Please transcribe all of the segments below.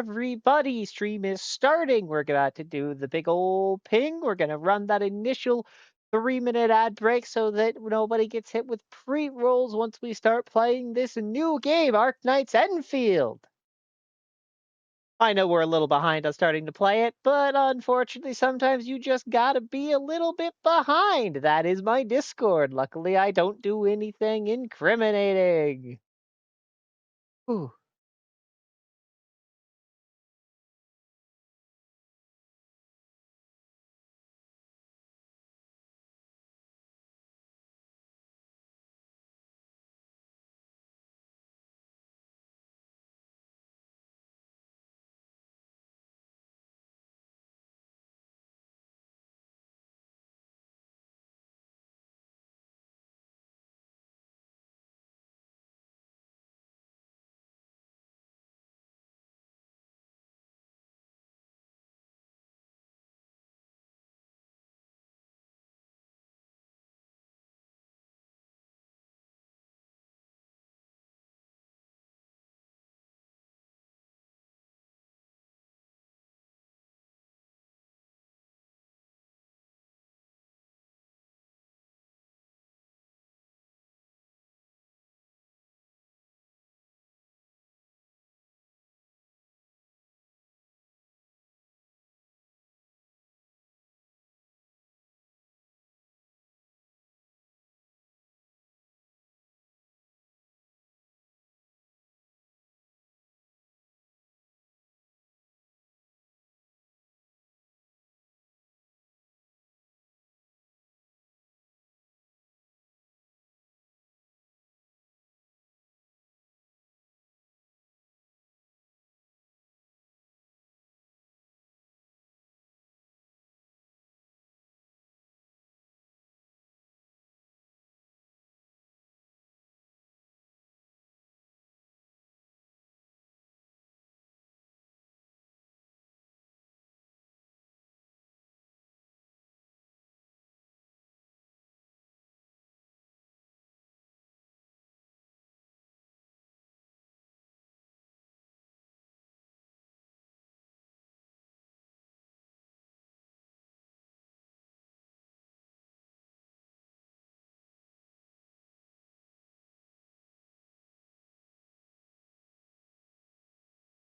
everybody. Stream is starting. We're about to do the big old ping. We're going to run that initial 3-minute ad break so that nobody gets hit with pre rolls once we start playing this new game, Arknights Enfield. I know we're a little behind on starting to play it, but unfortunately, sometimes you just gotta be a little bit behind. That is my Discord. Luckily, I don't do anything incriminating. Ooh.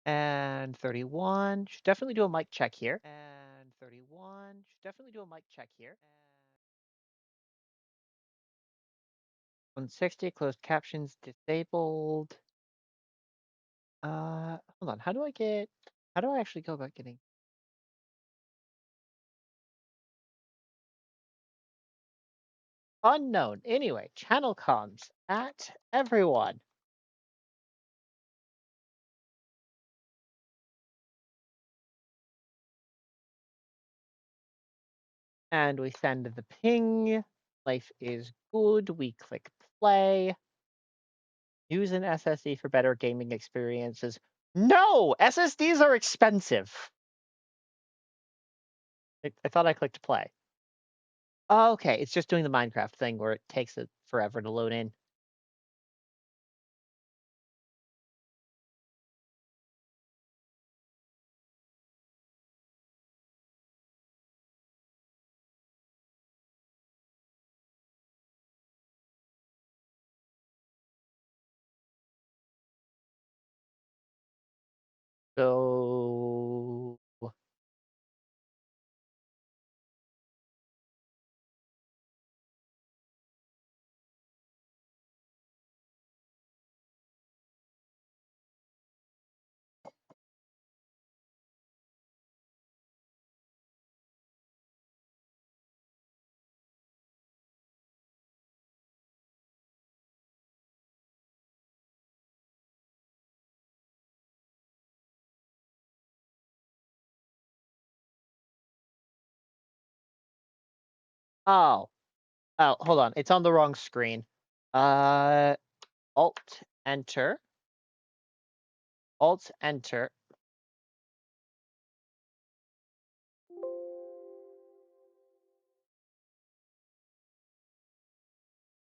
And 31. Should definitely do a mic check here. And 31. Should definitely do a mic check here. And 160. Closed captions disabled. Hold on. How do I actually go about getting unknown? Anyway, channel comms at everyone. And we send the ping. Life is good. We click play. Use an SSD for better gaming experiences. No! SSDs are expensive. I thought I clicked play. Oh, okay, it's just doing the Minecraft thing where it takes it forever to load in. So oh. Oh, hold on. It's on the wrong screen. Uh Alt Enter. Alt Enter.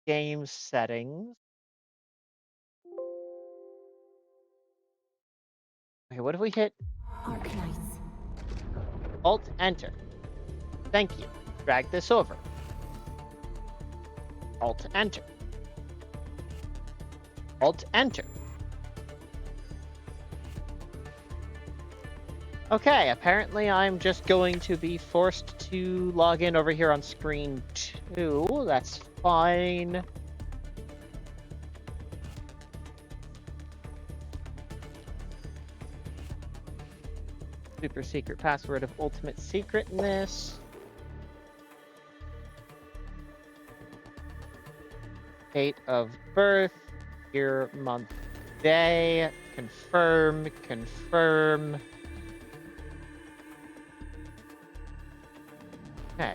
Game settings. Okay, what if we hit Arcanites. Alt Enter? Thank you. Drag this over. Alt Enter. Alt Enter. Okay, apparently I'm just going to be forced to log in over here on screen 2. That's fine. Super secret password of ultimate secretness. Date of birth, year, month, day. Confirm, confirm. Okay.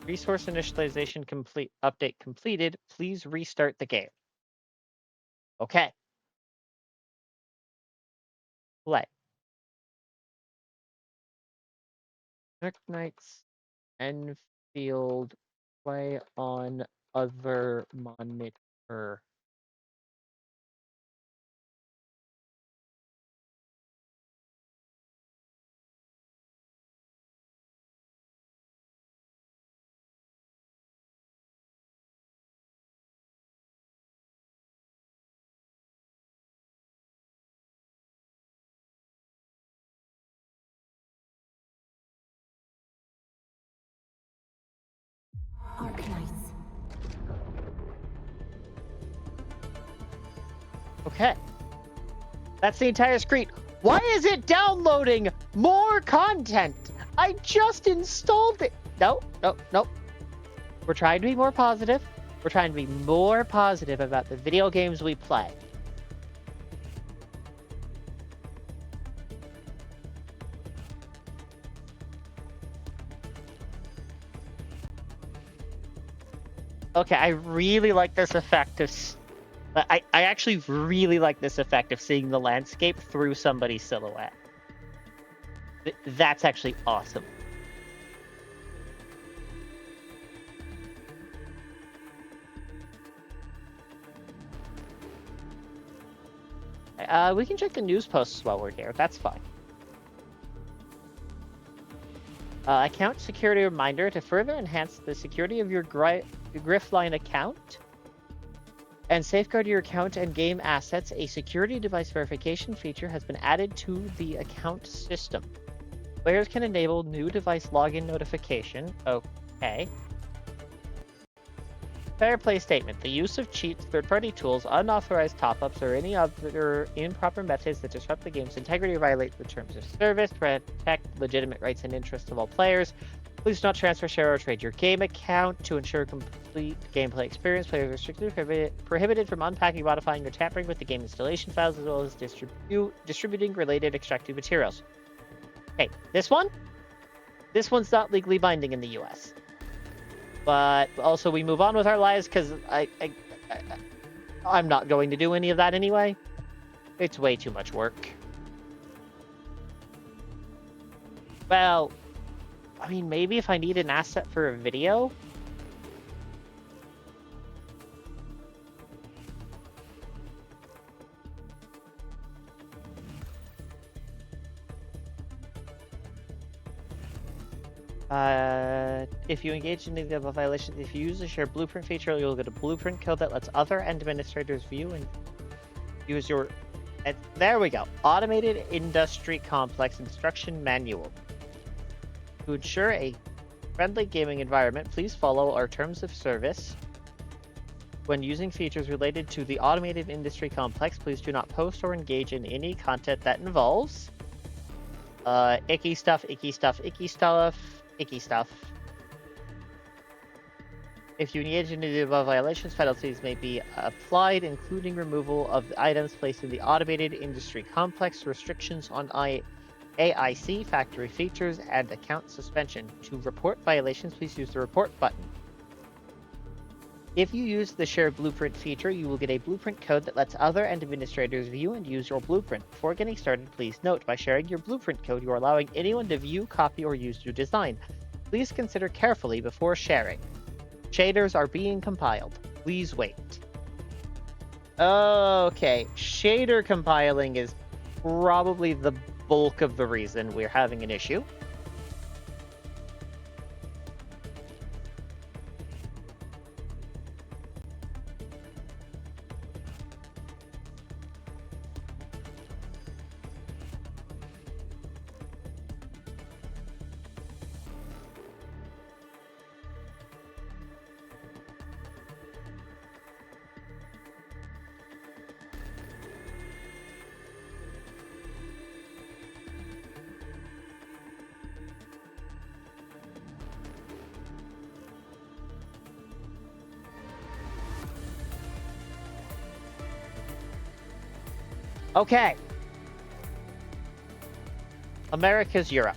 Resource initialization complete. Update completed. Please restart the game. Okay. Play. Dark Knights, Enfield, play on other monitor. Arcanites. Okay. That's the entire screen. Why is it downloading more content? I just installed it. No, no, no. We're trying to be more positive. We're trying to be more positive about the video games we play. Okay, I really like this effect of... I actually really like this effect of seeing the landscape through somebody's silhouette. That's actually awesome. We can check the news posts while we're here. That's fine. Account security reminder. To further enhance the security of your Griffline account and safeguard your account and game assets, a security device verification feature has been added to the account system. Players can enable new device login notification. Okay. Fair play statement. The use of cheats, third-party tools, unauthorized top-ups, or any other improper methods that disrupt the game's integrity or violate the terms of service, protect legitimate rights and interests of all players. Please do not transfer, share, or trade your game account. To ensure complete gameplay experience, players are strictly prohibited from unpacking, modifying, or tampering with the game installation files, as well as distributing related extractive materials. Okay, this one's not legally binding in the US. But also we move on with our lives because I'm not going to do any of that anyway. It's way too much work. Well, I mean, maybe if I need an asset for a video. If you engage in any of the violations, if you use the share blueprint feature, you'll get a blueprint code that lets other administrators view and use your... And there we go. Automated Industry Complex Instruction Manual. To ensure a friendly gaming environment, please follow our terms of service. When using features related to the Automated Industry Complex, please do not post or engage in any content that involves... icky stuff, icky stuff, icky stuff, icky stuff. If you engage in any of the above violations, penalties may be applied, including removal of the items placed in the Automated Industry Complex, restrictions on AIC, factory features, and account suspension. To report violations, please use the report button. If you use the Share Blueprint feature, you will get a blueprint code that lets other administrators view and use your blueprint. Before getting started, please note, by sharing your blueprint code, you are allowing anyone to view, copy, or use your design. Please consider carefully before sharing. Shaders are being compiled. Please wait. Okay, shader compiling is probably the bulk of the reason we're having an issue. Okay. America's Europe.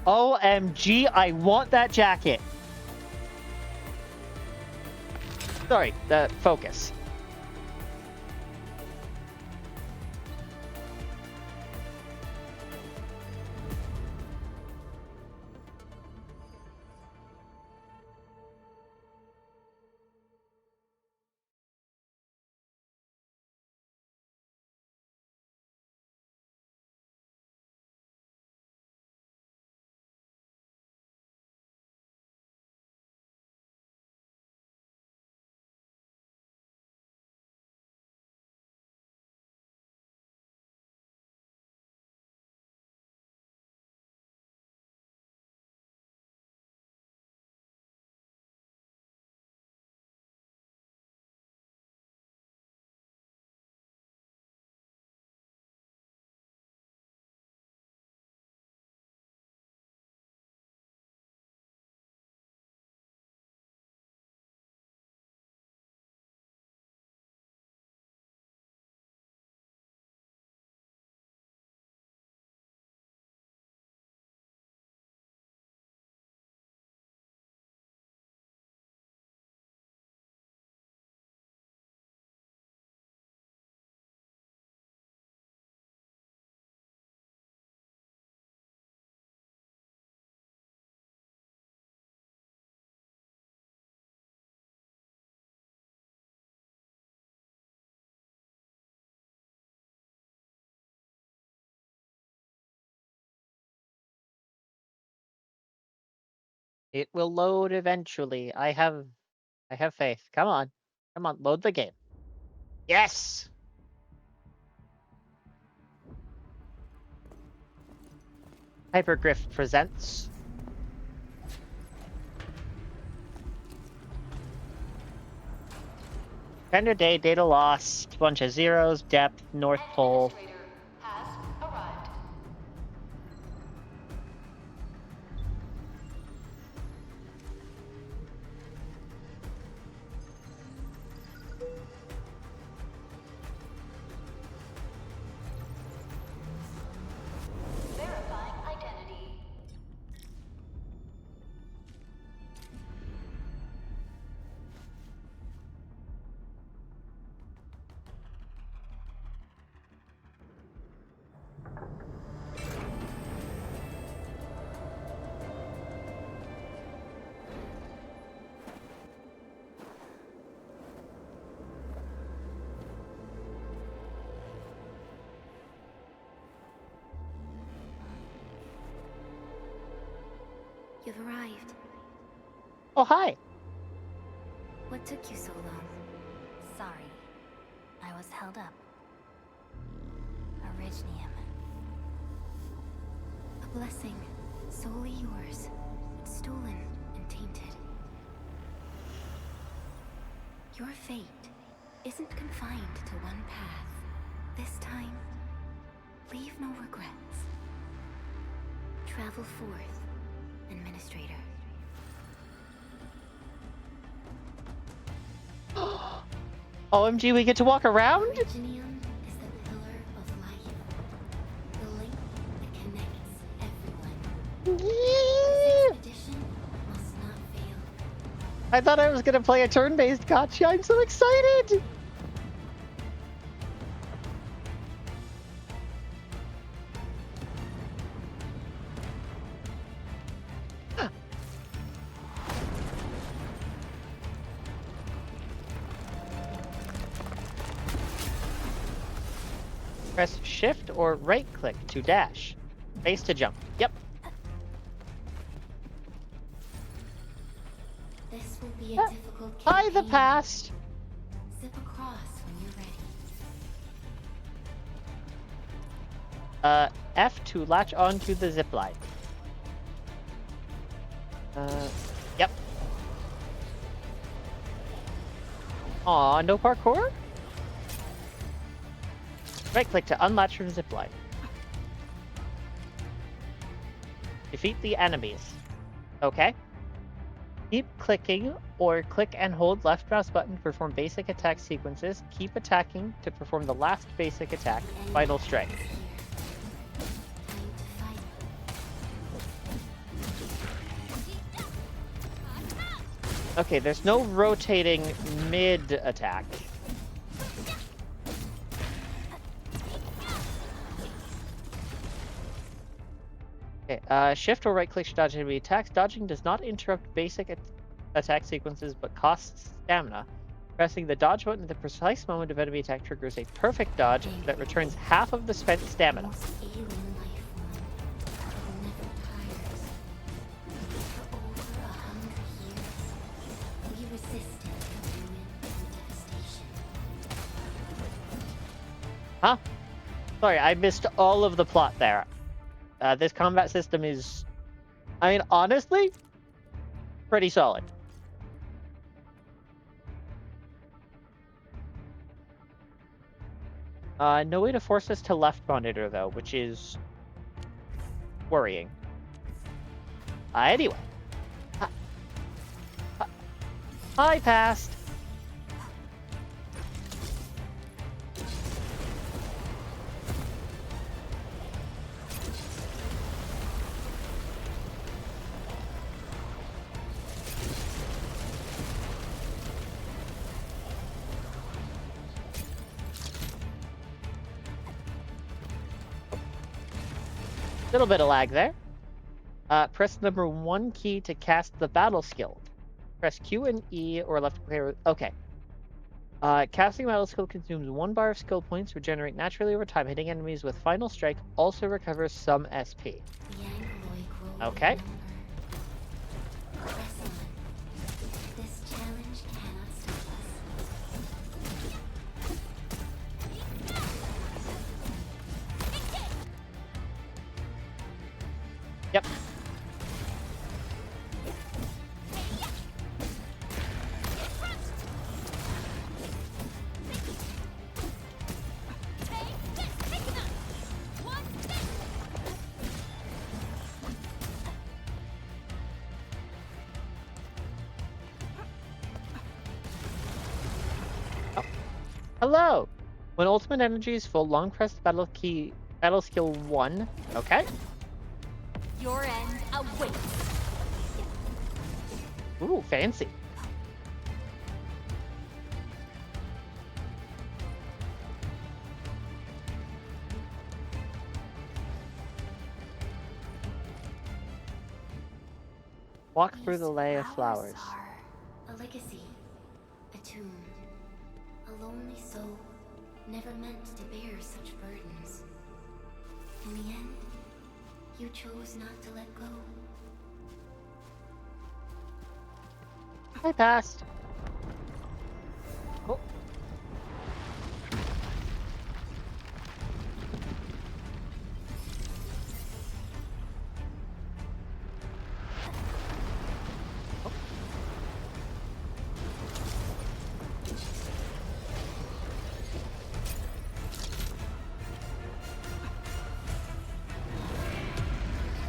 OMG, I want that jacket. Sorry, the focus. It will load eventually. I have faith. Come on. Come on, load the game. Yes! Hypergriff presents. Tender day, data lost, bunch of zeros, depth, North Pole. Administrator has arrived. Verifying identity. You've arrived. Oh, hi. What took you so long? Sorry. I was held up. Originium. A blessing. Solely yours. But stolen and tainted. Your fate isn't confined to one path. This time, leave no regrets. Travel forth, Administrator. OMG, we get to walk around? Originium is the pillar of life. The link that connects everyone. The 6th edition must not fail. I thought I was gonna play a turn-based gotcha. I'm so excited! Press shift or right click to dash. Space to jump. Yep. This will be a Ah, difficult Hi, the campaign. past. Zip across when you're ready. F to latch onto the zip line. Yep. Aw, no parkour? Right click to unlatch from zip line. Defeat the enemies. Okay. Keep clicking or click and hold left mouse button to perform basic attack sequences. Keep attacking to perform the last basic attack, The enemy Final Strike. is here. Time to fight. Okay, there's no rotating mid attack. Okay, shift or right click to dodge enemy attacks. Dodging does not interrupt basic attack sequences but costs stamina. Pressing the dodge button at the precise moment of enemy attack triggers a perfect dodge that returns half of the spent stamina. Most alien life form that never tires. For over 100 years, we resisted the ruin and devastation. Huh? Sorry, I missed all of the plot there. This combat system is, I mean, honestly, pretty solid. No way to force us to left monitor, though, which is worrying. Anyway. Hi, past. Little bit of lag there. Press number 1 key to cast the battle skill. Press Q and E or left click. Okay. Casting battle skill consumes 1 bar of skill points, regenerate naturally over time. Hitting enemies with Final Strike also recovers some SP. The Angloid grow Okay. in number. Press on. This challenge cannot stop us. Yep. Oh. Hello. When ultimate energy is full, long press battle skill 1. Okay. Your end awaits. Ooh, fancy. Walk through the lay of flowers. Are a legacy, a tomb, a lonely soul, never meant to bear such burdens. In the end, you chose not to let go. I passed. Oh.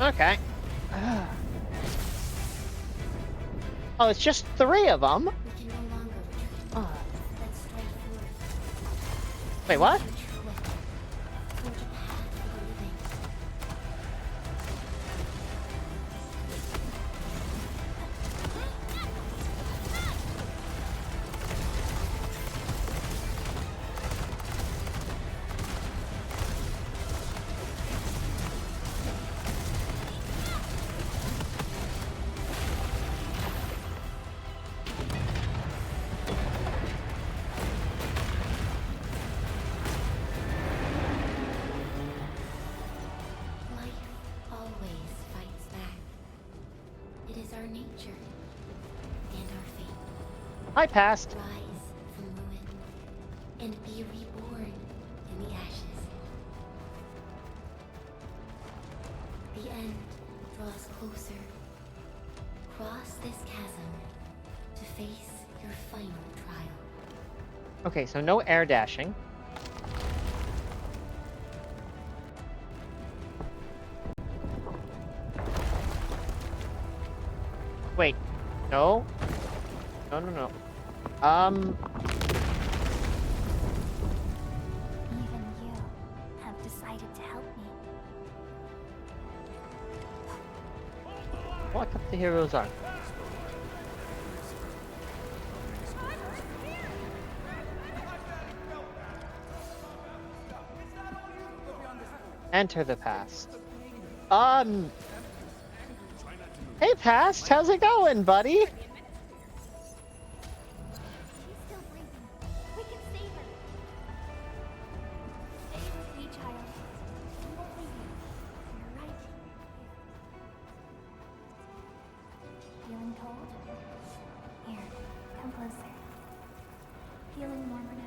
Okay. Oh, it's just 3 of them? We can no longer retreat. Oh. Let's strike forth. Wait, what? Forge a weapon. Forge a path for the living. It is our nature and our fate. I passed. Rise from ruin and be reborn in the ashes. The end draws closer. Cross this chasm to face your final trial. Okay, so no air dashing. Wait, no. No, no, no. Even you have decided to help me. Walk up the hero's arc. Enter the past. Hey, past, how's it going, buddy? She's still breathing. We can save her. Stay with me, child. We won't leave you. You're right. Feeling cold? Here, come closer. Feeling warmer now?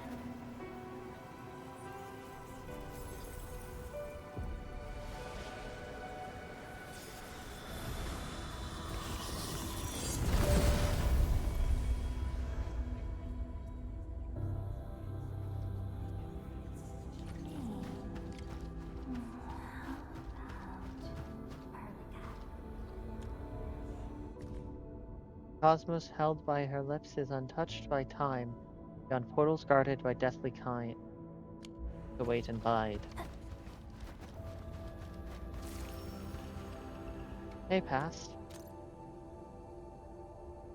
Cosmos held by her lips is untouched by time, beyond portals guarded by deathly kind. To wait and bide. Hey, past.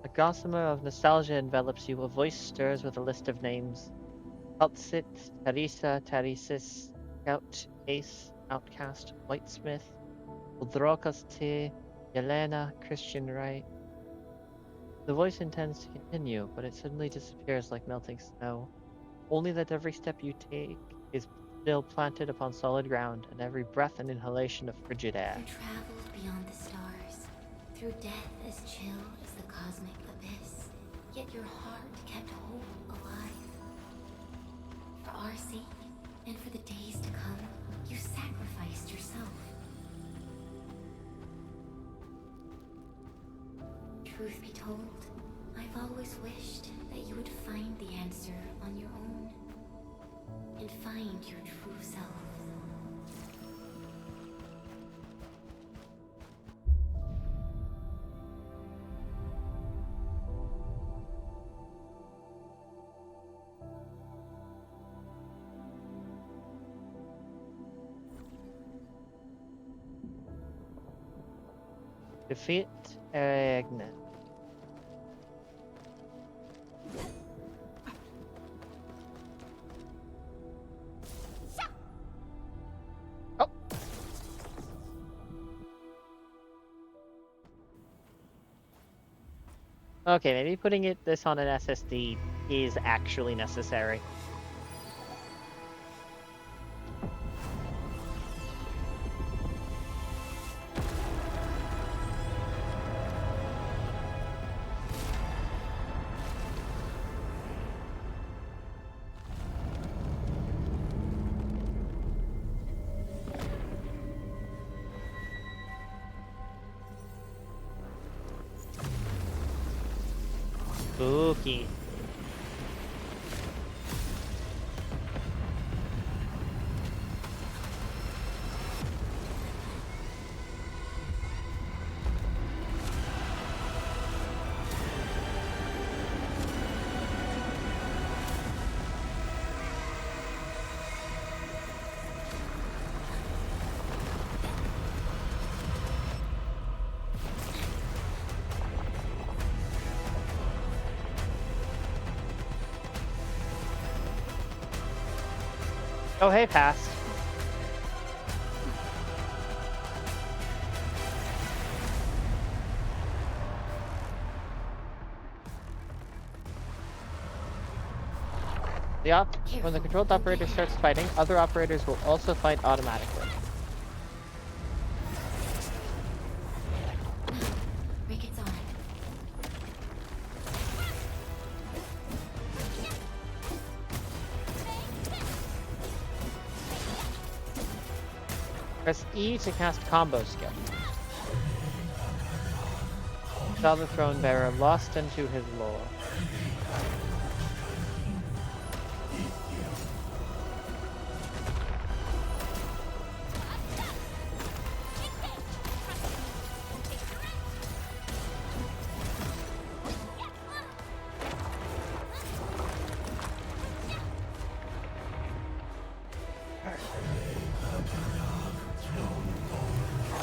A gossamer of nostalgia envelops you. A voice stirs with a list of names. Altsit, Teresa, Teresis, Scout, Ace, Outcast, Whitesmith, Uldrokas T, Yelena, Christian Wright. The voice intends to continue, but it suddenly disappears like melting snow. Only that every step you take is still planted upon solid ground, and every breath an inhalation of frigid air. You traveled beyond the stars, through death as chill as the cosmic abyss. Yet your heart kept hope alive. For our sake, and for the days to come, you sacrificed yourself. Truth be told, I've always wished that you would find the answer on your own. And find your true self. Defeat Eregna. Oh. Okay, maybe putting this on an SSD is actually necessary. Spooky. Oh, hey, pass. When the controlled operator starts fighting, other operators will also fight automatically. Ricketts arm. Press E to cast combo skill. Saw the throne bearer lost into his lore.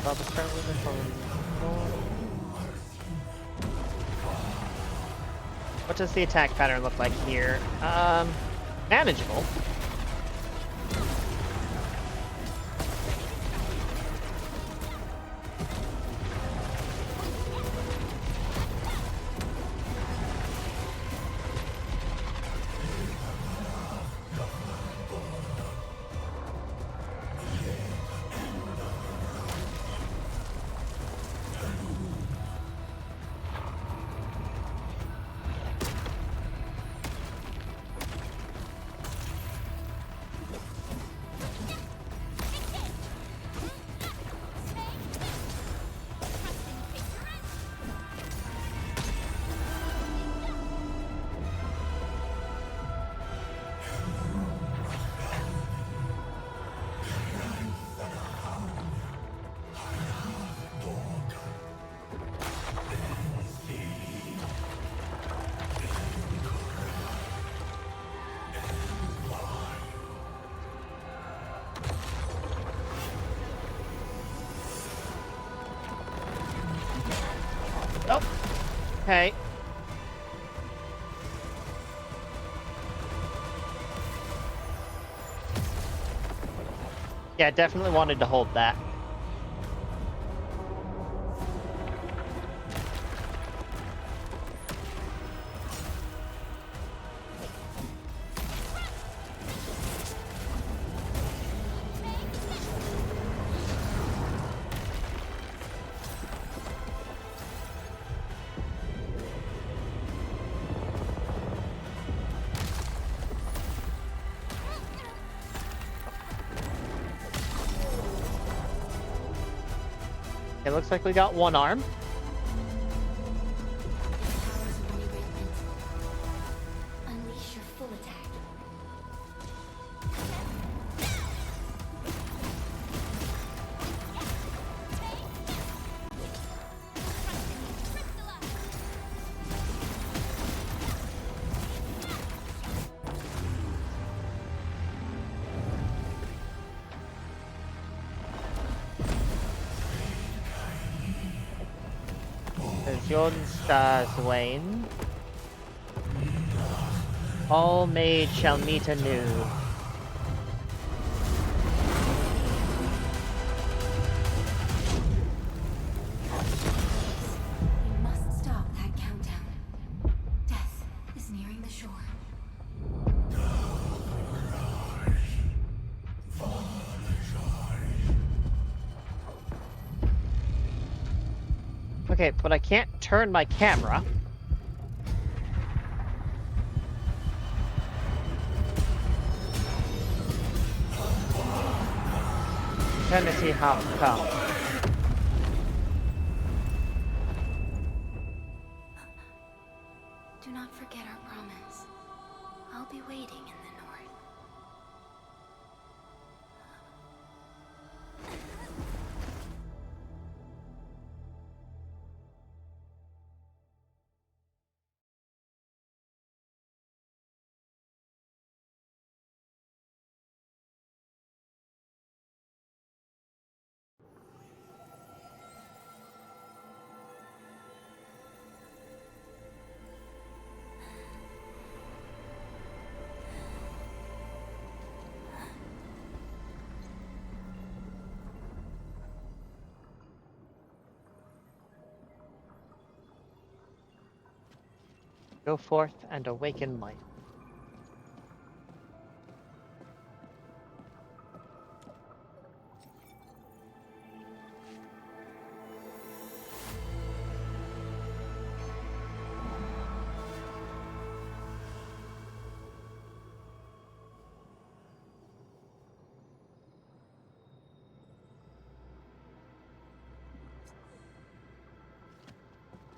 Saw the start with the throne. What does the attack pattern look like here? Manageable. Oh, okay. Yeah, definitely wanted to hold that. It looks like we got one arm. Powers of rewritten. Unleash your full attack. As yon stars wane, all maids shall meet anew. We must stop that countdown. Death is nearing the shore. Okay, but I can't turn my camera. Trying to see how come. Do not forget our promise. I'll be waiting in the north. Go forth and awaken life.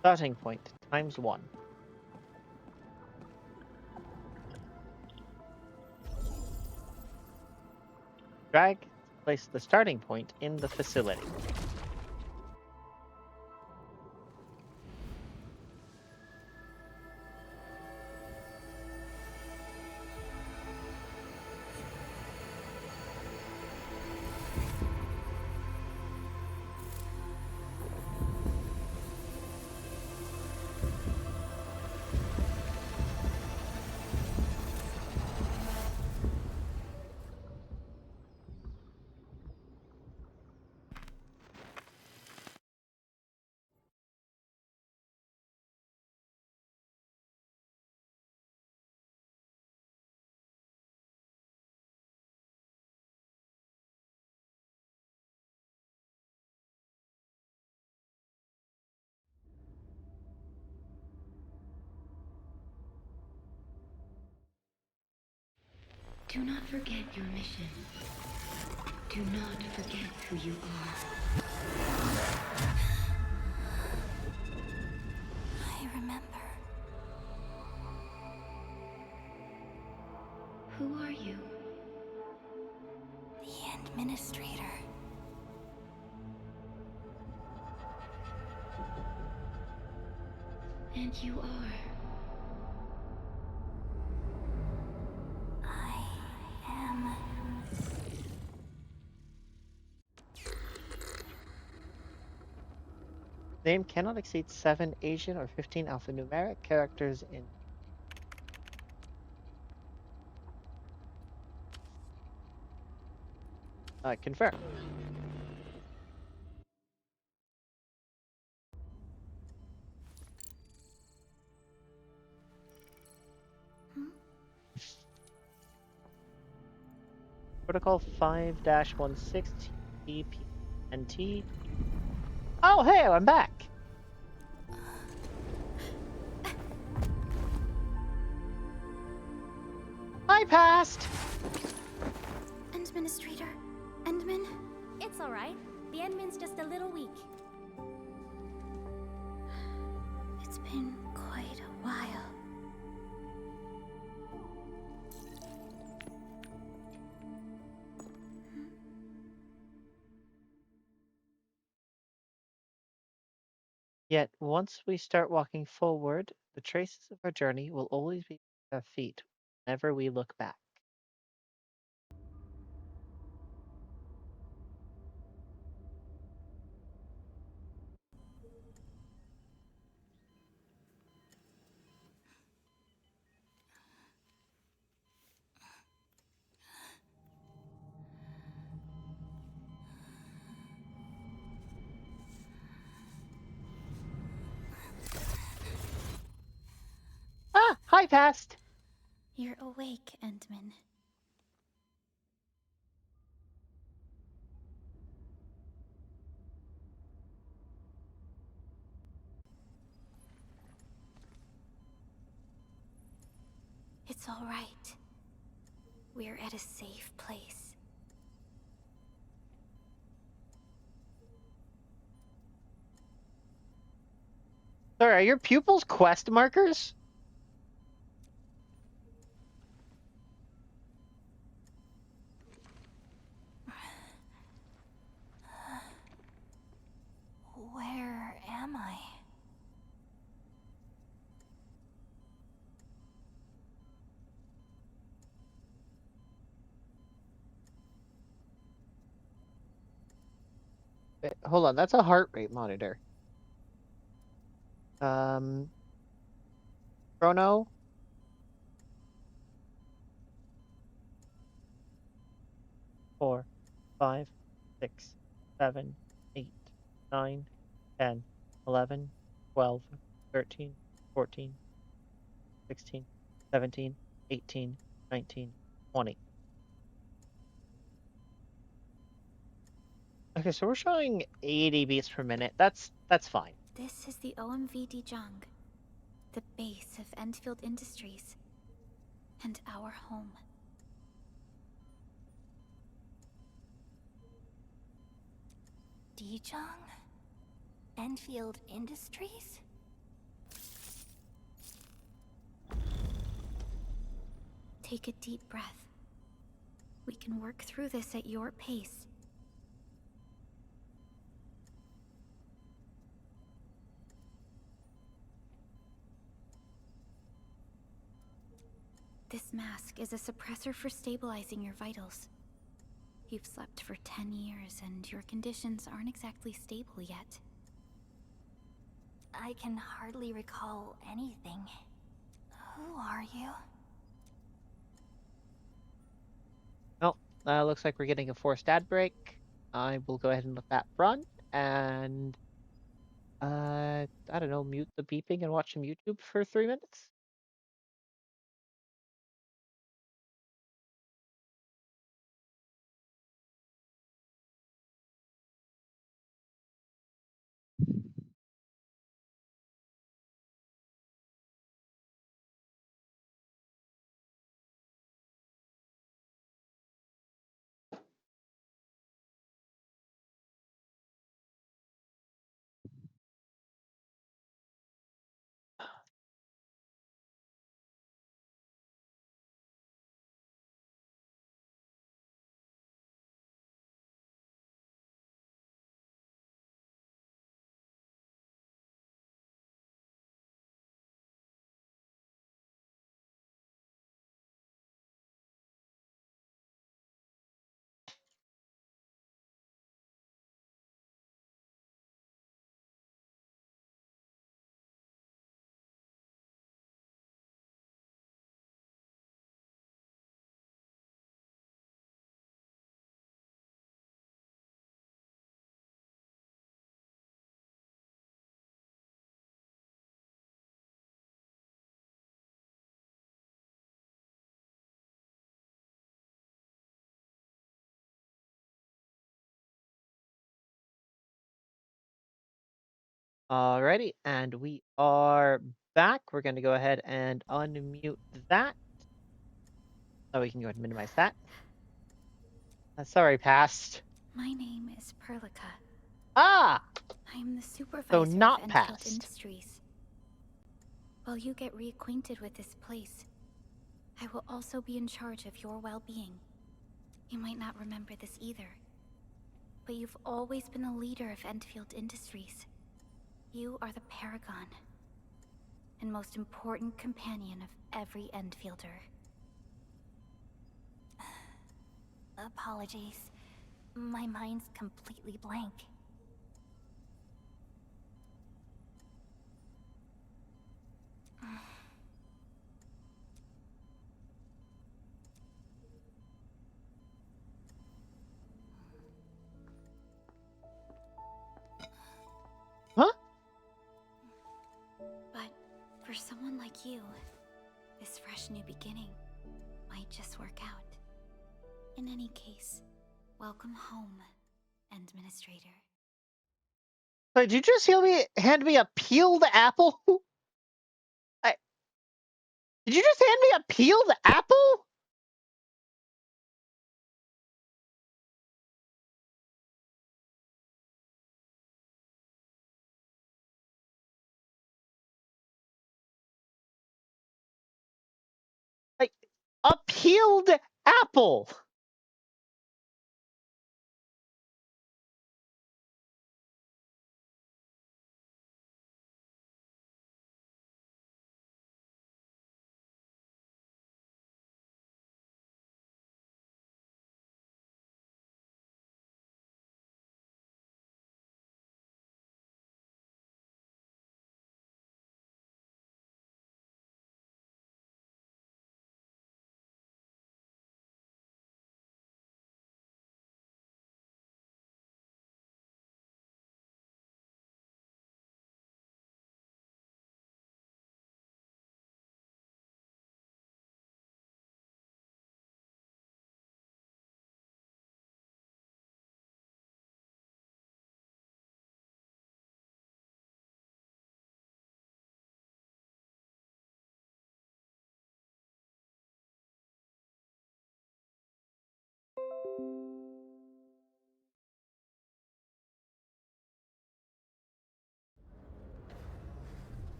Starting point ×1. Drag to place the starting point in the facility. Do not forget your mission. Do not forget who you are. I remember. Who are you? The Administrator. And you are? I am... Name cannot exceed 7 Asian or 15 alphanumeric characters in. Confirm. Protocol 5-16 TPNT. Oh, hey, I'm back. I passed. Administrator? Endman? It's alright. The Endman's just a little weak. It's been quite a while. Yet, once we start walking forward, the traces of our journey will always be at our feet whenever we look back. Ah, I passed. You're awake, Endman. It's all right. We're at a safe place. Sorry, are your pupils quest markers? Where am I? Wait, hold on, that's a heart rate monitor. Um, Chrono. Four, 5, 6, 7, 8, 9, 10, 11, 12, 13, 14, 16, 17, 18, 19, 20. Okay, so we're showing 80 beats per minute. That's fine. This is the OMV Dijang, the base of Enfield Industries, and our home. Dijang? Enfield Industries? Take a deep breath. We can work through this at your pace. This mask is a suppressor for stabilizing your vitals. You've slept for 10 years and your conditions aren't exactly stable yet. I can hardly recall anything. Who are you? Oh, looks like we're getting a forced ad break. I will go ahead and let that run and I don't know, mute the beeping and watch some YouTube for 3 minutes. Alrighty, and we are back. We're going to go ahead and unmute that. So we can go ahead and minimize that. Sorry, past. My name is Perlica. Ah, I am the so supervisor of not Enfield past. Industries. While you get reacquainted with this place, I will also be in charge of your well-being. You might not remember this either, but you've always been a leader of Enfield Industries. You are the paragon and most important companion of every Enfielder. Apologies. My mind's completely blank. Huh? But for someone like you, this fresh new beginning might just work out. In any case, welcome home, Administrator. So did you just hand me a peeled apple? I, did you just hand me a peeled apple? Like a peeled apple.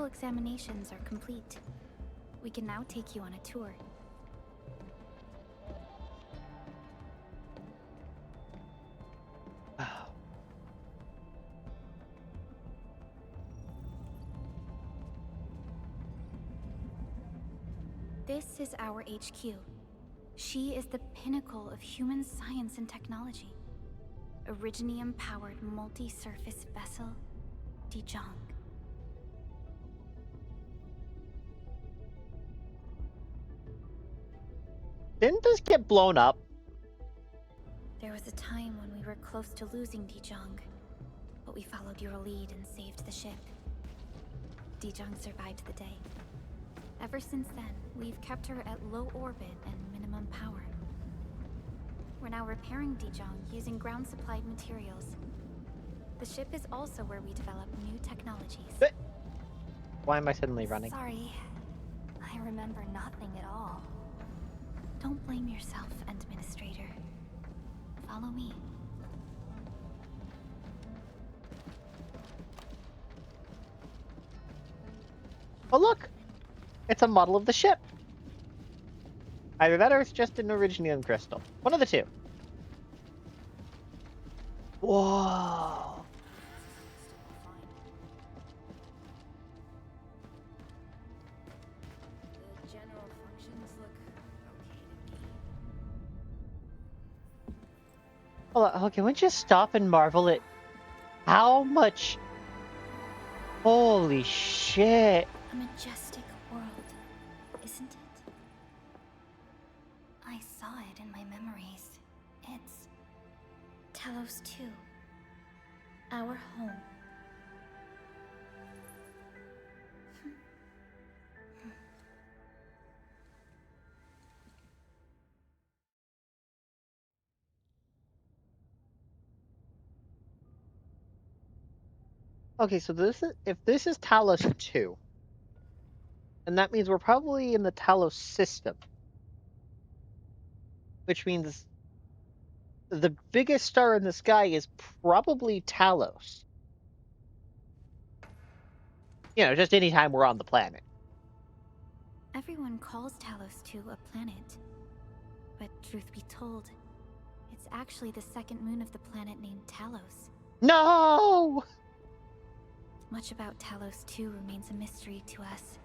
medical examinations are complete. We can now take you on a tour. This is our HQ. She is the pinnacle of human science and technology. Originium-powered multi-surface vessel, Dijong. Didn't this get blown up? There was a time when we were close to losing Dijong, but we followed your lead and saved the ship. Dijong survived the day. Ever since then, we've kept her at low orbit and minimum power. We're now repairing Dijong using ground-supplied materials. The ship is also where we develop new technologies. Why am I suddenly running? Sorry, I remember nothing at all. Don't blame yourself, Administrator. Follow me. Oh look! It's a model of the ship. Either that or it's just an Originium crystal. One of the two. Whoa! The general functions look okay to me. Hold on, can we just stop and marvel at how much... Holy shit! A majestic world, isn't it? I saw it in my memories. It's Talos 2. Our home. Okay, so if this is Talos 2, and that means we're probably in the Talos system, which means the biggest star in the sky is probably Talos. You know, just anytime we're on the planet. Everyone calls Talos 2 a planet. But truth be told, it's actually the second moon of the planet named Talos. No! Much about Talos 2 remains a mystery to us.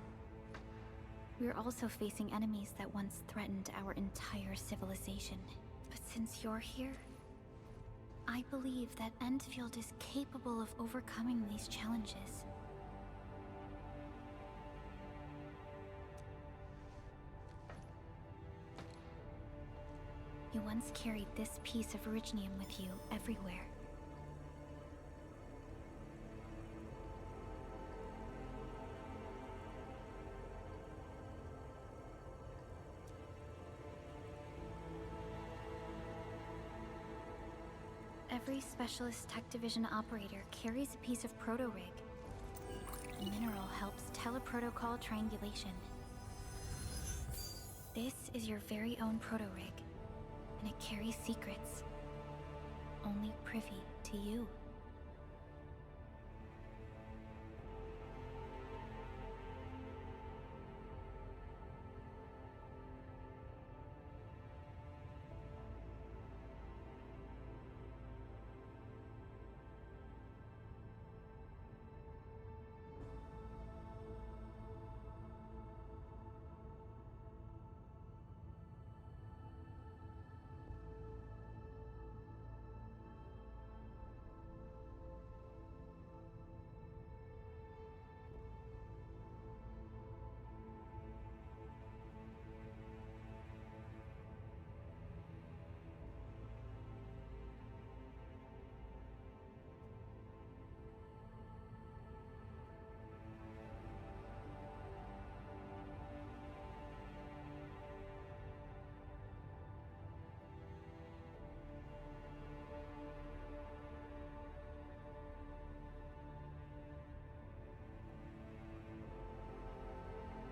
We're also facing enemies that once threatened our entire civilization. But since you're here, I believe that Endfield is capable of overcoming these challenges. You once carried this piece of Originium with you everywhere. Every Specialist Tech Division operator carries a piece of proto-rig. The mineral helps teleprotocol triangulation. This is your very own proto-rig, and it carries secrets. Only privy to you.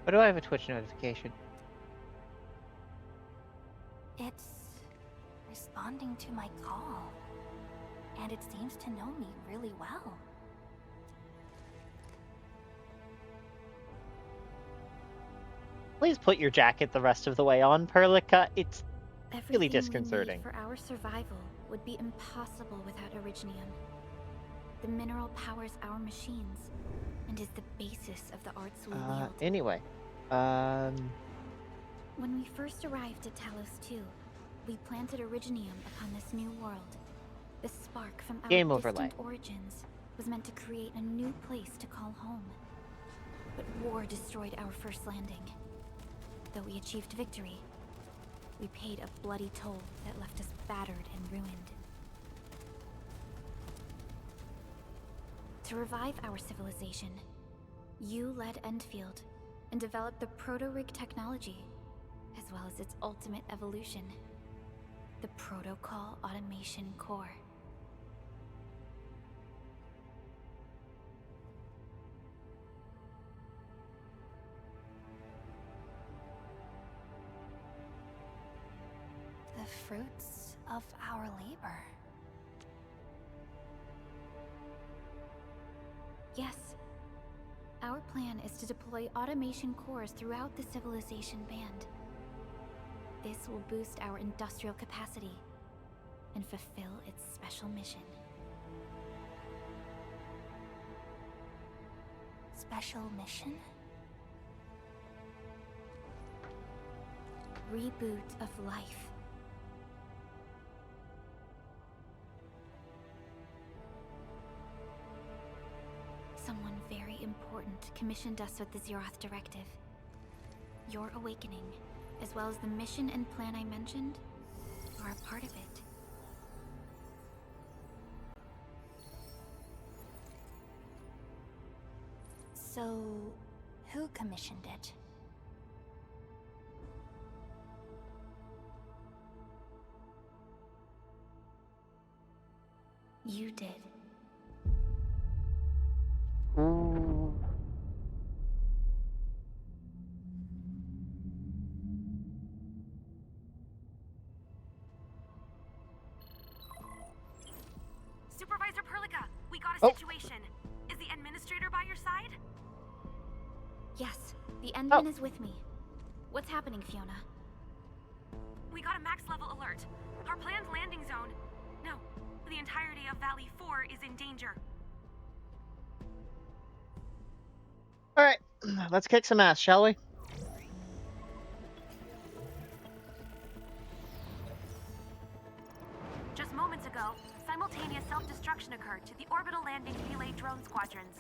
Why do I have a Twitch notification? It's responding to my call, and it seems to know me really well. Please put your jacket the rest of the way on, Perlica. It's really Everything we need disconcerting. for our survival would be impossible without Originium. The mineral powers our machines and is the basis of the arts we wield. Anyway. When we first arrived at Talos 2, we planted Originium upon this new world. The spark from our Game distant overlay. origins was meant to create a new place to call home. But war destroyed our first landing. Though we achieved victory, we paid a bloody toll that left us battered and ruined. To revive our civilization, you led Endfield and developed the Proto-Rig technology, as well as its ultimate evolution, the Protocol Automation Core. The fruits of our labor. Yes. Our plan is to deploy automation cores throughout the civilization band. This will boost our industrial capacity and fulfill its special mission. Special mission? Reboot of life. Someone very important commissioned us with the Zeroth Directive. Your awakening, as well as the mission and plan I mentioned, are a part of it. So, who commissioned it? You did. Ooh. Supervisor Perlica, we got a Oh. situation. Is the administrator by your side? Yes, the Endman is with me. What's happening, Fiona? We got a max level alert. Our planned landing zone. No, the entirety of Valley 4 is in danger. All right, let's kick some ass, shall we? Just moments ago, simultaneous self-destruction occurred to the orbital landing relay drone squadrons.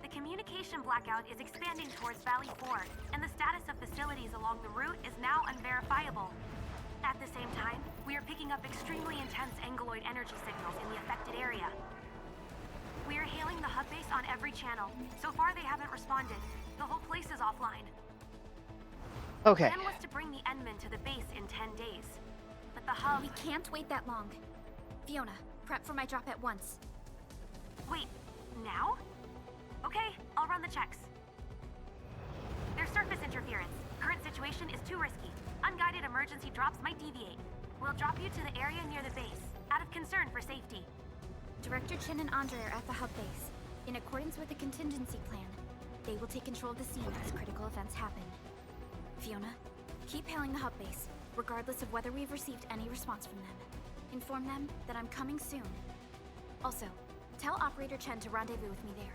The communication blackout is expanding towards Valley 4, and the status of facilities along the route is now unverifiable. At the same time, we are picking up extremely intense angeloid energy signals in the affected area. We are hailing the hub base on every channel. So far, they haven't responded. The whole place is offline. Okay. The plan was to bring the Endman to the base in 10 days. But the hub... We can't wait that long. Fiona, prep for my drop at once. Wait, now? Okay, I'll run the checks. There's surface interference. Current situation is too risky. Unguided emergency drops might deviate. We'll drop you to the area near the base, out of concern for safety. Director Chen and Andre are at the hub base. In accordance with the contingency plan, they will take control of the scene as critical events happen. Fiona, keep hailing the hub base, regardless of whether we've received any response from them. Inform them that I'm coming soon. Also, tell Operator Chen to rendezvous with me there.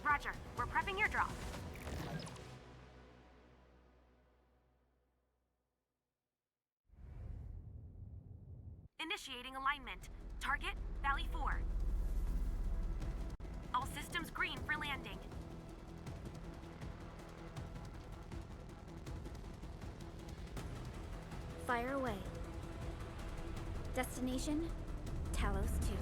Roger, we're prepping your drop. Initiating alignment. Target, Valley 4. All systems green for landing. Fire away. Destination, Talos 2.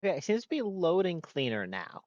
Okay, it seems to be loading cleaner now.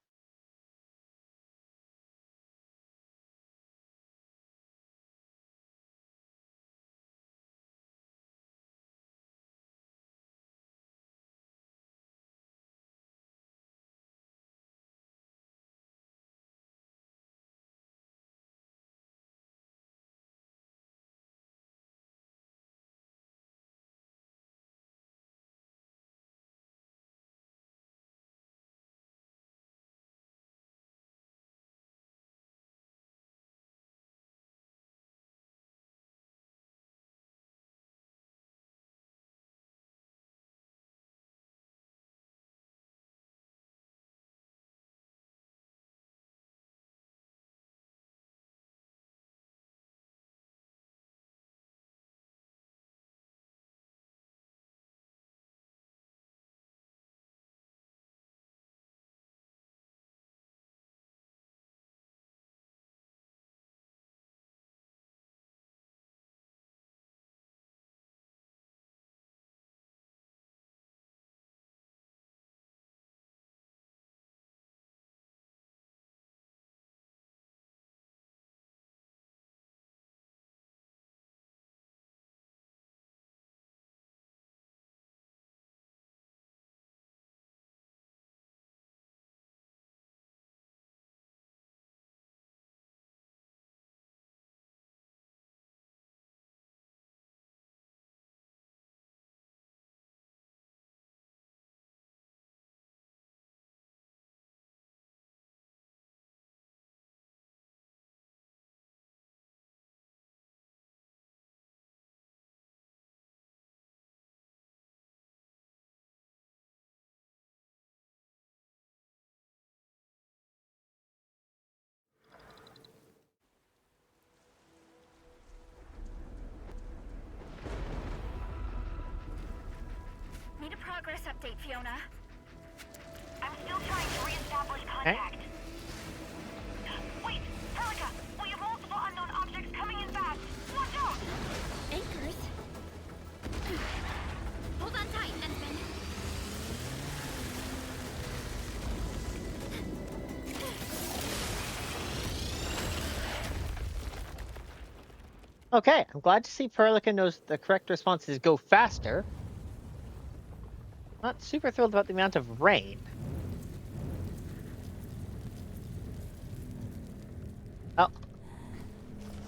Need a progress update, Fiona. I'm still trying to re-establish Okay. contact. Wait, Pelica, we have multiple unknown objects coming in fast. Watch out! Anchors? Hold on tight, Ensign. Okay, I'm glad to see Perlica knows the correct response is go faster. Not super thrilled about the amount of rain. Oh.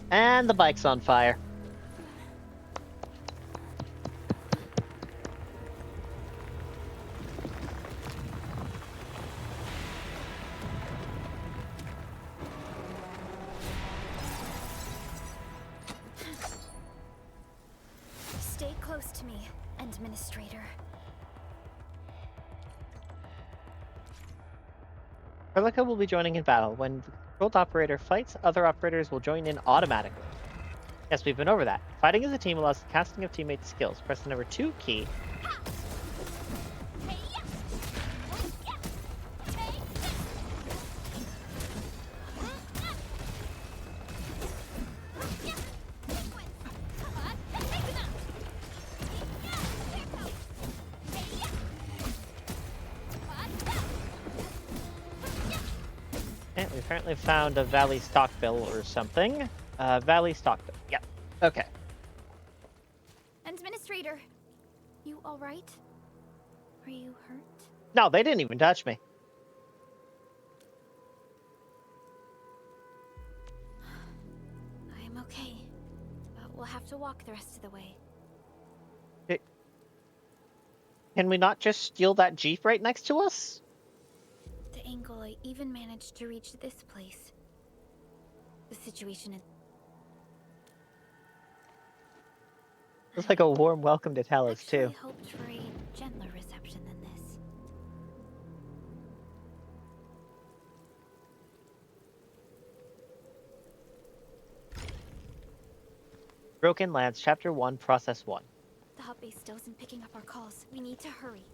And the bike's on fire. Stay close to me, Administrator. Perlica will be joining in battle. When the controlled operator fights, other operators will join in automatically. Yes, we've been over that. Fighting as a team allows the casting of teammates' skills. Press the number 2 key. And we apparently found a Valley Stockbill or something. Valley Stockbill. Yep. Okay. Administrator, you all right? Are you hurt? No, they didn't even touch me. I'm okay, but we'll have to walk the rest of the way. Can we not just steal that Jeep right next to us? The angle I even managed to reach this place. The situation is... It's like a warm welcome to Talos, Actually too. hoped for a gentler reception than this. Broken Lands, Chapter 1, Process 1. The hub base still isn't picking up our calls. We need to hurry.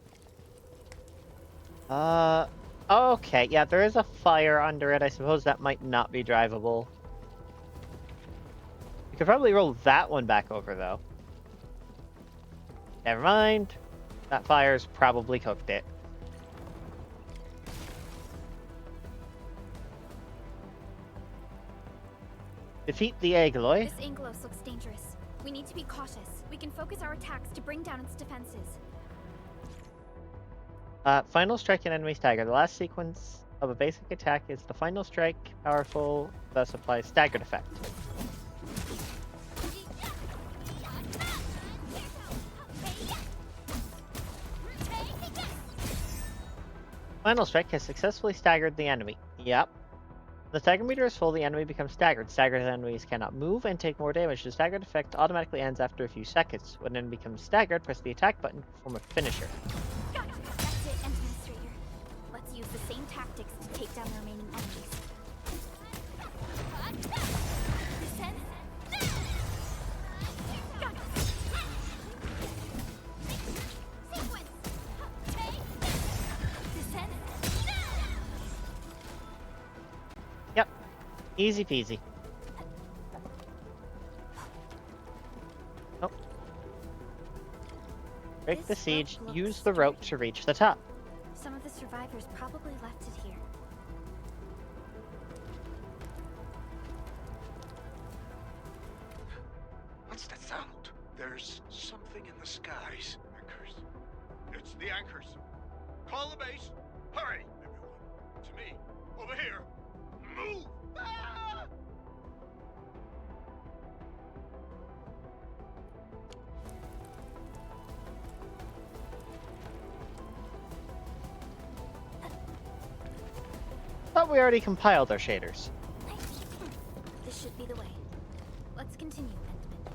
Okay, yeah, there is a fire under it. I suppose that might not be drivable. We could probably roll that one back over, though. Never mind. That fire's probably cooked it. Defeat the Agaloy. This Angelos looks dangerous. We need to be cautious. We can focus our attacks to bring down its defenses. Final strike and enemy stagger. The last sequence of a basic attack is the final strike, powerful, thus applies staggered effect. Final strike has successfully staggered the enemy. Yep. The stagger meter is full, the enemy becomes staggered. Staggered enemies cannot move and take more damage. The staggered effect automatically ends after a few seconds. When an enemy becomes staggered, press the attack button to perform a finisher. That's it, Administrator. Let's use the same tactics to take down the remaining enemies. Yep. Easy peasy. Oh. Break the This siege. rope Use looks the rope to sturdy. reach the top. Some of the survivors probably left it here. What's that sound? There's something in the skies. Anchors. It's the anchors. Call the base. Hurry, everyone. To me. Over here. Move! Ah! Thought we already compiled our shaders. This should be the way. Let's continue, Pentman.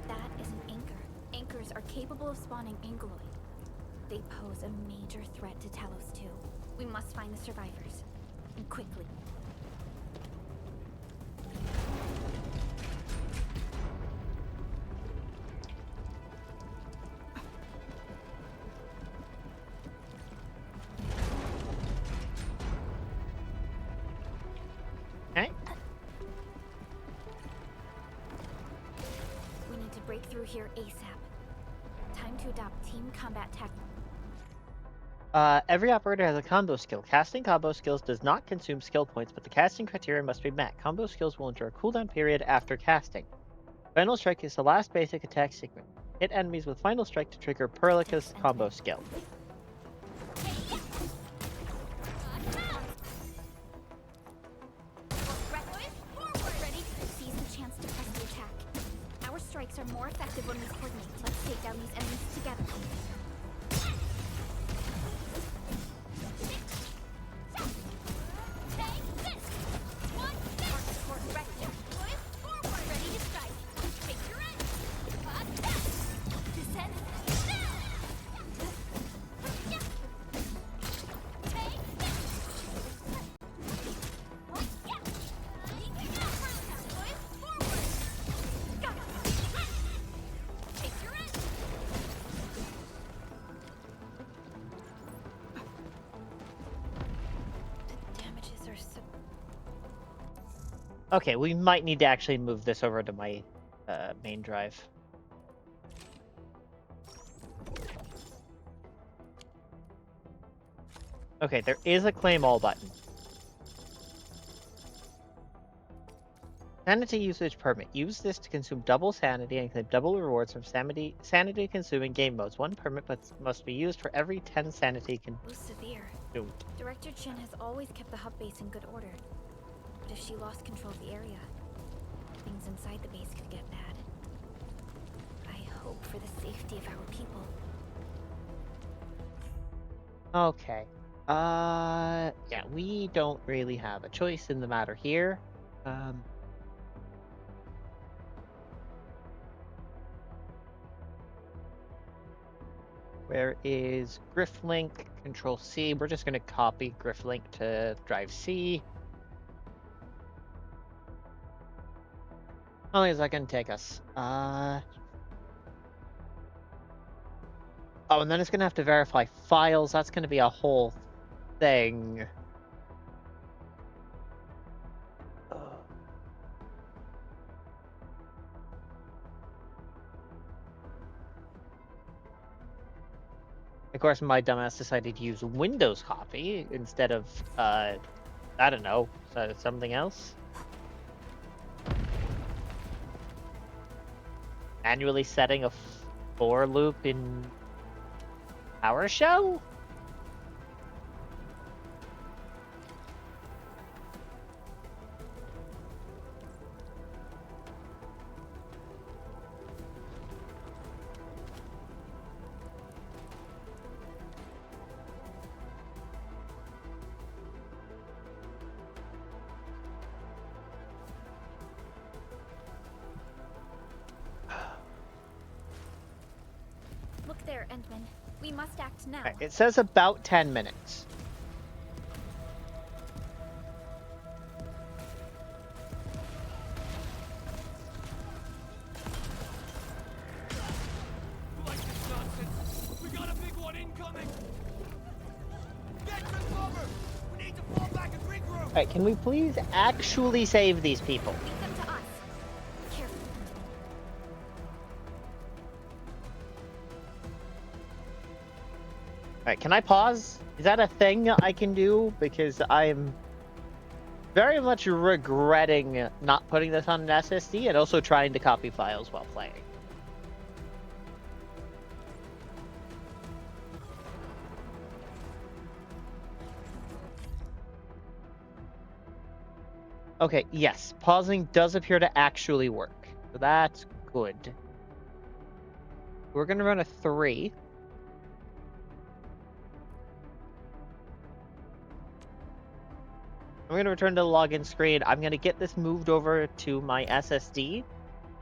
That is an anchor. Anchors are capable of spawning Angeloid. They pose a major threat to Talos too. We must find the survivors. And quickly. Okay. We need to break through here ASAP. Time to adopt team combat tactics. Every operator has a combo skill. Casting combo skills does not consume skill points, but the casting criteria must be met. Combo skills will endure a cooldown period after casting. Final Strike is the last basic attack sequence. Hit enemies with Final Strike to trigger Perlica's combo skill. Ready? Seize the chance to press the attack. Our strikes are more effective when we coordinate. Let's take down these enemies together. The damages are so... Okay, we might need to actually move this over to my main drive. Okay, there is a claim all button. Sanity usage permit. Use this to consume double sanity and claim double rewards from sanity consuming game modes. One permit must be used for every 10 sanity was severe. consumed. Director Chin has always kept the hub base in good order. But if she lost control of the area, things inside the base could get bad. I hope for the safety of our people. Okay. Yeah, we don't really have a choice in the matter here. Where is Grifflink? Control C. We're just going to copy Grifflink to drive C. How long is that going to take us? Oh, and then it's going to have to verify files. That's going to be a whole thing. Of course, my dumbass decided to use Windows Coffee instead of, I don't know, something else. Manually setting a for loop in PowerShell? Look there, Endman. We must act now. It says about 10 minutes. Like this nonsense. We got a big one incoming. Get to cover. We need to fall back and regroup. Alright, can we please actually save these people? Leave them to us. Careful. Alright, can I pause? Is that a thing I can do? Because I'm very much regretting not putting this on an SSD and also trying to copy files while playing. Okay, yes, pausing does appear to actually work. So that's good. We're gonna run a 3. I'm gonna return to the login screen. I'm gonna get this moved over to my SSD,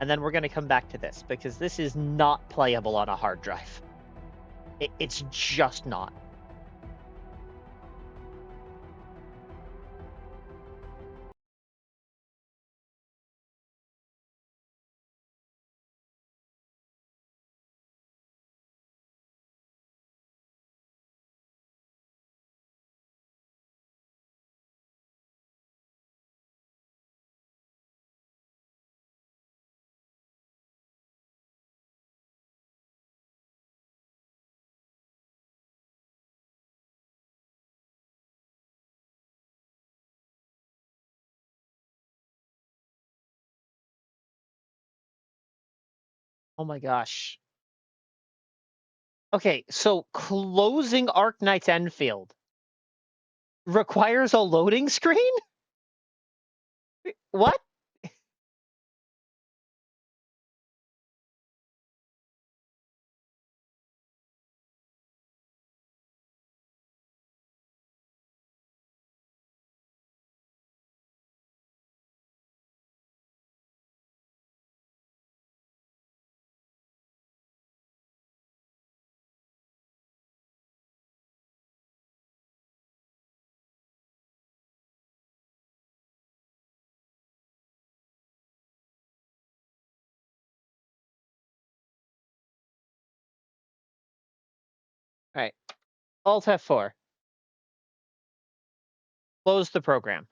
and then we're gonna come back to this because this is not playable on a hard drive. It's just not. Oh my gosh. Okay, so closing Arknight's Enfield requires a loading screen? What? All right. Alt F4. Close the program.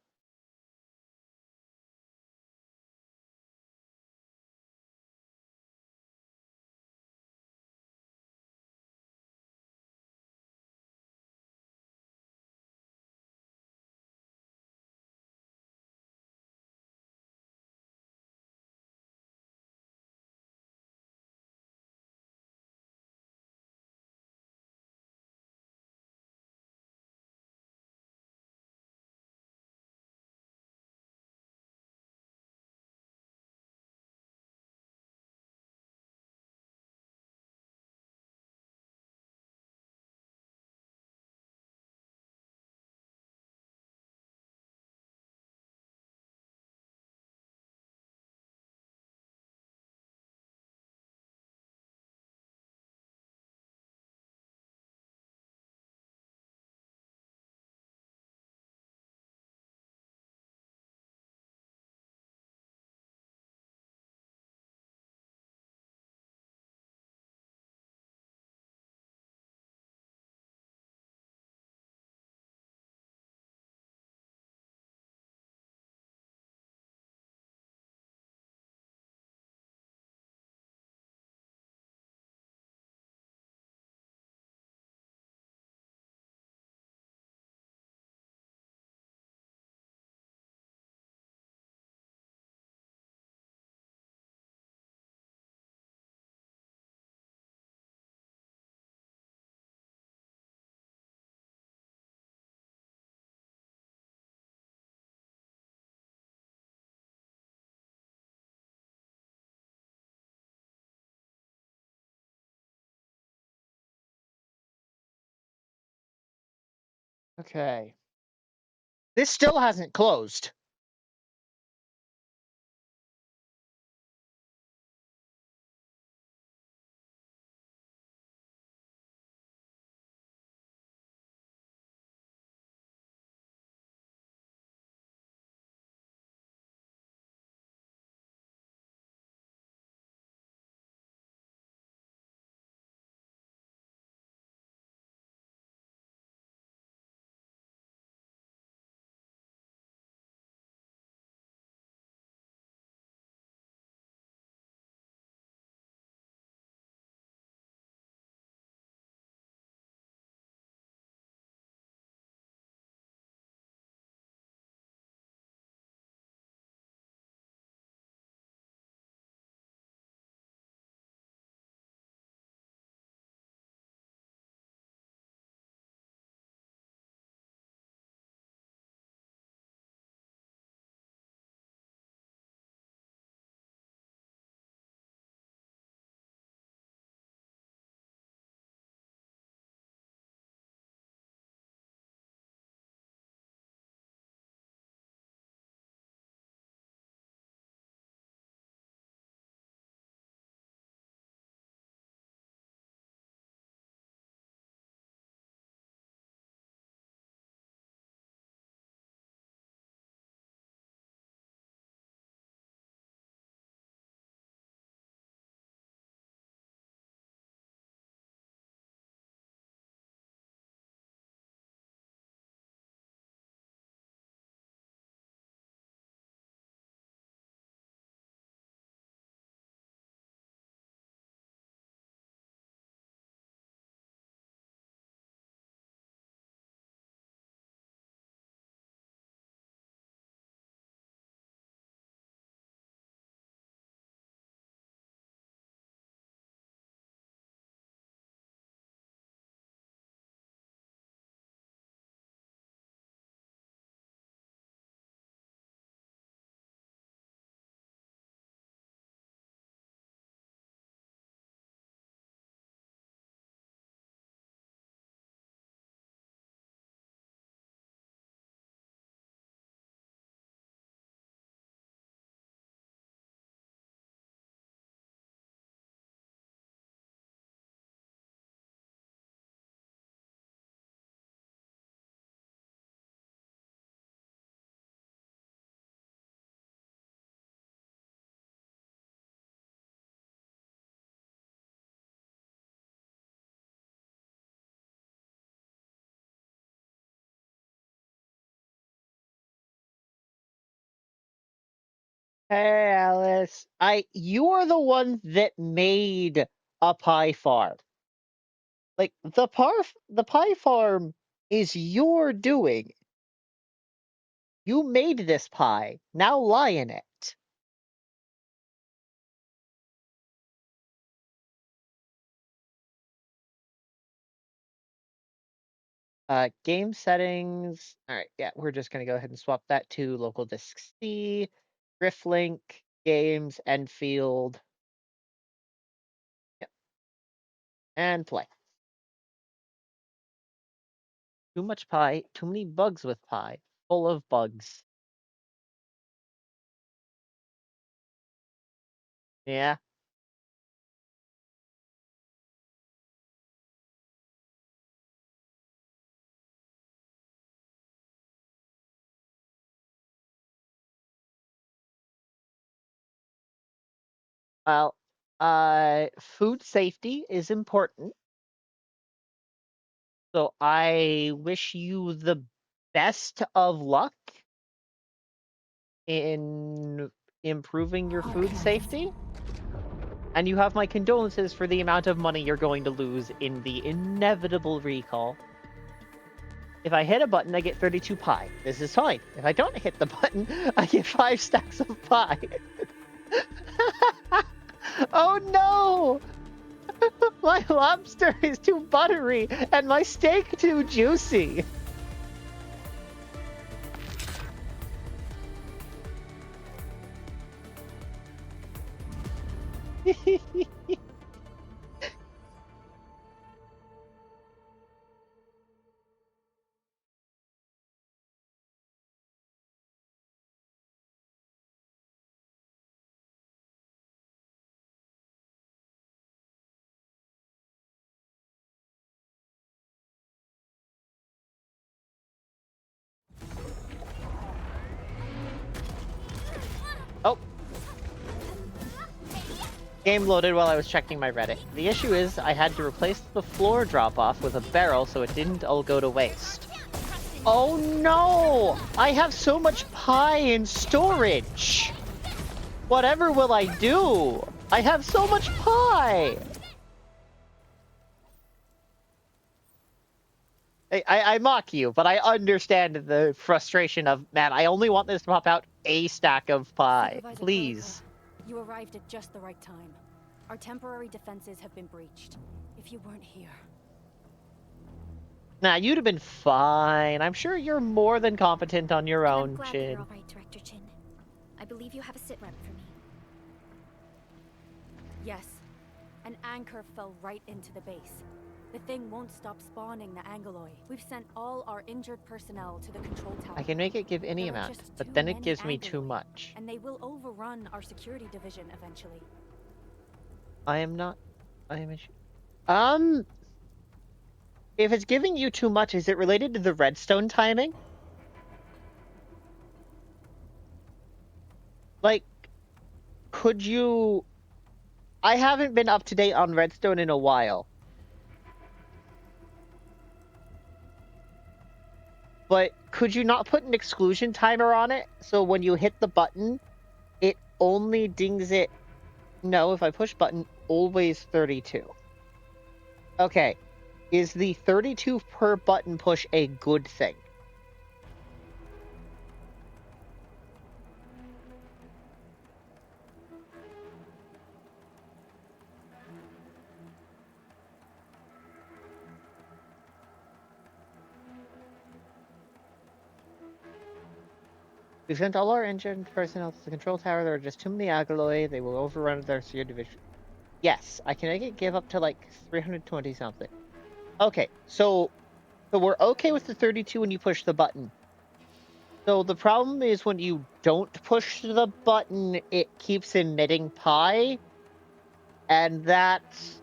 Okay. This still hasn't closed. Hey, Alice. You're the one that made a pie farm. Like the pie farm is your doing. You made this pie. Now lie in it. Game settings. All right, yeah, we're just gonna go ahead and swap that to local disk C, Griflink, games, Enfield. Yep, and play. Too much pie, too many bugs with pie. Full of bugs. Yeah. Well, food safety is important. So I wish you the best of luck in improving your food Podcast. safety. And you have my condolences for the amount of money you're going to lose in the inevitable recall. If I hit a button, I get 32 pie. This is fine. If I don't hit the button, I get 5 stacks of pie. Oh no! My lobster is too buttery and my steak too juicy. Oh. Game loaded while I was checking my Reddit. The issue is I had to replace the floor drop-off with a barrel so it didn't all go to waste. Oh no! I have so much pie in storage! Whatever will I do? I have so much pie! I mock you, but I understand the frustration of, man, I only want this to pop out a stack of pie. Supervisor Please. Protocol, you arrived at just the right time. Our temporary defenses have been breached. If you weren't here... Nah, you'd have been fine. I'm sure you're more than competent on your I'm own, glad Chin. you're all right, Director Chin. I believe you have a sit rep for me. Yes. An anchor fell right into the base. The thing won't stop spawning the Angeloi. We've sent all our injured personnel to the control tower. I can make it give any There are amount, just but too then it many gives me too Angeloi, much. And they will overrun our security division eventually. I am not... I am... If it's giving you too much, is it related to the redstone timing? Like, could you... I haven't been up to date on redstone in a while. But could you not put an exclusion timer on it? So when you hit the button, it only dings it... No, if I push button, always 32. Okay. Is the 32 per button push a good thing? We sent all our engine personnel to the control tower. There are just too many Angeloi. They will overrun their security division. Yes, I can make it give up to like 320 something. Okay, so we're okay with the 32 when you push the button. So the problem is when you don't push the button, it keeps emitting pie. And that's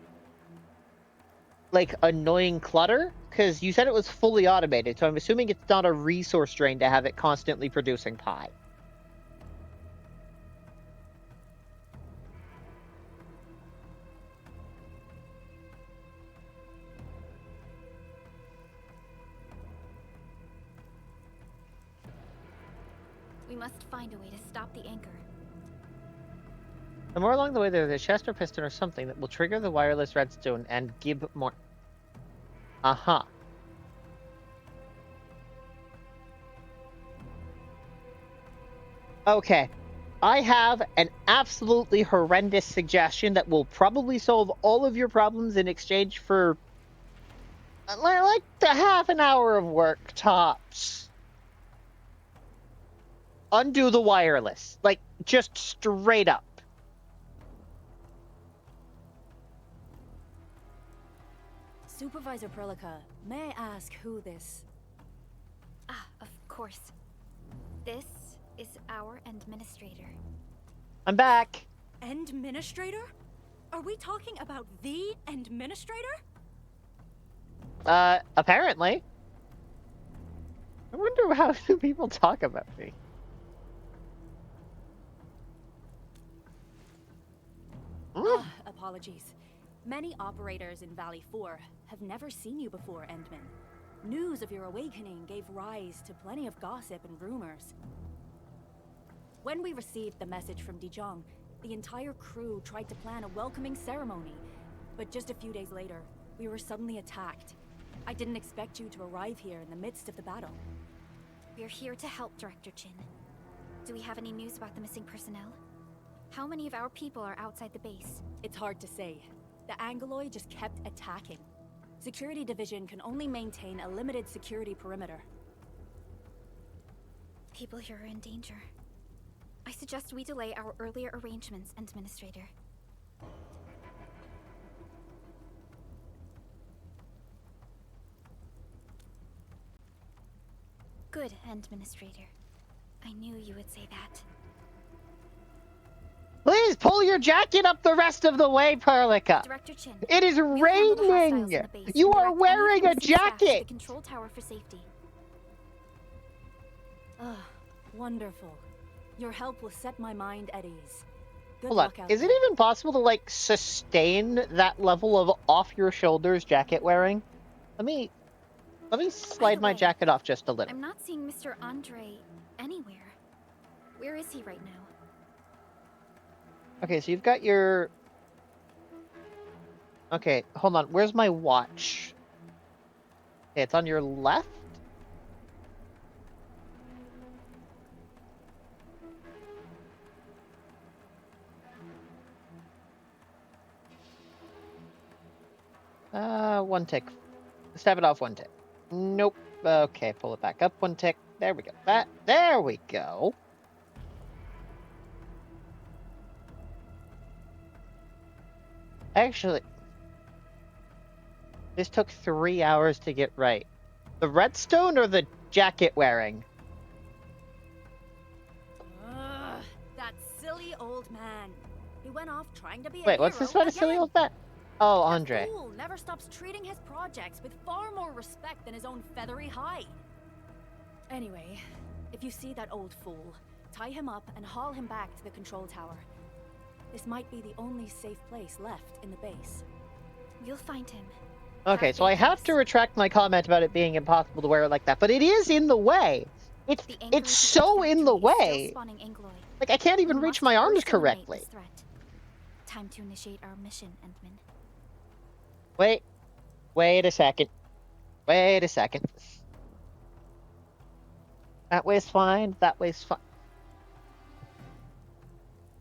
like annoying clutter. Because you said it was fully automated, so I'm assuming it's not a resource drain to have it constantly producing pie. We must find a way to stop the anchor. Somewhere along the way there's a chest or piston or something that will trigger the wireless redstone and give more... Uh-huh. Okay. I have an absolutely horrendous suggestion that will probably solve all of your problems in exchange for... like the half an hour of work, tops. Undo the wireless. Like, just straight up. Supervisor Perlica, may I ask who this... Ah, of course. This is our administrator. I'm back. Administrator? Are we talking about the administrator? Apparently. I wonder how do people talk about me. Apologies. Many operators in Valley 4 have never seen you before, Endman. News of your awakening gave rise to plenty of gossip and rumors. When we received the message from Dijong, the entire crew tried to plan a welcoming ceremony. But just a few days later, we were suddenly attacked. I didn't expect you to arrive here in the midst of the battle. We're here to help, Director Chin. Do we have any news about the missing personnel? How many of our people are outside the base? It's hard to say. The Angeloi just kept attacking. Security Division can only maintain a limited security perimeter. People here are in danger. I suggest we delay our earlier arrangements, Administrator. Good, Administrator. I knew you would say that. Please pull your jacket up the rest of the way, Perlica. Director Chin. It is we'll handle the hostiles raining. in the base You and are direct any wearing a missing staff to the jacket. control tower for safety. Ah, wonderful. Your help will set my mind at ease. Good Hold on. luck out Is it there. even possible to, like, sustain that level of off-your-shoulders jacket wearing? Let me slide my way, jacket off just a little. I'm not seeing Mr. Andre anywhere. Where is he right now? Okay, so you've got your... Okay, hold on. Where's my watch? Okay, it's on your left? One tick. Stab it off one tick. Nope. Okay, pull it back up one tick. There we go. There we go. Actually, this took 3 hours to get right. The redstone or the jacket wearing? Ugh, that silly old man. He went off trying to be a Wait, what's hero this about a silly again. old man? Oh, That Andre. fool never stops treating his projects with far more respect than his own feathery hide. Anyway, if you see that old fool, tie him up and haul him back to the control tower. This might be the only safe place left in the base. You'll find him. Okay, so I have to retract my comment about it being impossible to wear it like that, but it is in the way. It's The Anchor it's so in the Factory is still way. spawning Angloi. Like, I can't even We reach must my arms first eliminate correctly. this threat. Time to initiate our mission, Endman. Wait a second. Wait a second. That way's fine. That way's fine.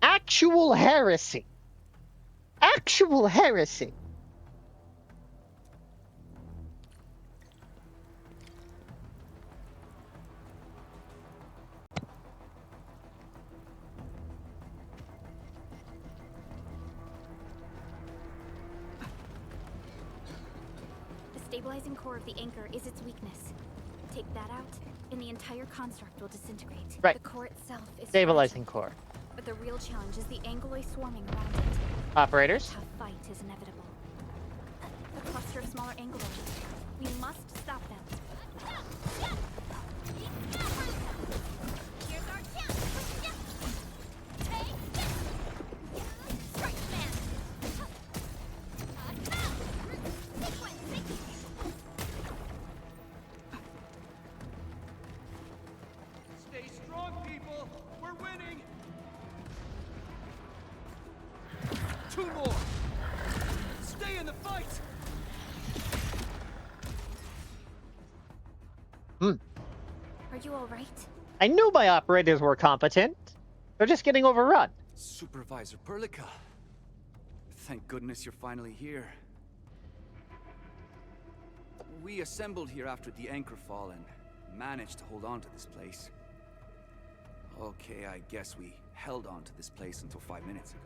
Actual heresy. Actual heresy. The stabilizing core of the anchor is its weakness. Take that out, and the entire construct will disintegrate. Right. The core itself is Stabilizing fragile, core. but the real challenge is the Angloi swarming around it. Operators. A tough fight is inevitable. A cluster of smaller Angloi. We must stop them. Here's our chance! Take this! Strike man! Stay strong, people! We're winning! 2 more! Stay in the fight! Are you alright? I knew my operators were competent. They're just getting overrun. Supervisor Perlica. Thank goodness you're finally here. We assembled here after the anchor fall and managed to hold on to this place. Okay, I guess we held on to this place until 5 minutes ago.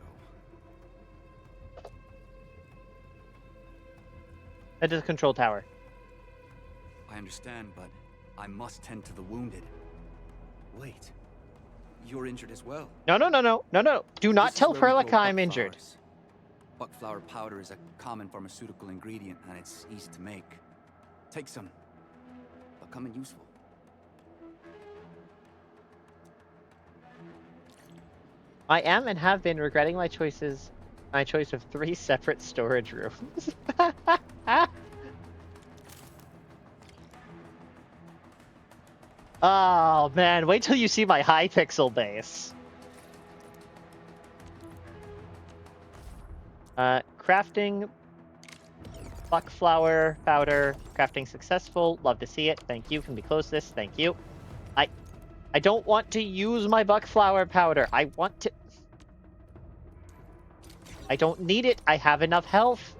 Head to the control tower. I understand, but I must tend to the wounded. Wait, you're injured as well? No. Do not This is tell where we grow Perlica I'm buck injured. flowers. Buckflower powder is a common pharmaceutical ingredient, and it's easy to make. Take some. They'll come in useful. I am and have been regretting my choice of 3 separate storage rooms. Oh man, wait till you see my Hypixel base. Crafting buckflower powder. Crafting successful. Love to see it. Thank you. Can we close this? Thank you. I don't want to use my buckflower powder. I want to... I don't need it. I have enough health.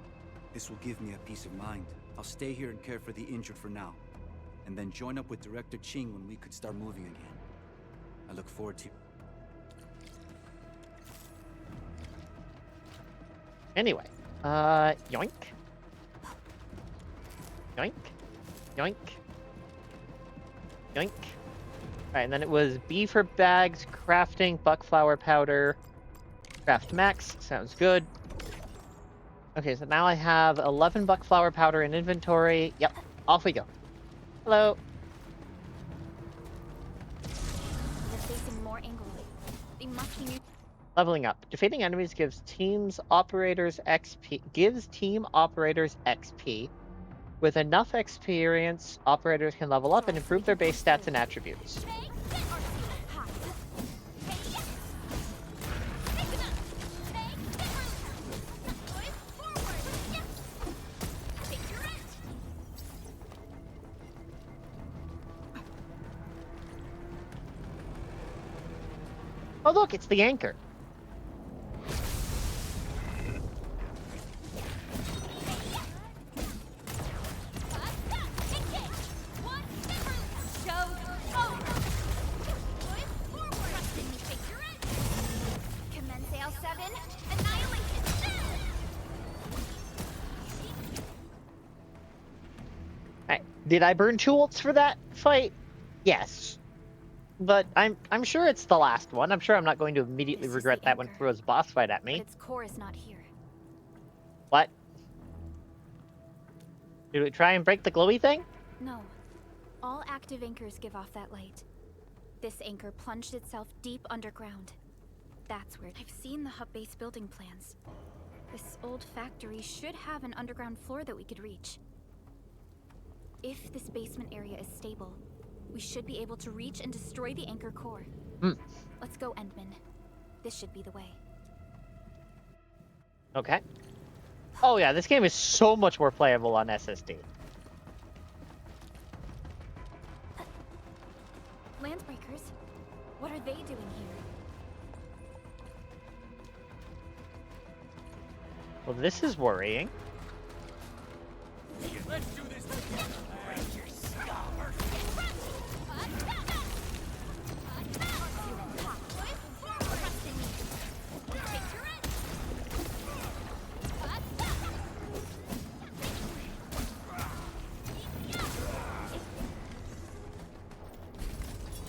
This will give me a peace of mind. I'll stay here and care for the injured for now, and then join up with Director Ching when we could start moving again. I look forward to... Anyway, yoink. Yoink. Yoink. Yoink. Alright, and then it was B for bags, crafting, buckflower powder, craft max. Sounds good. Okay, so now I have 11 buckflower powder in inventory. Yep, off we go. Hello. They're facing more Angloi. They must be new. Leveling up. Defeating enemies gives team operators XP. With enough experience, operators can level up and improve their base stats and attributes. Oh look, it's the anchor. Did I burn 2 ults for that fight? Yes. But I'm sure it's the last one. I'm sure I'm not going to immediately regret that one throws boss fight at me. But its core is not here. What? Did we try and break the glowy thing? No. All active anchors give off that light. This anchor plunged itself deep underground. That's where I've seen the hub base building plans. This old factory should have an underground floor that we could reach. If this basement area is stable, we should be able to reach and destroy the anchor core. Let's go, Endman. This should be the way. Okay. Oh yeah, this game is so much more playable on SSD. Landbreakers? What are they doing here? Well, this is worrying. Let's do this together.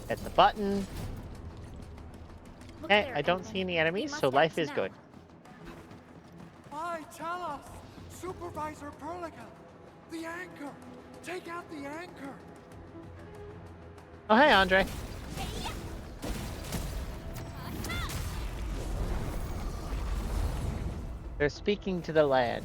Hit the button. Look Hey, there, I don't Edwin. see any We enemies, must so life act is now. good. Why, tell us! Supervisor Perlica! The anchor! Take out the anchor! Oh, hey, Andre. They're speaking to the land.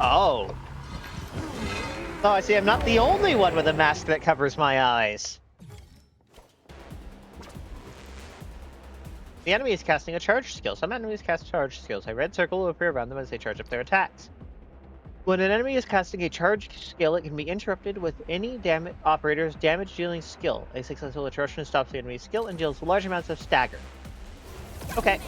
Oh. Oh, I see. I'm not the only one with a mask that covers my eyes. The enemy is casting a charge skill. Some enemies cast charge skills. A red circle will appear around them as they charge up their attacks. When an enemy is casting a charge skill, it can be interrupted with any operator's damage-dealing skill. A successful interruption stops the enemy's skill and deals large amounts of stagger. Okay.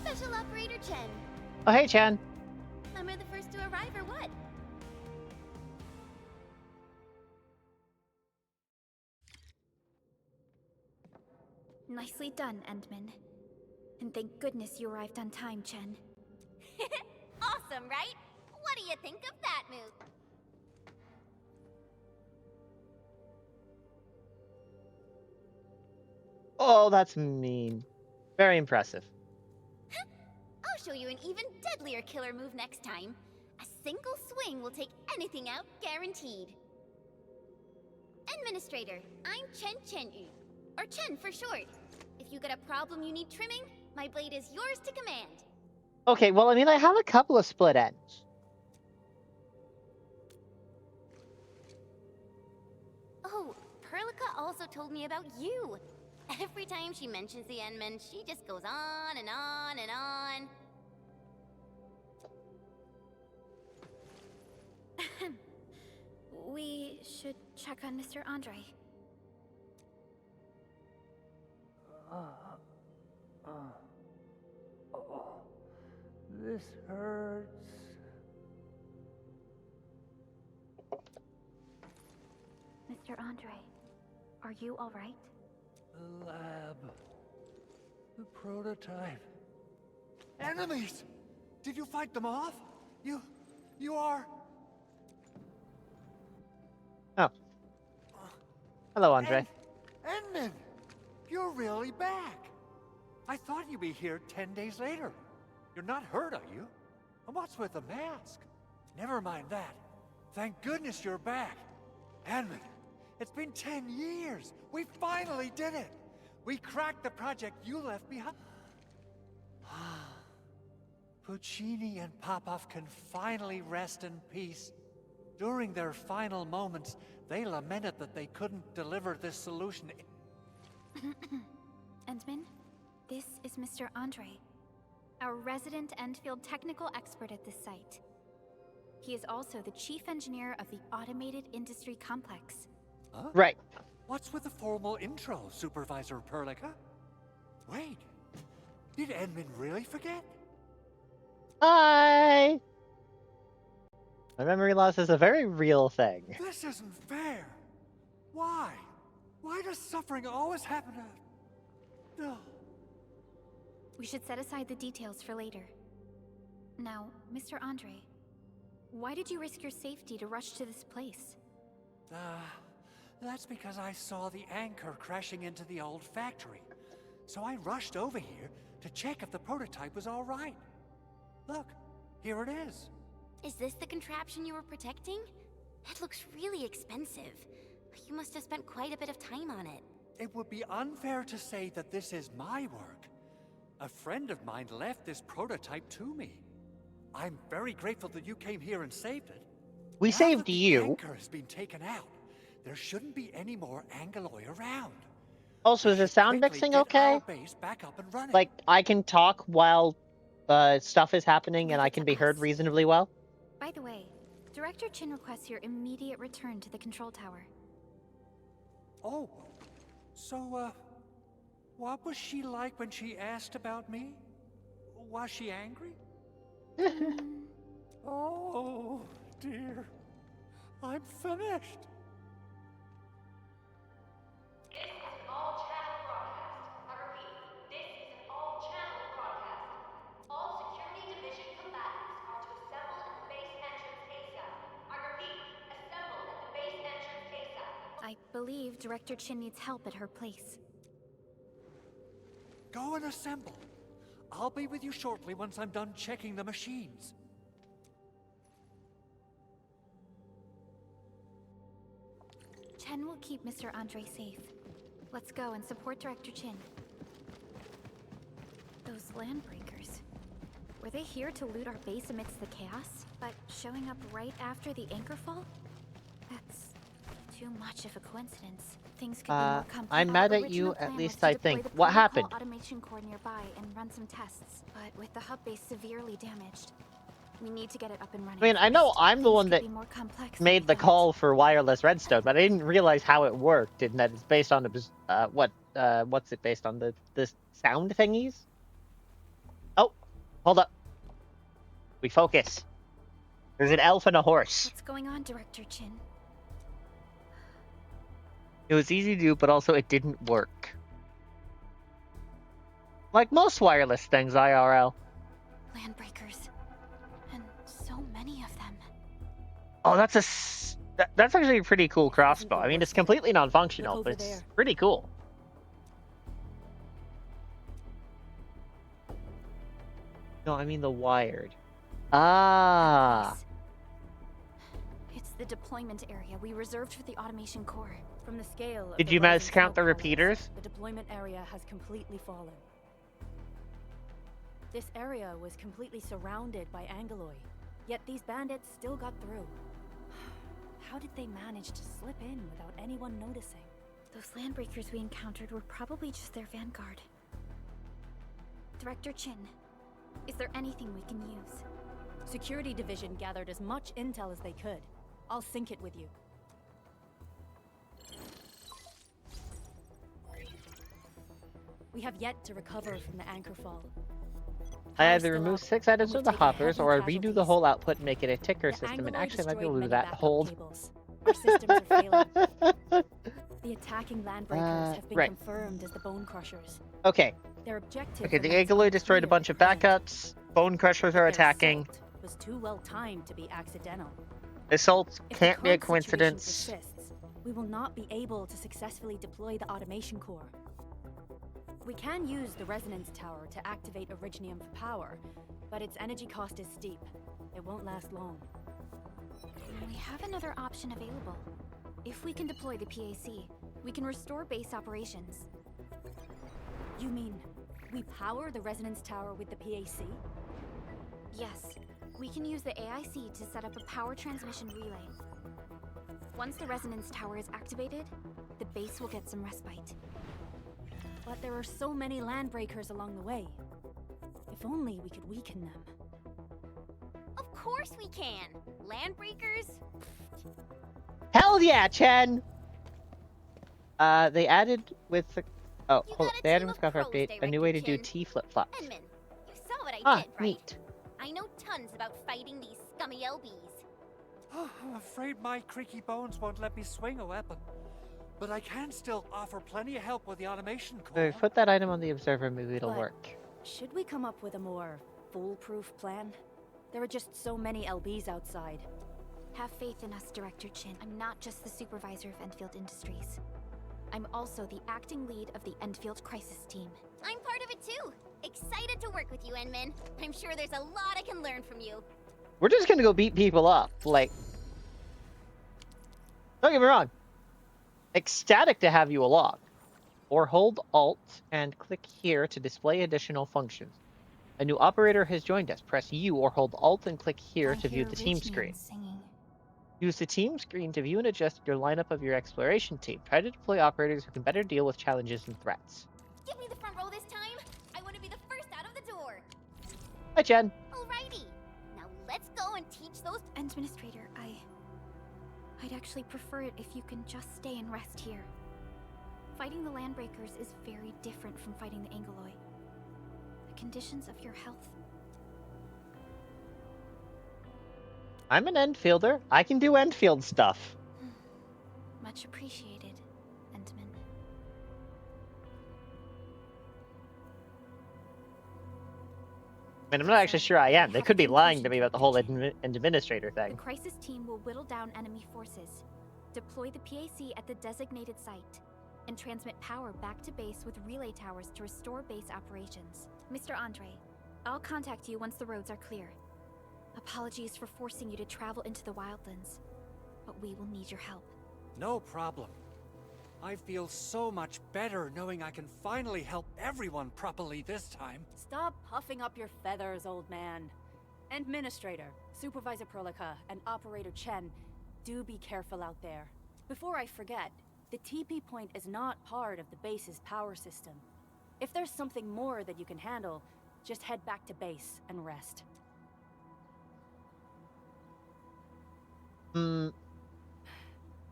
Special Operator Chen. Oh, hey, Chan. Am I the first to arrive or what? Nicely done, Endman. And thank goodness you arrived on time, Chen. Awesome, right? What do you think of that move? Oh, that's mean. Very impressive. I'll show you an even deadlier killer move next time. A single swing will take anything out, guaranteed. Administrator, I'm Chen Chen-yu, or Chen for short. If you got a problem you need trimming, My blade is yours to command. Okay, well, I mean, I have a couple of split ends. Oh, Perlica also told me about you. Every time she mentions the Endman, she just goes on and on and on. We should check on Mr. Andre. This hurts. Mr. Andre, are you all right? The lab. The prototype. Enemies! Did you fight them off? You are... Oh. Hello, Andre. Endman! You're really back! I thought you'd be here 10 days later. You're not hurt, are you? And what's with the mask? Never mind that. Thank goodness you're back. Endman, it's been 10 years. We finally did it. We cracked the project you left behind. Puccini and Popov can finally rest in peace. During their final moments, they lamented that they couldn't deliver this solution. Endman, this is Mr. Andre, our resident Enfield technical expert at this site. He is also the chief engineer of the Automated Industry Complex. Huh? Right. What's with the formal intro, Supervisor Perlica? Wait, did Endman really forget? Hi! My memory loss is a very real thing. This isn't fair. Why? Why does suffering always happen to... No. We should set aside the details for later. Now, Mr. Andre, why did you risk your safety to rush to this place? That's because I saw the anchor crashing into the old factory. So I rushed over here to check if the prototype was all right. Look, here it is. Is this the contraption you were protecting? It looks really expensive. You must have spent quite a bit of time on it. It would be unfair to say that this is my work. A friend of mine left this prototype to me. I'm very grateful that you came here and saved it. We Now saved that the you. anchor has been taken out, there shouldn't be any more Angaloi around. Also, is the sound Quickly mixing get okay? our base back up and running. Like, I can talk while stuff is happening and Leave I it can to be heard us. reasonably well? By the way, Director Chin requests your immediate return to the control tower. Oh, so, what was she like when she asked about me? Was she angry? Oh, dear. I'm finished. This is an all-channel broadcast. I repeat, this is an all-channel broadcast. All security division combatants are to assemble at the base entrance ASAP. I repeat, assemble at the base entrance ASAP. I believe Director Chin needs help at her place. Go and assemble. I'll be with you shortly once I'm done checking the machines. Chen will keep Mr. Andre safe. Let's go and support Director Chin. Those landbreakers. Were they here to loot our base amidst the chaos? But showing up right after the anchor fall? That's too much of a coincidence. Things could be more complex. I'm mad Our at you, original at plan was least to I deploy think. the What protocol happened? automation core nearby and run some tests. But with the hub base severely damaged, we need to get it up and running. I mean, I know first. I'm the Things one could that be more complex than made we the thought. call for wireless redstone, but I didn't realize how it worked and that it's based on the what's it based on, the sound thingies? Oh, hold up. We focus. There's an elf and a horse. What's going on, Director Chin? It was easy to do, but also it didn't work. Like most wireless things, IRL. Landbreakers. And so many of them. Oh, that's that's actually a pretty cool crossbow. I mean, it's completely non-functional, Look but over it's there. pretty cool. No, I mean the wired. Ah. Place. It's the deployment area we reserved for the automation core. From the scale of Did the you manage rising to count the smoke columns, repeaters? The deployment area has completely fallen. This area was completely surrounded by Angeloi, yet these bandits still got through. How did they manage to slip in without anyone noticing? Those landbreakers we encountered were probably just their vanguard. Director Chin, is there anything we can use? Security Division gathered as much intel as they could. I'll sync it with you. We have yet to recover from the anchor fall. I Power's either still remove up, 6 items and from the we've taken hoppers, heavy or I redo the casualties. whole output and make it a ticker The system, and Angeloi actually I might be able destroyed to do many that. backup Hold. cables. Our systems are failing. The attacking landbreakers have been right. confirmed as the Bone Crushers. Okay. Their objective Okay, the remains Angeloi destroyed a unclear bunch of at the moment. backups. Bone Crushers are Their attacking. assault was too well timed to be accidental. Assaults If can't the be a current situation coincidence. persists, we will not be able to successfully deploy the automation core. We can use the resonance tower to activate Originium for power, but its energy cost is steep. It won't last long. We have another option available. If we can deploy the PAC, we can restore base operations. You mean we power the resonance tower with the PAC? Yes, we can use the AIC to set up a power transmission relay. Once the resonance tower is activated, the base will get some respite. But there are so many landbreakers along the way. If only we could weaken them. Of course we can! Landbreakers? Hell yeah, Chen! They added with the... Oh, You hold got on. a They added team with of cover pros, update. A new way to do Director T flip-flops. Edmund, you saw what I Ah, did, right? neat. I know tons about fighting these scummy LBs. I'm afraid my creaky bones won't let me swing a weapon. But I can still offer plenty of help with the automation core. If we put that item on the observer, maybe it'll But- work. Should we come up with a more foolproof plan? There are just so many LBs outside. Have faith in us, Director Chin. I'm not just the supervisor of Enfield Industries. I'm also the acting lead of the Enfield Crisis Team. I'm part of it too. Excited to work with you, Enmin. I'm sure there's a lot I can learn from you. We're just gonna go beat people up. Like, don't get me wrong. Ecstatic to have you along. Or hold Alt and click here to display additional functions. A new operator has joined us. Press U or hold Alt and click here to view the team screen. Singing. Use the team screen to view and adjust your lineup of your exploration team. Try to deploy operators who can better deal with challenges and threats. Give me the front row this time. I want to be the first out of the door. Hi, Jen. Alrighty. Now let's go and teach those. Administrator, I'd actually prefer it if you can just stay and rest here. Fighting the Landbreakers is very different from fighting the Angeloi. The conditions of your health. I'm an Enfielder. I can do Enfield stuff. Much appreciated, Entman. I mean, I'm not actually sure I am. They could be lying to me about the whole administrator The thing. crisis team will whittle down enemy forces, deploy the PAC at the designated site, and transmit power back to base with relay towers to restore base operations. Mr. Andre, I'll contact you once the roads are clear. Apologies for forcing you to travel into the wildlands, but we will need your help. No problem. I feel so much better knowing I can finally help everyone properly this time. Stop puffing up your feathers, old man. Administrator, Supervisor Prolica, and Operator Chen, do be careful out there. Before I forget, the TP point is not part of the base's power system. If there's something more that you can handle, just head back to base and rest. Hmm.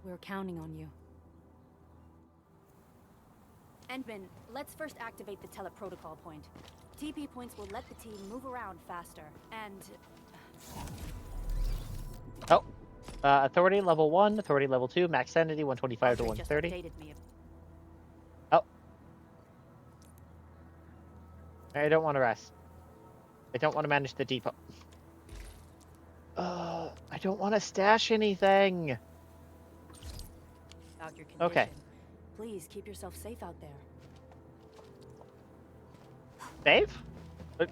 We're counting on you. Endman, let's first activate the teleprotocol point. TP points will let the team move around faster, and... Oh. Authority level 1, authority level 2, max sanity 125 to Audrey just 130. updated me. Oh. I don't want to rest. I don't want to manage the depot. I don't want to stash anything. About your condition. Okay. Please keep yourself safe out there. Dave? But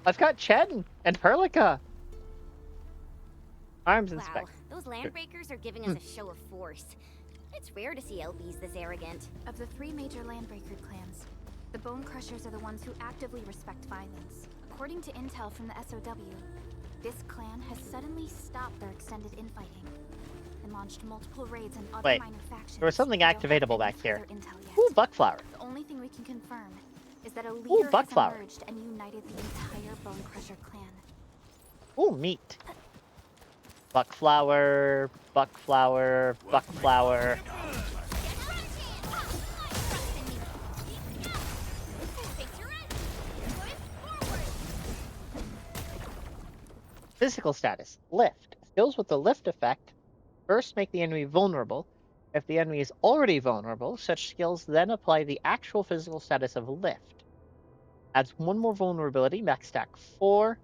I've got Chen and Perlica. Arms Wow, inspect. those Landbreakers are giving us a show of force. It's rare to see LBs this arrogant. Of the 3 major Landbreaker clans, The Bone Crushers are the ones who actively respect violence. According to intel from the SOW, this clan has suddenly stopped their extended infighting and launched multiple raids on other Wait, minor factions. there was something We don't have activatable any back here. further intel yet. Ooh, Buckflower. The only thing we can confirm is that a leader has Buckflower. emerged and united the entire Bone Crusher clan. Ooh, meat. Buckflower, Buckflower, Buckflower. Physical status. Lift. Skills with the lift effect first make the enemy vulnerable. If the enemy is already vulnerable, such skills then apply the actual physical status of lift. Adds one more vulnerability, max stack 4.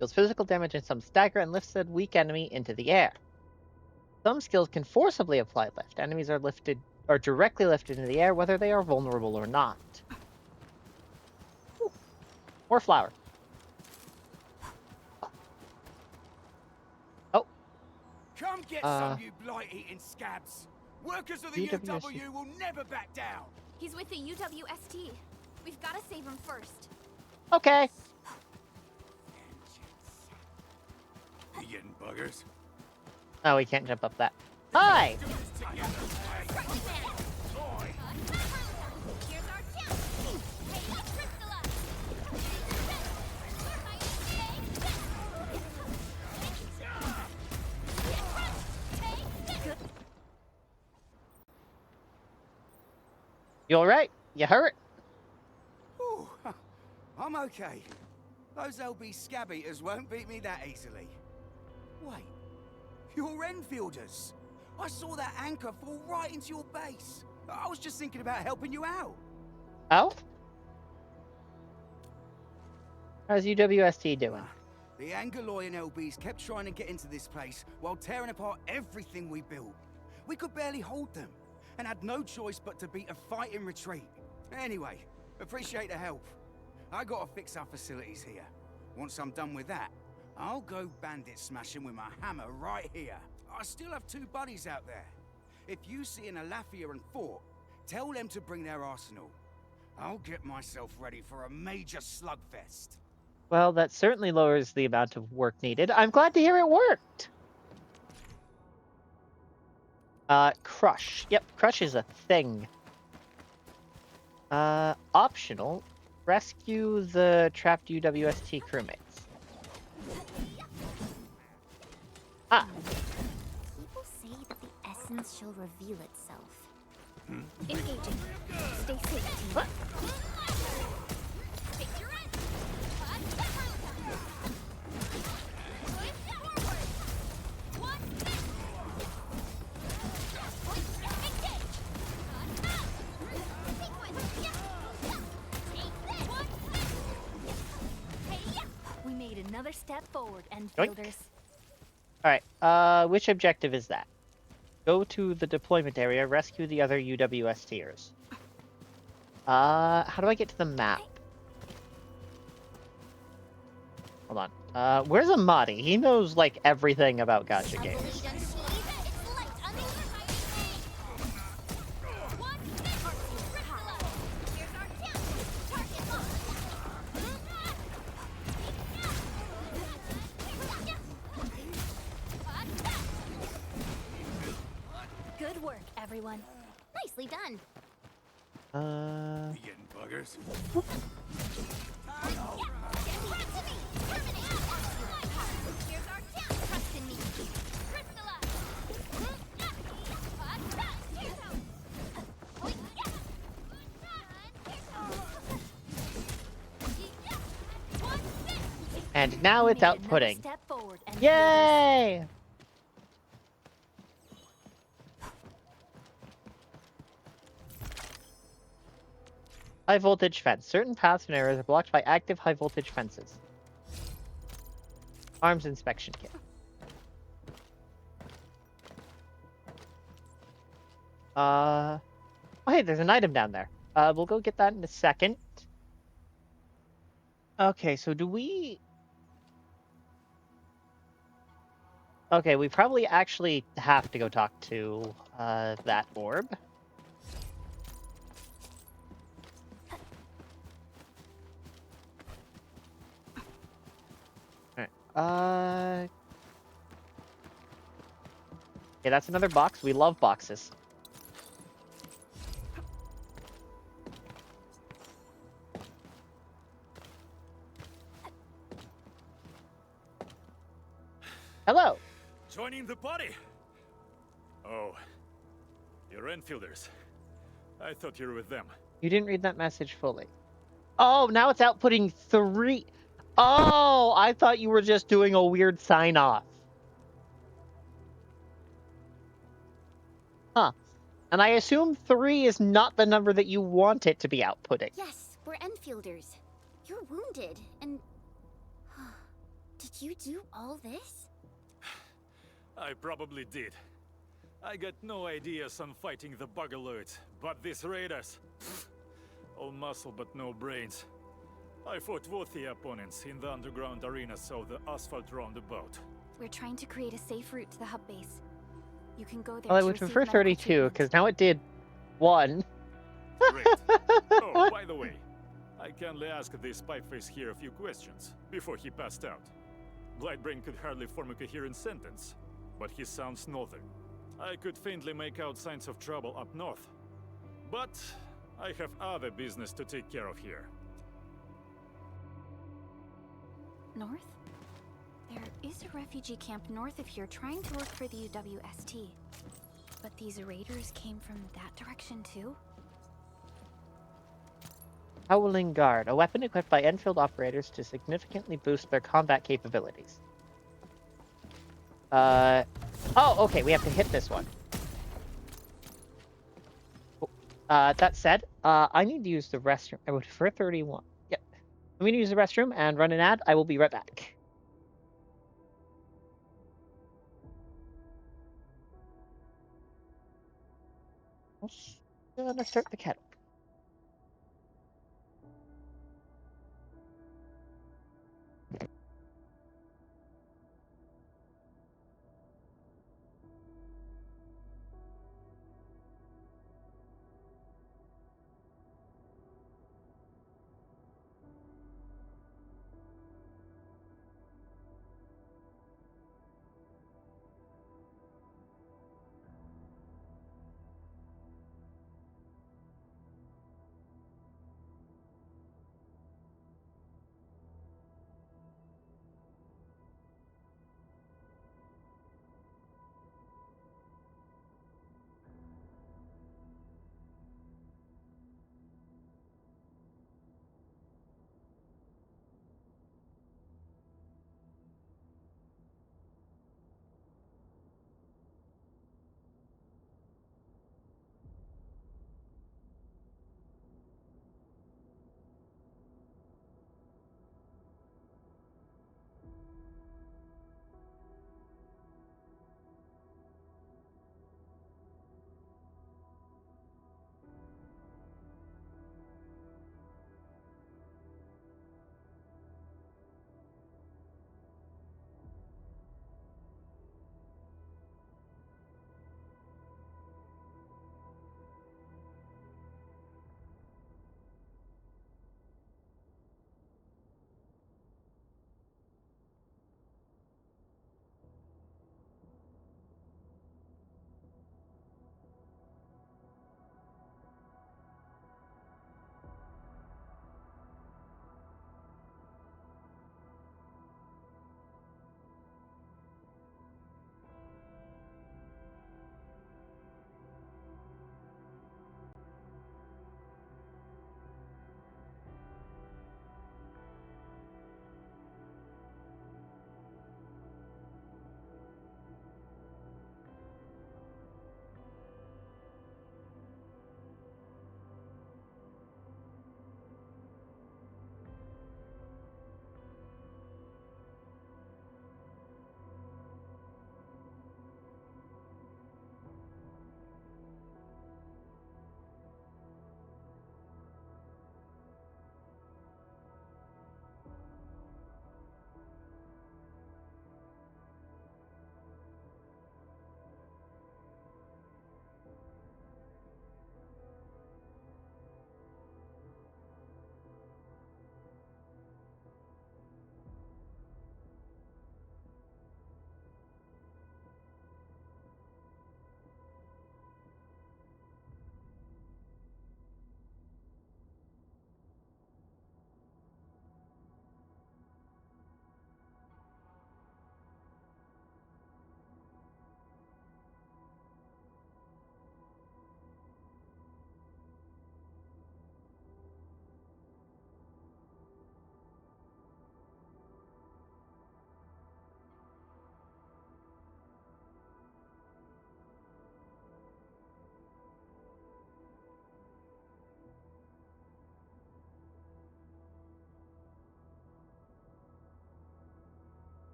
Deals physical damage and some stagger and lifts a weak enemy into the air. Some skills can forcibly apply lift. Enemies are directly lifted into the air whether they are vulnerable or not. Ooh. More flour. Oh. Come get some, you blight-eating scabs. Workers of the UW will never back down. He's with the UWST. We've got to save him first. Okay. You getting buggers? Oh, we can't jump up that. Hi! You alright? You hurt? Ooh, I'm okay. Those LB scab eaters won't beat me that easily. Wait, you're Enfielders. I saw that anchor fall right into your base. I was just thinking about helping you out. Oh? How's UWST doing? The Angaloy and LBs kept trying to get into this place while tearing apart everything we built. We could barely hold them, and had no choice but to beat a fight in retreat. Anyway, appreciate the help. I gotta fix our facilities here. Once I'm done with that, I'll go bandit smashing with my hammer right here. I still have 2 buddies out there. If you see an Alafia and Fort, tell them to bring their arsenal. I'll get myself ready for a major slugfest. Well, that certainly lowers the amount of work needed. I'm glad to hear it worked. Crush. Yep, crush is a thing. Optional. Rescue the trapped UWST crewmates. Ah. People say that the essence shall reveal itself. Engaging. Stay safe, team. What? We made another step forward, Enfielders. Alright, which objective is that? Go to the deployment area, rescue the other UWSTers. How do I get to the map? Hold on. Where's Amadi? He knows, like, everything about gacha games. Good work, everyone. Nicely done. You getting buggers? And now it's We made another outputting. step forward, Enfielders. Yay! High voltage fence. Certain paths and areas are blocked by active high voltage fences. Arms inspection kit. Oh, hey, there's an item down there. We'll go get that in a second. Okay, so do we... Okay, we probably actually have to go talk to that orb. Okay, that's another box. We love boxes. Hello. Joining the party? Oh, you're Enfielders. I thought you were with them. You didn't read that message fully. Oh, now it's outputting 3. Oh, I thought you were just doing a weird sign off. Huh. And I assume 3 is not the number that you want it to be outputting. Yes, we're Enfielders. You're wounded, and... Did you do all this? I probably did. I got no ideas on fighting the Buggerloids, but these raiders... all muscle but no brains. I fought worthy opponents in the underground arena, so the asphalt roundabout. We're trying to create a safe route to the hub base. You can go there Well, I to would receive prefer medical 32, treatment. because now it did 1. Great. Oh, by the way, I kindly asked this pipeface here a few questions before he passed out. Blightbrain could hardly form a coherent sentence, but he sounds northern. I could faintly make out signs of trouble up north. But I have other business to take care of here. North? There is a refugee camp north of here trying to work for the UWST. But these raiders came from that direction too? Howling Guard, a weapon equipped by Enfield operators to significantly boost their combat capabilities. Oh, okay, we have to hit this one. That said, I need to use the restroom. I would prefer 31. Yep. I'm gonna use the restroom and run an ad. I will be right back. Let's start the kettle.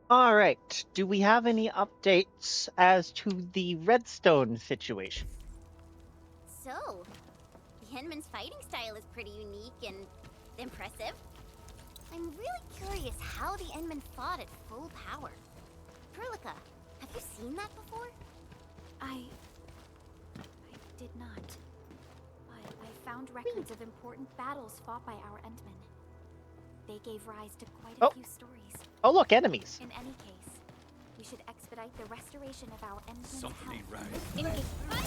All right. Do we have any updates as to the redstone situation? So, the Henman's fighting style is pretty unique and impressive. I'm really curious how the Enman fought at full power. Perlica, have you seen that before? I did not. But I found records of important battles fought by our Endmen. They gave rise to quite a few stories. Oh, look, enemies. In any case, we should expedite the restoration of our Endmen's Something ain't health. right.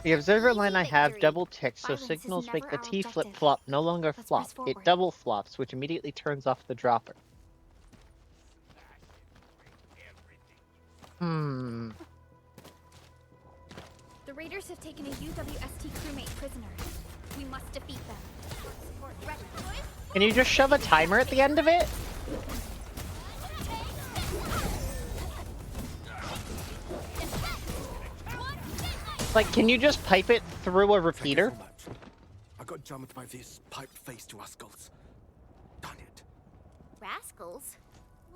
The observer Easy line I have victory. double ticked, so Violence is signals make never the our T objective. flip-flop no longer Let's flop. press It forward. double flops, which immediately turns off the dropper. Hmm. The raiders have taken a UWST crewmate prisoner. We must defeat them. Support ready. Can you just shove a timer at the end of it? Like, can you just pipe it through a repeater? Thank you so much. I got jumped by these pipe-faced rascals. Darn it. Rascals?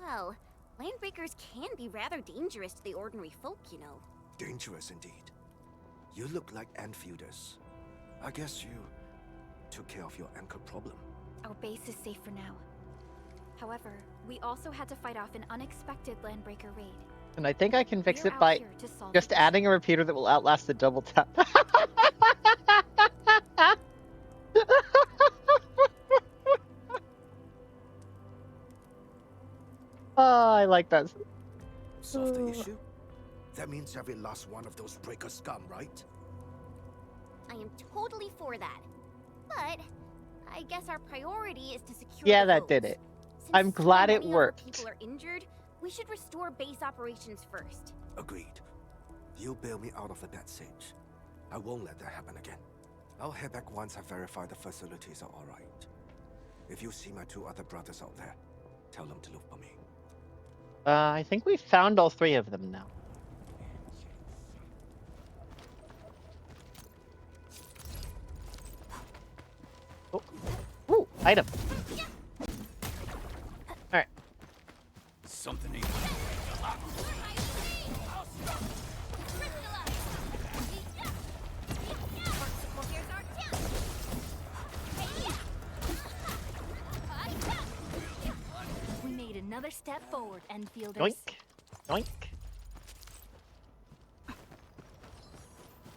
Well, landbreakers can be rather dangerous to the ordinary folk, you know. Dangerous indeed. You look like Enfielders. I guess you took care of your anchor problem. Our base is safe for now. However, we also had to fight off an unexpected landbreaker raid. And I think I can fix We're it out by here to solve just the adding a repeater that will outlast the double tap. Oh, I like that. Solve the issue? That means every last one of those breaker scum, right? I am totally for that. But I guess our priority is to secure Yeah, the that did roads. it. Since I'm so glad it many of our worked. people are injured, we should restore base operations first. Agreed. You bail me out of the death siege. I won't let that happen again. I'll head back once I verify the facilities are alright. If you see my two other brothers out there, tell them to look for me. I think we found all three of them now. Oh. Ooh, item. Alright. Something ain't We made another step forward, Enfielders. Yoink. Yoink.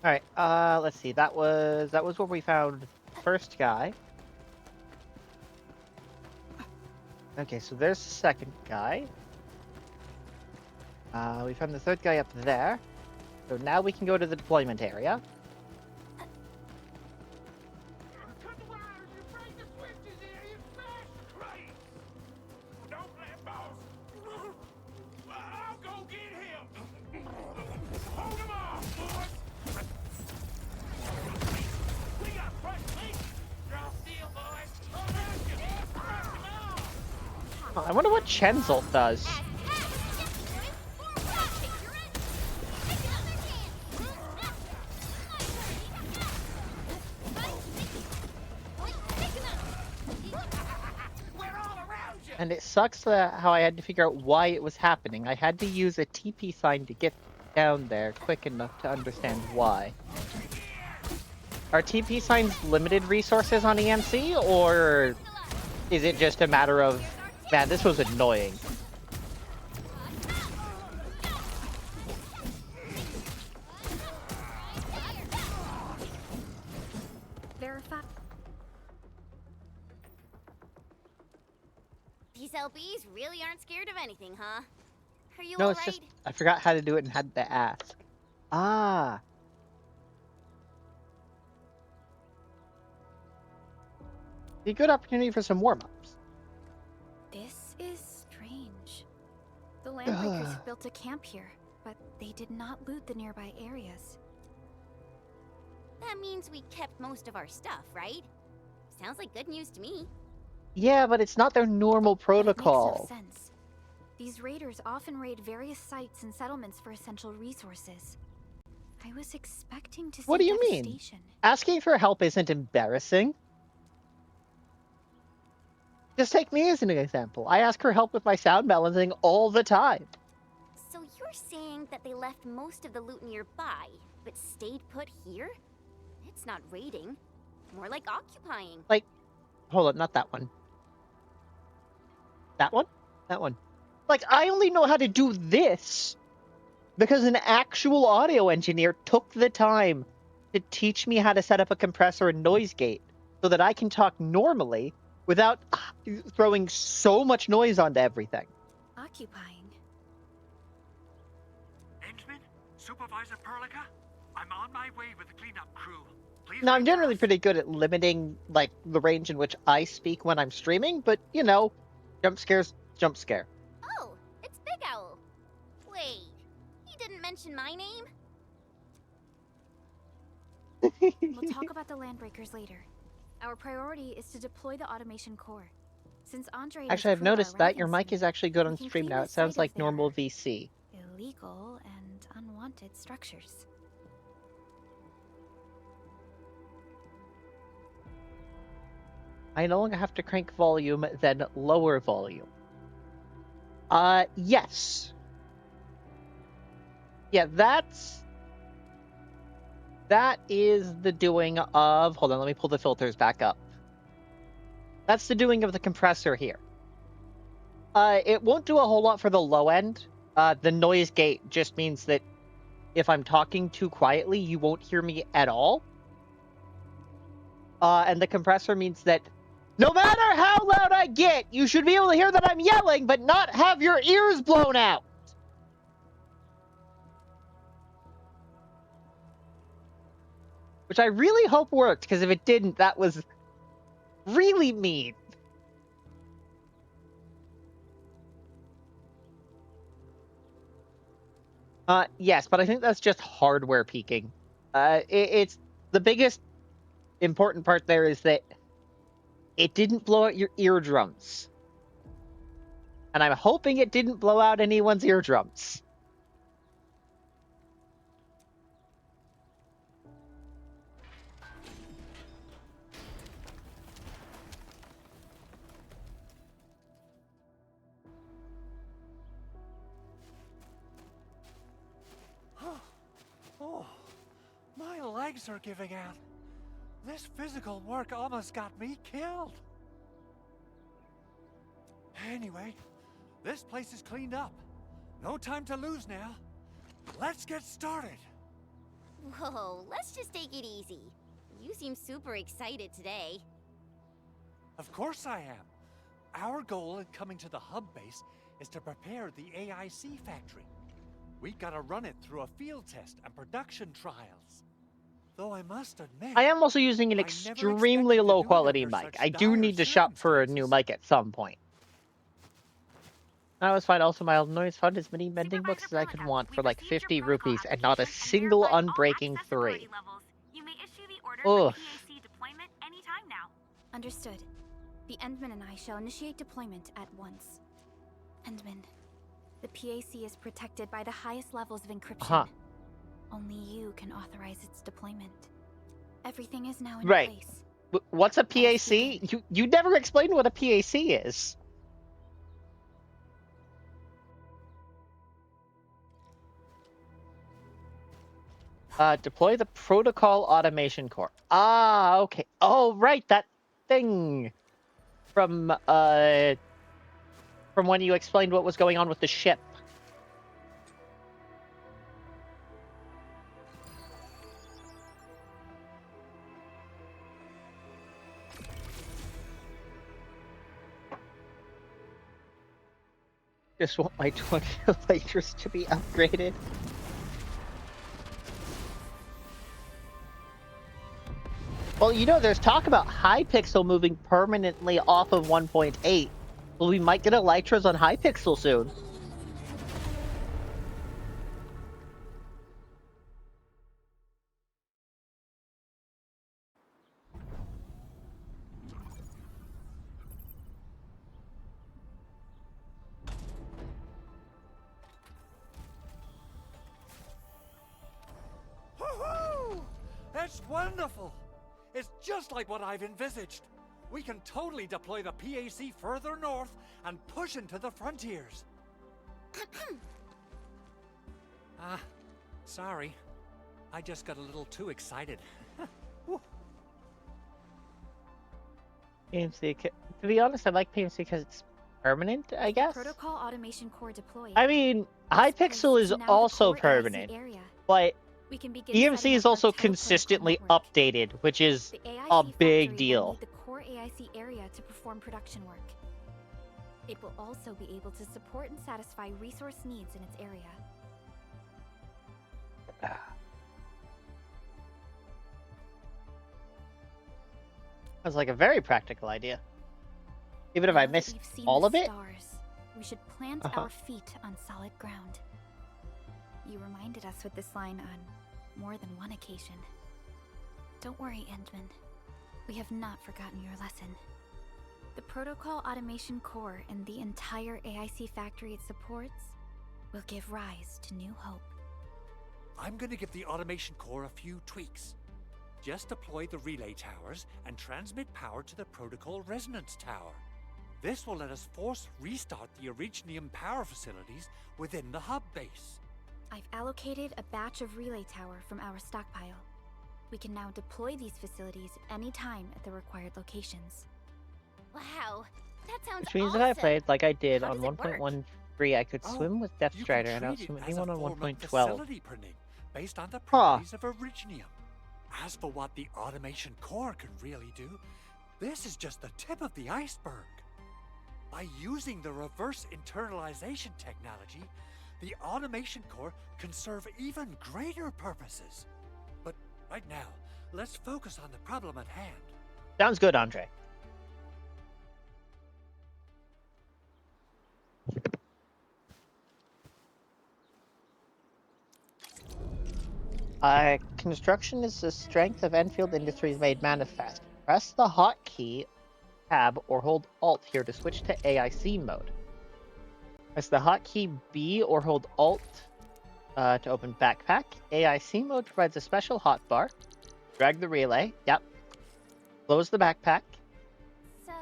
Alright, let's see. That was where we found the first guy. Okay, so there's the second guy. We found the third guy up there. So now we can go to the deployment area. Cut the wires! You break the switches here! You smash! Right! Don't let boss! I'll go get him! Hold him off, boys! We got fresh meat! Draw steel, boys! Around you! Crush him off! Oh, I wonder what Chenzel does. And it sucks how I had to figure out why it was happening. I had to use a TP sign to get down there quick enough to understand why. Are TP signs limited resources on EMC, or is it just a matter of, man, this was annoying? Verify. These LBs really aren't scared of anything, huh? Are you No, alright? it's just, I forgot how to do it and had to ask. Ah. Be a good opportunity for some warm-ups. This is strange. The landbreakers have built a camp here, but they did not loot the nearby areas. That means we kept most of our stuff, right? Sounds like good news to me. Yeah, but it's not their normal But it makes protocol. no sense. These raiders often raid various sites and settlements for essential resources. I was expecting to see What do you mean? devastation. Asking for help isn't embarrassing. Just take me as an example. I ask for help with my sound balancing all the time. So you're saying that they left most of the loot nearby, but stayed put here? It's not raiding. More like occupying. Like, hold on, not that one. That one? That one. Like, I only know how to do this because an actual audio engineer took the time to teach me how to set up a compressor and noise gate so that I can talk normally without throwing so much noise onto everything. Occupying. Endman? Supervisor Perlica? I'm on my way with the cleanup crew. Please Now, I'm wait generally for us. pretty good at limiting, like, the range in which I speak when I'm streaming, but, you know, jump scares, jump scare. Oh, it's Big Owl. Wait, he didn't mention my name? We'll talk about the Landbreakers later. Our priority is to deploy the automation core. Since Andre Actually, I've noticed that your mic is actually good we on can stream clean now. the It sounds site like of their normal VC. illegal and unwanted structures. I no longer have to crank volume, then lower volume. Yes. Yeah, that is the doing of, hold on, let me pull the filters back up. That's the doing of the compressor here. It won't do a whole lot for the low end. The noise gate just means that if I'm talking too quietly, you won't hear me at all. And the compressor means that no matter how loud I get, you should be able to hear that I'm yelling, but not have your ears blown out. Which I really hope worked, because if it didn't, that was really mean. Yes, but I think that's just hardware peaking. It's the biggest important part there is that it didn't blow out your eardrums. And I'm hoping it didn't blow out anyone's eardrums. Oh, my legs are giving out. This physical work almost got me killed. Anyway, this place is cleaned up. No time to lose now. Let's get started. Whoa, let's just take it easy. You seem super excited today. Of course I am. Our goal in coming to the hub base is to prepare the AIC factory. We gotta run it through a field test and production trials. Though I must admit, I am also using an I never extremely expected to low do it quality under mic. such I do dire need to shop for a new circumstances. mic at some point. That was fine. Also, my noise found as many mending books as I could want for like 50 rupees and not a single unbreaking 3. You may issue the order Ugh. for PAC deployment anytime now. Understood. The Endman and I shall initiate deployment at once. Endman, the PAC is protected by the highest levels of encryption. Only you can authorize its deployment. Everything is now in Right. place. What's a PAC? You never explained what a PAC is. Deploy the protocol automation core. Ah, okay. Oh, right, that thing from when you explained what was going on with the ship. Just want my 20 elytras to be upgraded. Well, you know, there's talk about Hypixel moving permanently off of 1.8. Well, we might get elytras on Hypixel soon. wonderful! It's just like what I've envisaged. We can totally deploy the PAC further north and push into the frontiers. Sorry. I just got a little too excited. PMC, to be honest, I like PMC because it's permanent, I guess. Protocol Automation Core deployed. I mean, Hypixel is Now the also core AIC permanent, area. but We can begin EMC setting is up our also Tau protocol consistently network. updated, which is The AIC a big factory will deal. need the core AIC area to perform production work. It will also be able to support and satisfy resource needs in its area. Sounds like a very practical idea. Even if I Now that missed we've seen all the of it. stars, we should plant our feet on solid ground. You reminded us with this line on more than one occasion. Don't worry, Endman. We have not forgotten your lesson. The Protocol Automation Core and the entire AIC factory it supports will give rise to new hope. I'm gonna give the automation core a few tweaks. Just deploy the relay towers and transmit power to the Protocol Resonance Tower. This will let us force restart the Originium power facilities within the hub base. I've allocated a batch of relay tower from our stockpile. We can now deploy these facilities any time at the required locations. Wow, that sounds Which means awesome. if I played like I did How on does it work? 1.13, I could swim with Death You Strider can and treat outswim it as anyone a on form of 1.12. facility printing based on the properties of Originium. As for what the automation core can really do, this is just the tip of the iceberg. By using the reverse internalization technology, the automation core can serve even greater purposes. But right now, let's focus on the problem at hand. Sounds good, Andre. Construction is the strength of Enfield Industries made manifest. Press the hotkey, tab, or hold Alt here to switch to AIC mode. Press the hotkey B or hold Alt to open backpack. AIC mode provides a special hotbar. Drag the relay. Yep. Close the backpack. So,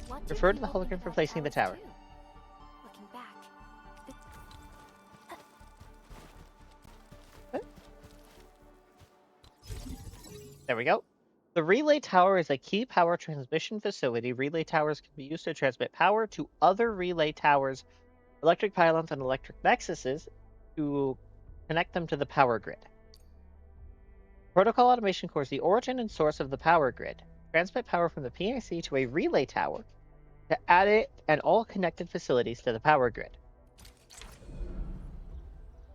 what do Refer to the people think hologram for about placing the towers tower. too? Looking back, There we go. The relay tower is a key power transmission facility. Relay towers can be used to transmit power to other relay towers, electric pylons, and electric nexuses to connect them to the power grid. Protocol Automation Core is the origin and source of the power grid. Transmit power from the PAC to a relay tower to add it and all connected facilities to the power grid.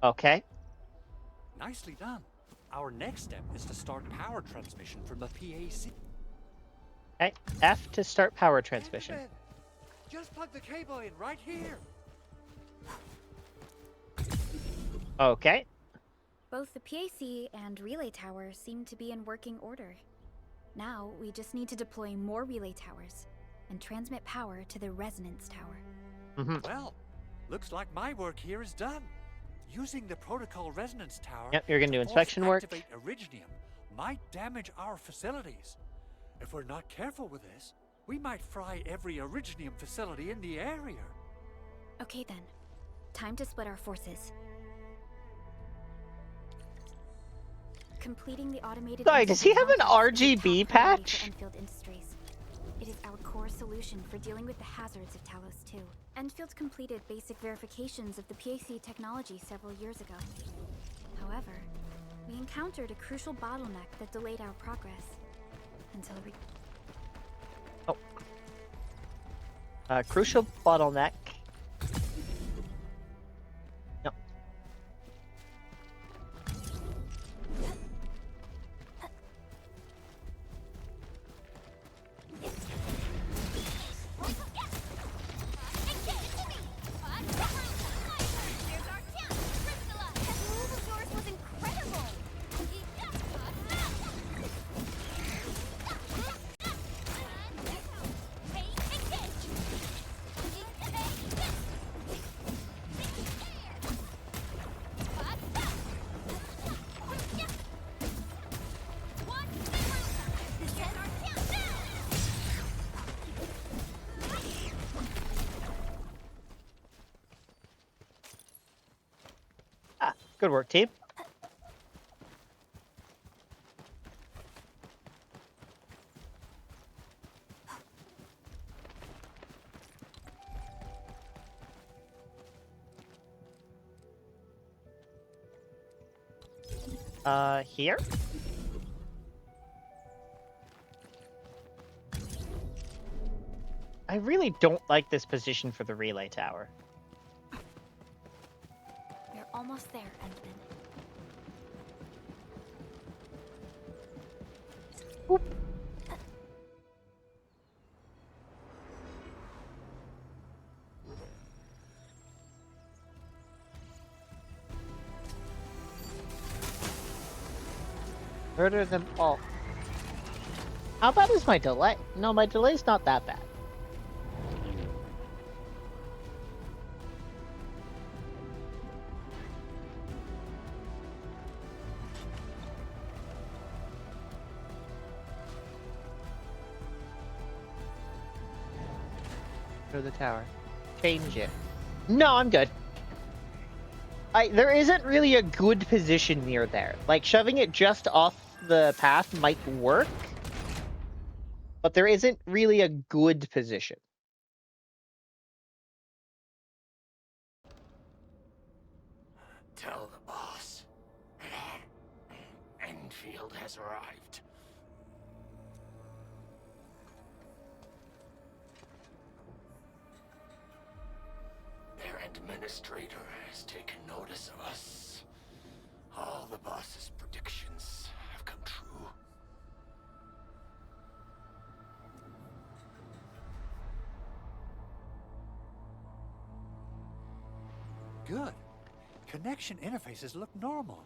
Okay. Nicely done. Our next step is to start power transmission from the PAC. Okay. F to start power transmission. Endman, just plug the cable in right here. Okay. both the PAC and relay tower seem to be in working order. Now, we just need to deploy more relay towers and transmit power to the resonance tower. Well, looks like my work here is done. Using the protocol resonance tower. Yep, you're gonna do to force inspection work. activate Originium might damage our facilities. If we're not careful with this, we might fry every Originium facility in the area. Okay then, time to split our forces. Completing the automated. Sorry, does he have an intelligence is a RGB top priority for patch? Enfield Industries. It is our core solution for dealing with the hazards of Talos 2. Enfield completed basic verifications of the PAC technology several years ago. However, we encountered a crucial bottleneck that delayed our progress until we. Crucial bottleneck. No. Good work, team. Here? I really don't like this position for the relay tower. We're almost there, Endman. Murder them all. How bad is my delay? No, my delay's not that bad. Go to the tower. Change it. No, I'm good. There isn't really a good position near there. Like, shoving it just off the path might work, but there isn't really a good position. Tell the boss. Enfield has arrived. Their administrator has taken notice of us. All the boss's predictions have come true. Good. Connection interfaces look normal.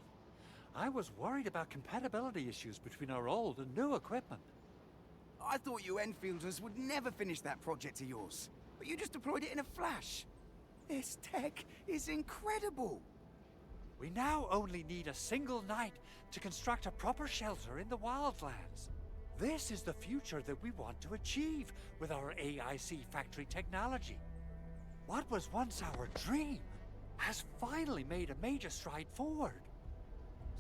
I was worried about compatibility issues between our old and new equipment. I thought you Enfielders would never finish that project of yours, but you just deployed it in a flash. This tech is incredible. We now only need a single night to construct a proper shelter in the wildlands. This is the future that we want to achieve with our AIC factory technology. What was once our dream has finally made a major stride forward.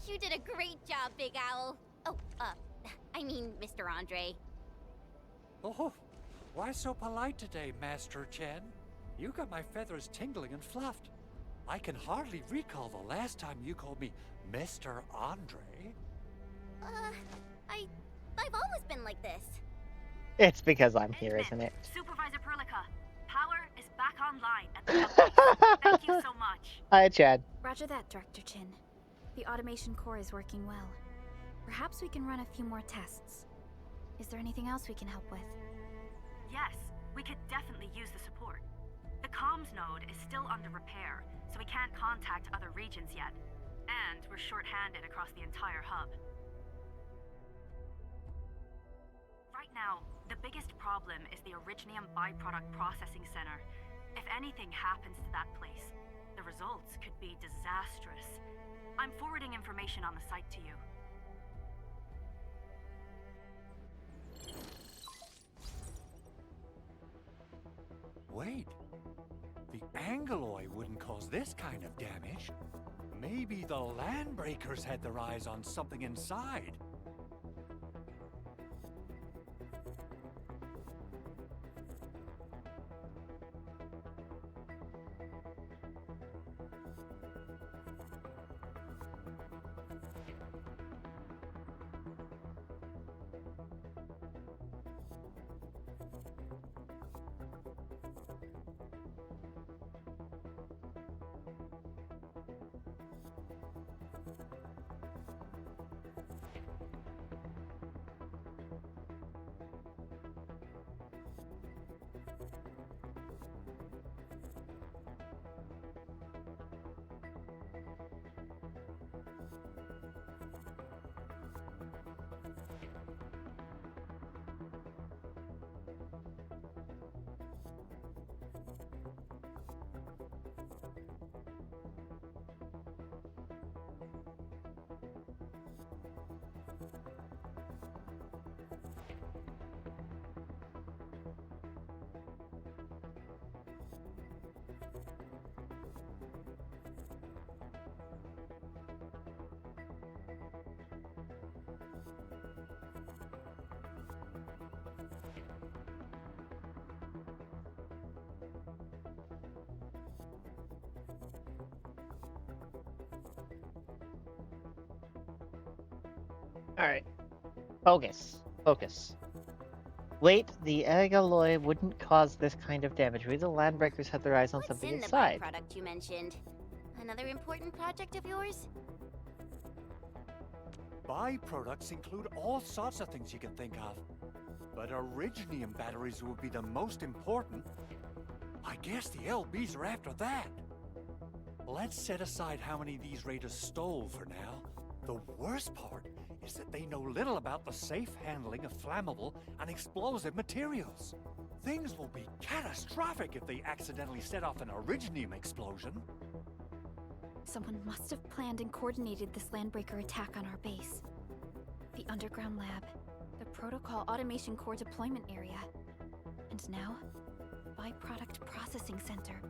You did a great job, Big Owl. Oh, I mean, Mr. Andre. Oh, why so polite today, Master Chen? You got my feathers tingling and fluffed. I can hardly recall the last time you called me Mr. Andre. I've always been like this. It's because I'm here, isn't it? Supervisor Perlica, power is back online at the hub. Thank you so much. Hi, Chad. Roger that, Director Chin. The automation core is working well. Perhaps we can run a few more tests. Is there anything else we can help with? Yes, we could definitely use the support. The comms node is still under repair, so we can't contact other regions yet. And we're short-handed across the entire hub. Right now, the biggest problem is the Originium Byproduct Processing Center. If anything happens to that place, the results could be disastrous. I'm forwarding information on the site to you. Wait, the Angeloy wouldn't cause this kind of damage. Maybe the Landbreakers had their eyes on something inside. Alright. Focus. Focus. Wait, the egg alloy wouldn't cause this kind of damage. Maybe the Landbreakers had their eyes on What's something in the inside. byproduct you mentioned? Another important project of yours? Byproducts include all sorts of things you can think of. But Originium batteries would be the most important. I guess the LBs are after that. Let's set aside how many these raiders stole for now. The worst part is that they know little about the safe handling of flammable and explosive materials. Things will be catastrophic if they accidentally set off an Originium explosion. Someone must have planned and coordinated this Landbreaker attack on our base. The underground lab, the Protocol Automation Core deployment area, and now, Byproduct Processing Center.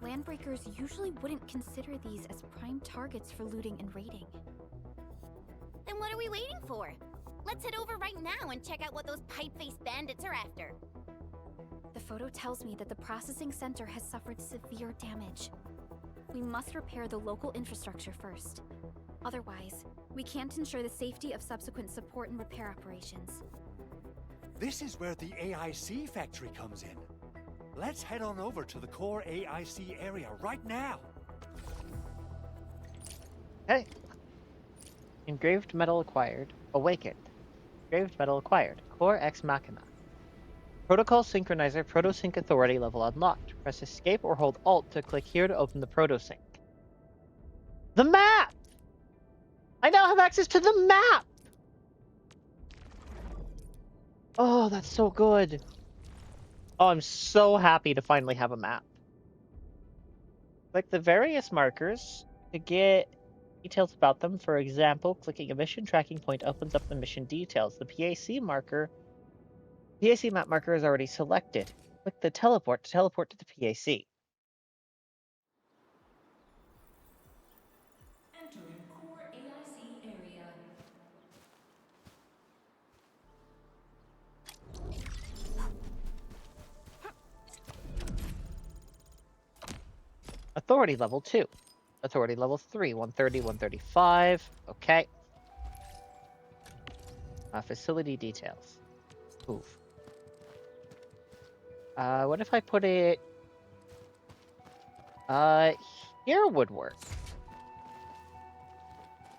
Landbreakers usually wouldn't consider these as prime targets for looting and raiding. Then what are we waiting for? Let's head over right now and check out what those pipe-faced bandits are after. The photo tells me that the processing center has suffered severe damage. We must repair the local infrastructure first. Otherwise, we can't ensure the safety of subsequent support and repair operations. This is where the AIC factory comes in. Let's head on over to the core AIC area right now. Okay. Engraved metal acquired. Awakened. Engraved metal acquired. Core Ex Machina. Protocol Synchronizer Protosync Authority level unlocked. Press Escape or hold Alt to click here to open the Protosync. The map! I now have access to the map! Oh, that's so good. Oh, I'm so happy to finally have a map. Click the various markers to get details about them. For example, clicking a mission tracking point opens up the mission details. The PAC map marker is already selected. Click the teleport to teleport to the PAC. Entering core AIC area. Authority level 2. Authority level 3. 130, 135. Okay. Facility details. Move. What if I put it... here would work.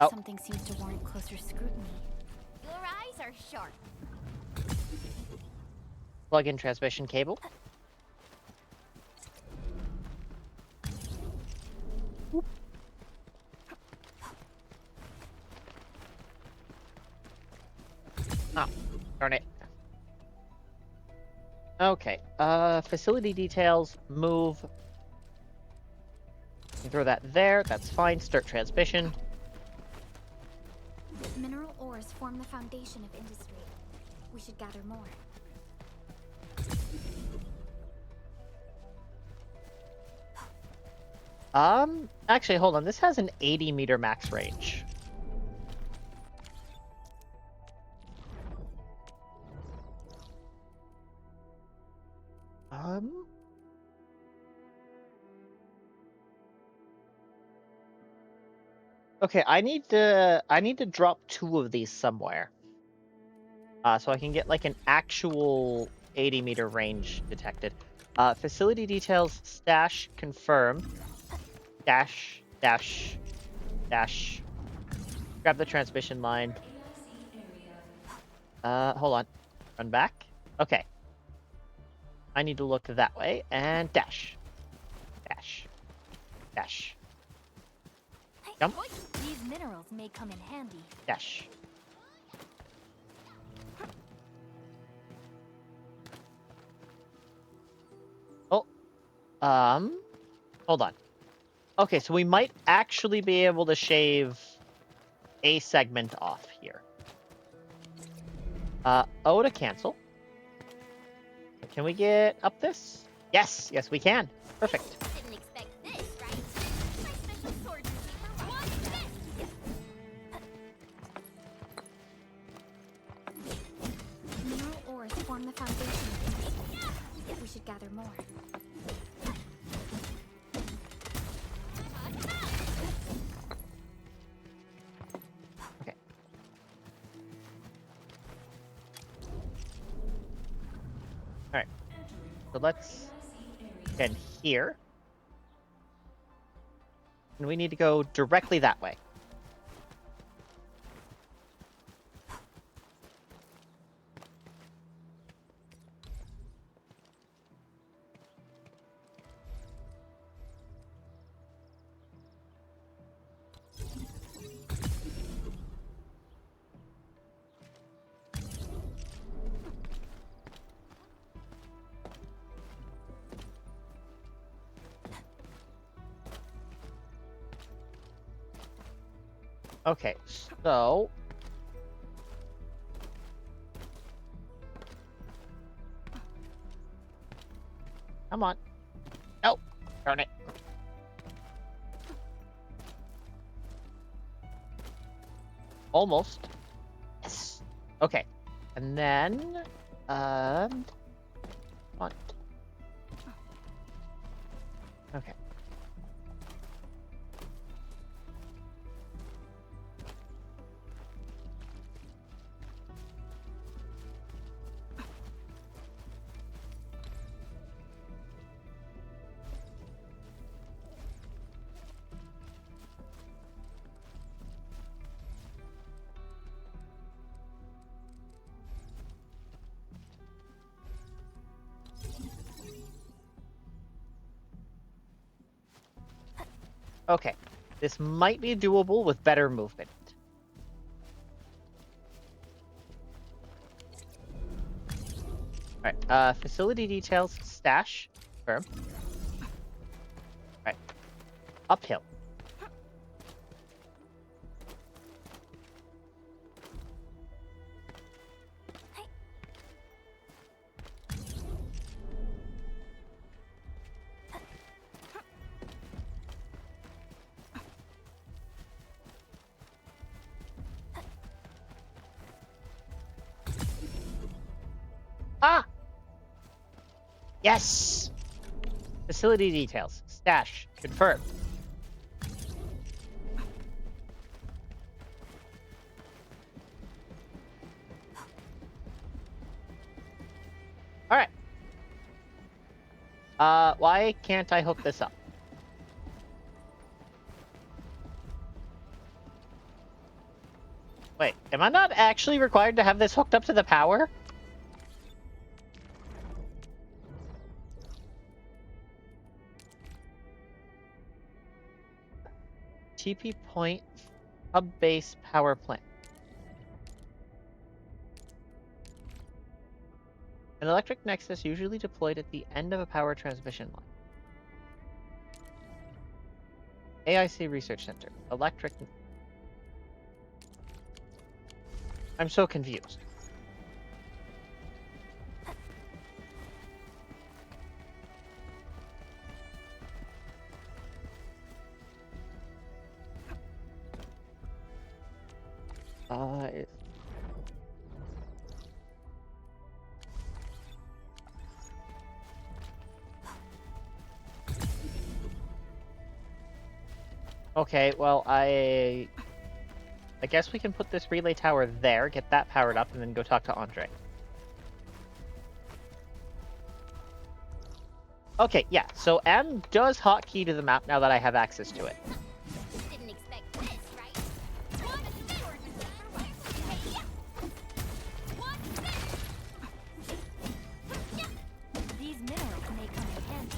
Oh. Something seems to warrant closer scrutiny. Your eyes are sharp. Plug in transmission cable. Oh, darn it. Okay, facility details, move. You throw that there, that's fine. Start transmission. Mineral ores form the foundation of industry. We should gather more. Actually, hold on. This has an 80-meter max range. Okay, I need to drop 2 of these somewhere. So I can get like an actual 80-meter range detected. Facility details, stash, confirm. Dash, dash, dash. Grab the transmission line. Hold on. Run back. Okay. I need to look that way and dash. Dash. Dash. Jump. These minerals may come in handy. Dash. Oh. Hold on. Okay, so we might actually be able to shave a segment off here. O to cancel. Can we get up this? Yes, yes we can. Perfect. Didn't expect this, right? My special sword receiver wants this! Mineral ores form the foundation of industry. We should gather more. So let's end here. And we need to go directly that way. Okay, so come on. Oh, darn it. Almost. Yes. Okay. And then what? Okay. Okay. This might be doable with better movement. Alright, facility details, stash, firm. Alright. Uphill. Ah! Yes! Facility details. Stash. Confirmed. Alright. Why can't I hook this up? Wait, am I not actually required to have this hooked up to the power? TP point hub base power plant. An electric nexus usually deployed at the end of a power transmission line. AIC Research Center. Electric... I'm so confused. Okay, well, I guess we can put this relay tower there, get that powered up, and then go talk to Andre. Okay, yeah, so M does hotkey to the map now that I have access to it. Didn't expect this, right? These minerals may come in handy.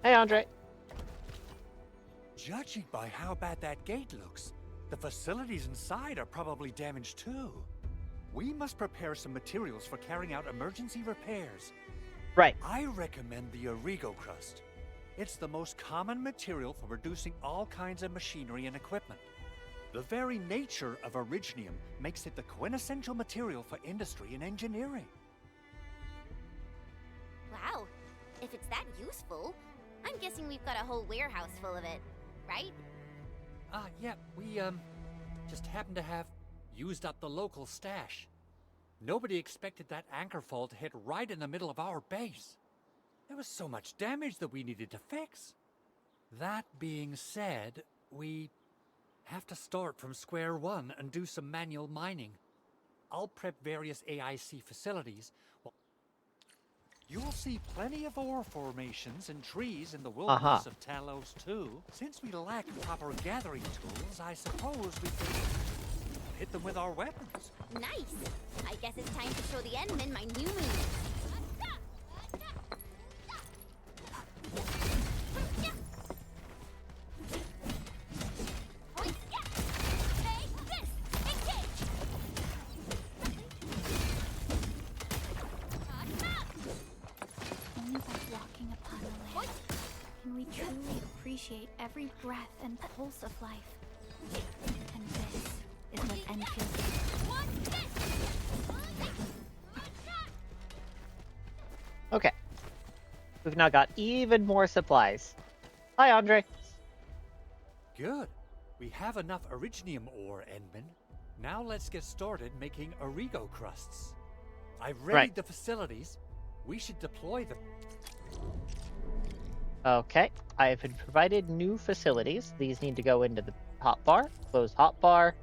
Hey, Andre. Judging by how bad that gate looks, the facilities inside are probably damaged too. We must prepare some materials for carrying out emergency repairs. Right. I recommend the Origo crust. It's the most common material for producing all kinds of machinery and equipment. The very nature of originium makes it the quintessential material for industry and engineering. Wow, if it's that useful, I'm guessing we've got a whole warehouse full of it, right? Yeah, we, just happen to have used up the local stash. Nobody expected that anchor fall to hit right in the middle of our base. There was so much damage that we needed to fix. That being said, we Have to start from square one and do some manual mining. I'll prep various AIC facilities. Well, you'll see plenty of ore formations and trees in the wilderness of Talos too. Since we lack proper gathering tools, I suppose we could hit them with our weapons. Nice! I guess it's time to show the Endmen my new move. Only by walking upon the land can we truly appreciate every breath and pulse of life. And this is what Enfield is. Okay. We've now got even more supplies. Hi, Andre. Good. We have enough Originium ore, Endman. Now let's get started making Origo crusts. I've readied the facilities. We should deploy them. Okay. I have been provided new facilities. These need to go into the hotbar. Close hotbar.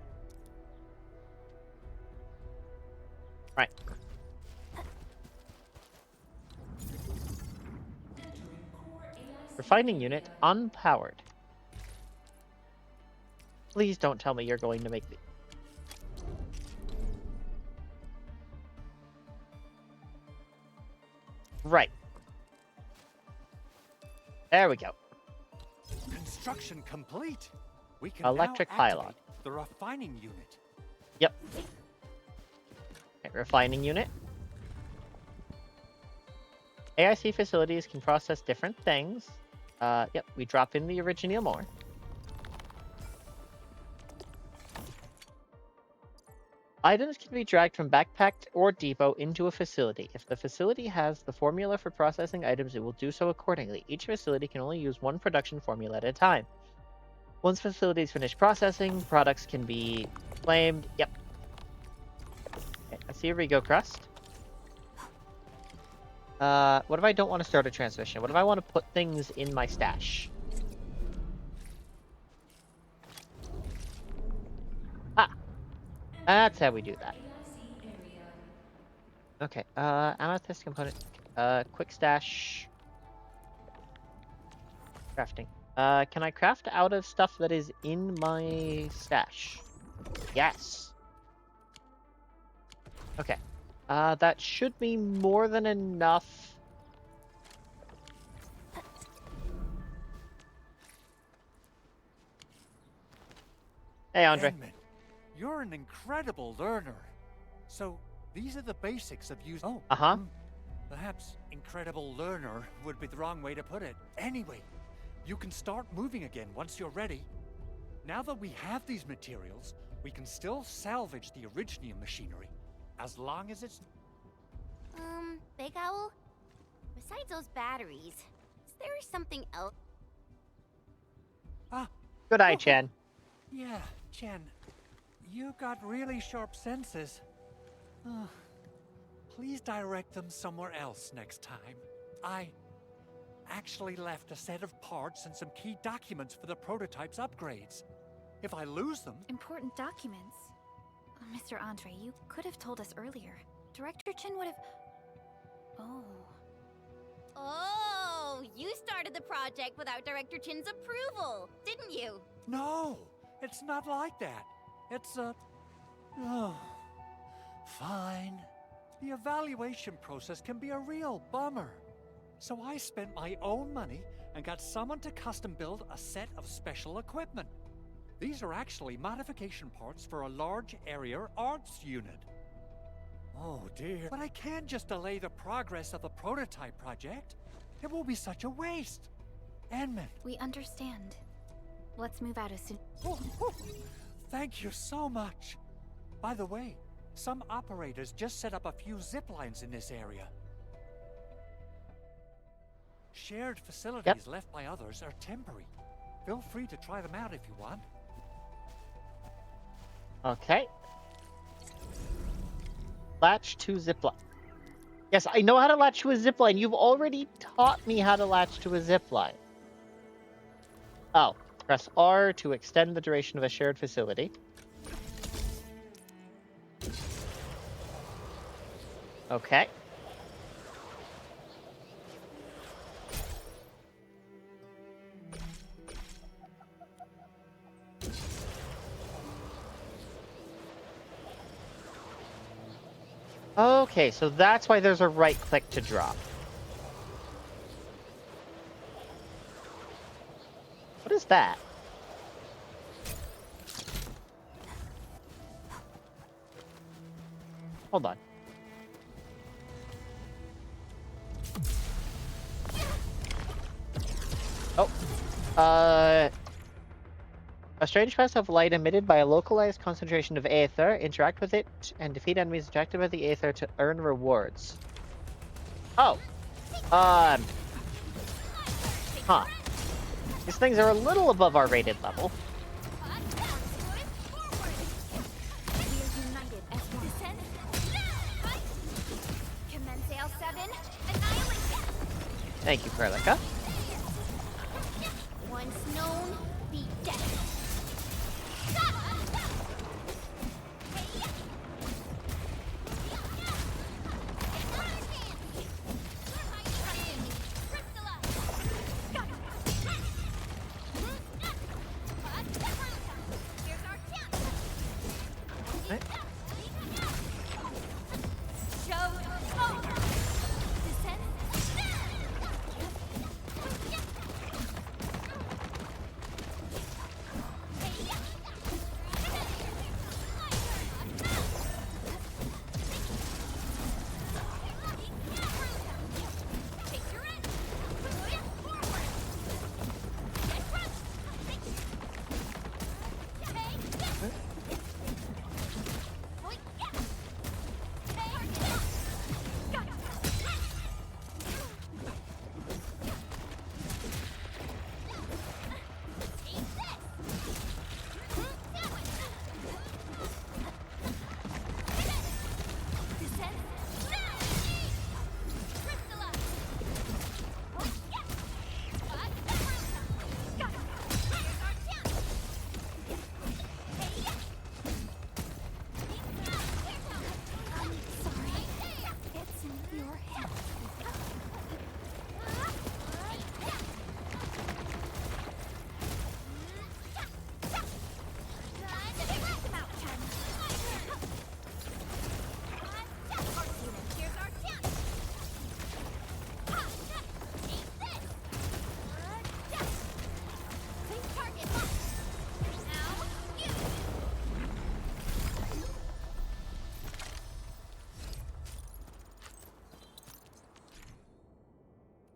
Right. Refining unit unpowered. Please don't tell me you're going to make me. Right. There we go. Construction complete. We can Electric now pylon. activate the refining unit. Yep. Okay, refining unit. AIC facilities can process different things. Yep, we drop in the Originium ore. Items can be dragged from backpack or depot into a facility. If the facility has the formula for processing items, it will do so accordingly. Each facility can only use one production formula at a time. Once facilities finish processing, products can be claimed. Yep. Okay, I see a Origo crust. What if I don't want to start a transmission? What if I want to put things in my stash? Ah! That's how we do that. Okay, amethyst component. Quick stash. Crafting. Can I craft out of stuff that is in my stash? Yes. Okay. That should be more than enough. Hey, Andre. Edmund, you're an incredible learner. So, these are the basics of using... Oh, perhaps incredible learner would be the wrong way to put it. Anyway, you can start moving again once you're ready. Now that we have these materials, we can still salvage the Originium machinery. As long as it's... Big Owl? Besides those batteries, is there something else? Good eye, Chen. Yeah, Chen. You got really sharp senses. Please direct them somewhere else next time. I actually left a set of parts and some key documents for the prototype's upgrades. If I lose them... Important documents? Mr. Andre, you could have told us earlier. Director Chen would have... Oh, you started the project without Director Chin's approval, didn't you? No, it's not like that. It's fine. The evaluation process can be a real bummer. So I spent my own money and got someone to custom build a set of special equipment. These are actually modification parts for a large area arts unit. Oh dear. But I can't just delay the progress of the prototype project. It will be such a waste. Edmund. We understand. Let's move out as soon... Thank you so much. By the way, some operators just set up a few zip lines in this area. Shared facilities left by others are temporary. Feel free to try them out if you want. Okay. Latch to zipline. Yes, I know how to latch to a zipline. You've already taught me how to latch to a zipline. Oh, Press R to extend the duration of a shared facility. Okay. Okay, so that's why there's a right click to drop. What is that? Hold on. Oh. A strange burst of light emitted by a localized concentration of aether. Interact with it and defeat enemies attracted by the aether to earn rewards. Oh. Huh. These things are a little above our rated level. Thank you, Perlica. Once known, be dead. Right.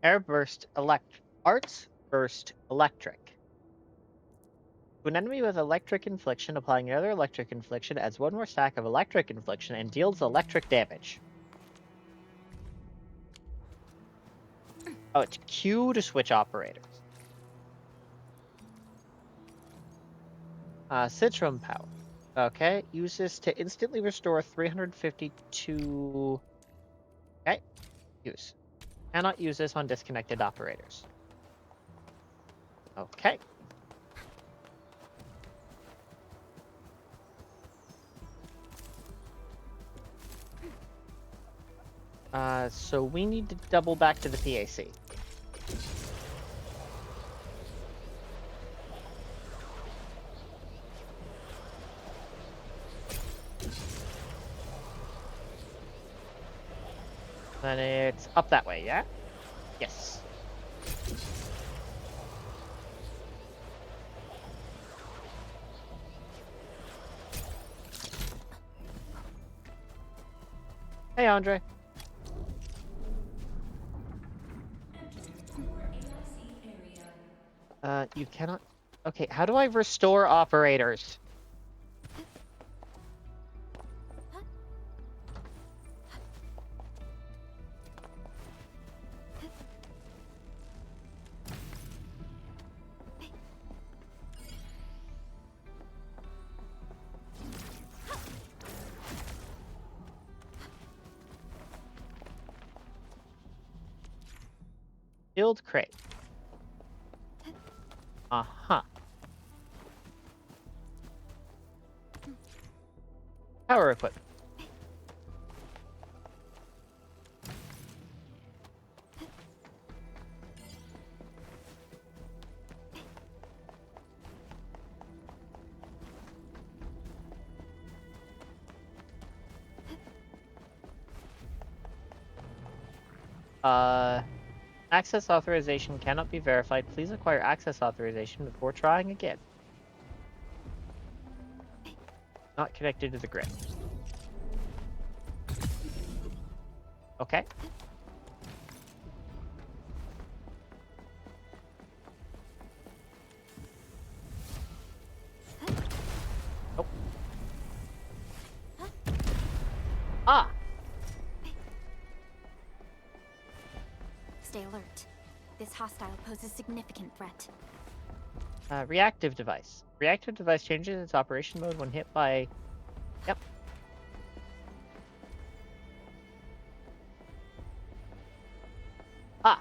Air burst arts burst electric. To an enemy with electric infliction, applying another electric infliction adds one more stack of electric infliction and deals electric damage. Oh, it's Q to switch operators. Citron power. Okay, use this to instantly restore 352. Okay, use. Cannot use this on disconnected operators. Okay. So we need to double back to the PAC. Then it's up that way, yeah? Yes. Hey, Andre. You cannot... Okay, how do I restore operators? Shield crate. Uh-huh. Power equipment. Access authorization cannot be verified. Please acquire access authorization before trying again. Not connected to the grid. Okay. Oh. Ah! Stay alert. This hostile poses significant threat. Reactive device. Reactive device changes its operation mode when hit by... Yep. Ah!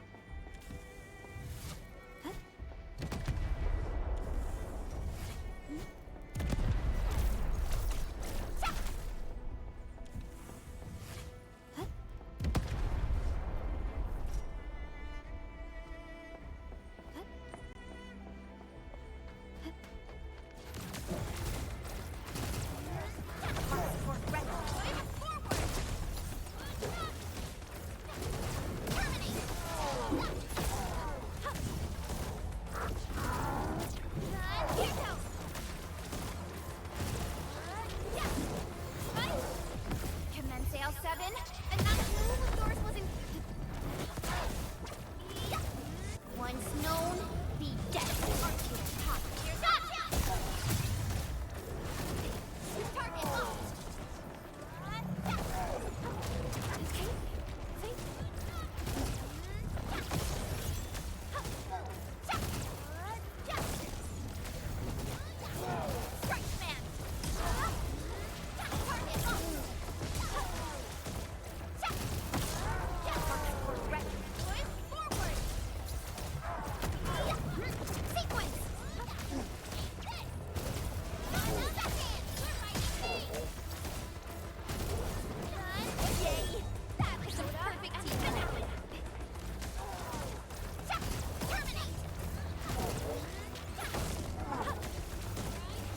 Commence L7, and not of yours wasn't. Once known, be dead. Target locked.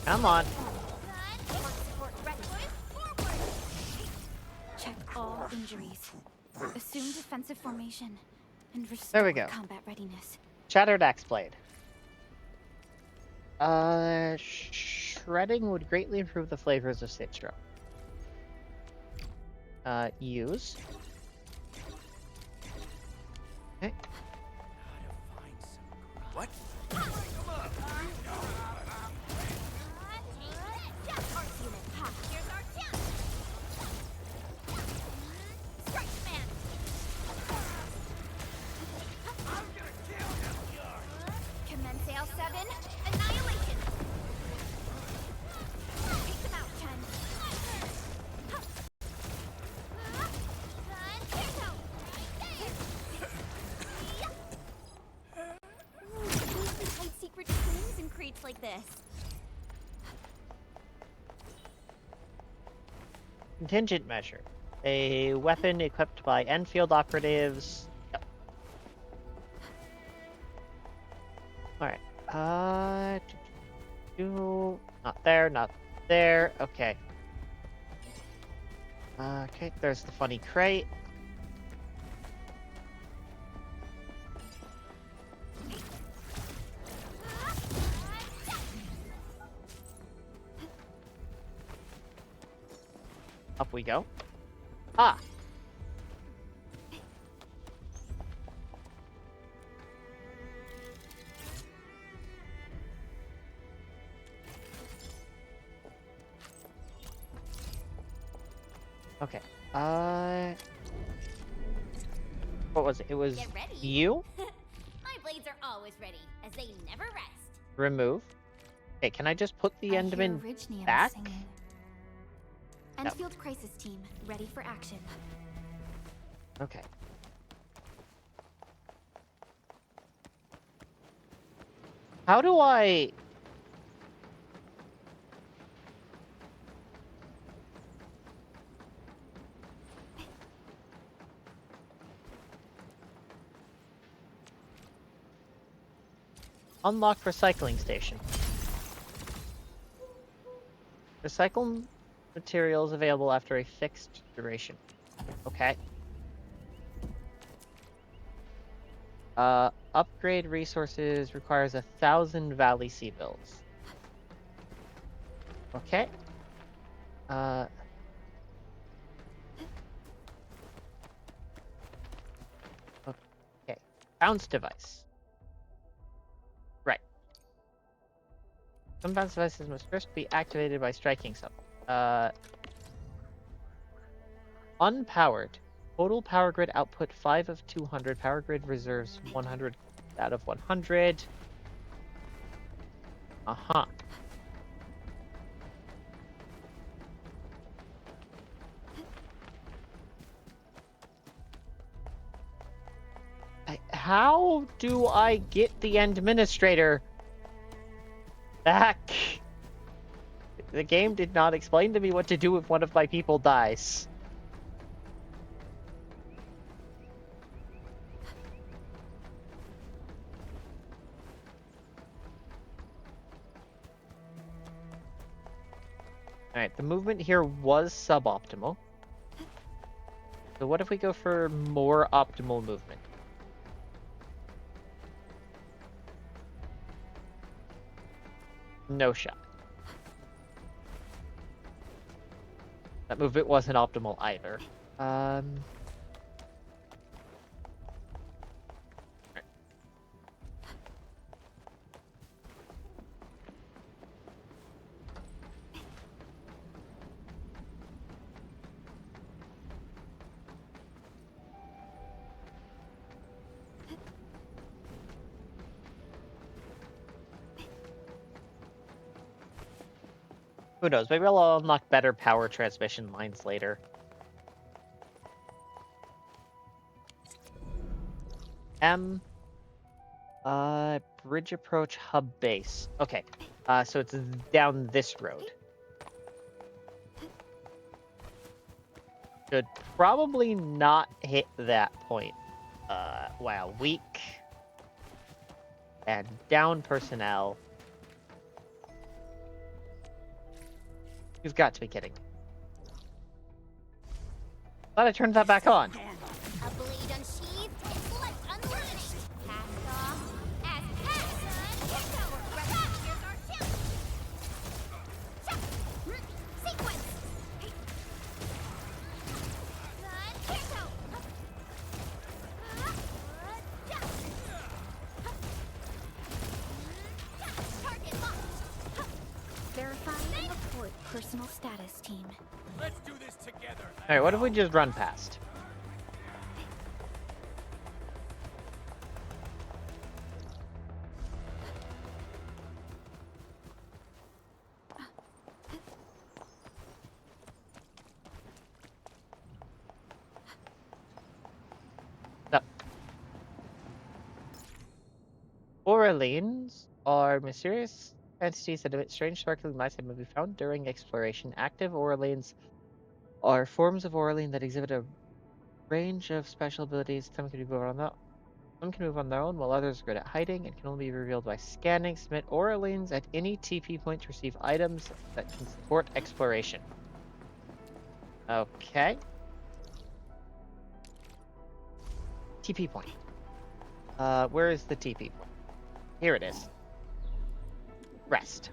Come on. Check all injuries. Assume defensive formation. And restore There we go. combat readiness. Shattered axe blade. Shredding would greatly improve the flavors of Citro. Use. Okay. What? Commence L7, annihilation. Take them out, Chen. We hide secret rooms in crates like this. Contingent measure. A weapon equipped by Enfield operatives. Yep. Alright. Not there, not there. Okay. Okay, there's the funny crate. Up we go. Ah! Okay. What was it? It was Get ready. you? My blades are always ready, as they never rest. Remove. Okay, can I just put the I hear Enderman Ridgnium back? singing. Enfield Crisis Team, ready for action. Okay. How do I... Unlock recycling station. Recycle materials available after a fixed duration. Okay. Upgrade resources requires 1,000 Valley Sea bills. Okay. Okay. Bounce device. Right. Some bounce devices must first be activated by striking someone. Unpowered. Total power grid output 5 of 200. Power grid reserves 100 out of 100. Uh-huh. How do I get the administrator back? The game did not explain to me what to do if one of my people dies. Alright, the movement here was suboptimal. So what if we go for more optimal movement? No shot. That movement wasn't optimal either. Who knows? Maybe I'll unlock better power transmission lines later. Bridge approach hub base. Okay, so it's down this road. Should probably not hit that point. Wow, weak. And down personnel. You've got to be kidding me. Thought I turned that back on. A blade unsheathed, its light unleashed. Cast off as cast. Here's our tilt. Sequence. Good. Canto. Target locked. Verify and report personal status, team. Let's do this together. Alright, what if we just run past? No. Aurelines are mysterious entities that emit strange sparkling lights that may be found during exploration. Active Aurelines are forms of Aureline that exhibit a range of special abilities. Some can move on their own, while others are good at hiding and can only be revealed by scanning. Submit Aurelines at any TP point to receive items that can support exploration. Okay. TP point. Where is the TP point? Here it is. Rest.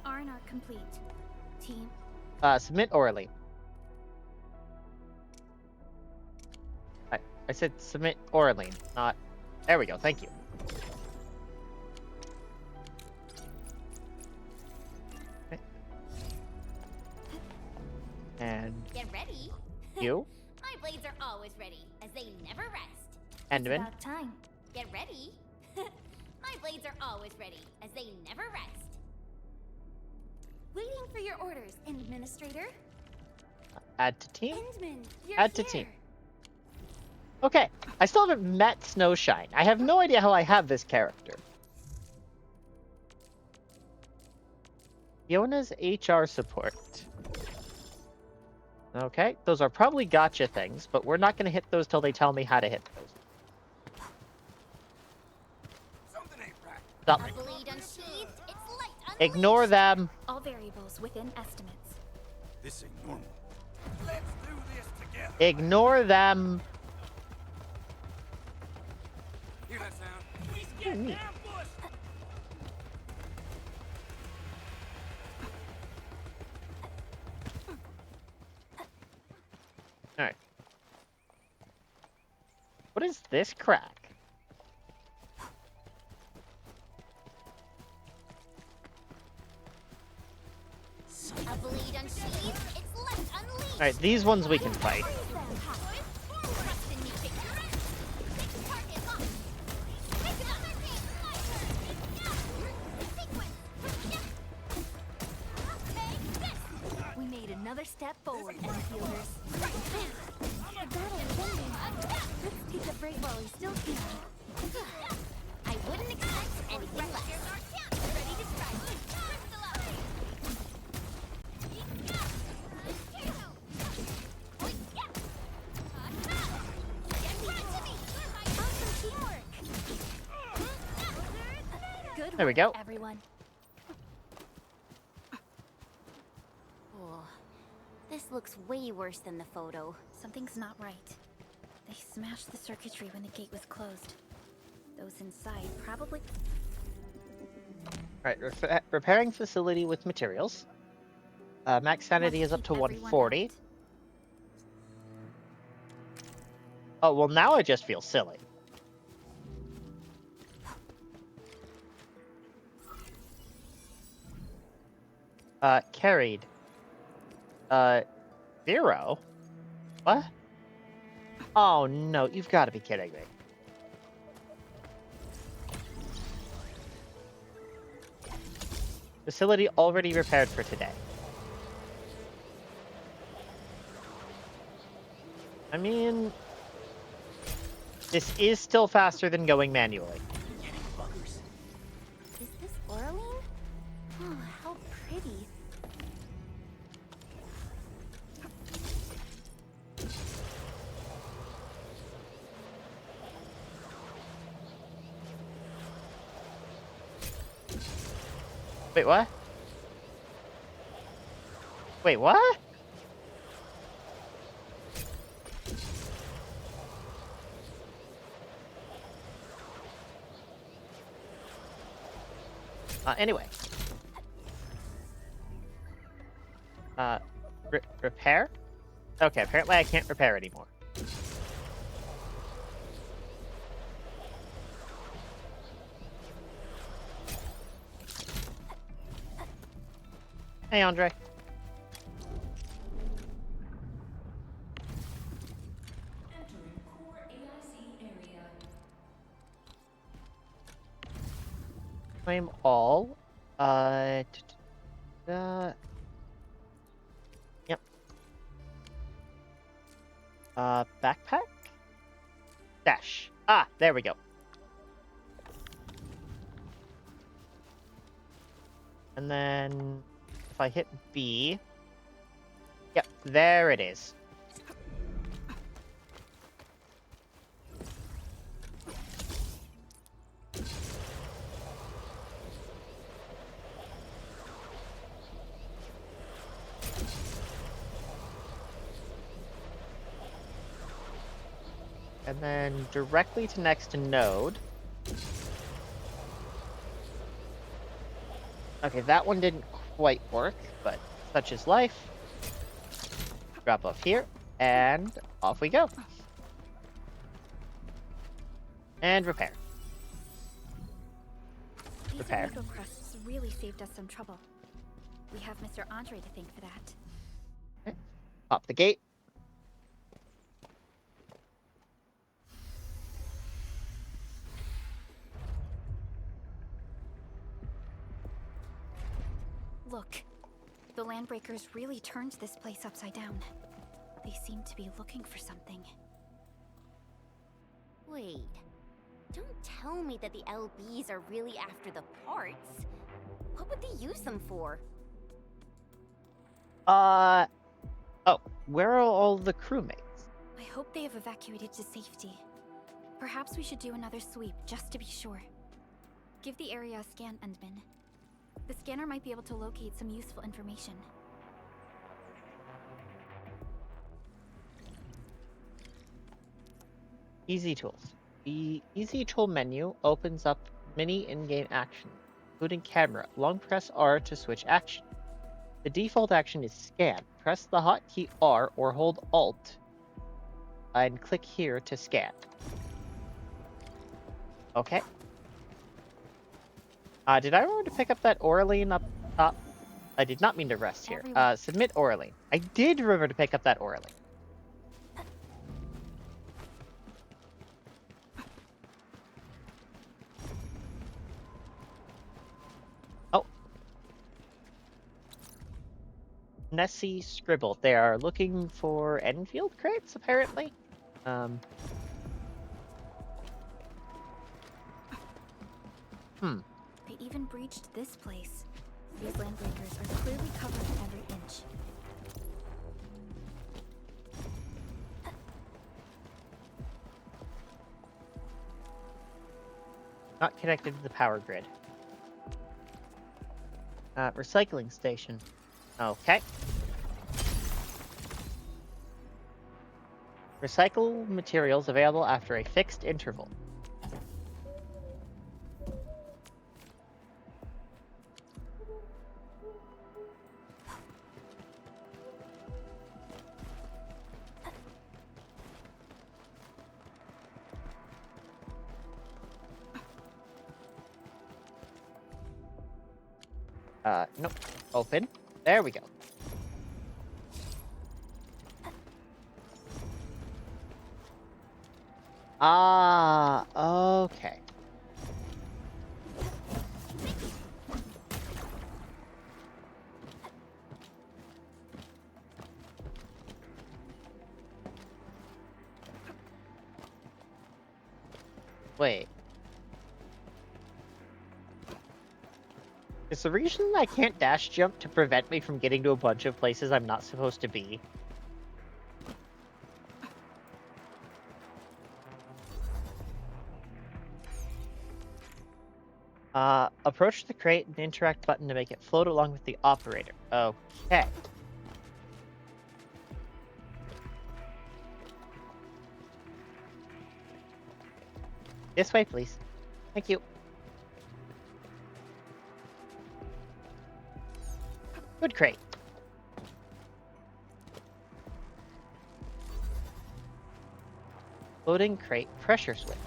R&R complete. Team. Submit Aureline. I said submit Aureline, not... There we go, thank you. Okay. And... Get ready. you? My blades are always ready, as they never rest. Enderman. About time. Get ready. My blades are always ready, as they never rest. Waiting for your orders, Administrator. Add to team? Endman, you're Add to here. team. Okay, I still haven't met Snowshine. I have no idea how I have this character. Fiona's HR support. Okay, those are probably gotcha things, but we're not going to hit those till they tell me how to hit those. Something. Blade unsheathed, it's light unleashed. Ignore them. All variables within estimates. This ain't normal. Let's do this together. Ignore them. Hear that sound? He's getting ambushed. Alright. What is this crack? A blade unsheathed, it's light unleashed. Alright, these ones we can fight. We made another step forward, Enfielders. The battle is ending. Let's take a break while we still can. I wouldn't expect anything less. Ready to strike. Awesome teamwork. Good There we go. work, everyone. Oh, this looks way worse than the photo. Something's not right. They smashed the circuitry when the gate was closed. Those inside probably... Alright, repairing facility with materials. Max sanity Must is up keep to everyone 140. out. Oh, well now I just feel silly. Carried. 0? What? Oh no, you've got to be kidding me. Facility already repaired for today. I mean, this is still faster than going manually. Is this Orlean? Oh, how pretty. Wait, what? Wait, what? Anyway. Repair? Okay, apparently I can't repair anymore. Hey, Andre. Entering core AIC area. Claim all. Yep. Backpack? Dash. Ah, there we go. And then if I hit B, yep, there it is. And then directly to next node. Okay, that one didn't quite work, but such is life. Drop off here, and off we go. And repair. These Repair. amigo crusts really saved us some trouble. We have Mr. Andre to thank for that. Okay. Pop the gate. Look, the Landbreakers really turned this place upside down. They seem to be looking for something. Wait. Don't tell me that the LBs are really after the parts. What would they use them for? Oh, where are all the crewmates? I hope they have evacuated to safety. Perhaps we should do another sweep just to be sure. Give the area a scan, Endman. The scanner might be able to locate some useful information. Easy tools. The Easy Tool menu opens up many in-game actions, including camera. Long press R to switch action. The default action is scan. Press the hotkey R or hold Alt and click here to scan. Okay. Did I remember to pick up that Oraline up top? I did not mean to rest here. Submit Oraline. I did remember to pick up that Oraline. Oh. Nessie scribbled. They are looking for Enfield crates, apparently. They even breached this place. These landbreakers are clearly covered every inch. Not connected to the power grid. Recycling station. Okay. Recycle materials available after a fixed interval. Nope. Open. There we go. Ah, okay. Wait. Is the reason I can't dash jump to prevent me from getting to a bunch of places I'm not supposed to be? Approach the crate and interact button to make it float along with the operator. Okay. This way, please. Thank you. Good crate. Floating crate pressure switch.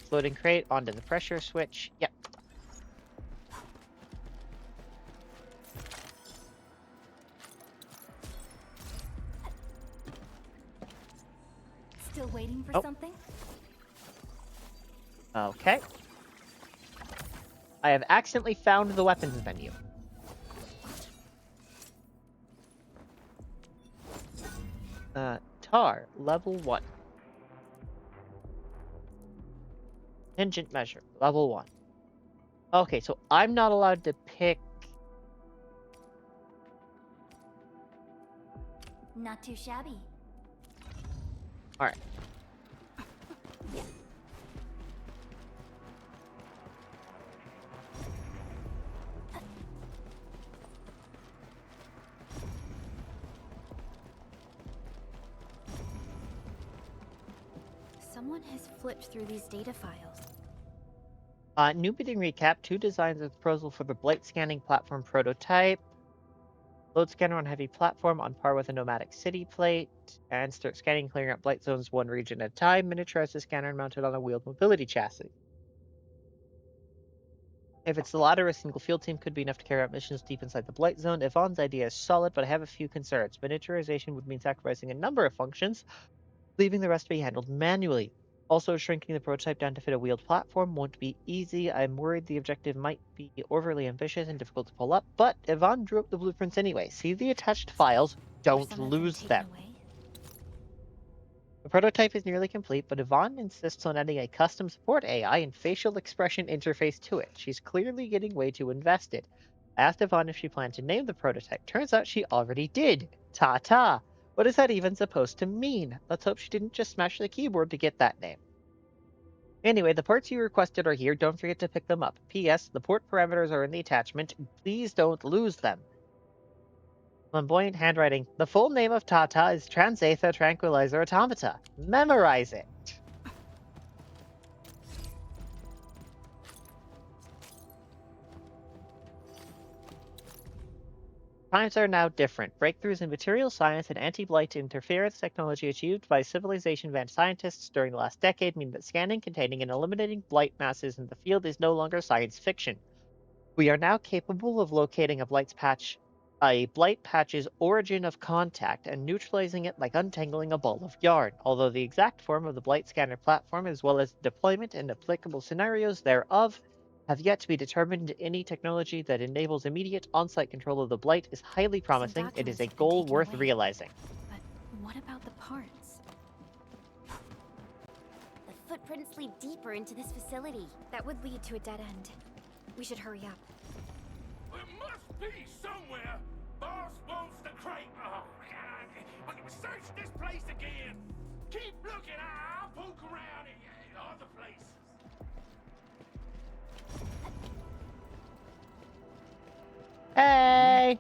Floating crate onto the pressure switch. Yep. Still waiting for something? Okay. I have accidentally found the weapons menu. Tar, level 1. Contingent measure, level 1. Okay, so I'm not allowed to pick... Not too shabby. Alright. Someone has flipped through these data files. New bidding recap. 2 designs of proposal for the blight scanning platform prototype. Load scanner on heavy platform on par with a nomadic city plate. And start scanning, clearing up blight zones 1 region at a time. Miniaturize the scanner and mount it on a wheeled mobility chassis. If it's the latter, a single field team could be enough to carry out missions deep inside the blight zone. Yvonne's idea is solid, but I have a few concerns. Miniaturization would mean sacrificing a number of functions, leaving the rest to be handled manually. Also, shrinking the prototype down to fit a wheeled platform won't be easy. I'm worried the objective might be overly ambitious and difficult to pull up, but Yvonne drew up the blueprints anyway. See the attached files, don't lose them. The prototype is nearly complete, but Yvonne insists on adding a custom support AI and facial expression interface to it. She's clearly getting way too invested. I asked Yvonne if she planned to name the prototype. Turns out she already did. Ta-ta! What is that even supposed to mean? Let's hope she didn't just smash the keyboard to get that name. Anyway, the ports you requested are here. Don't forget to pick them up. P.S. The port parameters are in the attachment. Please don't lose them. Flamboyant handwriting. The full name of Tata is Transaether Tranquilizer Automata. Memorize it. Times are now different. Breakthroughs in material science and anti-blight interference technology achieved by civilization advanced scientists during the last decade mean that scanning, containing, and eliminating blight masses in the field is no longer science fiction. We are now capable of locating a blight patch's origin of contact and neutralizing it like untangling a ball of yarn, although the exact form of the blight scanner platform as well as deployment and applicable scenarios thereof have yet to be determined. Any technology that enables immediate on-site control of the blight is highly promising. It is a goal worth realizing. But what about the parts? The footprints lead deeper into this facility. That would lead to a dead end. We should hurry up. There must be somewhere. Boss wants the crate. Oh, God. Search this place again. Keep looking. I'll poke around in other places. Hey!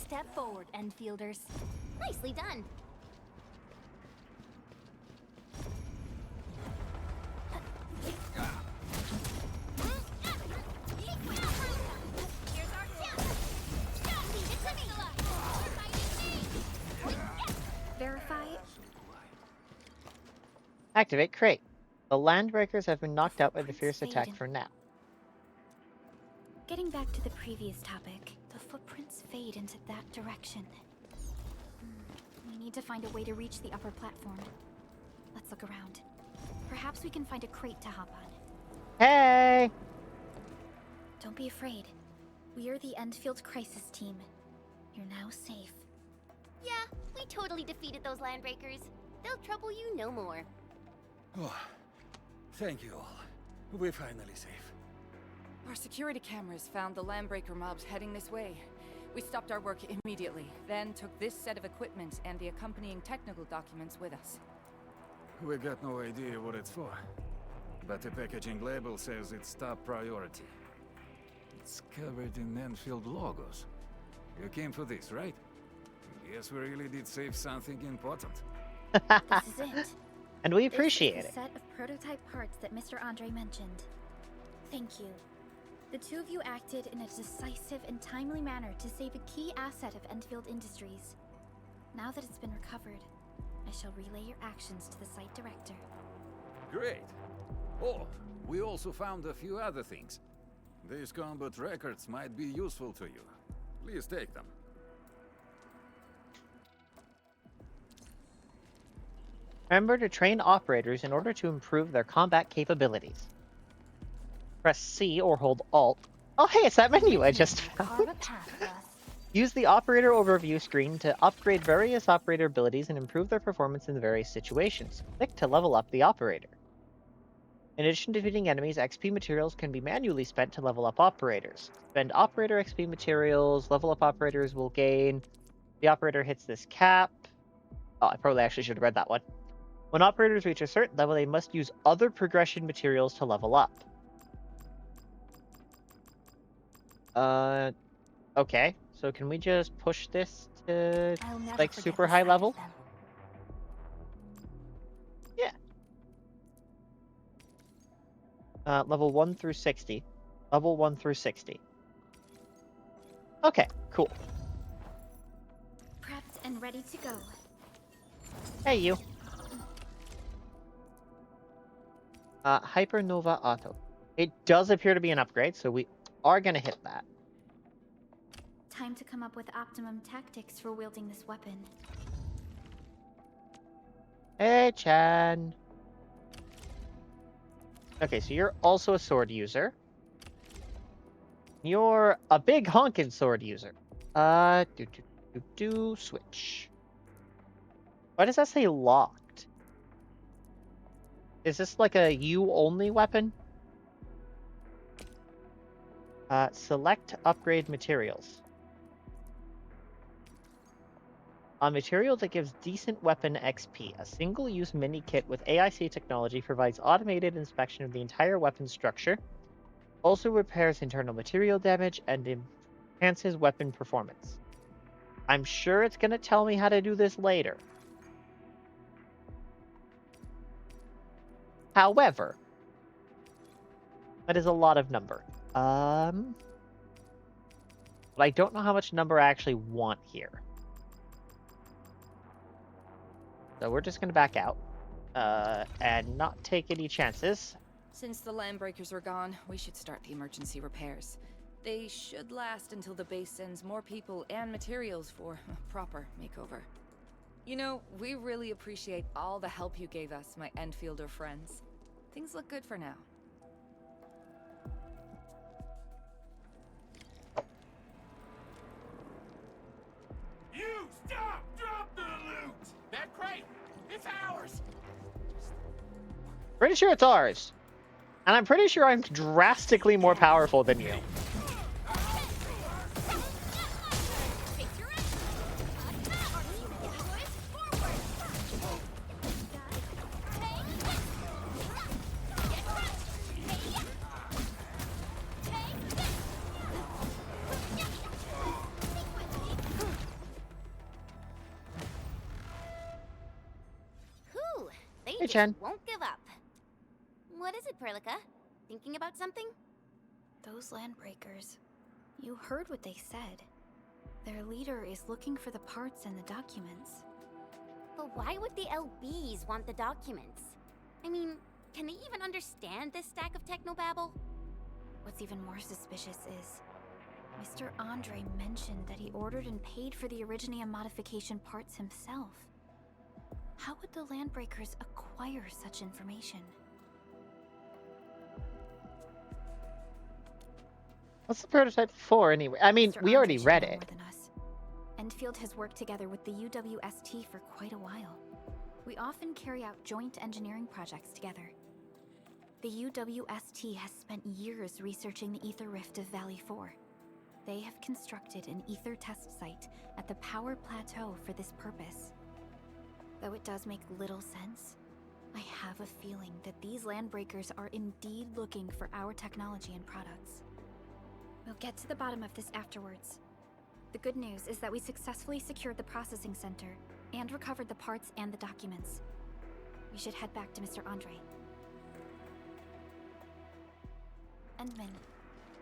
Step forward, Enfielders. Nicely done. Verify. Activate crate. The Landbreakers have been knocked out by the fierce attack for now. Getting back to the previous topic, the footprints fade into that direction. We need to find a way to reach the upper platform. Let's look around. Perhaps we can find a crate to hop on. Hey! Don't be afraid. We are the Enfield Crisis Team. You're now safe. Yeah, we totally defeated those Landbreakers. They'll trouble you no more. Oh, thank you all. We're finally safe. Our security cameras found the Landbreaker mobs heading this way. We stopped our work immediately, then took this set of equipment and the accompanying technical documents with us. We got no idea what it's for, but the packaging label says it's top priority. It's covered in Enfield logos. You came for this, right? Yes, we really did save something important. This is it. And we appreciate this is it. the set of prototype parts that Mr. Andre mentioned. Thank you. The two of you acted in a decisive and timely manner to save a key asset of Enfield Industries. Now that it's been recovered, I shall relay your actions to the site director. Great. Oh, we also found a few other things. These combat records might be useful to you. Please take them. Remember to train operators in order to improve their combat capabilities. Press C or hold Alt. Oh hey, it's that menu I just found. Use the operator overview screen to upgrade various operator abilities and improve their performance in various situations. Click to level up the operator. In addition to defeating enemies, XP materials can be manually spent to level up operators. Spend operator XP materials, level up operators will gain. The operator hits this cap. Oh, I probably actually should have read that one. When operators reach a certain level, they must use other progression materials to level up. Okay. So can we just push this to like super high level? Yeah. Level 1 through 60. Level 1 through 60. Okay, cool. Prepped and ready to go. Hey, you. Hypernova Auto. It does appear to be an upgrade, so we are going to hit that. Time to come up with optimum tactics for wielding this weapon. Hey, Chan. Okay, so you're also a sword user. You're a big honkin' sword user. Switch. Why does that say locked? Is this like a you-only weapon? Select upgrade materials. A material that gives decent weapon XP. A single-use mini kit with AIC technology provides automated inspection of the entire weapon structure. Also repairs internal material damage and enhances weapon performance. I'm sure it's going to tell me how to do this later. However, that is a lot of number. But I don't know how much number I actually want here. So we're just going to back out and not take any chances. Since the Landbreakers are gone, we should start the emergency repairs. They should last until the base sends more people and materials for a proper makeover. You know, we really appreciate all the help you gave us, my Enfielder friends. Things look good for now. You stop! Drop the loot! That crate! It's ours! Pretty sure it's ours. And I'm pretty sure I'm drastically more powerful than you. Whew, they Hey, just Chen. won't give up. What is it, Perlica? Thinking about something? Those Landbreakers. You heard what they said. Their leader is looking for the parts and the documents. But why would the LBs want the documents? I mean, can they even understand this stack of technobabble? What's even more suspicious is Mr. Andre mentioned that he ordered and paid for the Originium modification parts himself. How would the Landbreakers acquire such information? What's the prototype for anyway? I mean, Mr. we already Andre should read know it. more than us. Enfield has worked together with the UWST for quite a while. We often carry out joint engineering projects together. The UWST has spent years researching the Ether Rift of Valley 4. They have constructed an Ether test site at the Power Plateau for this purpose. Though it does make little sense, I have a feeling that these Landbreakers are indeed looking for our technology and products. We'll get to the bottom of this afterwards. The good news is that we successfully secured the processing center and recovered the parts and the documents. We should head back to Mr. Andre. Endman,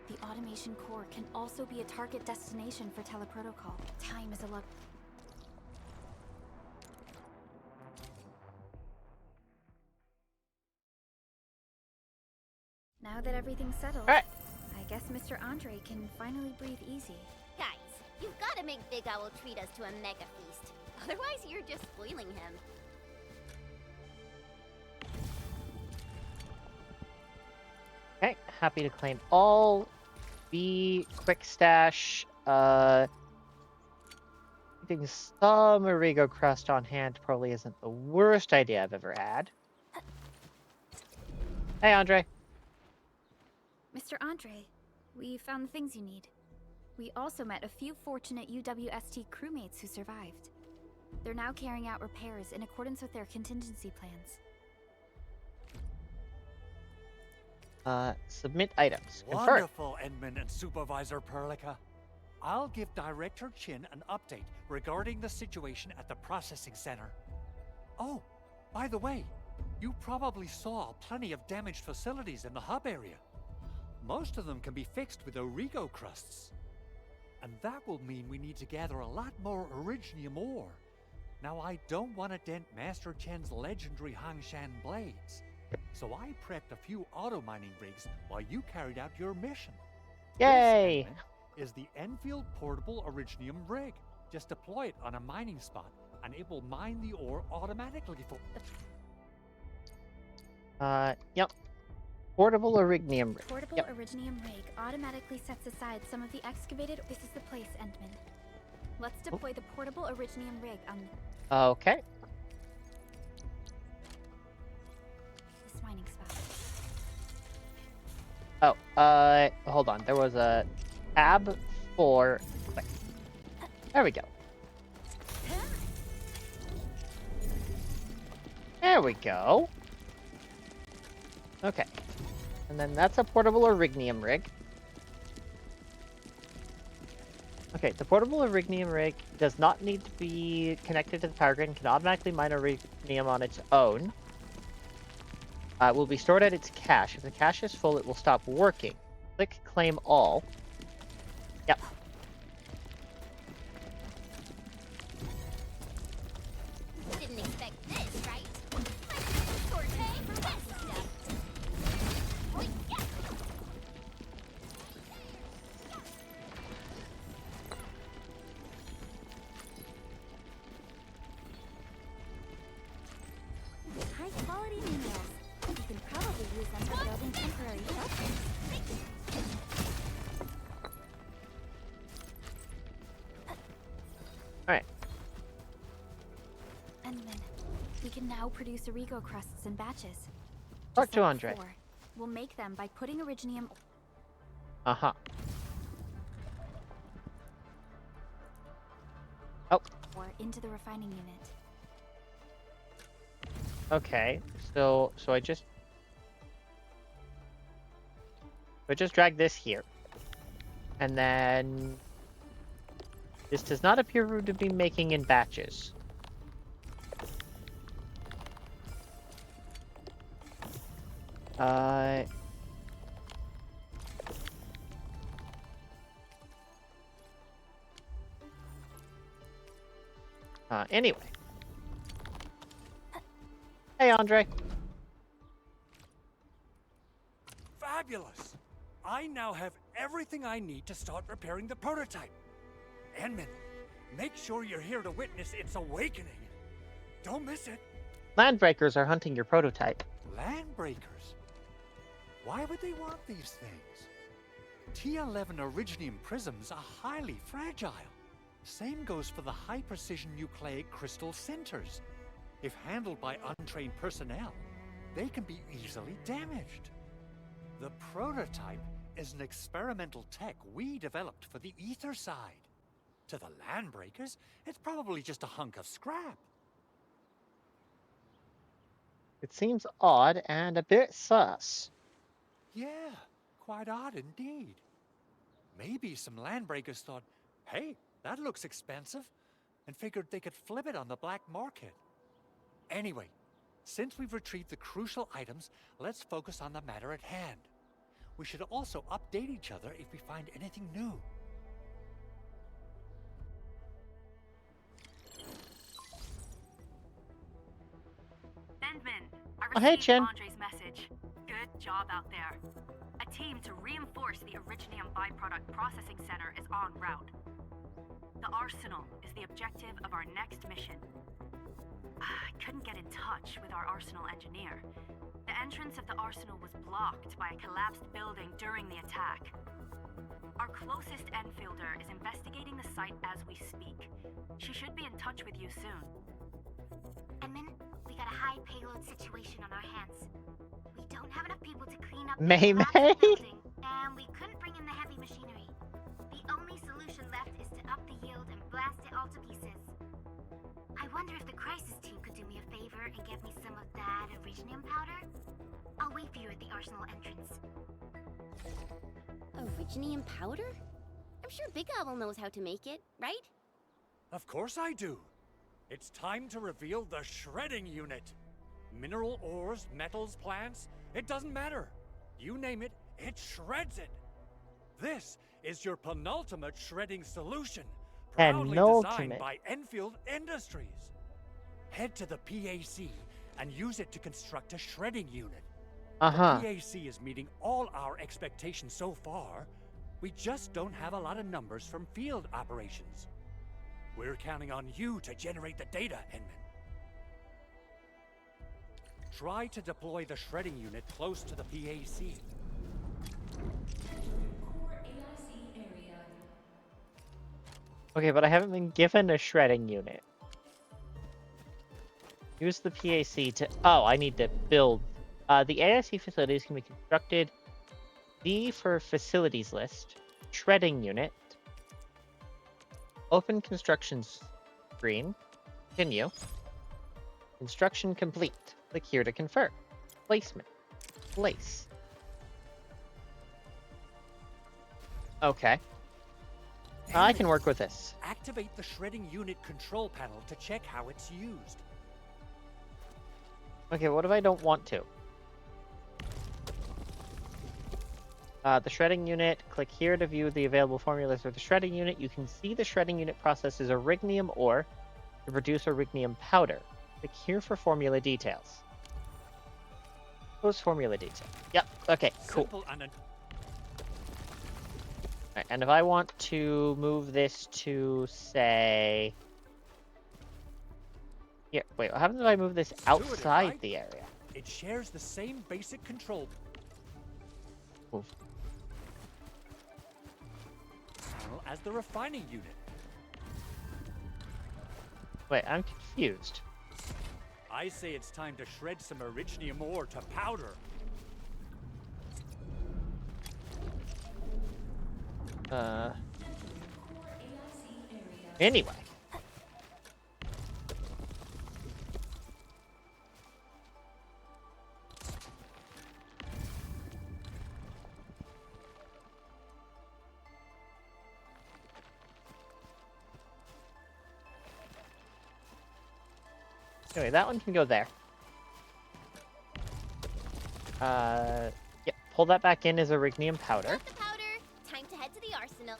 the automation core can also be a target destination for teleprotocol. Time is a lot. Now that everything's settled, All right. I guess Mr. Andre can finally breathe easy. Guys, you've got to make Big Owl treat us to a mega feast. Otherwise, you're just spoiling him. Okay, happy to claim all. B, quick stash. Keeping some Origo crust on hand probably isn't the worst idea I've ever had. Hey, Andre. Mr. Andre, we found the things you need. We also met a few fortunate UWST crewmates who survived. They're now carrying out repairs in accordance with their contingency plans. Submit items. Confirm. Wonderful, Edmund and Supervisor Perlica. I'll give Director Chin an update regarding the situation at the processing center. Oh, by the way, you probably saw plenty of damaged facilities in the hub area. Most of them can be fixed with Origo crusts. And that will mean we need to gather a lot more Originium ore. Now, I don't want to dent Master Chen's legendary Hangshan blades, so I prepped a few auto mining rigs while you carried out your mission. Yay! This, Edmund, is the Enfield Portable Originium rig. Just deploy it on a mining spot, and it will mine the ore automatically for... Yep. Portable Originium rig. Portable Yep. Originium rig automatically sets aside some of the excavated. This is the place, Endman. Let's deploy the portable Originium rig on Okay. this mining spot. Oh, hold on. There was a tab for... Wait. There we go. There we go. Okay. And then that's a portable Originium rig. Okay, the portable Originium rig does not need to be connected to the power grid and can automatically mine Originium on its own. It will be stored at its cache. If the cache is full, it will stop working. Click Claim All. Yep. Didn't expect this, right? Forte for that stuff. Oi, yeah. High quality minerals. You can probably use them for building temporary shelters. Alright. And then we can now produce Origo crusts in batches. Talk Just to like Andre. before. We'll make them by putting Originium Uh-huh. Oh, ore into the refining unit. okay. So I just drag this here. And then this does not appear to be making in batches. Anyway. Hey, Andre. Fabulous! I now have everything I need to start repairing the prototype. Enman, make sure you're here to witness its awakening. Don't miss it. Landbreakers are hunting your prototype. Landbreakers? Why would they want these things? T11 Originium prisms are highly fragile. Same goes for the high-precision nucleic crystal centers. If handled by untrained personnel, they can be easily damaged. The prototype is an experimental tech we developed for the ether side. To the Landbreakers, it's probably just a hunk of scrap. It seems odd and a bit sus. Yeah, quite odd indeed. Maybe some Landbreakers thought, hey, that looks expensive, and figured they could flip it on the black market. Anyway, since we've retrieved the crucial items, let's focus on the matter at hand. We should also update each other if we find anything new. Endman, I Oh, hey, received Chen. Andre's message. Good job out there. A team to reinforce the Originium byproduct processing center is en route. The Arsenal is the objective of our next mission. I couldn't get in touch with our Arsenal engineer. The entrance of the Arsenal was blocked by a collapsed building during the attack. Our closest Enfielder is investigating the site as we speak. She should be in touch with you soon. Edmund, we got a high payload situation on our hands. We don't have enough people to clean up May the collapsed May? building, and we couldn't bring in the heavy machinery. The only solution left is to up the yield and blast it all to pieces. I wonder if the crisis team could do me a favor and get me some of that Originium powder? I'll wait for you at the Arsenal entrance. Originium powder? I'm sure Big Owl knows how to make it, right? Of course I do. It's time to reveal the shredding unit. Mineral ores, metals, plants, it doesn't matter. You name it, it shreds it. This is your penultimate shredding solution. Proudly designed Penultimate. by Enfield Industries. Head to the PAC and use it to construct a shredding unit. Uh-huh. The PAC is meeting all our expectations so far. We just don't have a lot of numbers from field operations. We're counting on you to generate the data, Enman. Try to deploy the shredding unit close to the PAC. Core AIC area. Okay, but I haven't been given a shredding unit. Use the PAC to... Oh, I need to build. The AIC facilities can be constructed. D for facilities list. Shredding unit. Open construction screen. Continue. Construction complete. Click here to confirm. Placement. Place. Okay. I can work with this. Activate the shredding unit control panel to check how it's used. Okay, what if I don't want to? The shredding unit, click here to view the available formulas for the shredding unit. You can see the shredding unit processes orignium ore to produce orignium powder. Click here for formula details. Post formula detail. Yep, okay, cool. Simple and Alright, and if I want to move this to, say... Here, wait, what happens if I move this outside right. the area? It shares the same basic control Move. panel as the refining unit. Wait, I'm confused. I say it's time to shred some orignium ore to powder. Anyway. Anyway, that one can go there. Yep, pull that back in as orignium powder. Got the powder. Time to head to the arsenal.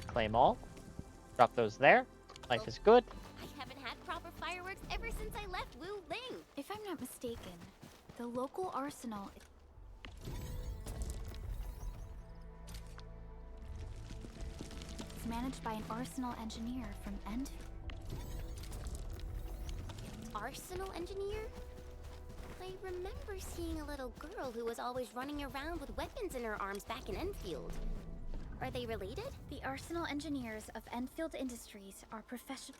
Claim all. Drop those there. Life is good. I haven't had proper fireworks ever since I left Wu Ling. If I'm not mistaken, the local arsenal is managed by an arsenal engineer from Enfield. Arsenal engineer? I remember seeing a little girl who was always running around with weapons in her arms back in Enfield. Are they related? The arsenal engineers of Enfield Industries are professional.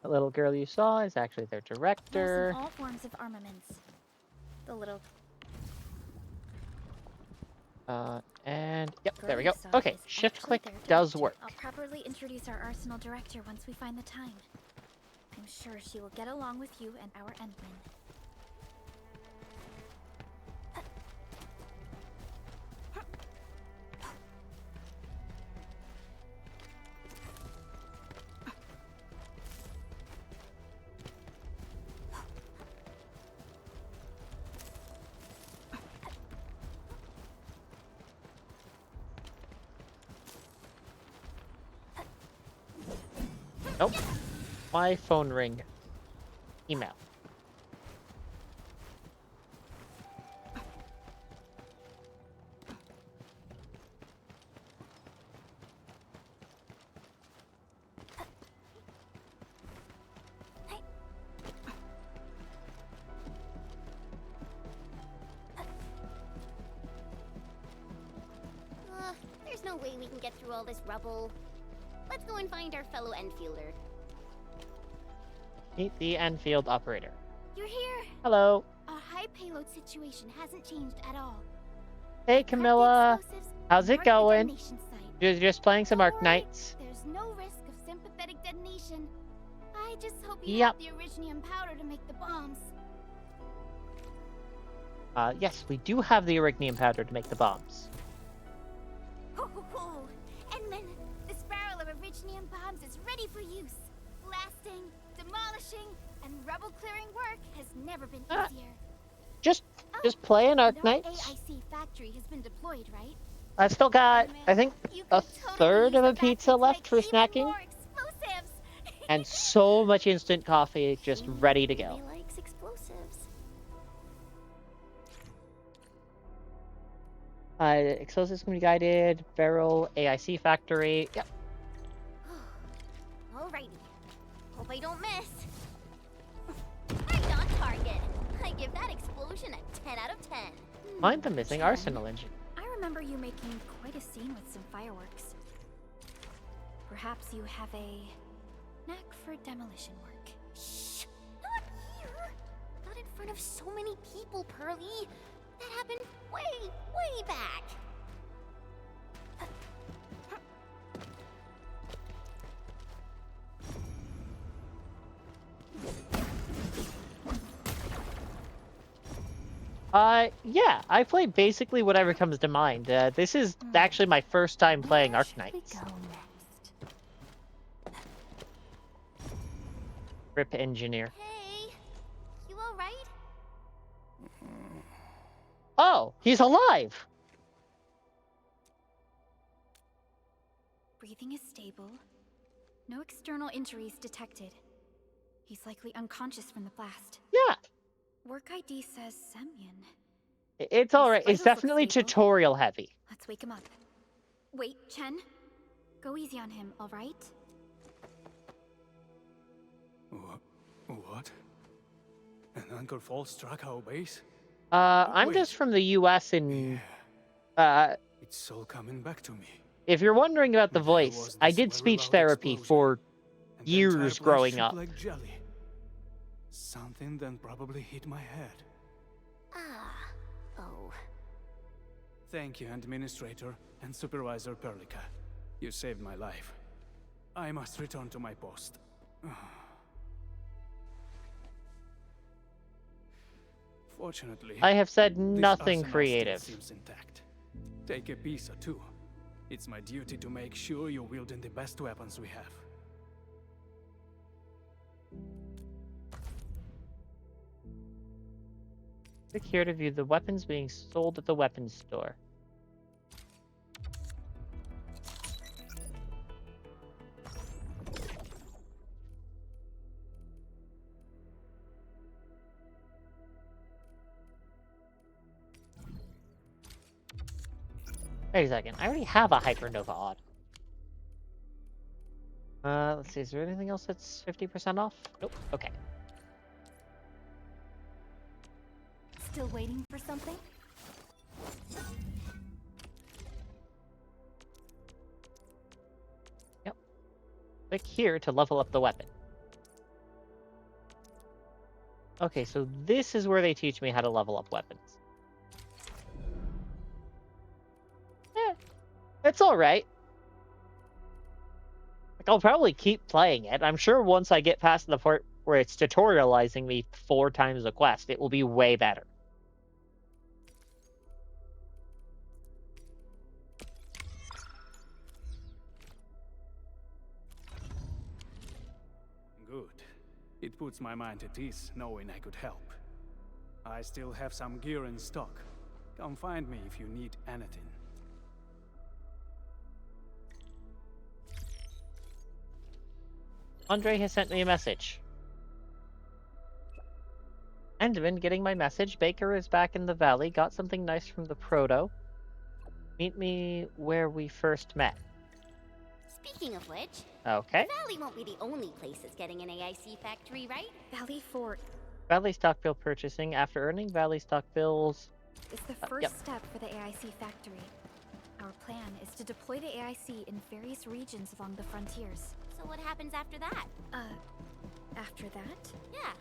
The little girl you saw is actually their In director. all forms of armaments. The little And yep, there we girl go. you saw Okay, is shift actually click their does director. work. I'll properly introduce our arsenal director once we find the time. I'm sure she will get along with you and our Endman. Nope. My phone ring. Email. There's no way we can get through all this rubble. Let's go and find our fellow Enfielder. Meet the Enfield operator. You're here! Hello. Our high payload situation hasn't changed at all. Hey Camilla. How's it going? You're just playing some Don't Arc worry, Knights. There's no risk of sympathetic detonation. I just hope you Yep. have the orignium powder to make the bombs. Yes, we do have the orignium powder to make the bombs. Ho ho ho! Endman, this barrel of orignium bombs is ready for use. Blasting, demolishing, and rubble clearing work has never been easier. Just playing Arc No Knights. AIC factory has been deployed, right? I've still got, I think, a third of a pizza left for Even snacking, more explosives! and so much instant coffee just ready to go. He likes Exosis Community Guided, Barrel, AIC Factory. Yep. Alrighty. Hope I don't miss. Right on target. I give that explosion a 10 out of 10. Find the missing Chen, arsenal engine. I remember you making quite a scene with some fireworks. Perhaps you have a knack for demolition work. Shh! Not here! Not in front of so many people, Pearly. That happened way, way back. Yeah, I play basically whatever comes to mind. This is actually my first time playing Where should Arknights. we go next? Rip Engineer. Hey, you alright? Oh, he's alive! Breathing is stable. No external injuries detected. He's likely unconscious from the blast. Yeah, Work ID says Semyon. it's alright. It's vitals look definitely stable. tutorial heavy. Let's wake him up. Wait, Chen. Go easy on him, alright? What? An Anchor Fall struck our base? I'm just from the US and It's all coming back to me. if you're wondering about the There voice, was I this did very speech loud therapy explosion, for and the entire years place growing shook up. like jelly. Something then probably hit my head. Ah. Oh. Thank you, Administrator and Supervisor Perlica. You saved my life. I must return to my post. Fortunately, I have said this nothing arsenal creative. still seems intact. Take a piece or two. It's my duty to make sure you're wielding the best weapons we have. Click here to view the weapons being sold at the weapons store. Wait a second, I already have a Hypernova Odd. Let's see, is there anything else that's 50% off? Nope, okay. Still waiting for something? Yep. Click here to level up the weapon. Okay, so this is where they teach me how to level up weapons. It's alright. Like, I'll probably keep playing it. I'm sure once I get past the part where it's tutorializing me 4 times a quest, it will be way better. Good. It puts my mind at ease knowing I could help. I still have some gear in stock. Come find me if you need anything. Andre has sent me a message. Enderman getting my message. Baker is back in the valley. Got something nice from the Proto. Meet me where we first met. Speaking of which, Okay. Valley won't be the only place that's getting an AIC factory, right? Valley Fort Valley stock bill purchasing. After earning Valley stock bills. is the first Yep. step for the AIC factory. Our plan is to deploy the AIC in various regions along the frontiers. So what happens after that? After that? Yeah,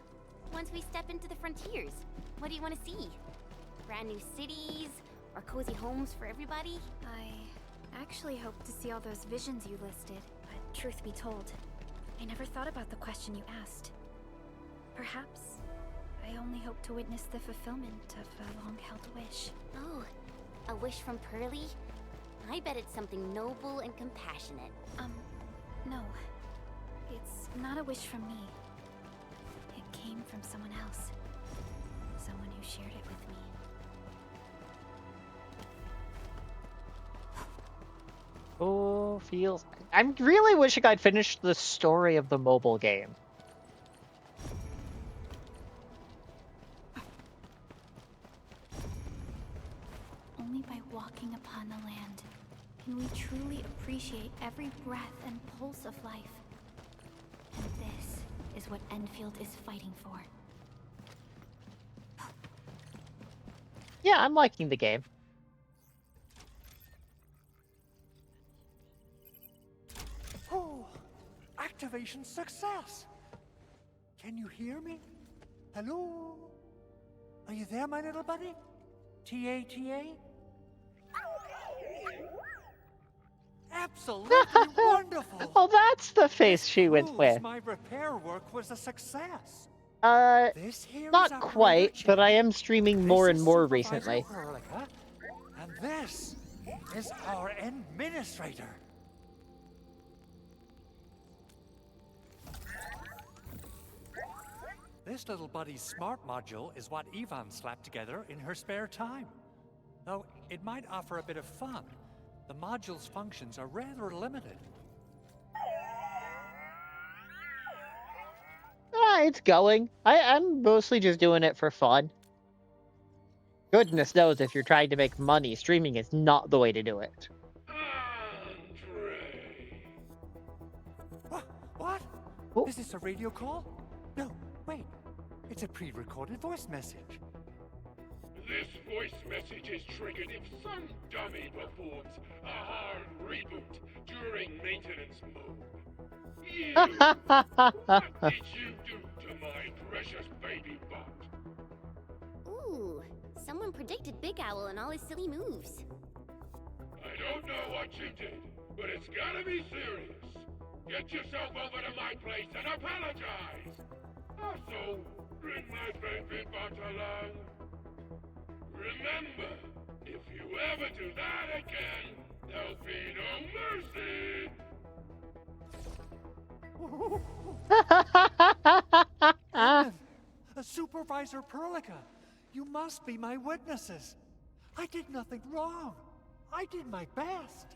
once we step into the frontiers, what do you want to see? Brand new cities? Or cozy homes for everybody? I actually hoped to see all those visions you listed, but truth be told, I never thought about the question you asked. Perhaps I only hope to witness the fulfillment of a long-held wish. Oh, a wish from Pearly? I bet it's something noble and compassionate. No. It's not a wish from me. It came from someone else. Someone who shared it with me. Oh, feels... I'm really wishing I'd finished the story of the mobile game. Only by walking upon the land can we truly appreciate every breath and pulse of life. And this is what Enfield is fighting for. Yeah, I'm liking the game. Oh, activation success! Can you hear me? Hello? Are you there, my little buddy? T-A-T-A? Absolutely wonderful! Oh, that's the face she went Proves with. my repair work was a success. This here is Not our quite, Chip. but I am streaming more This and is more Supervisor recently. Hurlica, and this is our administrator. This little buddy's smart module is what Yvonne slapped together in her spare time. Though it might offer a bit of fun, the module's functions are rather limited. It's going. I'm mostly just doing it for fun. Goodness knows if you're trying to make money, streaming is not the way to do it. What? Oh. Is this a radio call? No, wait. It's a pre-recorded voice message. This voice message is triggered if some dummy performs a hard reboot during maintenance mode. You! What did you do to my precious baby bot? Ooh, someone predicted Big Owl and all his silly moves. I don't know what you did, but it's gotta be serious. Get yourself over to my place and apologize. Also, bring my baby bot along. Remember, if you ever do that again, there'll be no mercy. Supervisor Perlica, you must be my witnesses. I did nothing wrong. I did my best.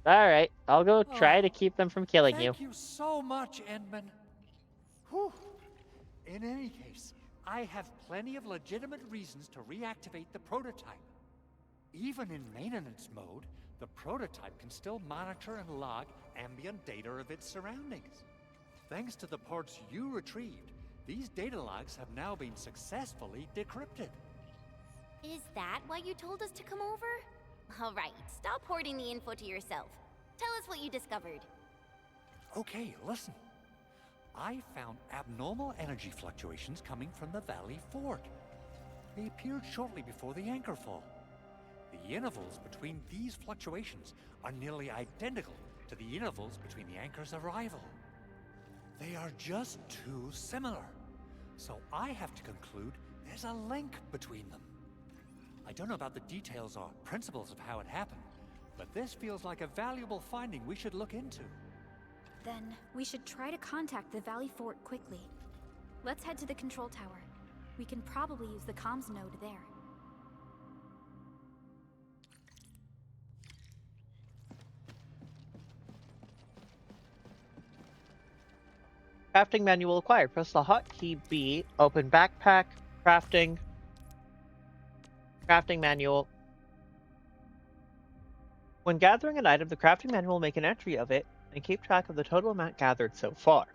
Alright, I'll go try to keep them from killing you. Thank you so much, Edmund. Whew. In any case, I have plenty of legitimate reasons to reactivate the prototype. Even in maintenance mode, the prototype can still monitor and log ambient data of its surroundings. Thanks to the parts you retrieved, these data logs have now been successfully decrypted. Is that why you told us to come over? All right, stop hoarding the info to yourself. Tell us what you discovered. Okay, listen. I found abnormal energy fluctuations coming from the Valley Fort. They appeared shortly before the anchor fall. The intervals between these fluctuations are nearly identical to the intervals between the anchor's arrival. They are just too similar. So I have to conclude there's a link between them. I don't know about the details or principles of how it happened, but this feels like a valuable finding we should look into. Then we should try to contact the Valley Fort quickly. Let's head to the control tower. We can probably use the comms node there. Crafting manual acquired. Press the hotkey B, open backpack, crafting manual. When gathering an item, the crafting manual will make an entry of it and keep track of the total amount gathered so far.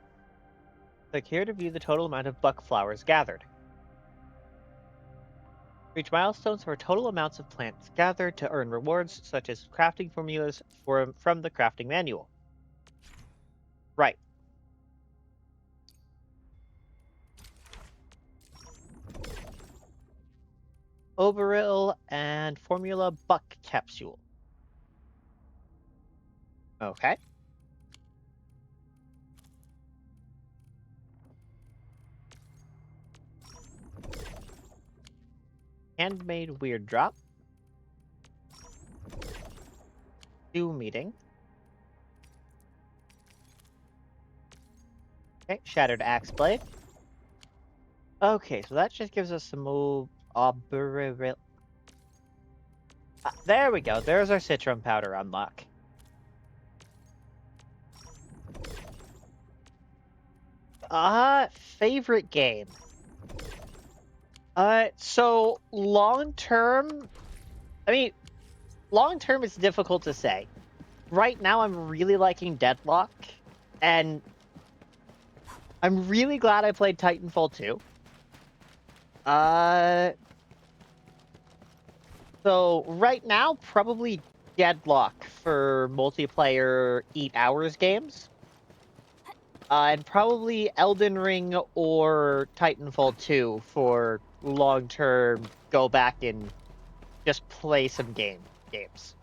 Click here to view the total amount of buck flowers gathered. Reach milestones for total amounts of plants gathered to earn rewards such as crafting formulas from the crafting manual. Right. Overall and formula buck capsule. Okay. Handmade weird drop. Stew meeting. Okay, shattered axe blade. Okay, so that just gives us some more there we go. There's our citron powder unlock. Favorite game. So long term, I mean, long term is difficult to say. Right now, I'm really liking Deadlock, and I'm really glad I played Titanfall 2. So right now, probably Deadlock for multiplayer 8 hours games. And probably Elden Ring or Titanfall 2 for long-term go back and just play some games.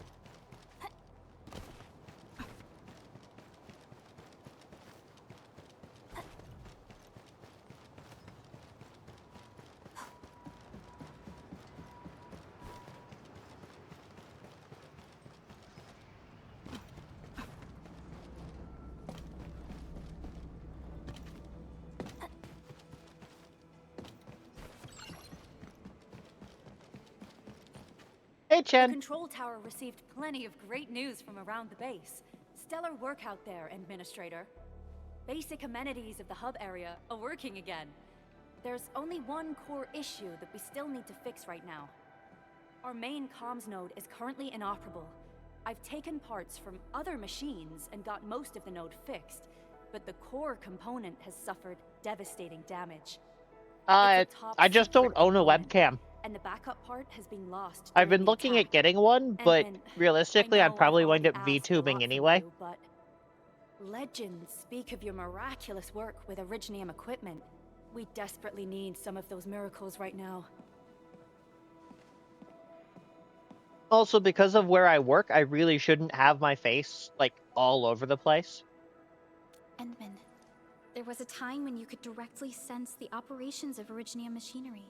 Hey, The Chen. control tower received plenty of great news from around the base. Stellar work out there, Administrator. Basic amenities of the hub area are working again. There's only one core issue that we still need to fix right now. Our main comms node is currently inoperable. I've taken parts from other machines and got most of the node fixed, but the core component has suffered devastating damage. I just don't own a component, webcam. and the backup part has been lost. I've been during the looking attack. at getting one, but Edmund, realistically, I I'm know probably I've wind up already asked a VTubing lot from anyway. you, but legends speak of your miraculous work with Originium equipment. We desperately need some of those miracles right now. Also, because of where I work, I really shouldn't have my face, like, all over the place. Endman, there was a time when you could directly sense the operations of Originium machinery.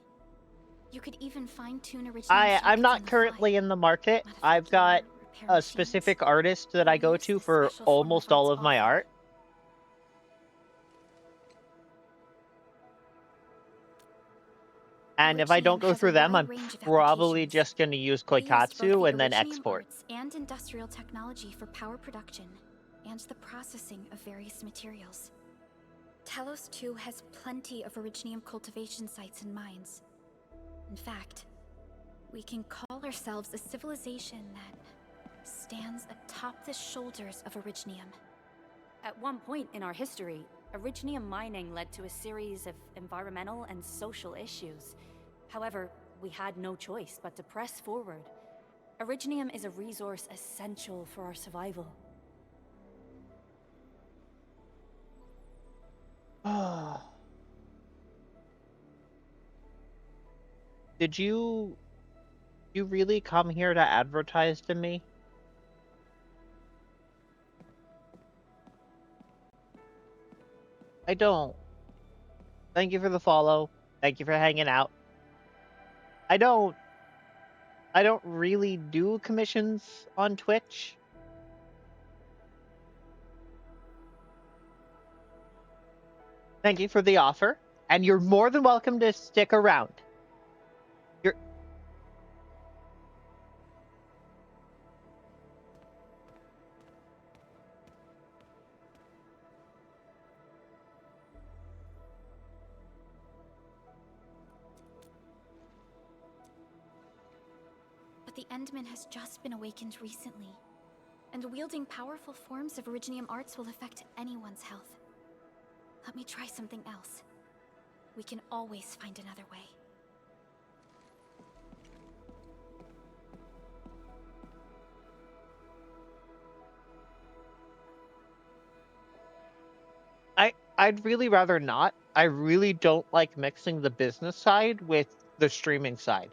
You could even fine-tune Originium I'm circuits not on the currently fly. in the market. Modify I've got gear, repair a machines, specific artist that I go use to this for special form almost of all arts of my often. art. And if I don't Originium go has a through them, wide I'm range of probably applications. just going to use They use both the Koikatsu and then Originium export. arts and industrial technology for power production and the processing of various materials. Telos 2 has plenty of Originium cultivation sites and mines. In fact, we can call ourselves a civilization that stands atop the shoulders of Originium. At one point in our history, Originium mining led to a series of environmental and social issues. However, we had no choice but to press forward. Originium is a resource essential for our survival. Did you really come here to advertise to me? I don't. Thank you for the follow. Thank you for hanging out. I don't really do commissions on Twitch. Thank you for the offer, and you're more than welcome to stick around. But the Endman has just been awakened recently, and wielding powerful forms of Originium arts will affect anyone's health. Let me try something else. We can always find another way. I'd really rather not. I really don't like mixing the business side with the streaming side.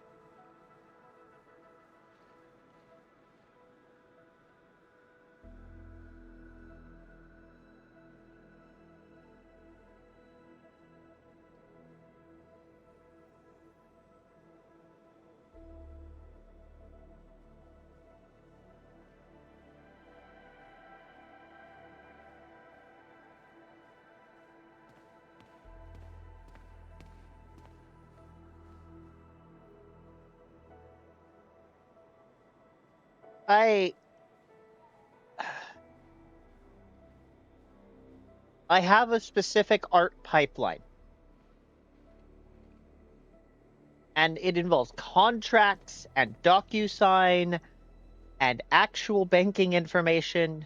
I have a specific art pipeline. And it involves contracts and DocuSign and actual banking information.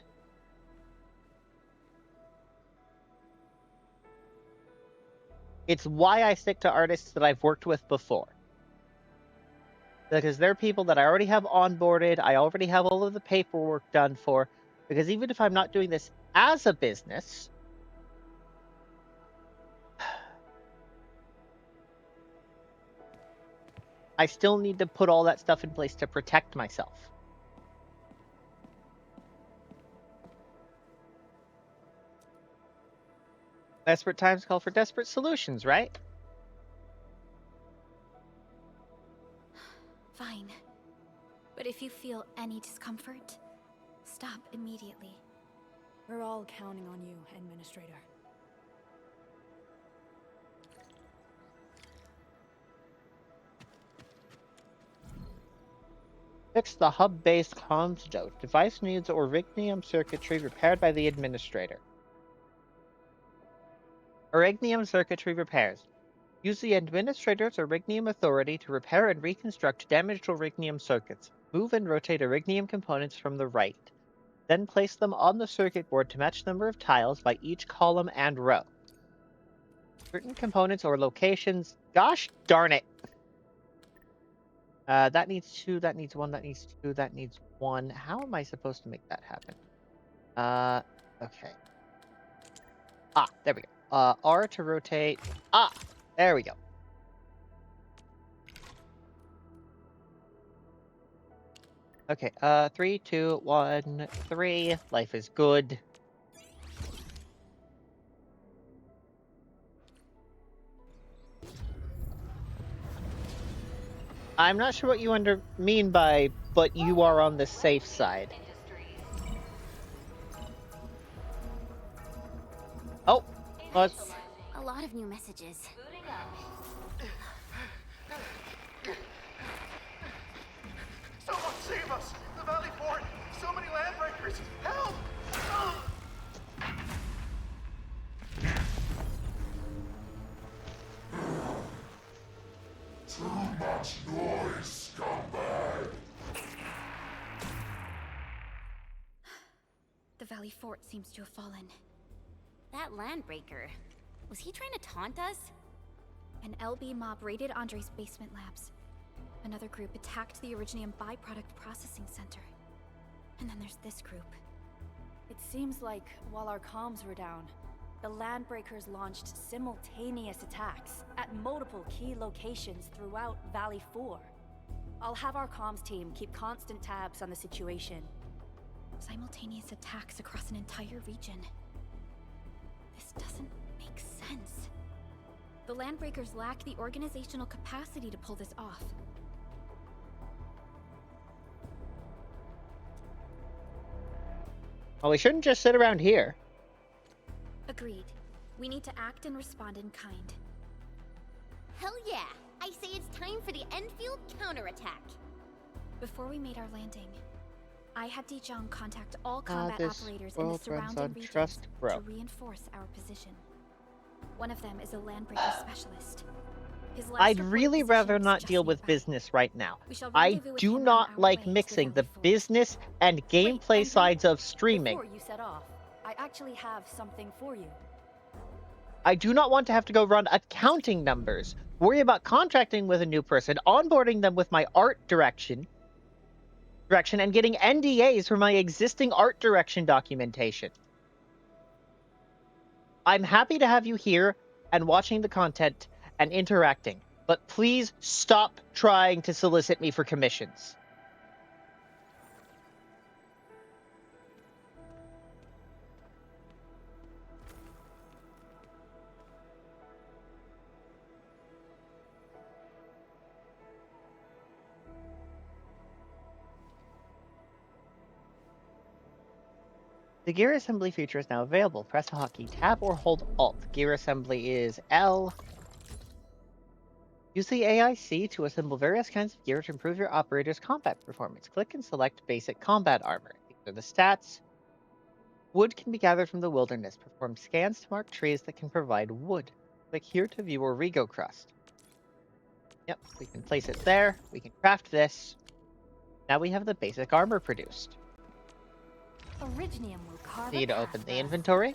It's why I stick to artists that I've worked with before. Because they're people that I already have onboarded, I already have all of the paperwork done for. Because even if I'm not doing this as a business, I still need to put all that stuff in place to protect myself. Desperate times call for desperate solutions, right? Fine. But if you feel any discomfort, stop immediately. We're all counting on you, Administrator. Fix the hub-based comms node. Device needs Orignium circuitry repaired by the Administrator. Orignium circuitry repairs. Use the Administrator's Orignium authority to repair and reconstruct damaged Orignium circuits. Move and rotate Orignium components from the right. Then place them on the circuit board to match the number of tiles by each column and row. Certain components or locations... Gosh darn it! That needs 2, that needs 1, that needs 2, that needs 1. How am I supposed to make that happen? Okay. Ah, there we go. R to rotate. Ah, there we go. Okay, 3, 2, 1, 3. Life is good. I'm not sure what you mean by, but you are on the safe side. Oh, A lot of new messages. Someone save us! The Valley Fort! So many landbreakers! Help! Too much noise, scumbag! The Valley Fort seems to have fallen. That landbreaker. Was he trying to taunt us? An LB mob raided Andre's basement labs. Another group attacked the Orignium byproduct processing center. And then there's this group. It seems like while our comms were down, the Landbreakers launched simultaneous attacks at multiple key locations throughout Valley 4. I'll have our comms team keep constant tabs on the situation. Simultaneous attacks across an entire region. This doesn't make sense. The Landbreakers lack the organizational capacity to pull this off. Well, we shouldn't just sit around here. Agreed. We need to act and respond in kind. Hell yeah! I say it's time for the Enfield counterattack. Before we made our landing, I had Dijong contact all combat this operators in the world runs surrounding on regions trust, bro. to reinforce our position. One of them is a Landbreaker specialist. His last I'd reported really position rather is not just deal with nearby. business right now. We shall I rendezvous with do him on not our like way to mixing the Valley Fort. business and gameplay Wait, sides of streaming. Before you set off, I actually have something for you. I do not want to have to go run accounting numbers, worry about contracting with a new person, onboarding them with my art direction, and getting NDAs for my existing art direction documentation. I'm happy to have you here and watching the content and interacting, but please stop trying to solicit me for commissions. The gear assembly feature is now available. Press the hotkey tab or hold Alt. Gear assembly is L. Use the AIC to assemble various kinds of gear to improve your operator's combat performance. Click and select basic combat armor. These are the stats. Wood can be gathered from the wilderness. Perform scans to mark trees that can provide wood. Click here to view Origo crust. Yep, we can place it there. We can craft this. Now we have the basic armor produced. Originium will carve Need a to path open for the us. inventory.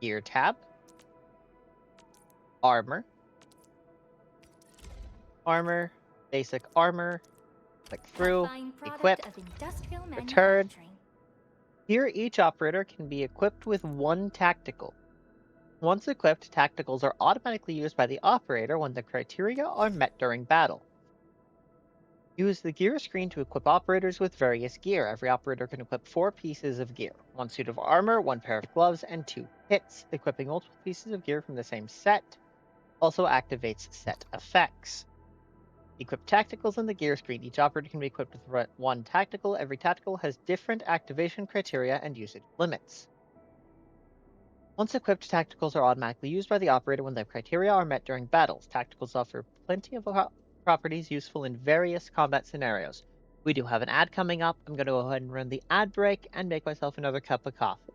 Gear tab. Armor. Basic armor. Click through. Fine product Equip. of industrial Return. manufacturing. Here, each operator can be equipped with one tactical. Once equipped, tacticals are automatically used by the operator when the criteria are met during battle. Use the gear screen to equip operators with various gear. Every operator can equip 4 pieces of gear: 1 suit of armor, 1 pair of gloves, and 2 hits. Equipping multiple pieces of gear from the same set also activates set effects. Equip tacticals on the gear screen. Each operator can be equipped with 1 tactical. Every tactical has different activation criteria and usage limits. Once equipped, tacticals are automatically used by the operator when the criteria are met during battles. Tacticals offer plenty of properties useful in various combat scenarios. We do have an ad coming up. I'm going to go ahead and run the ad break and make myself another cup of coffee.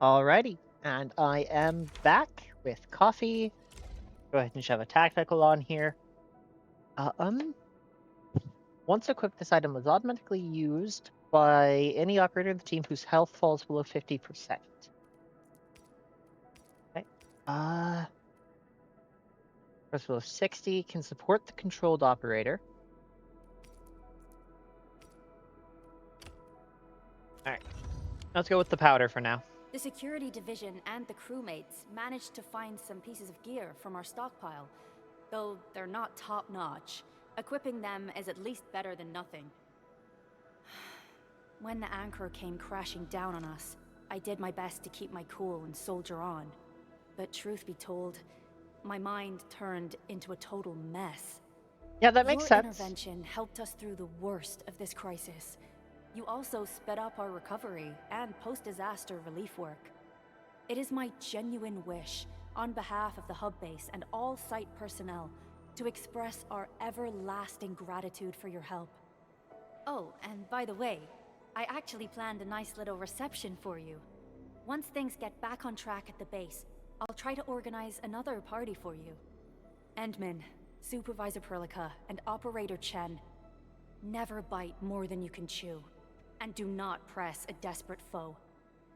Alrighty, and I am back with coffee. Go ahead and shove a tactical on here. Once equipped, this item was automatically used by any operator in the team whose health falls below 50%. Okay. First below 60 can support the controlled operator. Alright. Let's go with the powder for now. The security division and the crewmates managed to find some pieces of gear from our stockpile, though they're not top-notch. Equipping them is at least better than nothing. When the anchor came crashing down on us, I did my best to keep my cool and soldier on. But truth be told, my mind turned into a total mess. Yeah, that makes Your sense. intervention helped us through the worst of this crisis. You also sped up our recovery and post-disaster relief work. It is my genuine wish, on behalf of the hub base and all site personnel, to express our everlasting gratitude for your help. Oh, and by the way, I actually planned a nice little reception for you. Once things get back on track at the base, I'll try to organize another party for you. Endman, Supervisor Perlica, and Operator Chen, never bite more than you can chew. And do not press a desperate foe.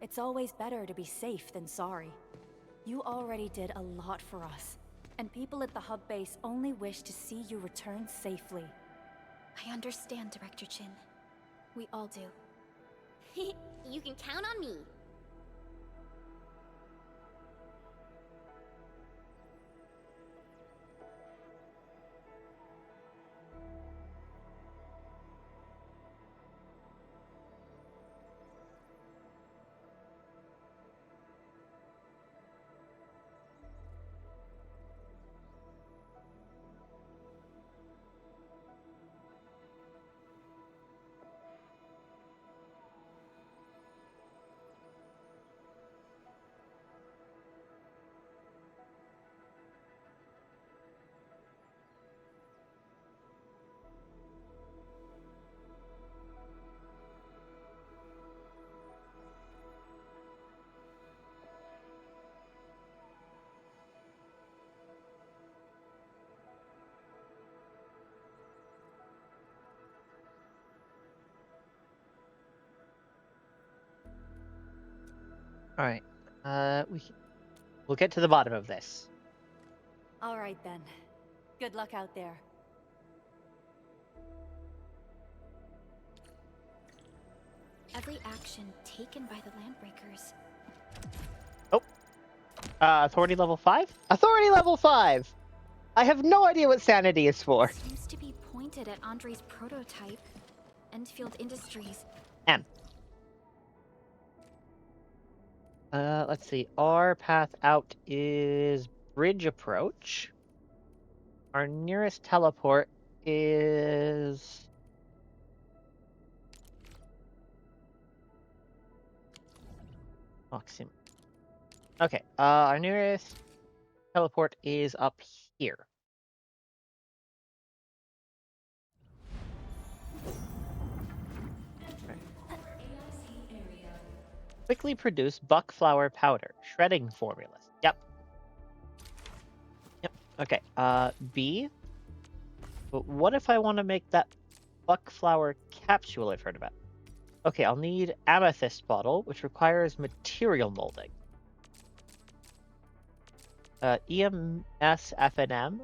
It's always better to be safe than sorry. You already did a lot for us, and people at the hub base only wish to see you return safely. I understand, Director Chin. We all do. You can count on me. Alright. We'll get to the bottom of this. All right then. Good luck out there. Every action taken by the Landbreakers. Authority level 5? Authority level 5! I have no idea what sanity is for. Seems to be pointed at Andre's prototype. Enfield Industries. M. Let's see. Our path out is bridge approach. Our nearest teleport is... Maxim. Okay, our nearest teleport is up here. Quickly produce buckflower powder. Shredding formulas. Yep. Okay. B. But what if I want to make that buckflower capsule I've heard about? Okay, I'll need amethyst bottle, which requires material molding. EMS FNM,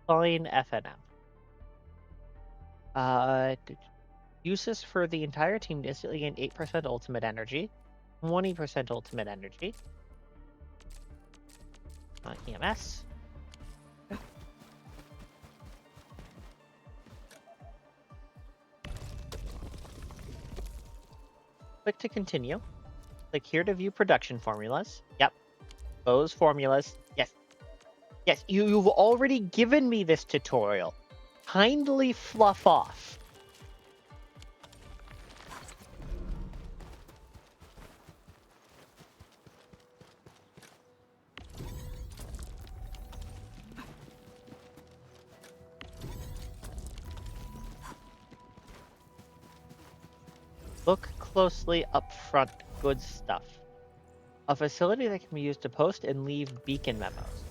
fine FNM. Uses for the entire team to instantly gain 8% ultimate energy. 20% ultimate energy. EMS. Click to continue. Click here to view production formulas. Yep. Those formulas. Yes. Yes, you've already given me this tutorial. Kindly fluff off. Look closely up front. Good stuff. A facility that can be used to post and leave beacon memos.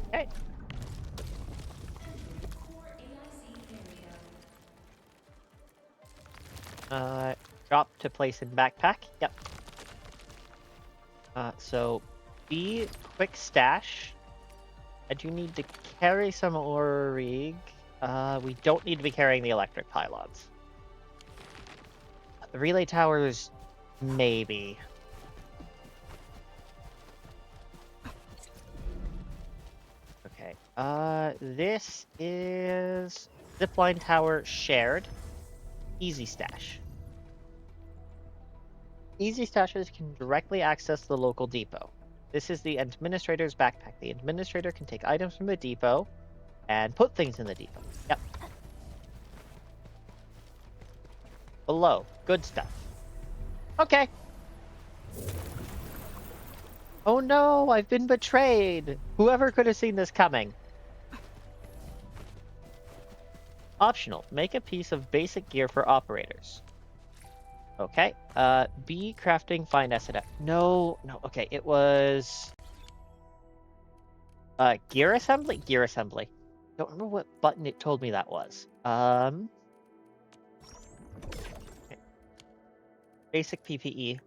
Okay. Drop to place in backpack. Yep. So B, quick stash. I do need to carry some Orig. We don't need to be carrying the electric pylons. The relay towers, maybe. Okay. This is zipline tower shared. Easy stash. Easy stashes can directly access the local depot. This is the administrator's backpack. The administrator can take items from the depot and put things in the depot. Yep. Below. Good stuff. Okay. Oh no, I've been betrayed. Whoever could have seen this coming. Optional. Make a piece of basic gear for operators. Okay. B, crafting, find SNF. No, okay, it was... gear assembly? Gear assembly. Don't remember what button it told me that was. Okay. Basic PPE.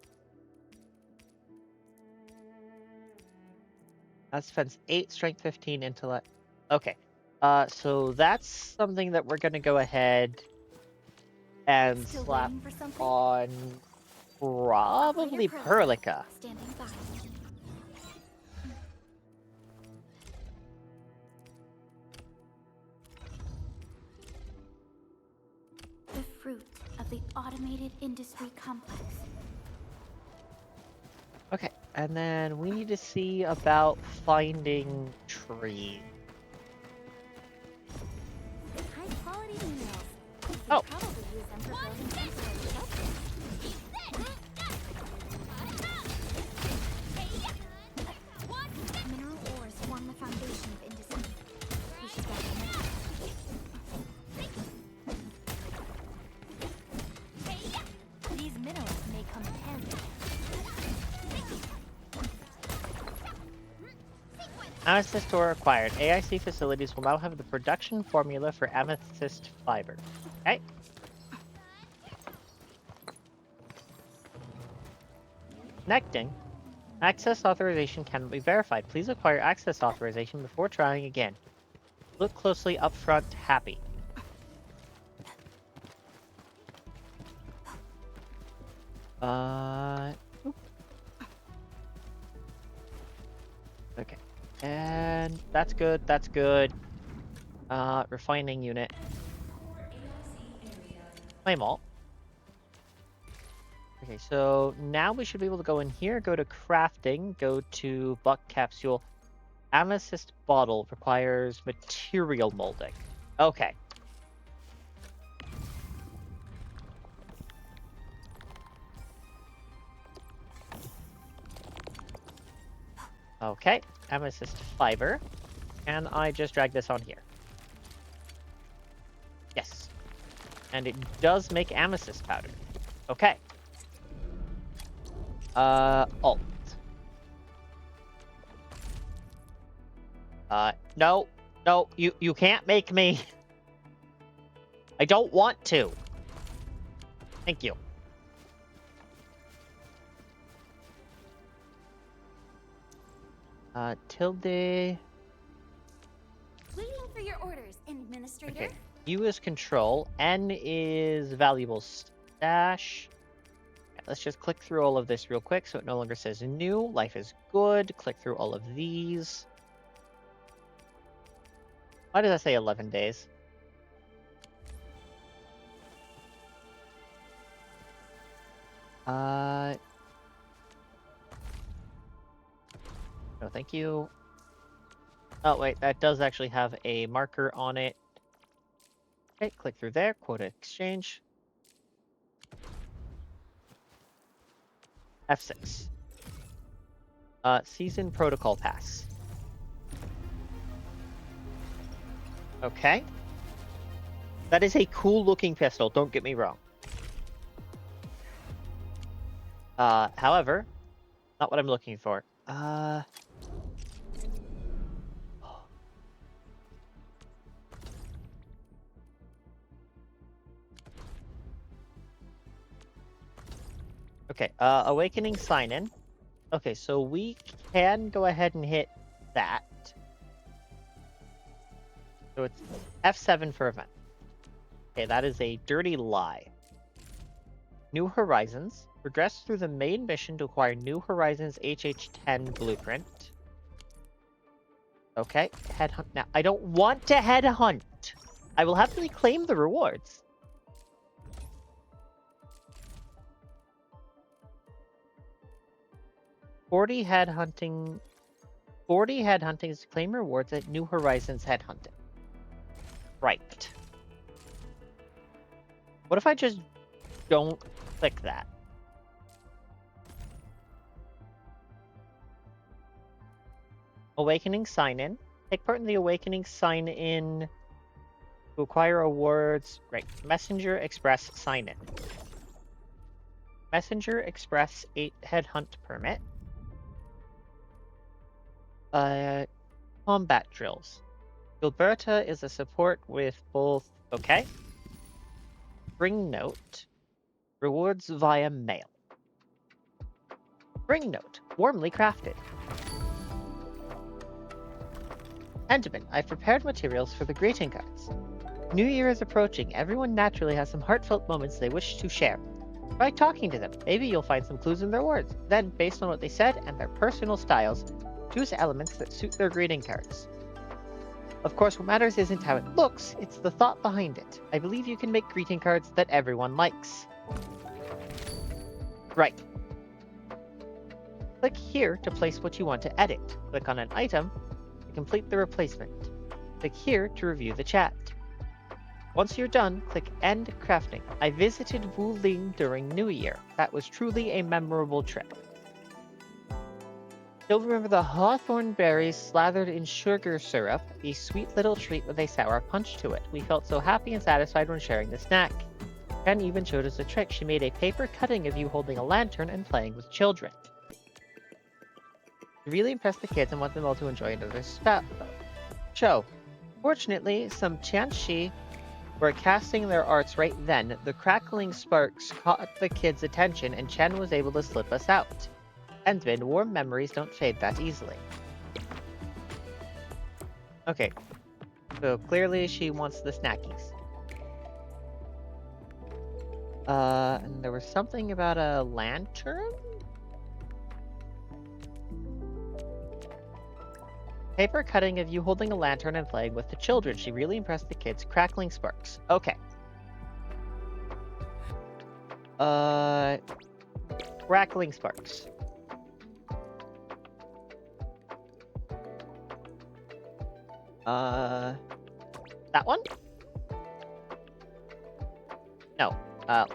That's defense 8, strength 15, intellect. Okay. So that's something that we're gonna go ahead and Still slap waiting for something? on probably Perlica. Standing by. The fruit of the automated industry complex. Okay, and then we need to see about finding tree. High quality minerals. You could Oh. probably use them for building temporary shelters. Mineral ores form the foundation of industry. We should gather more. These minerals may come in handy. Amethyst ore acquired. AIC facilities will now have the production formula for amethyst fiber. Okay. Connecting. Access authorization cannot be verified. Please acquire access authorization before trying again. Look closely up front. Happy. Oop. Okay. And that's good. That's good. Refining unit. Flame alt. Okay, so now we should be able to go in here, go to crafting, go to buck capsule. Amethyst bottle requires material molding. Okay. Okay, amethyst fiber. Can I just drag this on here? Yes. And it does make amethyst powder. Okay. Alt. No, you can't make me. I don't want to. Thank you. Tilde. Waiting for your orders, Administrator. Okay. U is control. N is valuable stash. Okay, let's just click through all of this real quick so it no longer says new. Life is good. Click through all of these. Why does that say 11 days? No, thank you. Oh, wait, that does actually have a marker on it. Okay, click through there. Quota exchange. F6. Season protocol pass. Okay. That is a cool looking pistol, don't get me wrong. However, not what I'm looking for. Okay, Awakening sign-in. Okay, so we can go ahead and hit that. So it's F7 for event. Okay, that is a dirty lie. New Horizons. Progress through the main mission to acquire New Horizons HH10 blueprint. Okay, headhunt now. I don't want to headhunt. I will happily claim the rewards. $40 headhunting is to claim rewards at New Horizons headhunting. Right. What if I just don't click that? Awakening sign-in. Take part in the Awakening sign-in to acquire awards. Great. Messenger Express sign-in. Messenger Express 8 headhunt permit. Combat drills. Gilberta is a support with both. Okay. Bring note. Rewards via mail. Bring note. Warmly crafted. Enderman, I've prepared materials for the greeting cards. New Year is approaching. Everyone naturally has some heartfelt moments they wish to share. Try talking to them. Maybe you'll find some clues in their words. Then, based on what they said and their personal styles, choose elements that suit their greeting cards. Of course, what matters isn't how it looks, it's the thought behind it. I believe you can make greeting cards that everyone likes. Right. Click here to place what you want to edit. Click on an item to complete the replacement. Click here to review the chat. Once you're done, click End Crafting. I visited Wuling during New Year. That was truly a memorable trip. Still remember the hawthorn berries slathered in sugar syrup, a sweet little treat with a sour punch to it. We felt so happy and satisfied when sharing the snack. Jen even showed us a trick. She made a paper cutting of you holding a lantern and playing with children. She really impressed the kids and want them all to enjoy another show. Fortunately, some Tianxi were casting their arts right then. The crackling sparks caught the kids' attention and Chen was able to slip us out. Endman, warm memories don't fade that easily. Okay, so clearly she wants the snackies. And there was something about a lantern? Paper cutting of you holding a lantern and playing with the children. She really impressed the kids. Crackling sparks. Okay. Crackling sparks. That one? No.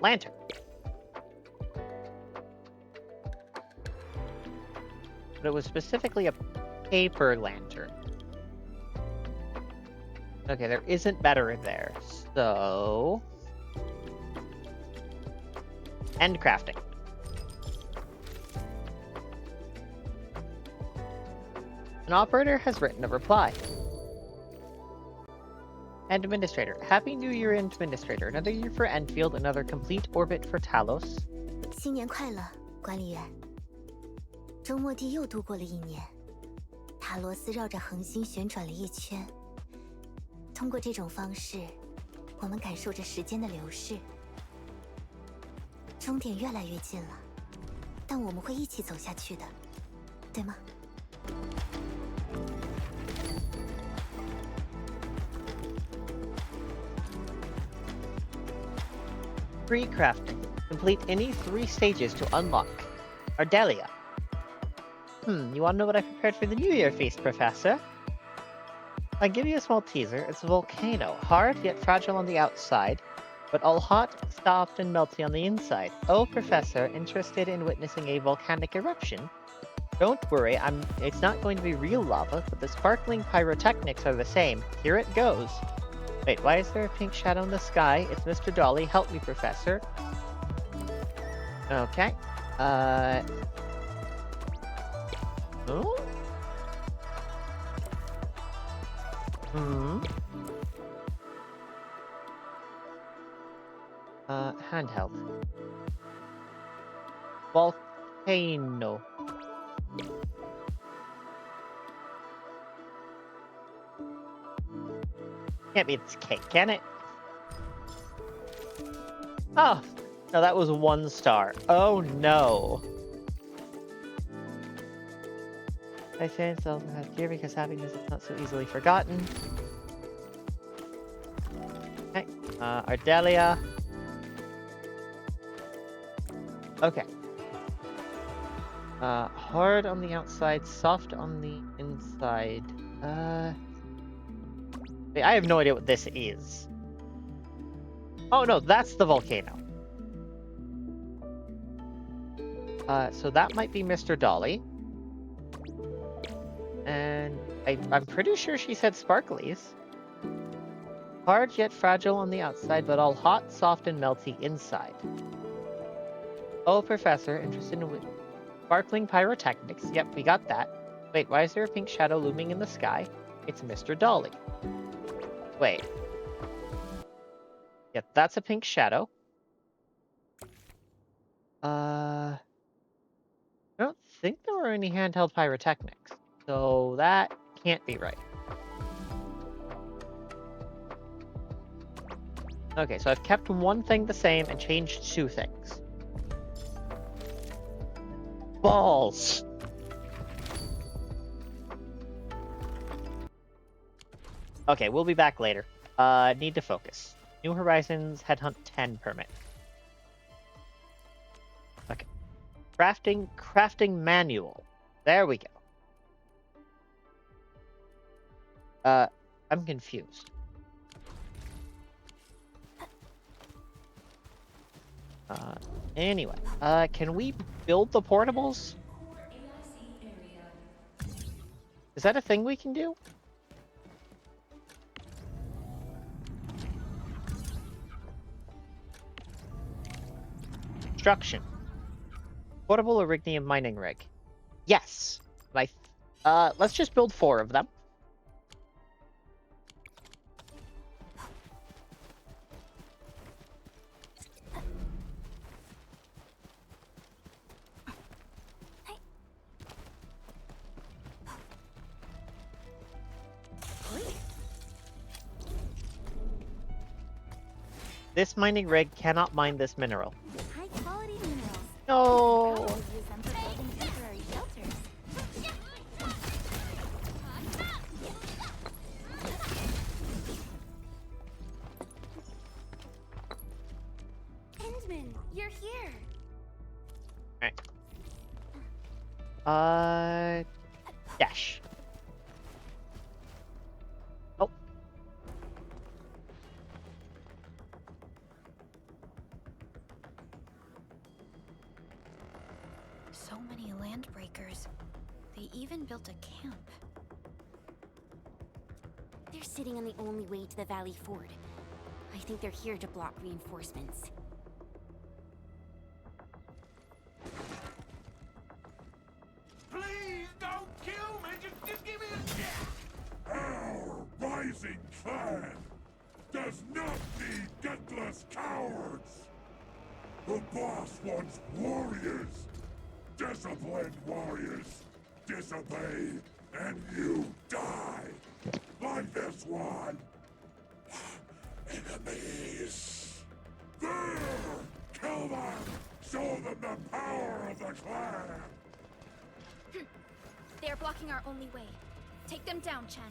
Lantern. But it was specifically a paper lantern. Okay, there isn't better in there, so... End crafting. An operator has written a reply. End Administrator. Happy New Year, Administrator. Another year for Enfield, another complete orbit for Talos. 新年快乐，管理员。周末地又度过了一年，塔罗斯绕着恒星旋转了一圈。通过这种方式，我们感受着时间的流逝。终点越来越近了，但我们会一起走下去的，对吗？ Free crafting. Complete any 3 stages to unlock. Ardelia. You want to know what I prepared for the New Year feast, Professor? I'll give you a small teaser. It's a volcano. Hard yet fragile on the outside, but all hot, soft, and melty on the inside. Oh, Professor, interested in witnessing a volcanic eruption? Don't worry, it's not going to be real lava, but the sparkling pyrotechnics are the same. Here it goes. Wait, why is there a pink shadow in the sky? It's Mr. Dolly. Help me, Professor. Okay. Oh? Handheld. Volcano. Can't be this cake, can it? Oh, no, that was 1 star. Oh no. I say so here because happiness is not so easily forgotten. Okay, Ardelia. Okay. Hard on the outside, soft on the inside. I have no idea what this is. Oh no, that's the volcano. So that might be Mr. Dolly. And I'm pretty sure she said sparklies. Hard yet fragile on the outside, but all hot, soft, and melty inside. Oh, Professor, interested in sparkling pyrotechnics. Yep, we got that. Wait, why is there a pink shadow looming in the sky? It's Mr. Dolly. Wait. Yep, that's a pink shadow. I don't think there were any handheld pyrotechnics. So that can't be right. Okay, so I've kept one thing the same and changed 2 things. Balls! Okay, we'll be back later. Need to focus. New Horizons Headhunt 10 permit. Okay. Crafting manual. There we go. I'm confused. Anyway, can we build the portables? Is that a thing we can do? Construction. Portable Erignium mining rig. Yes. Let's just build 4 of them. This mining rig cannot mine this mineral. High quality minerals. No. We'll use them for building temporary shelters. Endman, you're here. Alright. Dash. Oh. So many land breakers. They even built a camp. They're sitting on the only way to the Valley Ford. I think they're here to block reinforcements. Please don't kill me. Just give me a... Our rising clan does not need gutless cowards. The boss wants warriors. Disciplined warriors. Disobey, and you die. Like this one. Enemies. There! Kill them! Show them the power of the clan! They are blocking our only way. Take them down, Chen.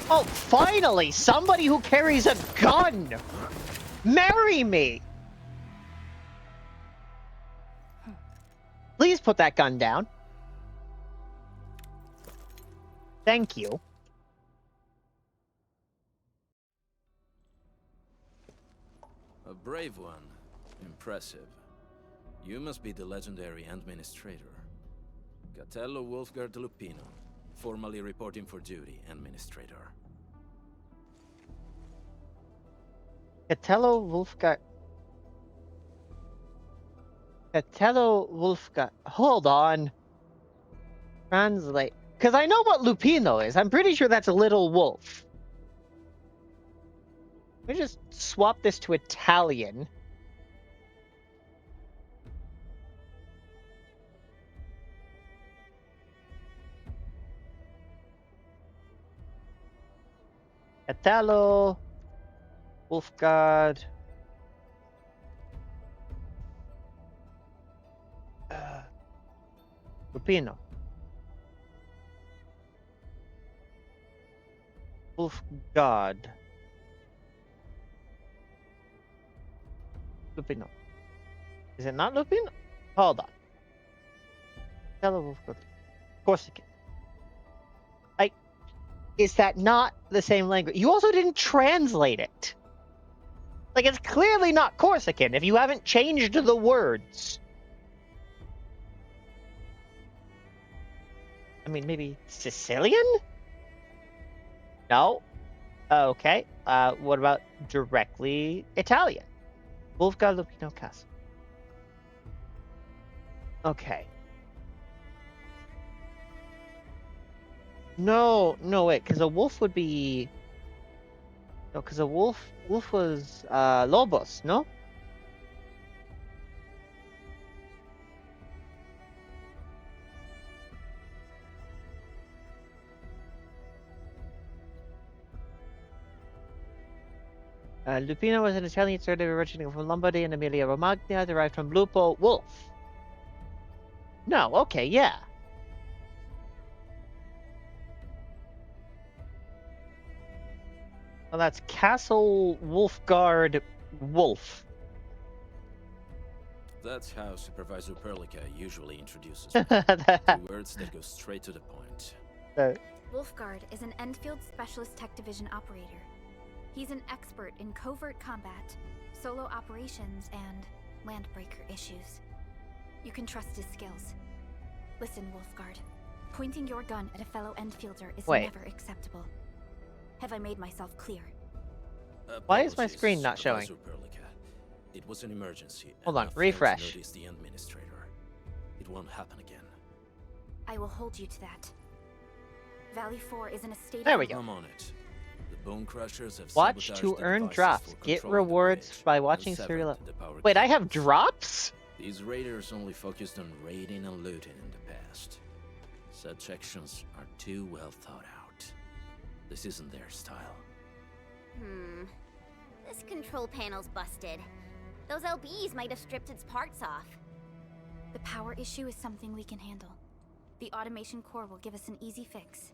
Oh, finally! Somebody who carries a gun! Marry me! Please put that gun down. Thank you. A brave one. Impressive. You must be the legendary Administrator. Catello Wolfgard Lupino, formally reporting for duty, Administrator. Catello Wolfgard. Catello Wolfgard. Hold on. Translate. Because I know what Lupino is. I'm pretty sure that's a little wolf. Let me just swap this to Italian. Catello Wolfgard. Lupino. Wolfgard. Lupino. Is it not Lupino? Hold on. Catello Wolfgard. Corsican. Is that not the same language? You also didn't translate it. Like, it's clearly not Corsican if you haven't changed the words. I mean, maybe Sicilian? No? Okay. What about directly Italian? Wolfgard Lupino Castle. Okay. No, wait, because a wolf would be... No, because a wolf was, Lobos, no? Lupino was an Italian surname originating from Lombardy and Emilia Romagna, derived from lupo, wolf. No, okay, yeah. Well, that's Castle Wolfgard Wolf. That's how Supervisor Perlica usually introduces me. 2 words that go straight to the point. Wolfgard is an Enfield Specialist Tech Division operator. He's an expert in covert combat, solo operations, and landbreaker issues. You can trust his skills. Listen, Wolfgard. Pointing your gun at a fellow Enfielder is never acceptable. Have I made myself clear? Why is my screen not showing? It was an emergency. Hold on, refresh. The Administrator. It won't happen again. I will hold you to that. Valley 4 is in a state There we go. I'm on it. The Bone Crushers have Watch sabotaged to the earn devices drops. for Get controlling the rewards bridge by and watching severed serial... the power Wait, I have cables. drops? These raiders only focused on raiding and looting in the past. Such actions are too well thought out. This isn't their style. This control panel's busted. Those LBs might have stripped its parts off. The power issue is something we can handle. The automation core will give us an easy fix.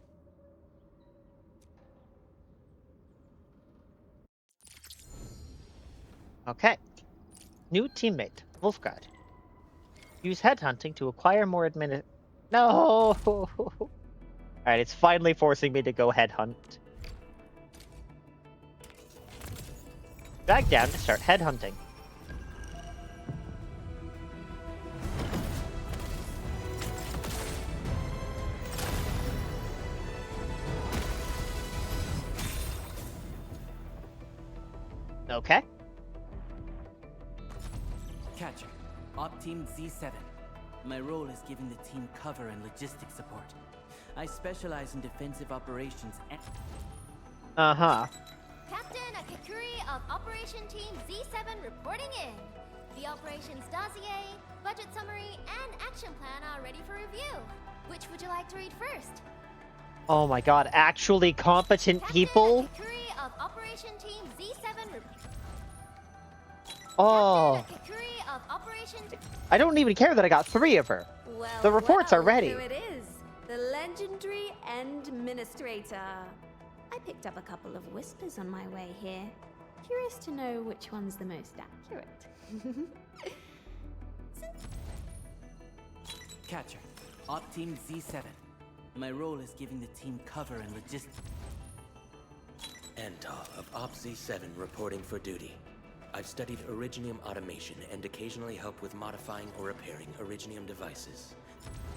Okay. New teammate, Wolfgard. Use headhunting to acquire more No! Alright, it's finally forcing me to go headhunt. Drag down to start headhunting. Okay. Catcher, Op Team Z7. My role is giving the team cover and logistics support. I specialize in defensive operations and... Uh-huh. Captain Akakuri of Operation Team Z7 reporting in. The operations dossier, budget summary, and action plan are ready for review. Which would you like to read first? Oh my god, actually competent people? Akakuri of Operation Team Z7 Oh. Akakuri of Operation... I don't even care that I got 3 of her. Well, The reports are ready. Here it is. The legendary Administrator. I picked up a couple of whispers on my way here. Curious to know which one's the most accurate. Catcher, Op Team Z7. My role is giving the team cover and logistics. Antal of Op Z7 reporting for duty. I've studied Originium automation and occasionally help with modifying or repairing Originium devices.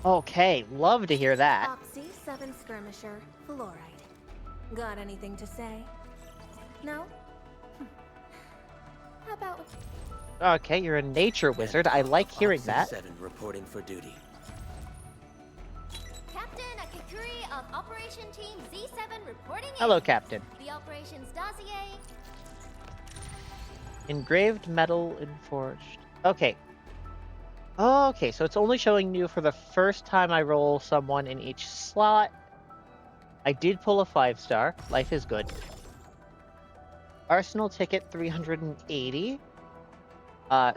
Okay, love to hear that. Op Z7 skirmisher, Fluoride. Got anything to say? No? How about... Okay, you're a nature wizard. I like hearing that. Z7 reporting for duty. Captain Akakuri of Operation Team Z7 reporting in. Hello, Captain. The operations dossier. Engraved metal and forged. Okay. Okay, so it's only showing you for the first time I roll someone in each slot. I did pull a 5-star. Life is good. Arsenal ticket 380.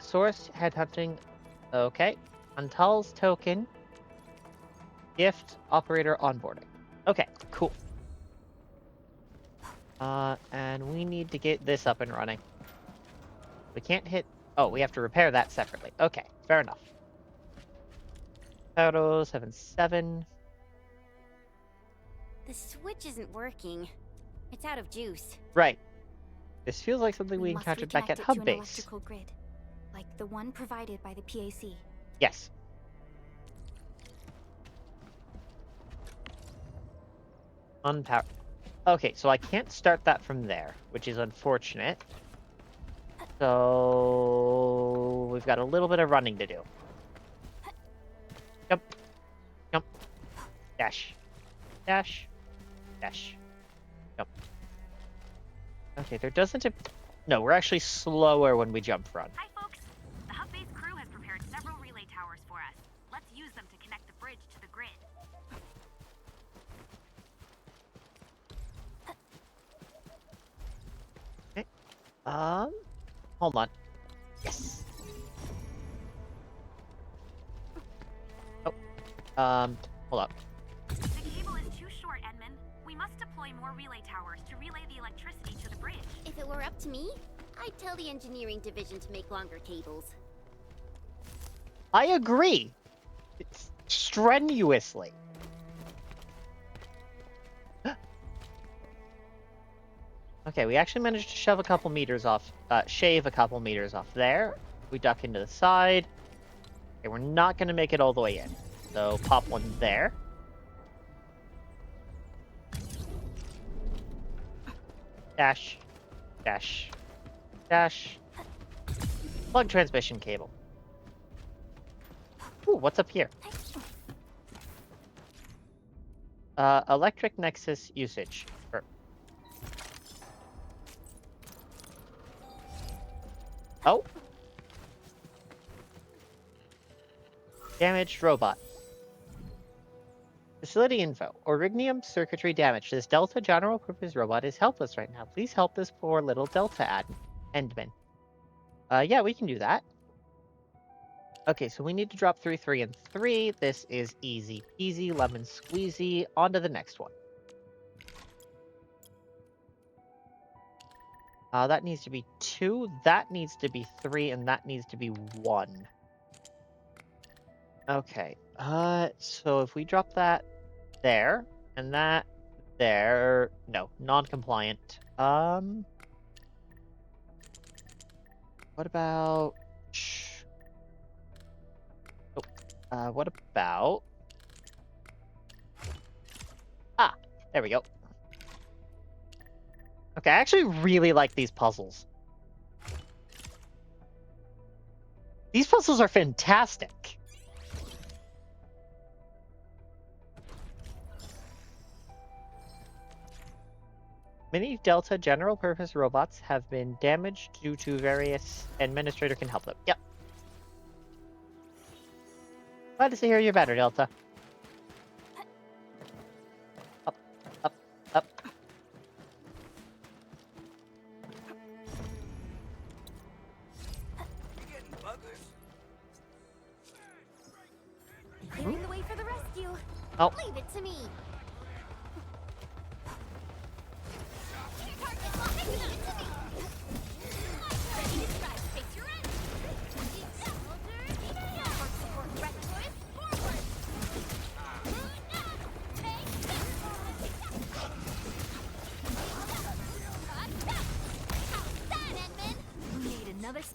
Source headhunting. Okay. Antal's token. Gift operator onboarding. Okay, cool. And we need to get this up and running. We can't hit... Oh, we have to repair that separately. Okay, fair enough. Auto 77. The switch isn't working. It's out of juice. Right. This feels like something we must encountered back at reconnect it to Hub an Base. electrical grid, like the one provided by the PAC. Yes. Unpower. Okay, so I can't start that from there, which is unfortunate. So we've got a little bit of running to do. Jump. Jump. Dash. Dash. Dash. Jump. Okay, there doesn't... No, we're actually slower when we jump run. Hi, folks. The Hub Base crew has prepared several relay towers for us. Let's use them to connect the bridge to the grid. Okay. Hold on. Yes. Oh. Hold up. The cable is too short, Edmund. We must deploy more relay towers to relay the electricity to the bridge. If it were up to me, I'd tell the engineering division to make longer cables. I agree. It's strenuously. Okay, we actually managed to shove a couple meters off, shave a couple meters off there. We duck into the side. Okay, we're not going to make it all the way in. So pop one there. Dash. Dash. Dash. Plug transmission cable. Ooh, what's up here? Electric Nexus usage. Oh. Damaged robot. Facility info. Orignium circuitry damage. This Delta general purpose robot is helpless right now. Please help this poor little Delta Endman. Yeah, we can do that. Okay, so we need to drop 3, 3, and 3. This is easy peasy, lemon squeezy. On to the next one. That needs to be 2, that needs to be 3, and that needs to be 1. Okay, so if we drop that there, and that there... No, non-compliant. What about... Oh, what about... Ah, there we go. Okay, I actually really like these puzzles. These puzzles are fantastic. Many Delta general-purpose robots have been damaged due to various... Administrator can help them. Yep. Glad to see you're better, Delta. Up, up, up. Clearing the way for the rescue. Oh. Leave it to me.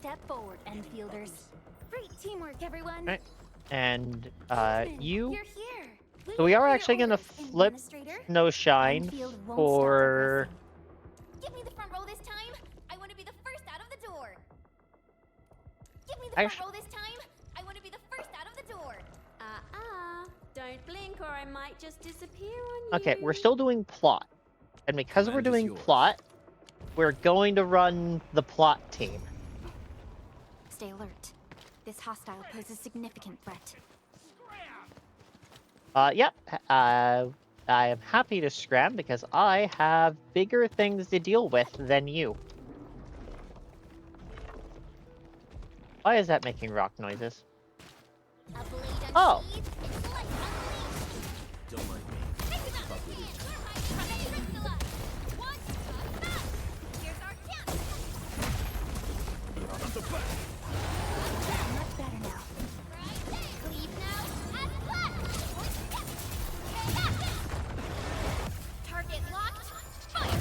step forward, Enfielders. Great teamwork, everyone. Right. And you. You're here. So we are actually gonna flip Snowshine Enfield won't stop for. Give me the front row this time. I want to be the first out of the door. Give me the Actu- front row this time. I want to be the first out of the door. Don't blink or I might just disappear on you. Okay, we're still doing plot, and because we're Land is doing yours. plot, we're going to run the plot team. Stay alert. This hostile poses significant threat. Yep. I am happy to scram because I have bigger things to deal with than you. Why is that making rock noises? Oh. Don't mind me. Much better now. Target locked. Fire.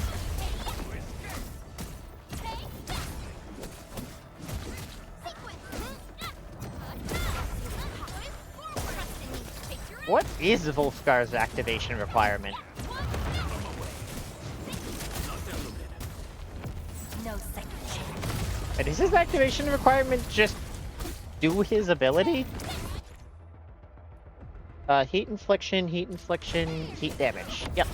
What is Volskar's activation requirement? No second chance. And is his activation requirement just do his ability? Heat infliction, heat damage. Yep.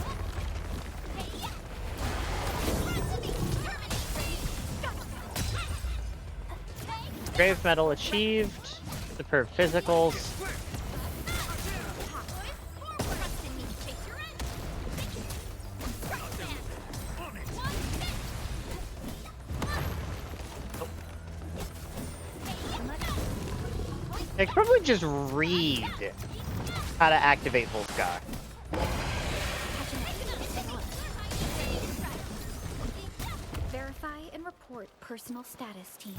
Grave medal achieved. Superb physicals. I could probably just read how to activate Volskar. Verify and report personal status, team.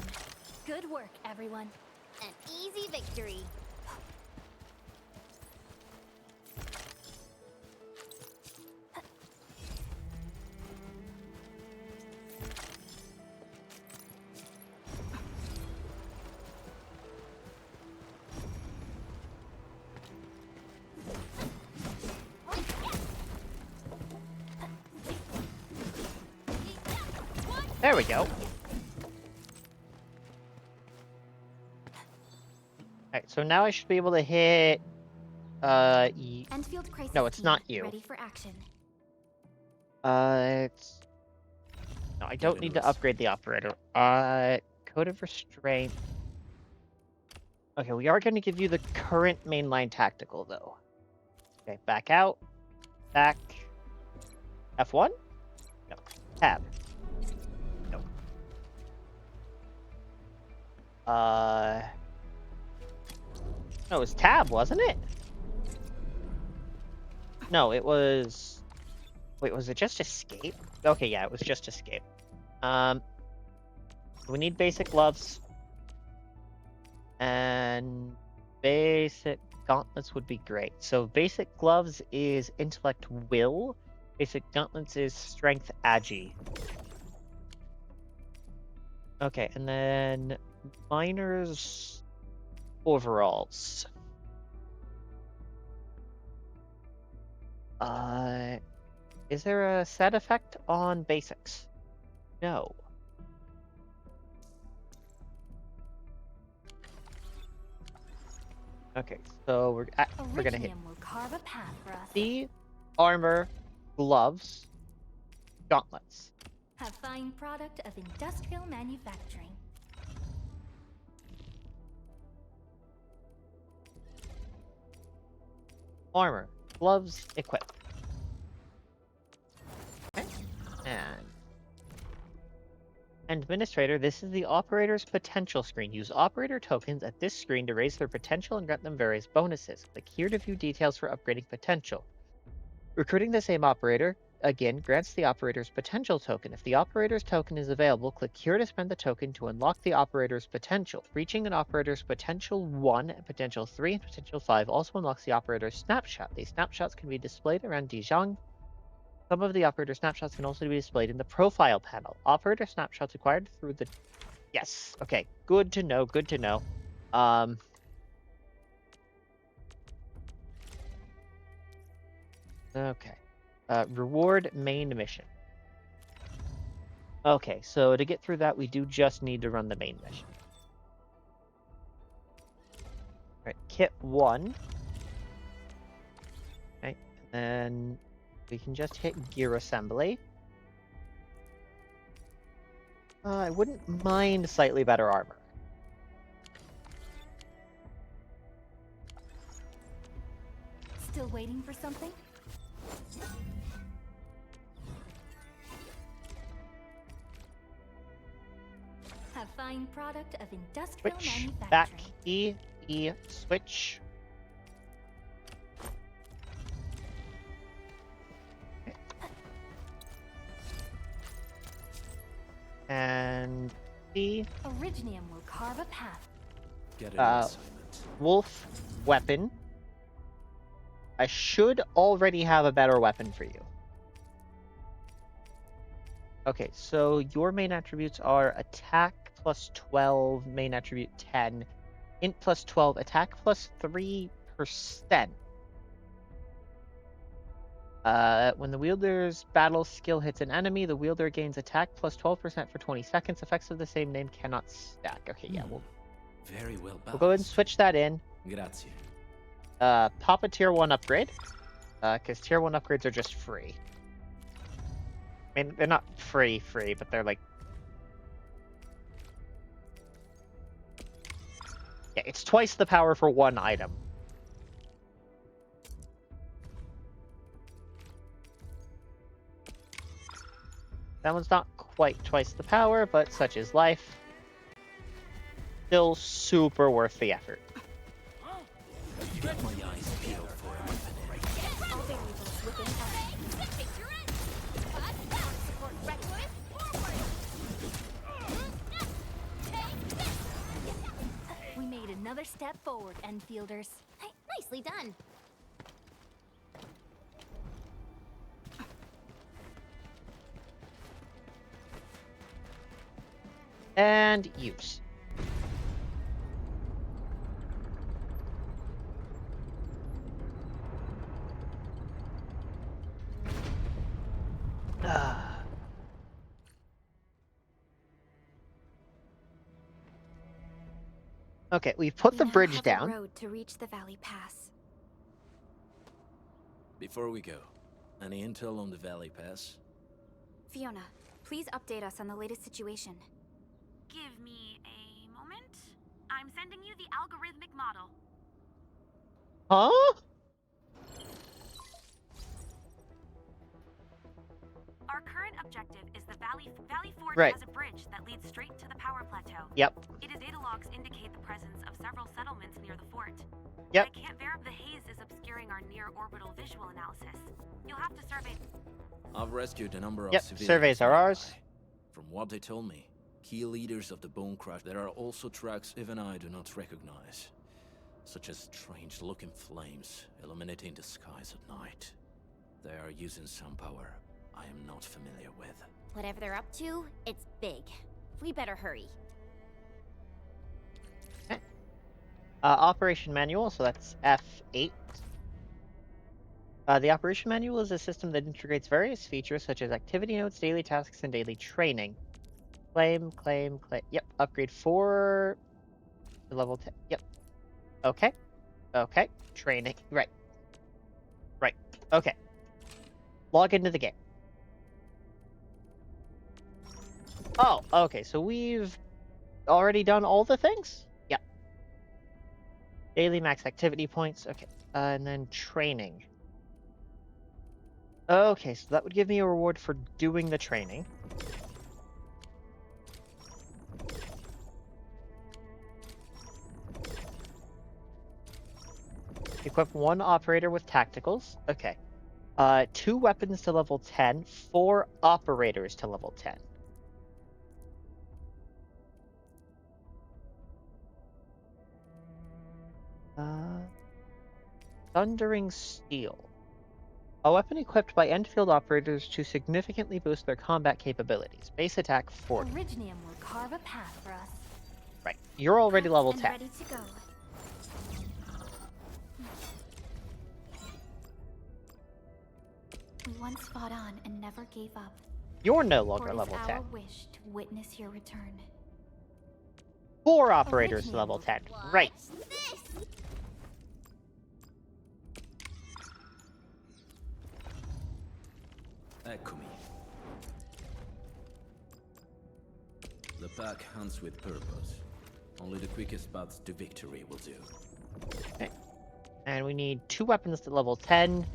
Good work, everyone. An easy victory. There we go. Alright, so now I should be able to hit... Enfield crisis No, it's team, not you. Ready for action. It's... No, I don't need to upgrade the operator. Code of Restraint. Okay, we are going to give you the current mainline tactical, though. Okay, back out. Back. F1? No. Tab. No. No, it was tab, wasn't it? No, it was... Wait, was it just escape? Okay, yeah, it was just escape. We need basic gloves. And basic gauntlets would be great. So basic gloves is intellect will. Basic gauntlets is strength agi. Okay, and then miners overalls. Is there a set effect on basics? No. Okay, so we're gonna hit Iridium will carve a path for us. the armor, gloves, gauntlets. A fine product of industrial manufacturing. Armor, gloves, equip. Okay. And Administrator, this is the operator's potential screen. Use operator tokens at this screen to raise their potential and grant them various bonuses. Click here to view details for upgrading potential. Recruiting the same operator, again, grants the operator's potential token. If the operator's token is available, click here to spend the token to unlock the operator's potential. Reaching an operator's potential 1, potential 3, and potential 5 also unlocks the operator's snapshot. These snapshots can be displayed around Dijon. Some of the operator snapshots can also be displayed in the profile panel. Operator snapshots acquired through the Yes. Okay. Good to know. Good to know. Okay. Reward main mission. Okay, so to get through that, we do just need to run the main mission. All right, kit 1. Okay, and then we can just hit gear assembly. I wouldn't mind slightly better armor. Still waiting for something? A fine product of industrial Switch. manufacturing. Back. E. Switch. Okay. And C. Originium will carve a path. Get an assignment. Wolf weapon. I should already have a better weapon for you. Okay, so your main attributes are attack plus 12, main attribute 10, int plus 12, attack plus 3%. When the wielder's battle skill hits an enemy, the wielder gains attack plus 12% for 20 seconds. Effects of the same name cannot stack. Okay, yeah, Very well balanced. we'll go ahead and switch that in. Grazie. Pop a tier 1 upgrade, because tier 1 upgrades are just free. I mean, they're not free, but they're like... Yeah, it's twice the power for one item. That one's not quite twice the power, but such is life. Still super worth the effort. Get my eyes peeled for a weapon. All variables within us. We made another step forward, Enfielders. Nicely done. And use. Okay, we've put the bridge have down. A road to reach the Valley Pass. Before we go, any intel on the Valley Pass? Fiona, please update us on the latest situation. Give me a moment. I'm sending you the algorithmic model. Huh? Our current objective is the Valley Forge Right. has a bridge that leads straight to the power plateau. Yep. Its data logs indicate the presence of several settlements near the fort. Yep. I can't verify the haze is obscuring our near-orbital visual analysis. You'll have to survey. I've rescued a number of Yep, civilians surveys are ours. nearby. From what they told me, key leaders of the Bone Crash, there are also tracks even I do not recognize, such as strange-looking flames illuminating the skies at night. They are using some power I am not familiar with. Whatever they're up to, it's big. We better hurry. Operation manual, so that's F8. The operation manual is a system that integrates various features such as activity notes, daily tasks, and daily training. Claim. Yep, upgrade 4 to level 10. Yep. Okay. Training. Right. Okay. Log into the game. Oh, okay, so we've already done all the things? Yep. Daily max activity points. Okay. And then training. Okay, so that would give me a reward for doing the training. Equip 1 operator with tacticals. Okay. 2 weapons to level 10, 4 operators to level 10. Thundering Steel. A weapon equipped by Enfield operators to significantly boost their combat capabilities. Base attack 40. Originium will carve a path for us. Right. You're already level And 10. ready to go. We once fought on and never gave up. You're no For longer it is level 10. our wish to witness your return. 4 operators level 10. Right. Eccomi. The pack hunts with purpose. Only the quickest path to victory will do. Okay. And we need 2 weapons to level 10.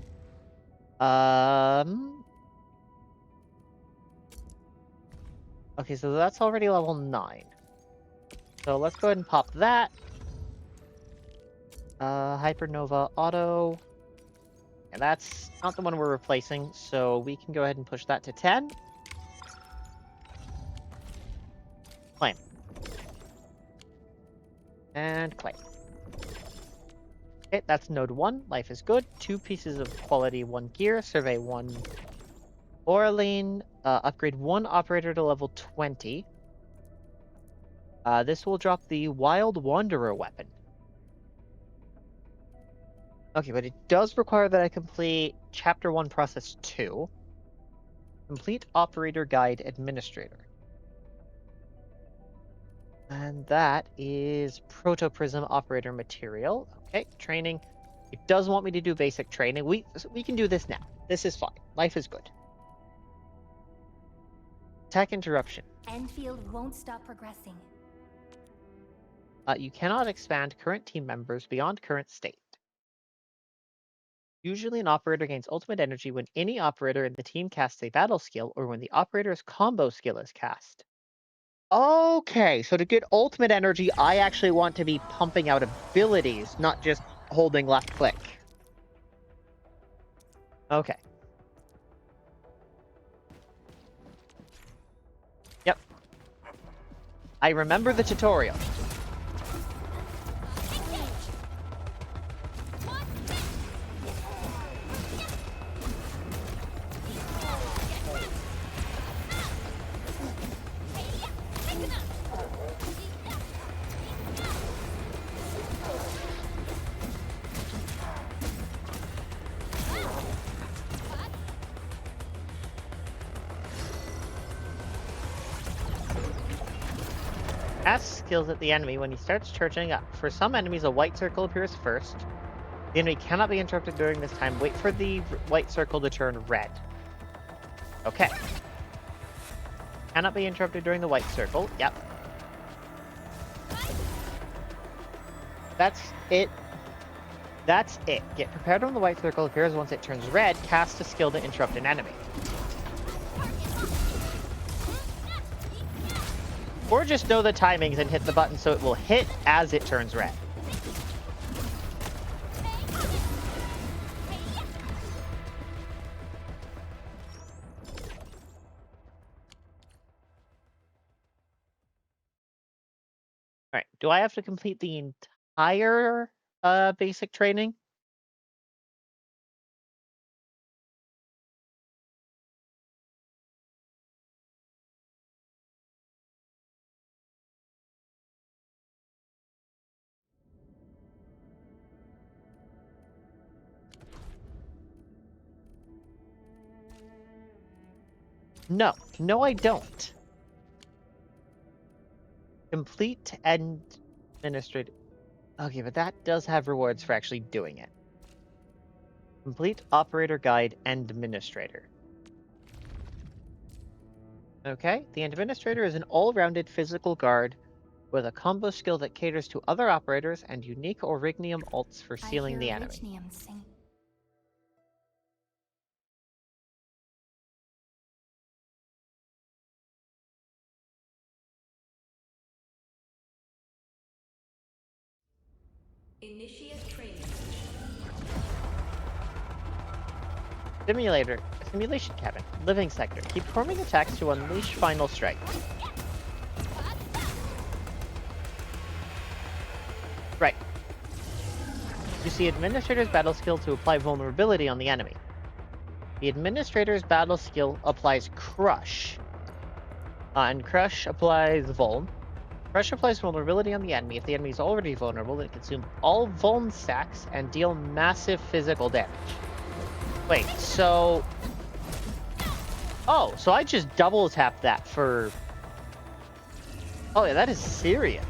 Okay, so that's already level 9. So let's go ahead and pop that. Hypernova Auto. And that's not the one we're replacing, so we can go ahead and push that to 10. Claim. And claim. Okay, that's node 1. Life is good. 2 pieces of quality 1 gear. Survey 1 Oraline. Upgrade 1 operator to level 20. This will drop the Wild Wanderer weapon. Okay, but it does require that I complete Chapter 1, Process 2. Complete Operator Guide Administrator. And that is Protoprism Operator Material. Okay, training. It does want me to do basic training. We can do this now. This is fine. Life is good. Tech interruption. Enfield won't stop progressing. You cannot expand current team members beyond current state. Usually an operator gains ultimate energy when any operator in the team casts a battle skill or when the operator's combo skill is cast. Okay, so to get ultimate energy, I actually want to be pumping out abilities, not just holding left click. Okay. Yep. I remember the tutorial. Cast skills at the enemy when he starts charging up. For some enemies, a white circle appears first. The enemy cannot be interrupted during this time. Wait for the white circle to turn red. Okay. Cannot be interrupted during the white circle. Yep. That's it. That's it. Get prepared when the white circle appears. Once it turns red, cast a skill to interrupt an enemy. Or just know the timings and hit the button so it will hit as it turns red. Alright, do I have to complete the entire basic training? No. No, I don't. Complete and administrative. Okay, but that does have rewards for actually doing it. Complete Operator Guide and Administrator. Okay, the Administrator is an all-rounded physical guard with a combo skill that caters to other operators and unique Orignium ults for sealing the enemy. Originium sing. Initiate training. Simulation cabin. Living sector. Keep performing attacks to unleash final strike. Right. You see Administrator's battle skill to apply vulnerability on the enemy. The administrator's battle skill applies Crush. And Crush applies Vuln. Crush applies vulnerability on the enemy. If the enemy is already vulnerable, then consume all Vuln stacks and deal massive physical damage. Wait, so... Oh, so I just double tapped that for... Oh yeah, that is serious.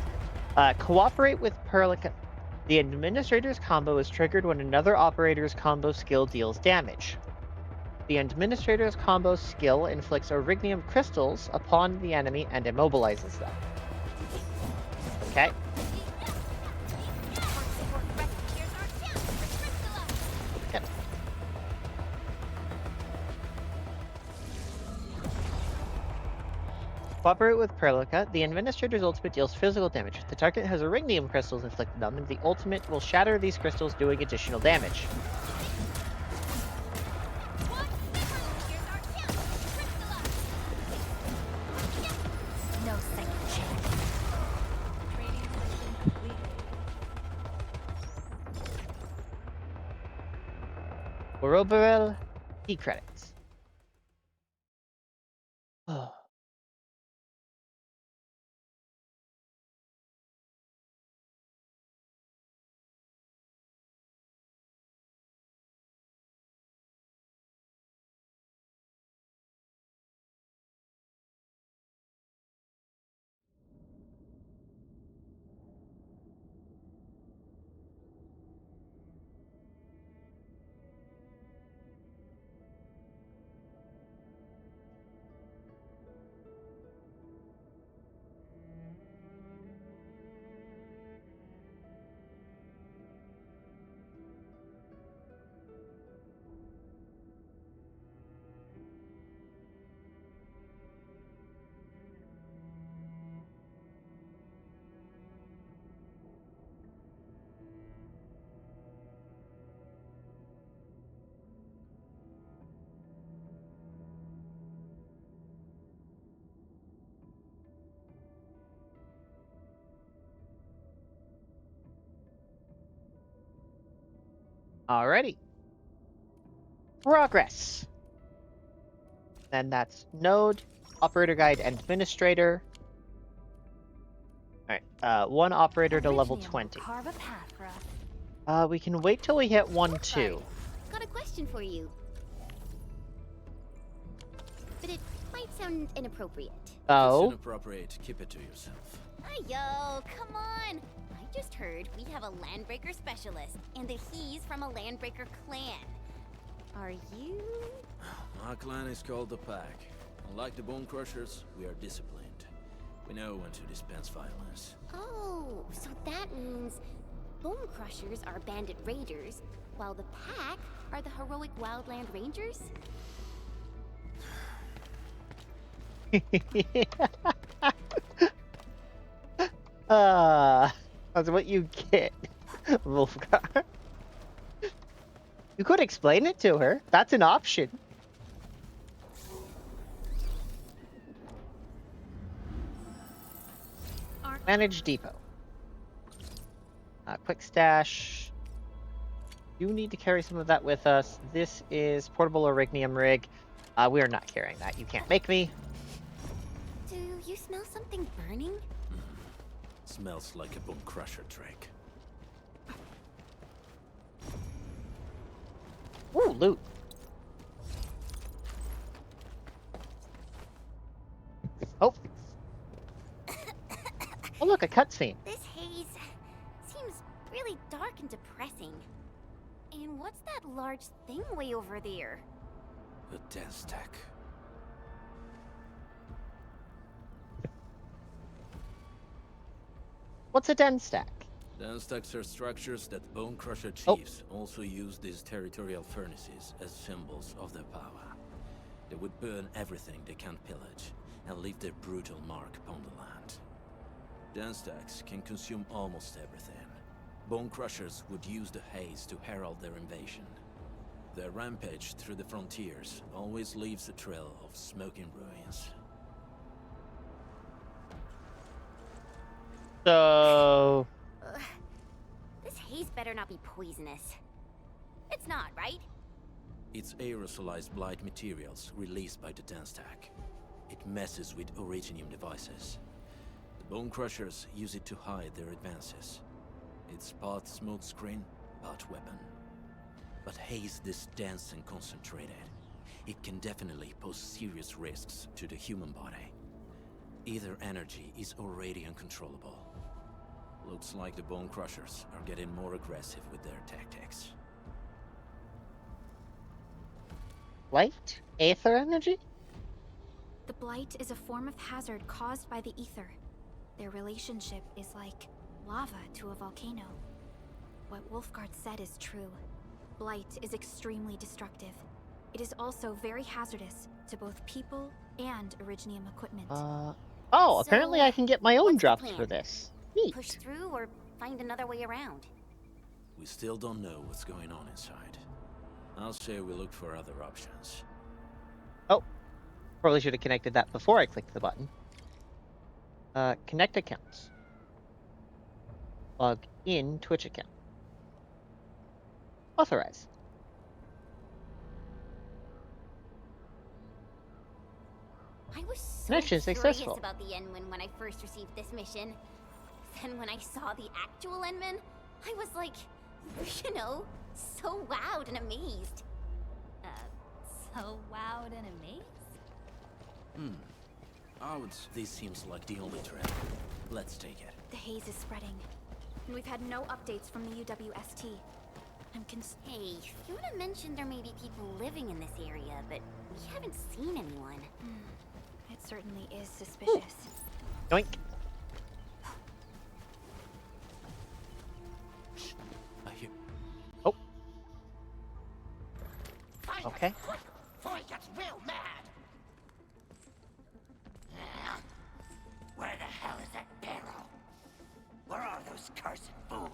Cooperate with Perlica. The administrator's combo is triggered when another operator's combo skill deals damage. The administrator's combo skill inflicts Orignium crystals upon the enemy and immobilizes them. Okay. Yep. Cooperate with Perlica. The administrator's ultimate deals physical damage. If the target has Orignium crystals inflicted on them, the ultimate will shatter these crystals, doing additional damage. No second chance. Ouroboros, key credits. Oh. Alrighty. Progress. And that's Node, Operator Guide, and Administrator. Alright, one operator to level 20. Carve a path for us. We can wait till we hit 1-2. Got a question for you. But it might sound inappropriate. Oh? It's inappropriate. Keep it to yourself. Yo, come on! I just heard we have a Landbreaker specialist, and that he's from a Landbreaker clan. Are you? My clan is called the Pack. Unlike the Bone Crushers, we are disciplined. We know when to dispense violence. Oh, so that means Bone Crushers are bandit raiders, while the Pack are the heroic Wildland Rangers? That's what you get, Wolfgar. You could explain it to her. That's an option. Manage depot. Quick stash. You need to carry some of that with us. This is portable Orignium rig. We are not carrying that. You can't make me. Do you smell something burning? Smells like a Bone Crusher trick. Ooh, loot. Oh. Oh, look, a cutscene. This haze seems really dark and depressing. And what's that large thing way over there? A dense stack. What's a den stack? Den stacks are structures that Bone Crusher chiefs also use these territorial furnaces as symbols of their power. They would burn everything they can't pillage and leave their brutal mark upon the land. Den stacks can consume almost everything. Bone Crushers would use the haze to herald their invasion. Their rampage through the frontiers always leaves a trail of smoking ruins. So... This haze better not be poisonous. It's not, right? It's aerosolized blight materials released by the Denstack. It messes with Originium devices. The Bone Crushers use it to hide their advances. It's part smokescreen, part weapon. But haze this dense and concentrated. It can definitely pose serious risks to the human body. Either energy is already uncontrollable. Looks like the Bone Crushers are getting more aggressive with their tactics. Light? Aether energy? The blight is a form of hazard caused by the ether. Their relationship is like lava to a volcano. What Wolfguard said is true. Blight is extremely destructive. It is also very hazardous to both people and Originium equipment. Oh, apparently I can get my own what's the drops plan? for this. Neat. Push through or find another way around? We still don't know what's going on inside. I'll say we look for other options. Oh, probably should have connected that before I clicked the button. Connect accounts. Log in Twitch account. Authorize. I was so Connection curious successful. about the Endman when I first received this mission. Then when I saw the actual Endman, I was like, you know, so wowed and amazed. So wowed and amazed? This seems like the only trap. Let's take it. The haze is spreading, and we've had no updates from the UWST. Hey, Fiona mentioned there may be people living in this area, but we haven't seen anyone. It certainly is suspicious. Yoink. I hear. Oh. Okay. Before he gets real mad. Where the hell is that barrel? Where are those cursed fools?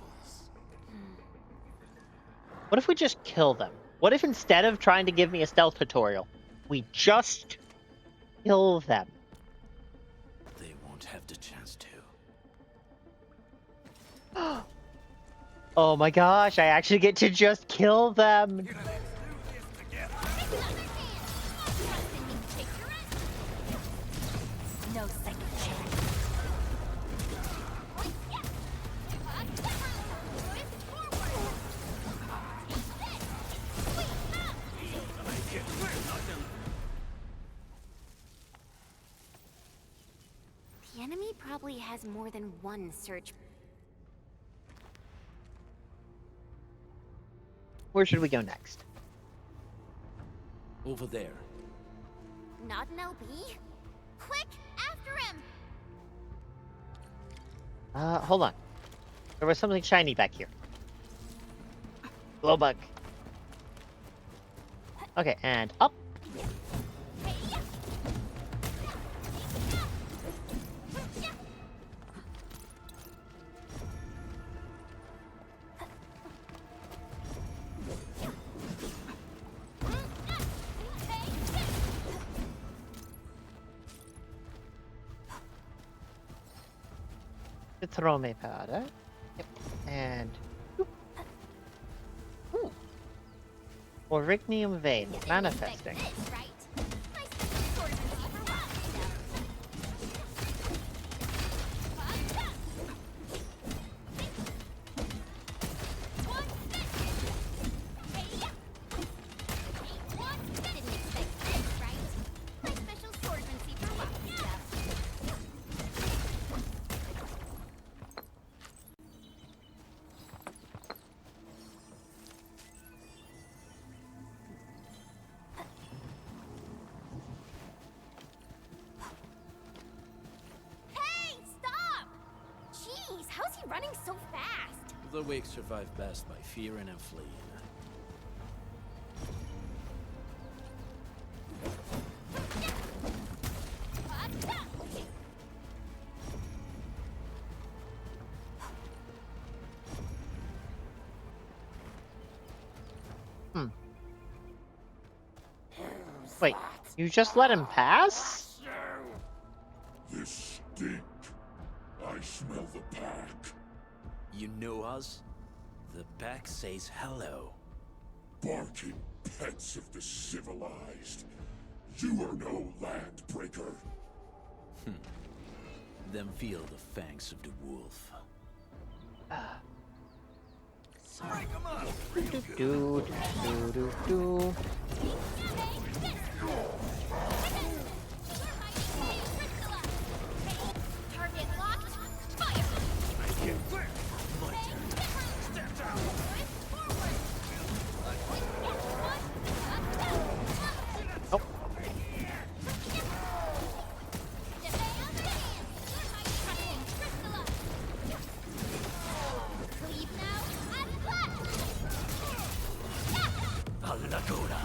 What if we just kill them? What if instead of trying to give me a stealth tutorial, we just kill them? They won't have the chance to. Oh my gosh, I actually get to just kill them. No second chance. The enemy probably has more than one search. Where should we go next? Over there. Not an LB? Quick, after him! Hold on. There was something shiny back here. Glowbug. Okay, and up. The Trome powder. Yep. And ooh. Orignium vein manifesting. Running so fast. The weak survive best by fearing and fleeing. Wait, you just let him pass? This stink. I smell the pack. You know us? The pack says hello. Barking pets of the civilized. You are no land breaker. Then feel the fangs of the wolf. Break 'em up! Do, do, do, do. Target locked. Fire! My turn. Step down. Oh. Leave now. I'm left. Alagora.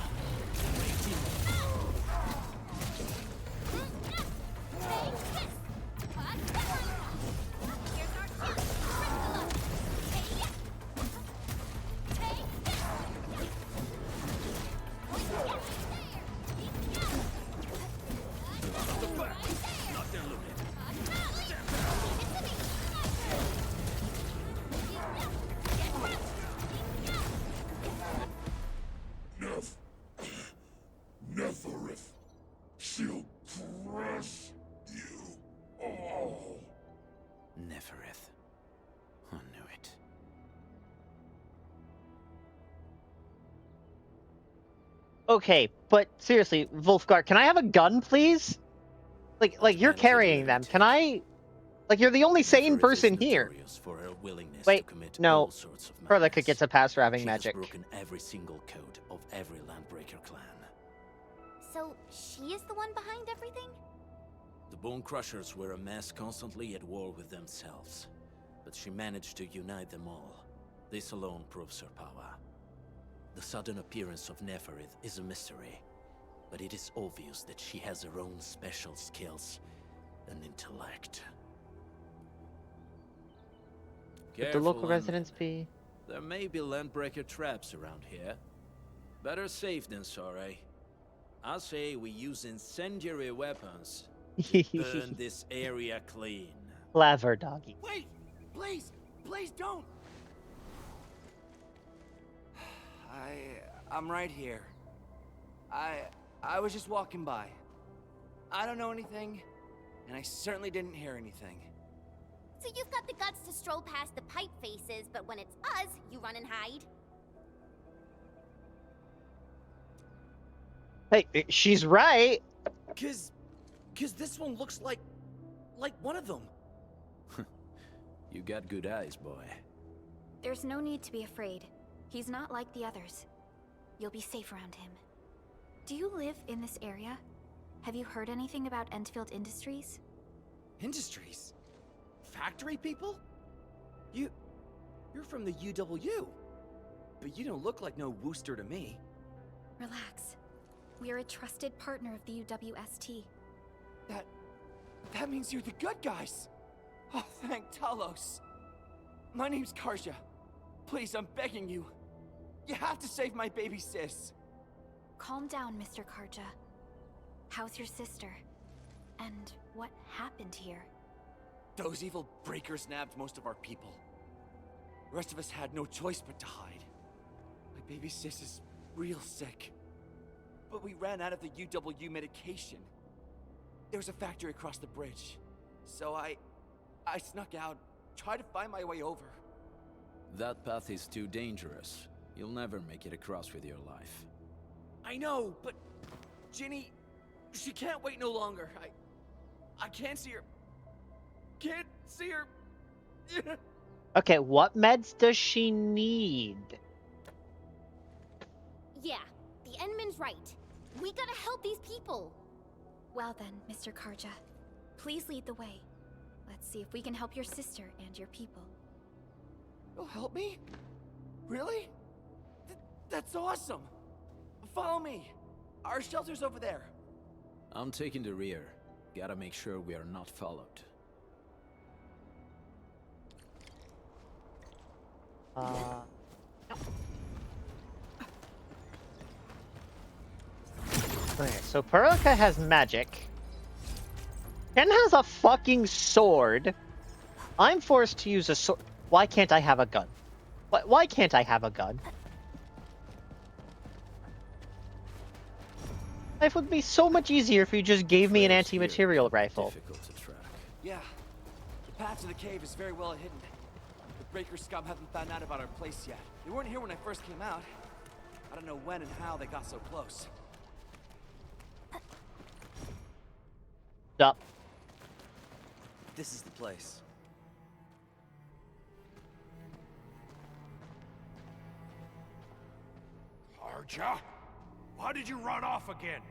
Neferith. She'll crush you all. Neferith. I knew it. Okay, but seriously, Wolfgar, can I have a gun, please? Like you're carrying them. Can I? Like, you're the only sane person here. For her willingness Wait, to commit no. all sorts of Perlica gets a pass for having She magic. has broken every single code of every Landbreaker clan. So, she is the one behind everything? The Bone Crushers were a mess constantly at war with themselves, but she managed to unite them all. This alone proves her power. The sudden appearance of Neferith is a mystery, but it is obvious that she has her own special skills and intellect. Would the local Careful, residents be? There may be Landbreaker traps around here. Better safe than sorry. I say we use incendiary weapons to burn this area clean. Clever doggy. Wait! Please! Please don't! I'm right here. I was just walking by. I don't know anything, and I certainly didn't hear anything. So you've got the guts to stroll past the pipe faces, but when it's us, you run and hide? Hey, she's right. Cause this one looks like one of them. You got good eyes, boy. There's no need to be afraid. He's not like the others. You'll be safe around him. Do you live in this area? Have you heard anything about Entfield Industries? Industries? Factory people? You're from the UW. But you don't look like no Wooster to me. Relax. We are a trusted partner of the UWST. That means you're the good guys. Oh, thank Talos. My name's Karja. Please, I'm begging you. You have to save my baby sis. Calm down, Mr. Karja. How's your sister? And what happened here? Those evil breakers nabbed most of our people. The rest of us had no choice but to hide. My baby sis is real sick. But we ran out of the UW medication. There was a factory across the bridge. So I snuck out, tried to find my way over. That path is too dangerous. You'll never make it across with your life. I know, but Ginny, she can't wait no longer. I can't see her. Can't see her. Okay, what meds does she need? Yeah, the Endman's right. We gotta help these people. Well then, Mr. Karja, please lead the way. Let's see if we can help your sister and your people. You'll help me? Really? That's awesome. Follow me. Our shelter's over there. I'm taking the rear. Gotta make sure we are not followed. Okay, so Perlica has magic. Ken has a fucking sword. I'm forced to use a sword. Why can't I have a gun? Why can't I have a gun? Life would be so much easier if you just gave me an Trails here anti-material can be rifle. Difficult to track. Yeah. The path to the cave is very well hidden. The Breaker scum haven't found out about our place yet. They weren't here when I first came out. I don't know when and how they got so close. Stop. This is the place. Arja? Why did you run off again?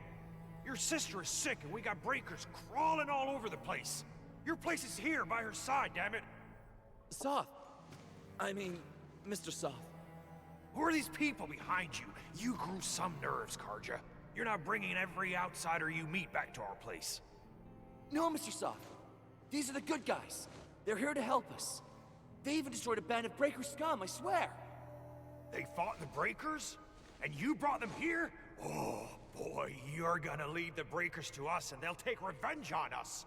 Your sister is sick and we got breakers crawling all over the place. Your place is here by her side, damn it. Soth. I mean, Mr. Soth. Who are these people behind you? You grew some nerves, Karja. You're not bringing every outsider you meet back to our place. No, Mr. Soth. These are the good guys. They're here to help us. They even destroyed a band of Breaker scum, I swear. They fought the Breakers? And you brought them here? Oh, boy, you're gonna lead the Breakers to us and they'll take revenge on us.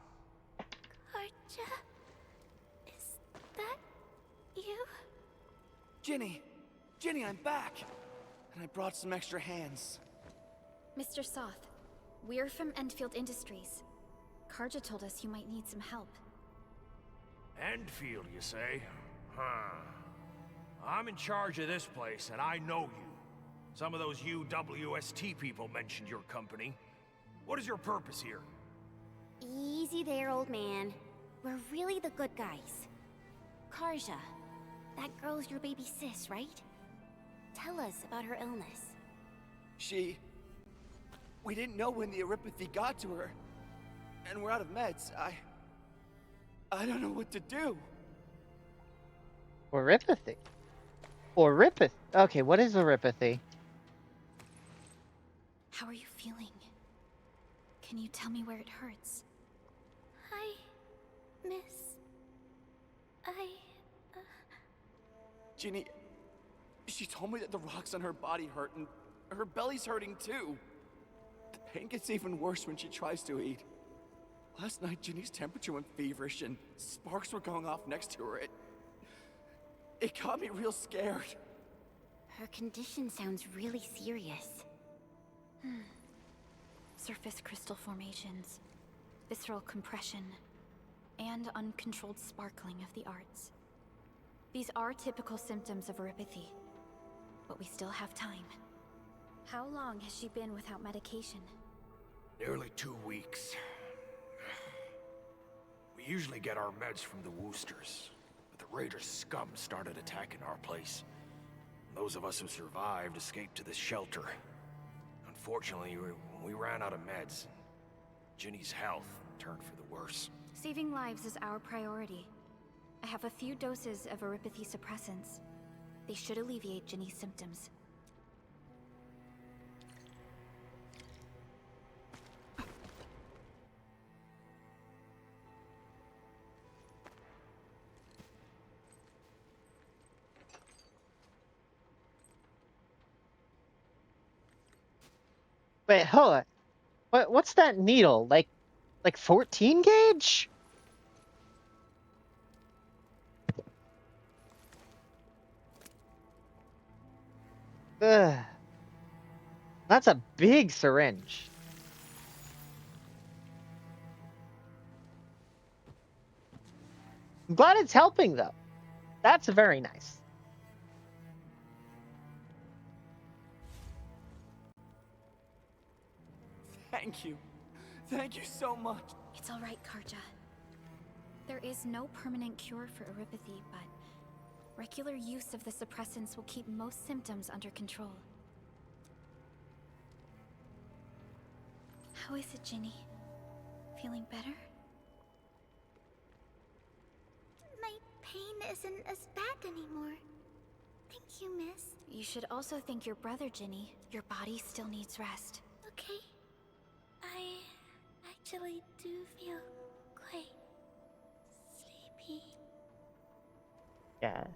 Karja? Is that you? Ginny! Ginny, I'm back! And I brought some extra hands. Mr. Soth, we're from Enfield Industries. Karja told us you might need some help. Enfield, you say? Huh. I'm in charge of this place, and I know you. Some of those UWST people mentioned your company. What is your purpose here? Easy there, old man. We're really the good guys. Karja, that girl's your baby sis, right? Tell us about her illness. We didn't know when the Eripathy got to her. And we're out of meds. I don't know what to do. Oripathy? Oripathy? Okay, what is oripathy? How are you feeling? Can you tell me where it hurts? Hi, miss. Ginny, she told me that the rocks on her body hurt and her belly's hurting too. The pain gets even worse when she tries to eat. Last night, Ginny's temperature went feverish and sparks were going off next to her. It got me real scared. Her condition sounds really serious. Surface crystal formations, visceral compression, and uncontrolled sparkling of the arts. These are typical symptoms of oripathy, but we still have time. How long has she been without medication? Nearly 2 weeks. We usually get our meds from the Woosters, but the Raiders scum started attacking our place. Those of us who survived escaped to this shelter. Unfortunately, we ran out of meds. Ginny's health turned for the worse. Saving lives is our priority. I have a few doses of oripathy suppressants. They should alleviate Ginny's symptoms. Wait, hold on. What's that needle? Like 14 gauge? Ugh. That's a big syringe. I'm glad it's helping though. That's very nice. Thank you. Thank you so much. It's all right, Karja. There is no permanent cure for oripathy, but regular use of the suppressants will keep most symptoms under control. How is it, Ginny? Feeling better? My pain isn't as bad anymore. Thank you, miss. You should also thank your brother, Ginny. Your body still needs rest. Okay. I actually do feel quite sleepy. Yes.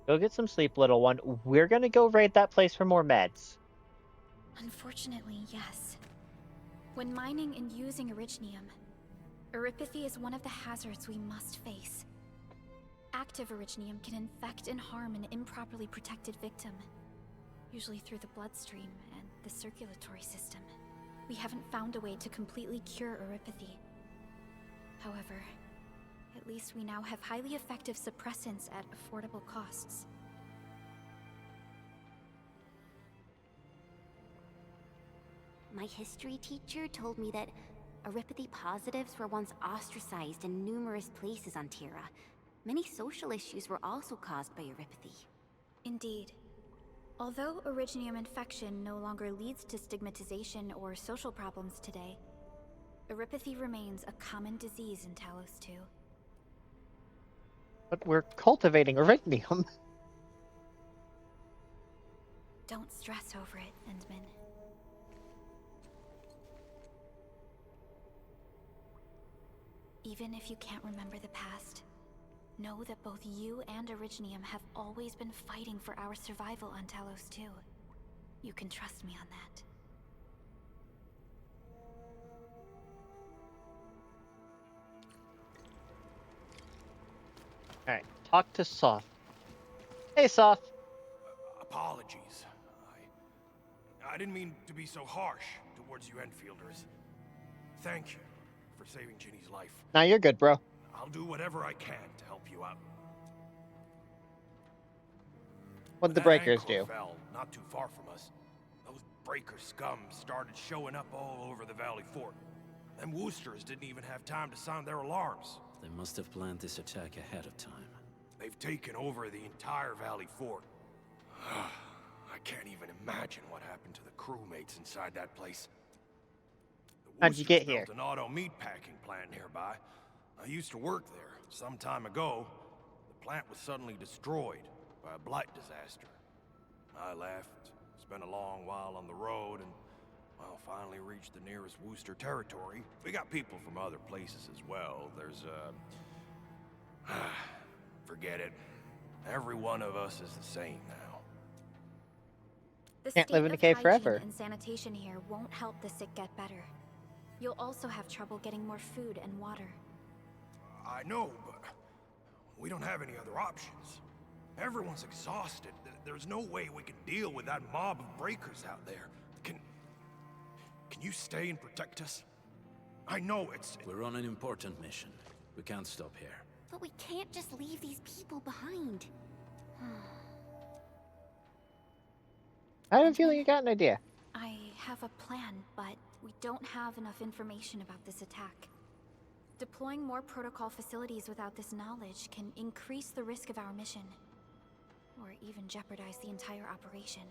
Go get some sleep, little one. We're gonna go raid that place for more meds. Unfortunately, yes. When mining and using originium, oripathy is one of the hazards we must face. Active originium can infect and harm an improperly protected victim, usually through the bloodstream and the circulatory system. we haven't found a way to completely cure Eurypathy. However, at least we now have highly effective suppressants at affordable costs. My history teacher told me that Eurypathy positives were once ostracized in numerous places on Terra. Many social issues were also caused by Eurypathy. Indeed. Although Originium infection no longer leads to stigmatization or social problems today, Eurypathy remains a common disease in Talos 2. But we're cultivating Originium. Don't stress over it, Endman. Even if you can't remember the past, know that both you and Originium have always been fighting for our survival on Talos 2. You can trust me on that. Alright, talk to Soth. Hey, Soth. Apologies. I didn't mean to be so harsh towards you Enfielders. Thank you for saving Ginny's life. Now you're good, bro. I'll do whatever I can to help you out. What'd the That Breakers Anchor do? fell not too far from us. Those Breaker scum started showing up all over the Valley Fort. Them Woosters didn't even have time to sound their alarms. They must have planned this attack ahead of time. They've taken over the entire Valley Fort. I can't even imagine what happened to the crewmates inside that place. The How'd you get Woosters here? built an auto meatpacking plant nearby. I used to work there some time ago. The plant was suddenly destroyed by a blight disaster. I left, spent a long while on the road, and well, finally reached the nearest Wooster territory. We got people from other places as well. There's forget it. Every one of us is the same now. The Can't state live in a of cave hygiene forever. and sanitation here won't help the sick get better. You'll also have trouble getting more food and water. I know, but we don't have any other options. Everyone's exhausted. There's no way we can deal with that mob of breakers out there. Can you stay and protect us? I know it's... We're on an important mission. We can't stop here. But we can't just leave these people behind. I have a feeling you got an idea. I have a plan, but we don't have enough information about this attack. Deploying more protocol facilities without this knowledge can increase the risk of our mission, or even jeopardize the entire operation.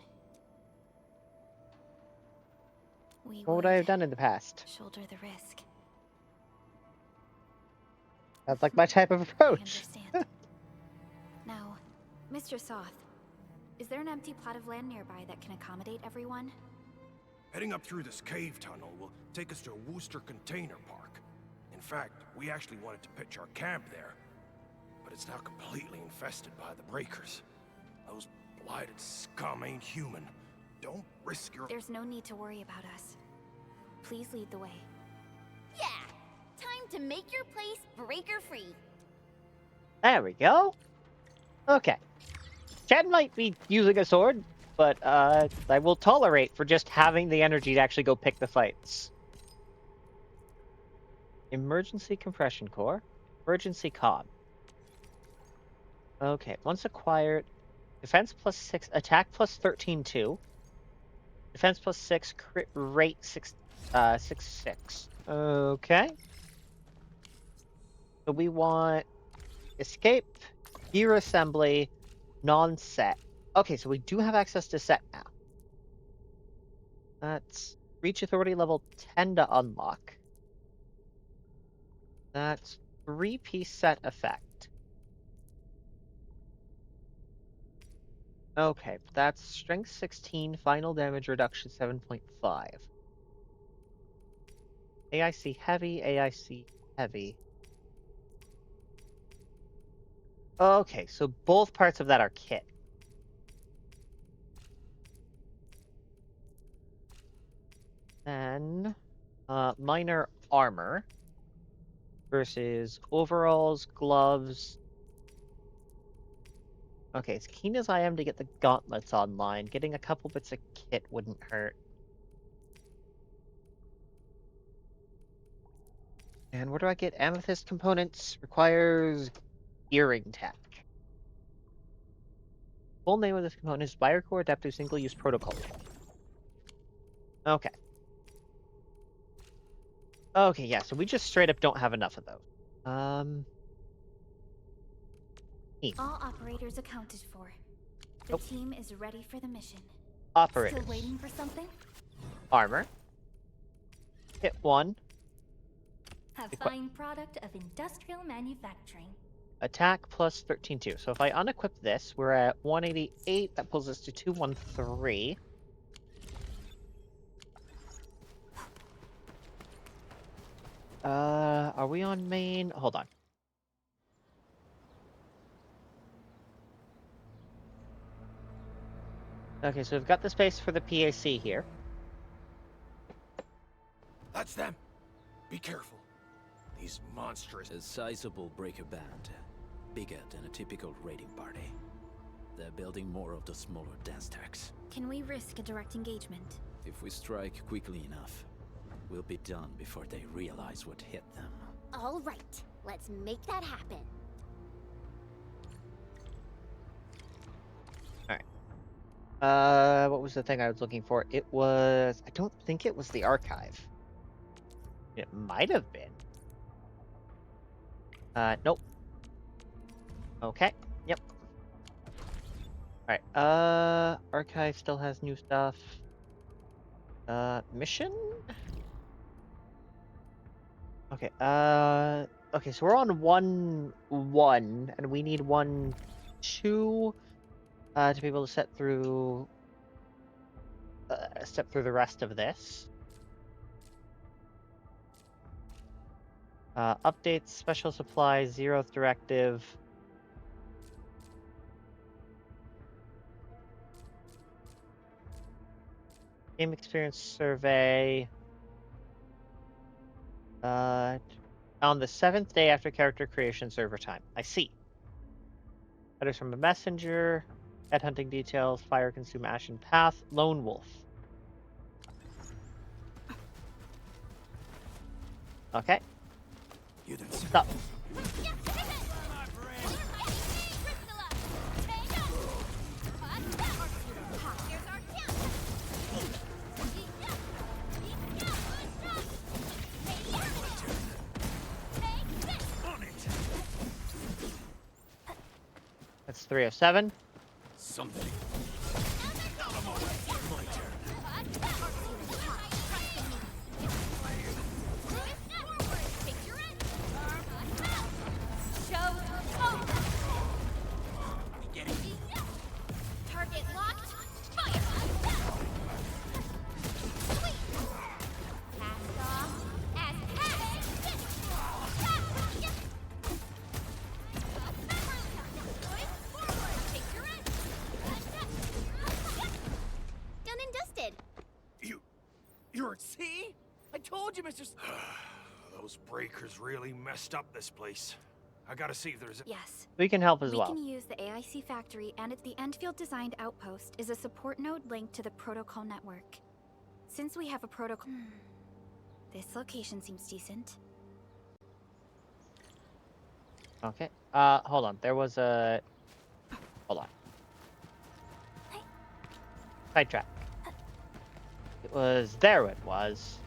We What would I have done in the past? shoulder the risk. That's like my type of approach. Now, Mr. Soth, is there an empty plot of land nearby that can accommodate everyone? Heading up through this cave tunnel will take us to a Wooster container park. In fact, we actually wanted to pitch our camp there, but it's now completely infested by the breakers. Those blighted scum ain't human. Don't risk your... There's no need to worry about us. Please lead the way. Yeah! Time to make your place breaker-free. There we go. Okay. Chad might be using a sword, but I will tolerate for just having the energy to actually go pick the fights. Emergency compression core. Emergency comm. Okay, once acquired, defense plus 6, attack plus 13-2. Defense plus 6, crit rate 6-6. Okay. So we want escape, gear assembly, non-set. Okay, so we do have access to set now. That's reach authority level 10 to unlock. That's 3-piece set effect. Okay, that's strength 16, final damage reduction 7.5. AIC heavy, AIC heavy. Okay, so both parts of that are kit. Then, minor armor versus overalls, gloves. Okay, as keen as I am to get the gauntlets online, getting a couple bits of kit wouldn't hurt. And where do I get amethyst components? Requires gearing tech. Full name of this component is Biocore Adaptive Single-Use Protocol. Okay. Okay, yeah, so we just straight up don't have enough of those. All operators accounted for. The Nope. team is ready for the mission. Operators. Still waiting for something? Armor. Hit 1. A fine product of industrial manufacturing. Attack plus 13-2. So if I unequip this, we're at 188. That pulls us to 213. Are we on main? Hold on. Okay, so we've got the space for the PAC here. That's them. Be careful. These monstrous... A sizable breaker band. Bigger than a typical raiding party. They're building more of the smaller dance tags. Can we risk a direct engagement? If we strike quickly enough, we'll be done before they realize what hit them. All right, let's make that happen. What was the thing I was looking for? It was... I don't think it was the archive. It might have been. Nope. Okay, yep. Alright, archive still has new stuff. Mission? Okay, okay, so we're on 1-1, and we need 1-2, to be able to step through the rest of this. Updates, special supplies, zeroth directive. Game experience survey. On the 7th day after character creation server time. I see. Letters from a messenger. Headhunting details. Fire consume ashen path. Lone wolf. Okay. You done Stop. That's 307. Something. Target locked. Fire. Cast off as Done and dusted. You're at sea? I told you, Mr. Those breakers really messed up this place. I gotta see if there's a... Yes. We can help as We well. can use the AIC factory, and at the Enfield-designed outpost is a support node linked to the protocol network. Since we have a protocol... This location seems decent. Okay. Hold on. There was a... Hold on. Sidetrack. It was... There it was.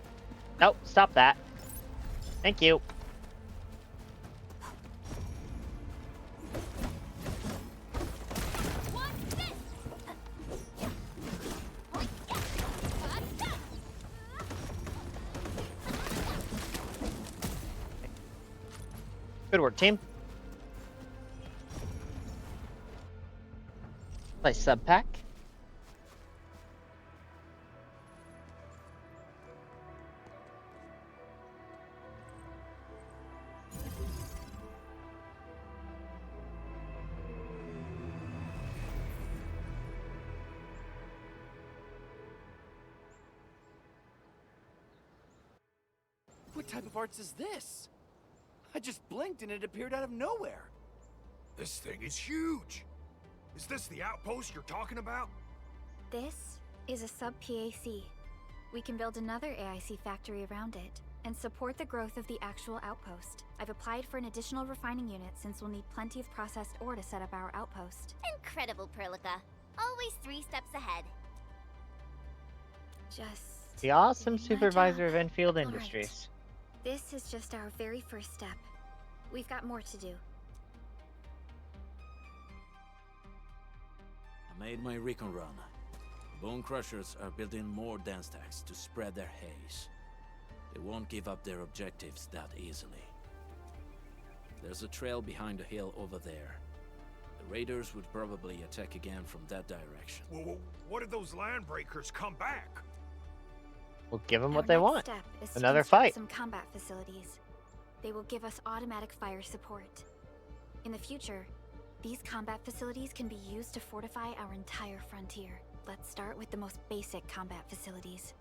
Nope, stop that. Thank you. Good work, team. Nice sub pack. What type of arts is this? I just blinked and it appeared out of nowhere. This thing is huge. Is this the outpost you're talking about? This is a sub-PAC. We can build another AIC factory around it. and support the growth of the actual outpost. I've applied for an additional refining unit since we'll need plenty of processed ore to set up our outpost. Incredible, Perlica. Always 3 steps ahead. Just... The awesome doing my supervisor job. of Enfield All right. Industries. This is just our very first step. We've got more to do. I made my recon run. Bone Crushers are building more dance stacks to spread their haze. They won't give up their objectives that easily. There's a trail behind the hill over there. The raiders would probably attack again from that direction. Well, what if those land breakers come back? We'll give them Our what they next want. step is to Another construct fight. some combat facilities. They will give us automatic fire support. In the future, these combat facilities can be used to fortify our entire frontier. Let's start with the most basic combat facilities.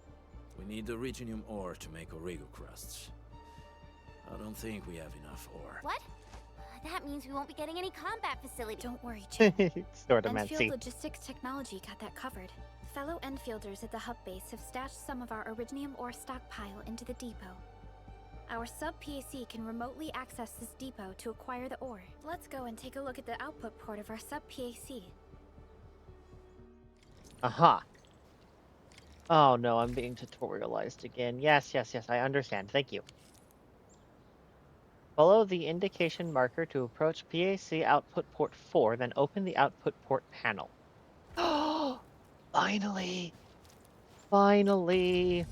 We need the Originium ore to make Origo crusts. I don't think we have enough ore. What? That means we won't be getting any combat facility. Don't worry, Chen. Sort of Enfield Mancy. Logistics Technology got that covered. Fellow Enfielders at the hub base have stashed some of our Originium ore stockpile into the depot. Our sub-PAC can remotely access this depot to acquire the ore. Let's go and take a look at the output port of our sub-PAC. Aha. Oh no, I'm being tutorialized again. Yes, I understand. Thank you. Follow the indication marker to approach PAC output port 4, then open the output port panel. Oh, finally! Finally!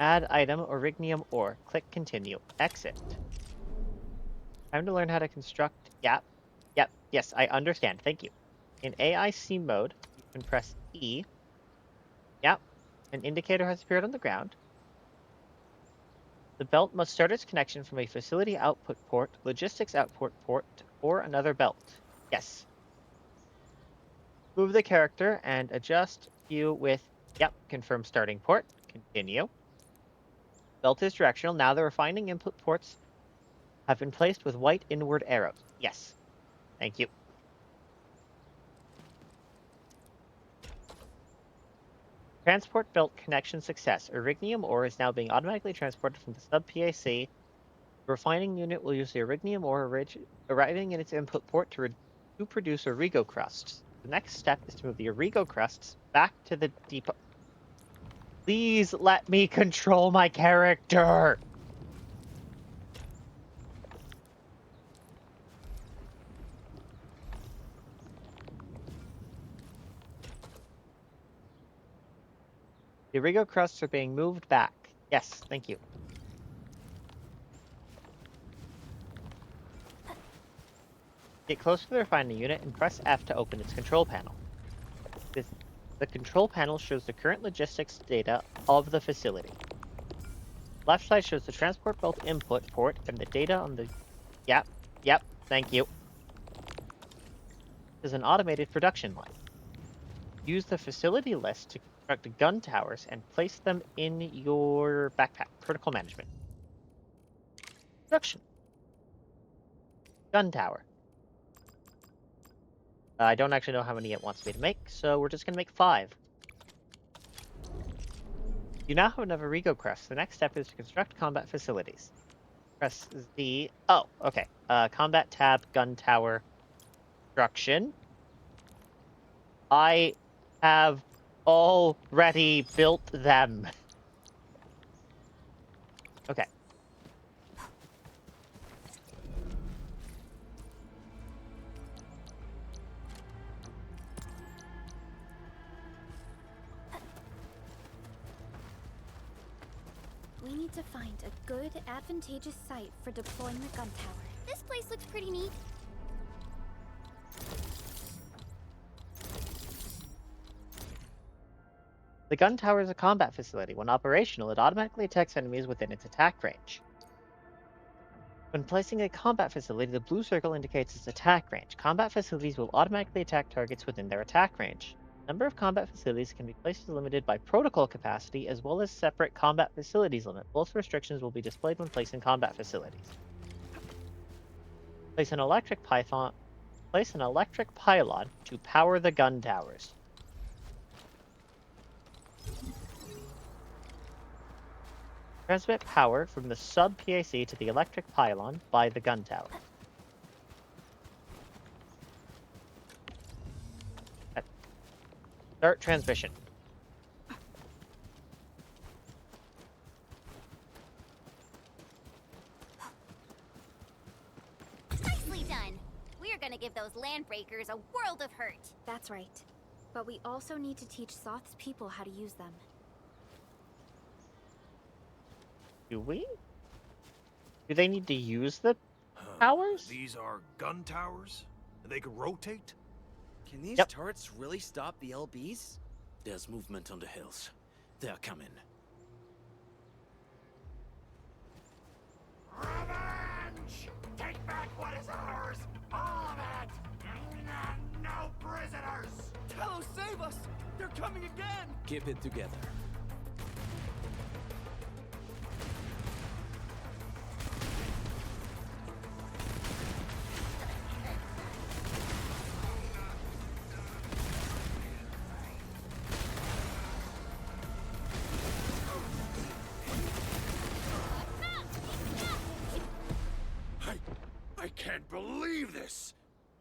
Add item, Orignium ore. Click continue. Exit. Time to learn how to construct. Yep. Yes, I understand. Thank you. In AIC mode, you can press E. Yep. An indicator has appeared on the ground. The belt must start its connection from a facility output port, logistics output port, or another belt. Yes. Move the character and adjust view with, yep, confirm starting port. Continue. Belt is directional. Now the refining input ports have been placed with white inward arrows. Yes. Thank you. Transport belt connection success. Orignium ore is now being automatically transported from the sub-PAC. The refining unit will use the Orignium ore arriving in its input port to produce Origo crusts. The next step is to move the Origo crusts back to the depot. Please let me control my character! The Origo crusts are being moved back. Yes, thank you. Get close to the refining unit and press F to open its control panel. The control panel shows the current logistics data of the facility. Left side shows the transport belt input port and the data on the... Yep, thank you. This is an automated production line. Use the facility list to construct gun towers and place them in your backpack. Protocol management. Production. Gun tower. I don't actually know how many it wants me to make, so we're just going to make 5. You now have enough Origo crest. The next step is to construct combat facilities. Press the... Oh, okay. Combat tab, gun tower, construction. I have already built them. Okay. We need to find a good, advantageous site for deploying the gun tower. This place looks pretty neat. The gun tower is a combat facility. When operational, it automatically attacks enemies within its attack range. When placing a combat facility, the blue circle indicates its attack range. Combat facilities will automatically attack targets within their attack range. The number of combat facilities can be placed as limited by protocol capacity as well as separate combat facilities limit. Both restrictions will be displayed when placing combat facilities. Place an electric pylon to power the gun towers. Transmit power from the sub-PAC to the electric pylon by the gun tower. Start transmission. Nicely done. We're gonna give those landbreakers a world of hurt. That's right. But we also need to teach Soth's people how to use them. Do we? Do they need to use the towers? These are gun towers? And they can rotate? Can these Yep. turrets really stop the LBs? There's movement on the hills. They're coming. Revenge! Take back what is ours! All of it! No prisoners! Talos, save us! They're coming again! Keep it together. I can't believe this!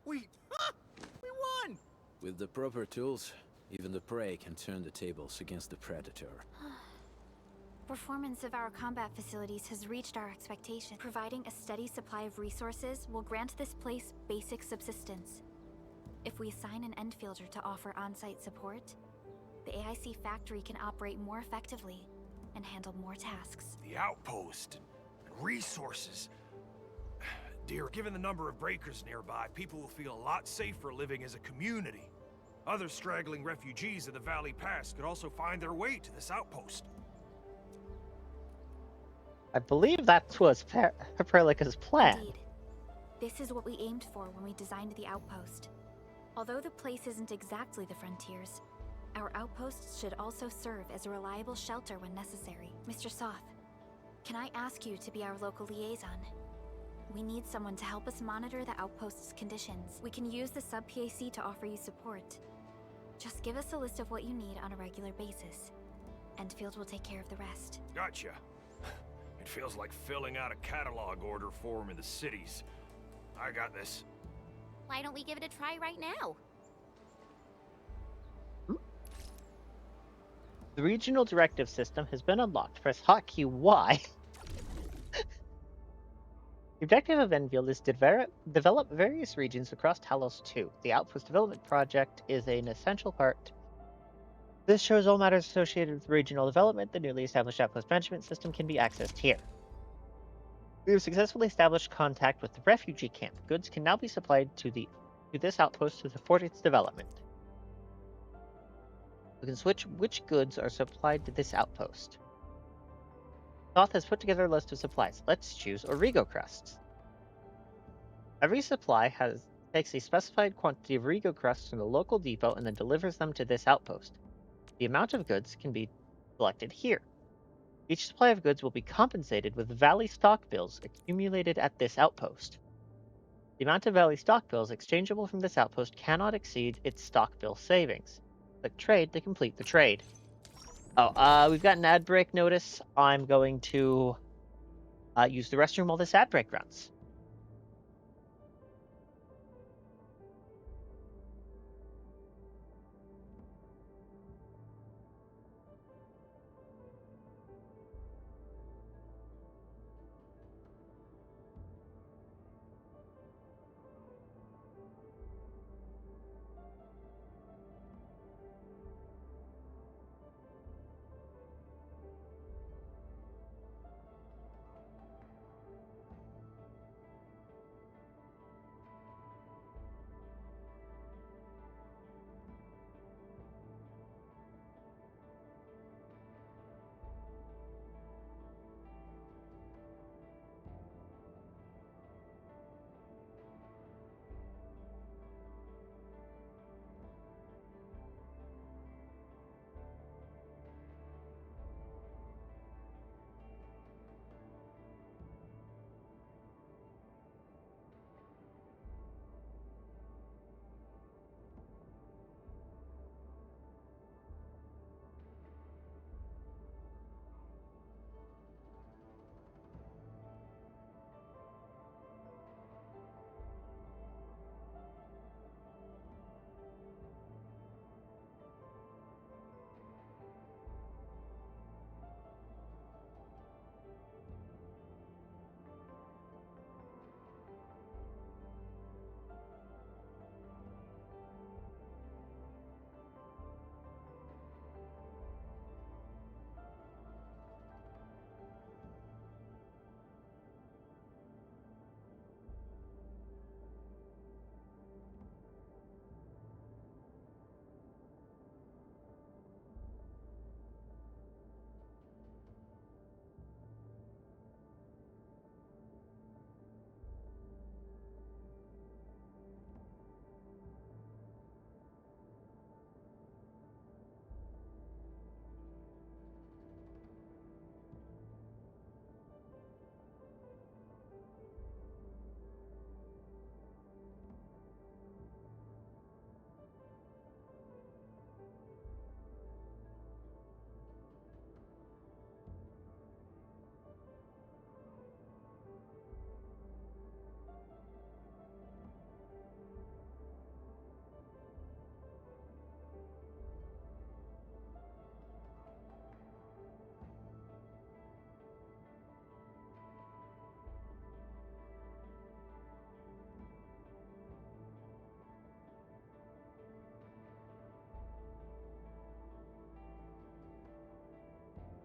We won! With the proper tools, even the prey can turn the tables against the predator. Performance of our combat facilities has reached our expectation. Providing a steady supply of resources will grant this place basic subsistence. If we assign an Endfielder to offer on-site support, the AIC factory can operate more effectively and handle more tasks. The outpost and resources. Dear, given the number of breakers nearby, people will feel a lot safer living as a community. Other straggling refugees of the Valley Pass could also find their way to this outpost. I believe that was Paprika's plan. Indeed. This is what we aimed for when we designed the outpost. Although the place isn't exactly the frontiers, our outposts should also serve as a reliable shelter when necessary. Mr. Soth, can I ask you to be our local liaison? We need someone to help us monitor the outpost's conditions. We can use the sub-PAC to offer you support. Just give us a list of what you need on a regular basis. Endfield will take care of the rest. Gotcha. It feels like filling out a catalog order form in the cities. I got this. Why don't we give it a try right now? The regional directive system has been unlocked. Press hotkey Y. The objective of Enfield is to develop various regions across Talos 2. The Outpost Development Project is an essential part. This shows all matters associated with regional development. The newly established Outpost Management System can be accessed here. We have successfully established contact with the refugee camp. Goods can now be supplied to this outpost to support its development. We can switch which goods are supplied to this outpost. Soth has put together a list of supplies. Let's choose Origo crusts. Every supply takes a specified quantity of Origo crusts from the local depot and then delivers them to this outpost. The amount of goods can be selected here. Each supply of goods will be compensated with Valley stock bills accumulated at this outpost. The amount of Valley stock bills exchangeable from this outpost cannot exceed its stock bill savings. Click Trade to complete the trade. Oh, we've got an ad break notice. I'm going to use the restroom while this ad break runs.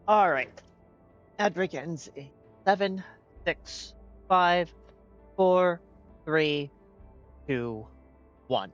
All right. Ad break ends in 7, 6, 5, 4, 3, 2, 1.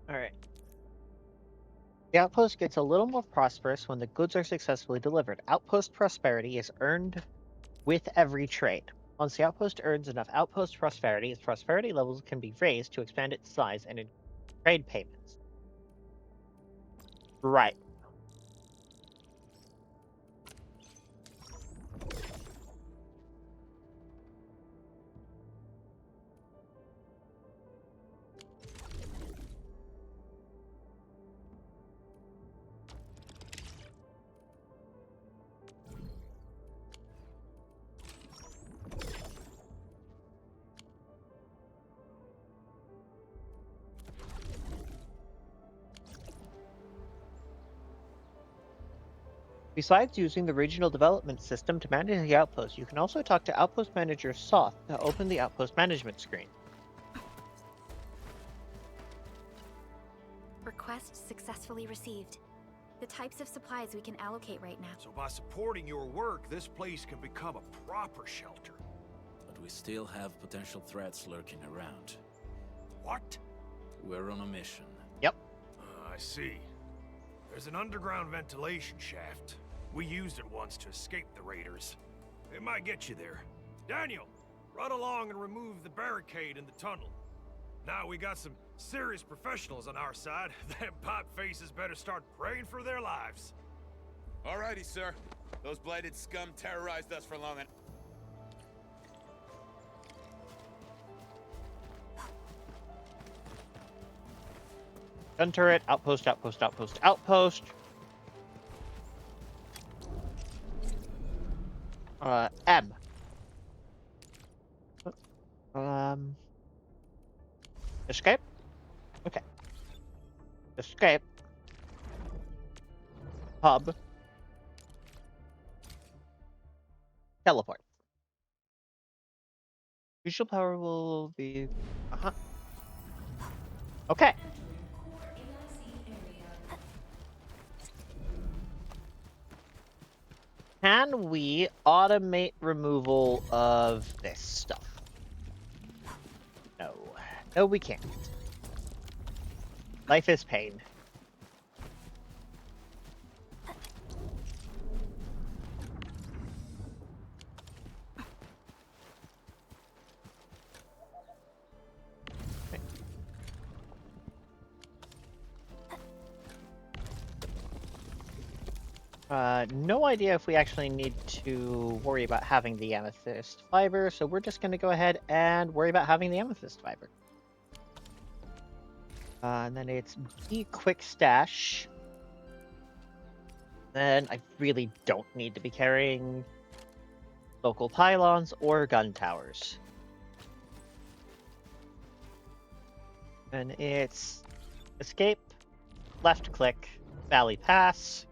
All right. The outpost gets a little more prosperous when the goods are successfully delivered. Outpost prosperity is earned with every trade. Once the outpost earns enough outpost prosperity, its prosperity levels can be raised to expand its size and increase trade payments. Right. Besides using the regional development system to manage the outpost, you can also talk to Outpost Manager Soth to open the outpost management screen. Request successfully received. The types of supplies we can allocate right now. So by supporting your work, this place can become a proper shelter. But we still have potential threats lurking around. What? We're on a mission. Yep. I see. There's an underground ventilation shaft. We used it once to escape the raiders. It might get you there. Daniel, run along and remove the barricade in the tunnel. Now we got some serious professionals on our side. Them pipe faces better start praying for their lives. Alrighty, sir. Those blighted scum terrorized us for long enough. Gun turret, outpost, outpost, outpost, outpost. M. Escape? Okay. Escape. Hub. Teleport. Usual power will be... Okay. Can we automate removal of this stuff? No. No, we can't. Life is pain. No idea if we actually need to worry about having the amethyst fiber, so we're just going to go ahead and worry about having the amethyst fiber. And then it's B quick stash. Then I really don't need to be carrying local pylons or gun towers. And it's escape, left click, Valley Pass.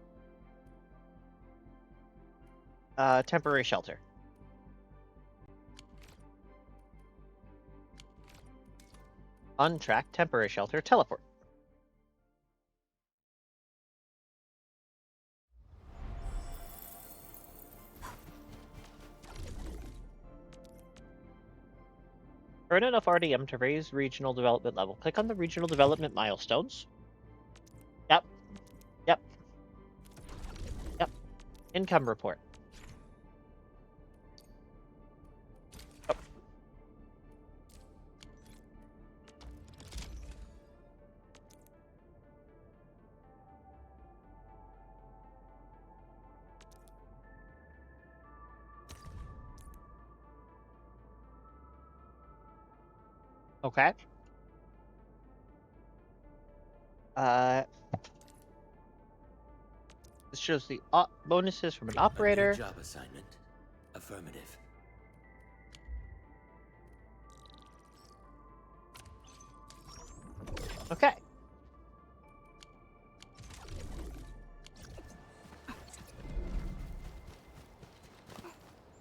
Temporary shelter. Untrack temporary shelter, teleport. Earn enough RDM to raise regional development level. Click on the regional development milestones. Yep. Yep. Yep. Income report. Okay. This shows the bonuses from an A new operator. job assignment. Affirmative. Okay.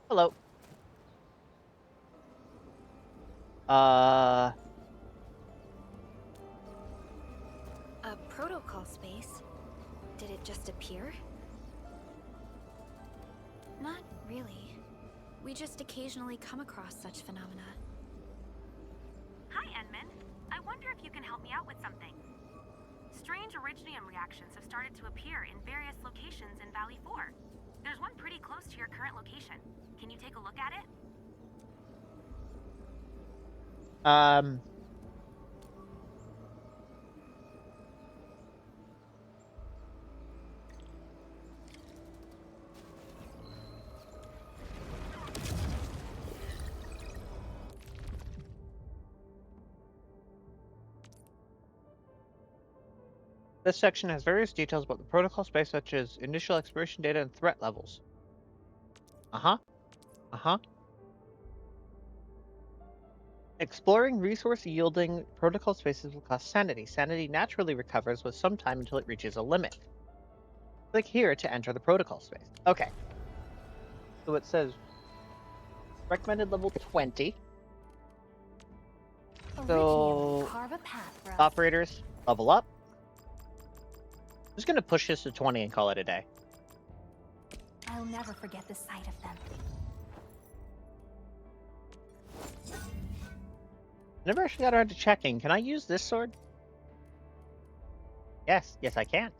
Hello. A protocol space? Did it just appear? Not really. We just occasionally come across such phenomena. Hi, Edmund. I wonder if you can help me out with something. Strange originium reactions have started to appear in various locations in Valley 4. There's one pretty close to your current location. Can you take a look at it? This section has various details about the protocol space, such as initial exploration data and threat levels. Exploring resource-yielding protocol spaces will cost sanity. Sanity naturally recovers with some time until it reaches a limit. Click here to enter the protocol space. Okay. So it recommended level 20. So, Carve a path for us. operators, level up. I'm just going to push this to 20 and call it a day. I'll never forget the sight of them. Never actually got around to checking. Can I use this sword? Yes, I can.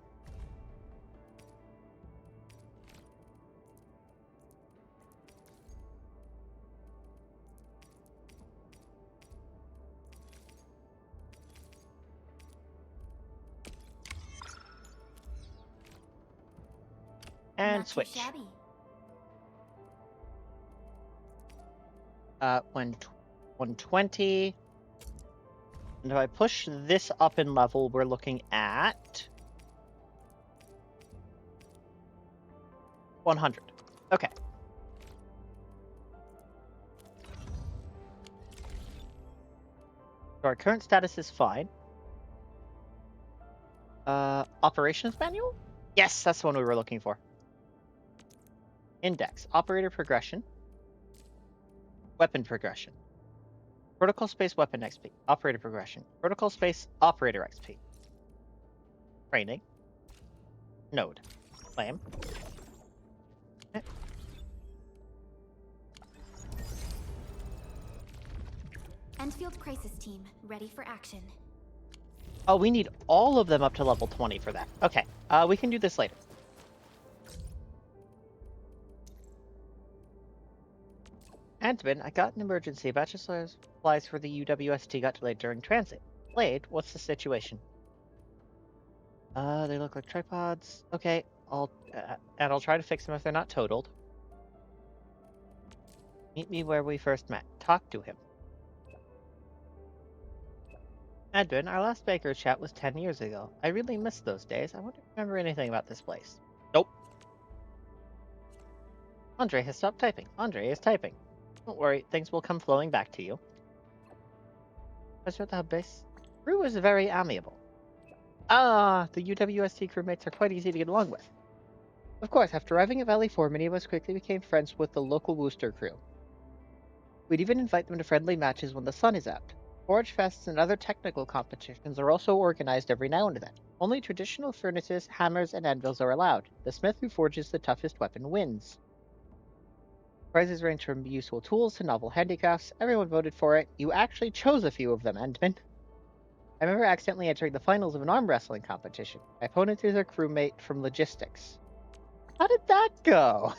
And Not too switch. shabby. 120. And if I push this up in level, we're looking at 100. Okay. So our current status is fine. Operations manual? Yes, that's the one we were looking for. Index, operator progression, weapon progression, protocol space weapon XP, operator progression, protocol space operator XP, training, node, claim. Okay. Enfield Crisis Team, ready for action. Oh, we need all of them up to level 20 for that. Okay, we can do this later. Admin, I got an emergency. A batch of supplies for the UWST got delayed during transit. Delayed? What's the situation? They look like tripods. Okay, I'll try to fix them if they're not totaled. Meet me where we first met. Talk to him. Admin, our last Baker chat was 10 years ago. I really missed those days. I wonder if you remember anything about this place. Nope. Andre has stopped typing. Andre is typing. Don't worry, things will come flowing back to you. Professor at the hub base. Crew is very amiable. The UWST crewmates are quite easy to get along with. Of course, after arriving at Valley 4, many of us quickly became friends with the local Wooster crew. We'd even invite them to friendly matches when the sun is out. Forge fests and other technical competitions are also organized every now and then. Only traditional furnaces, hammers, and anvils are allowed. The smith who forges the toughest weapon wins. Prizes range from useful tools to novel handicrafts. Everyone voted for it. You actually chose a few of them, Endman. I remember accidentally entering the finals of an arm wrestling competition. My opponent is a crewmate from logistics. How did that go?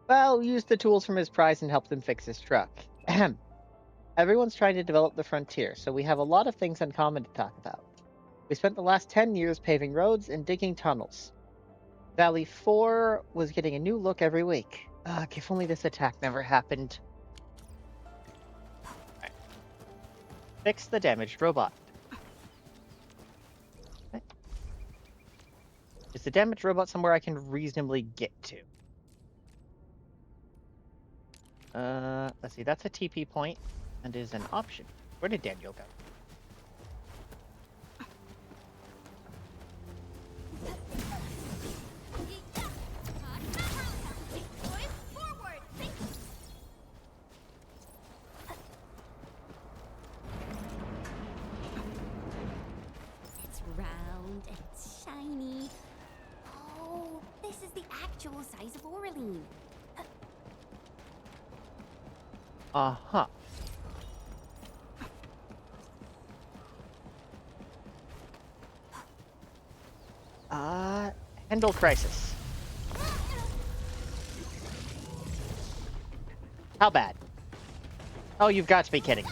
Well, we used the tools from his prize and helped him fix his truck. Ahem. Everyone's trying to develop the frontier, so we have a lot of things in common to talk about. We spent the last 10 years paving roads and digging tunnels. Valley 4 was getting a new look every week. Ugh, if only this attack never happened. Fix the damaged robot. Okay. Is the damaged robot somewhere I can reasonably get to? Let's see. That's a TP point and is an option. Where did Daniel go? It's round and it's shiny. Oh, this is the actual size of Oraline. Uh-huh. Handle crisis. How bad? Oh, you've got to be kidding.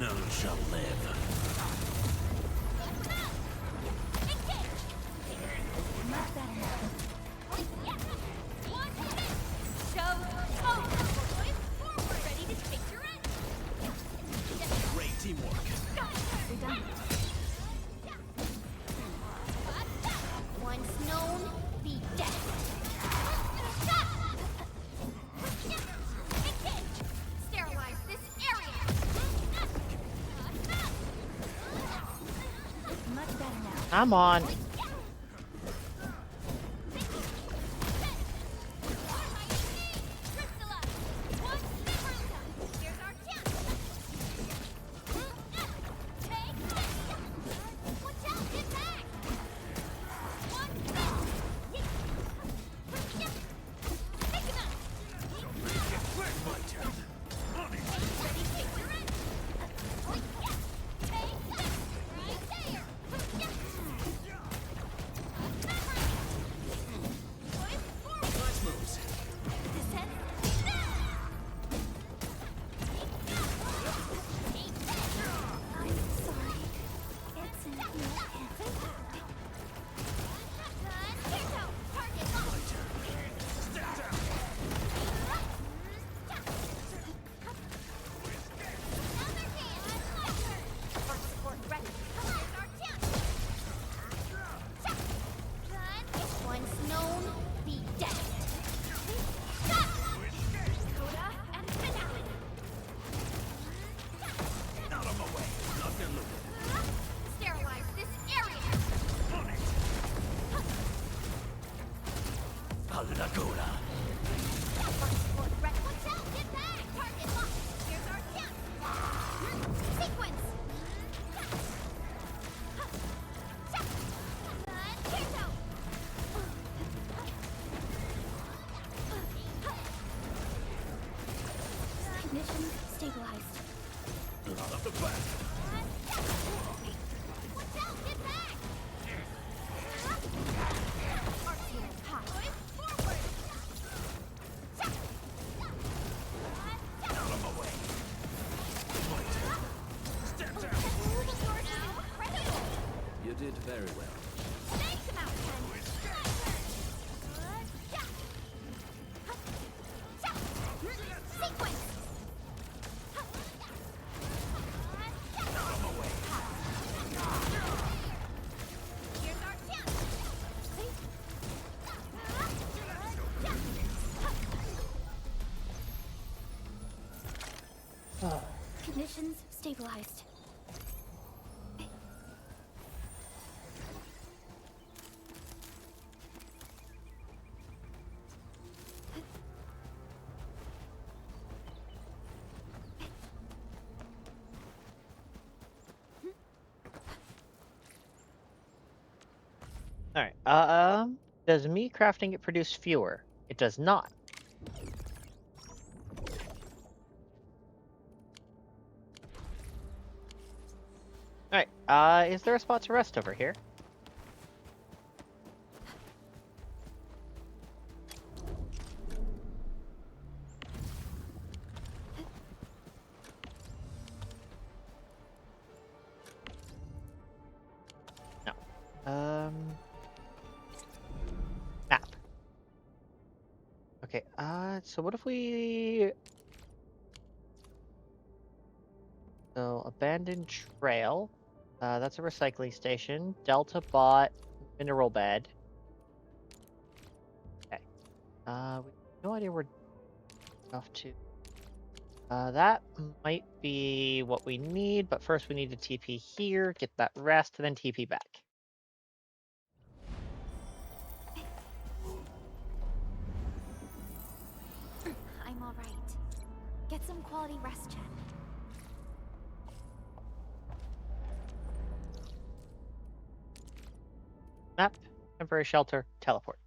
None shall live. Great teamwork. Once known, be dead. Sterilize this area. Much better now. Come on. Once known, be dead. Coda and finale. Out of my way. Nothing looking. Sterilize this area. Alakula. Watch out! Get back! Target locked. Here's our chance. Sequence. Ignition stabilized. Out of the back. Watch out! Get back! Arceo hot. Forward. Out of my way. Step down. You did very well. Take them out, Sequence. Here's our chance. Conditions stabilized. All right. Does me crafting it produce fewer? It does not. All right. Is there a spot to rest over here? No. Map. Okay. So what if we... So, abandoned trail. That's a recycling station. Delta bot mineral bed. Okay. We have no idea where off to. That might be what we need, but first we need to TP here, get that rest, and then TP back. I'm alright. Get some quality rest, Jen. Map, temporary shelter, teleport.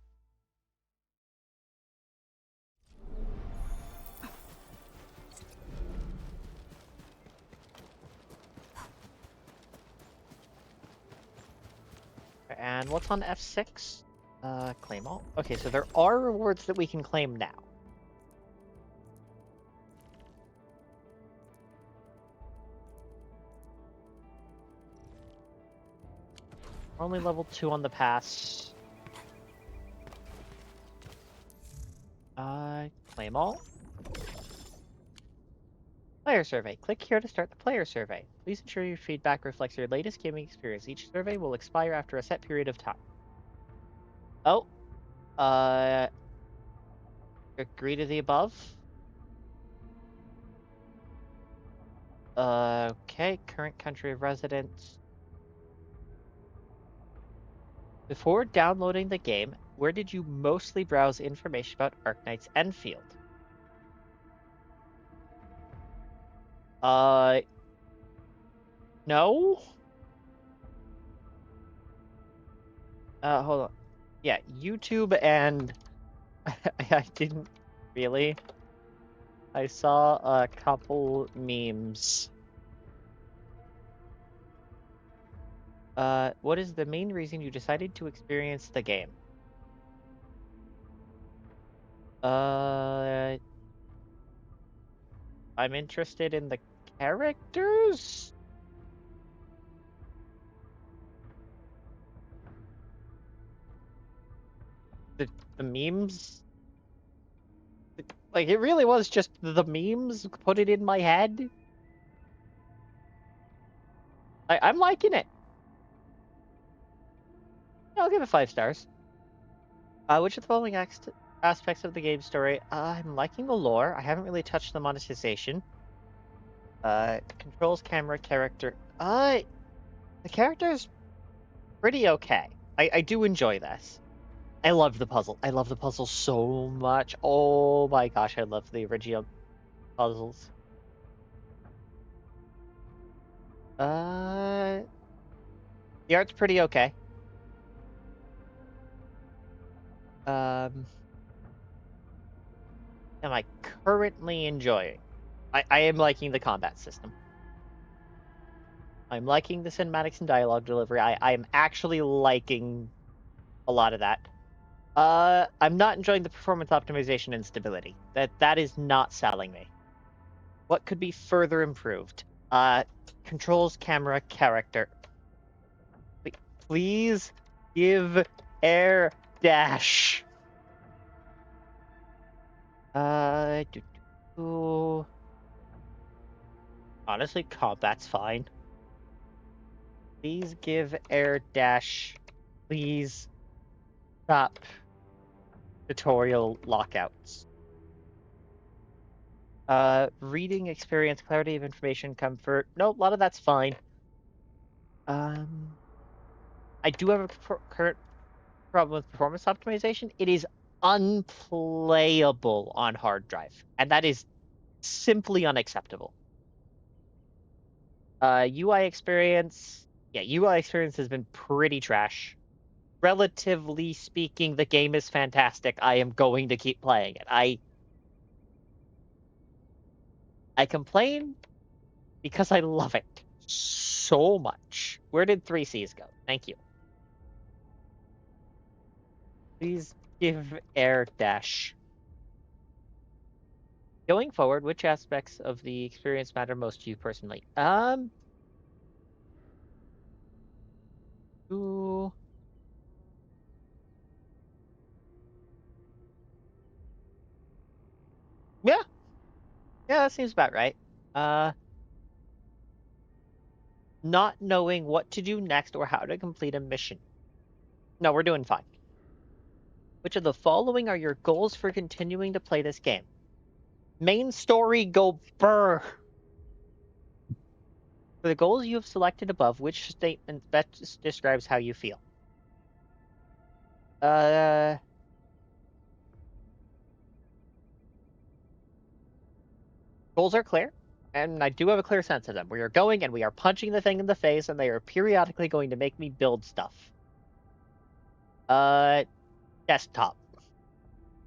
And what's on F6? Claim all. Okay, so there are rewards that we can claim now. We're only level 2 on the pass. Claim all. Player survey. Click here to start the player survey. Please ensure your feedback reflects your latest gaming experience. Each survey will expire after a set period of time. Oh. Agree to the above. Okay, current country of residence. Before downloading the game, where did you mostly browse information about Arknight's Enfield? No? Hold on. Yeah, YouTube and... I didn't really. I saw a couple memes. What is the main reason you decided to experience the game? I'm interested in the characters? The memes? Like, it really was just the memes put it in my head. I'm liking it. I'll give it 5 stars. Which of the following aspects of the game story? I'm liking the lore. I haven't really touched the monetization. Controls, camera, character. The character's pretty okay. I do enjoy this. I love the puzzle. I love the puzzle so much. Oh my gosh, I love the original puzzles. The art's pretty okay. Am I currently enjoying? I am liking the combat system. I'm liking the cinematics and dialogue delivery. I am actually liking a lot of that. I'm not enjoying the performance optimization and stability. That is not selling me. What could be further improved? Controls, camera, character. Please give air dash. Honestly, combat's fine. Please give air dash. Please stop tutorial lockouts. Reading experience, clarity of information, comfort. No, a lot of that's fine. I do have a current problem with performance optimization. It is unplayable on hard drive, and that is simply unacceptable. UI experience. Yeah, UI experience has been pretty trash. relatively speaking, the game is fantastic. I am going to keep playing it. I complain because I love it so much. Where did 3Cs go? Thank you. Please give air dash. Going forward, which aspects of the experience matter most to you personally? Ooh. Yeah. Yeah, that seems about right. Not knowing what to do next or how to complete a mission. No, we're doing fine. Which of the following are your goals for continuing to play this game? Main story, go burr. For the goals you have selected above, which statement best describes how you feel? Goals are clear, and I do have a clear sense of them. We are going and we are punching the thing in the face, and they are periodically going to make me build stuff. Desktop.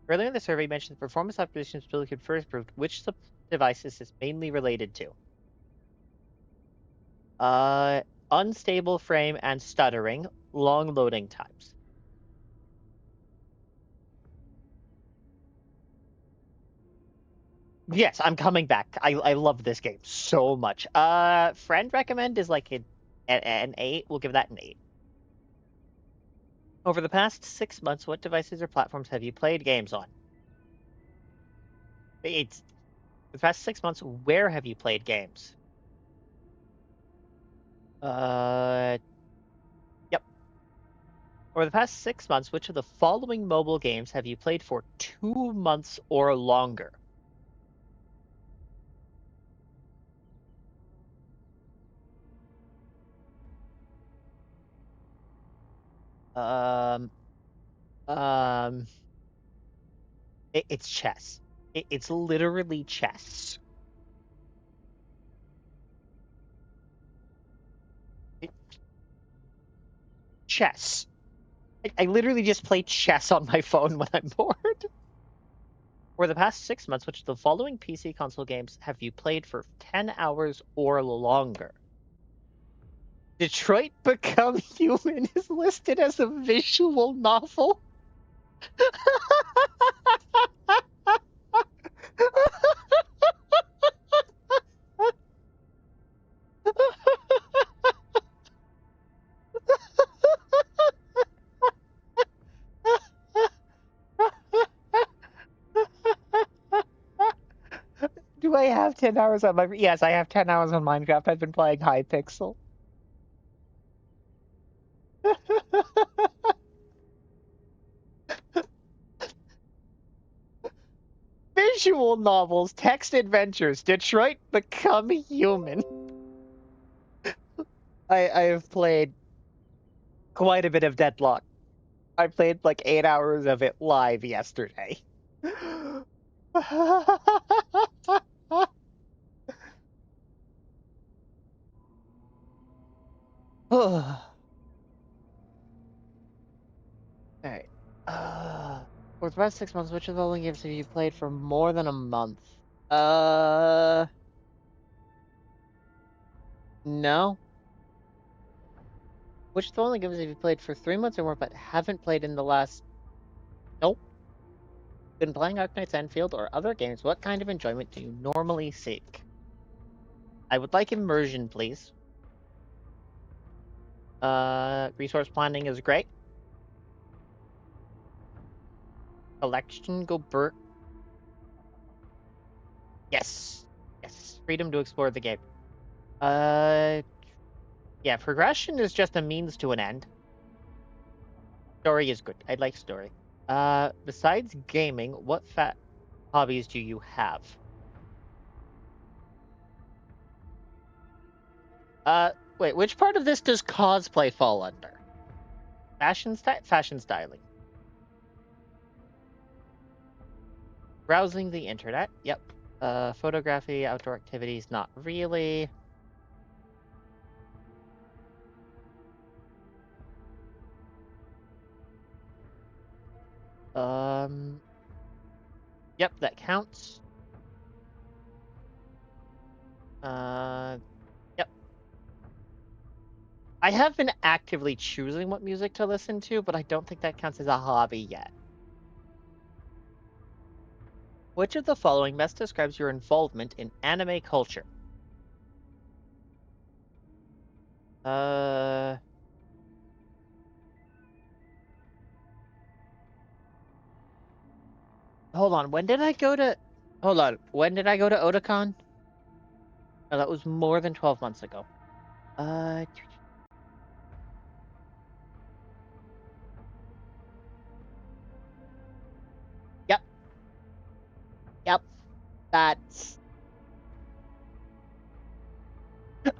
Earlier in the survey, you mentioned the performance optimizations Billy could first prove which device this is mainly related to. Unstable frame and stuttering, long loading times. Yes, I'm coming back. I love this game so much. Friend recommend is like an 8. We'll give that an 8. Over the past 6 months, what devices or platforms have you played games on? It's the past 6 months. Where have you played games? Yep. Over the past 6 months, which of the following mobile games have you played for 2 months or longer? Um, it's chess. It's literally chess. Chess. I literally just play chess on my phone when I'm bored. For the past 6 months, which of the following PC console games have you played for 10 hours or longer? Detroit Become Human is listed as a visual novel. Do I have 10 hours on my... Yes, I have 10 hours on Minecraft. I've been playing Hypixel. Visual novels, text adventures, Detroit Become Human. I have played quite a bit of Deadlock. I played like 8 hours of it live yesterday. Alright. For the past 6 months, which of the following games have you played for more than a month? No. Which of the following games have you played for 3 months or more but haven't played in the last... Nope. Been playing Arknights Enfield or other games, what kind of enjoyment do you normally seek? I would like immersion, please. Resource planning is great. Collection, go Bert. Yes. Yes. Freedom to explore the game. Yeah, progression is just a means to an end. Story is good. I like story. Besides gaming, what hobbies do you have? Wait, which part of this does cosplay fall under? Fashion styling. Browsing the internet. Yep. Photography, outdoor activities, not really. Yep, that counts. Yep. I have been actively choosing what music to listen to, but I don't think that counts as a hobby yet. Which of the following best describes your involvement in anime culture? Hold on. When did I go to... Hold on. When did I go to Otakon? Oh, that was more than 12 months ago. Yep. Yep. That's...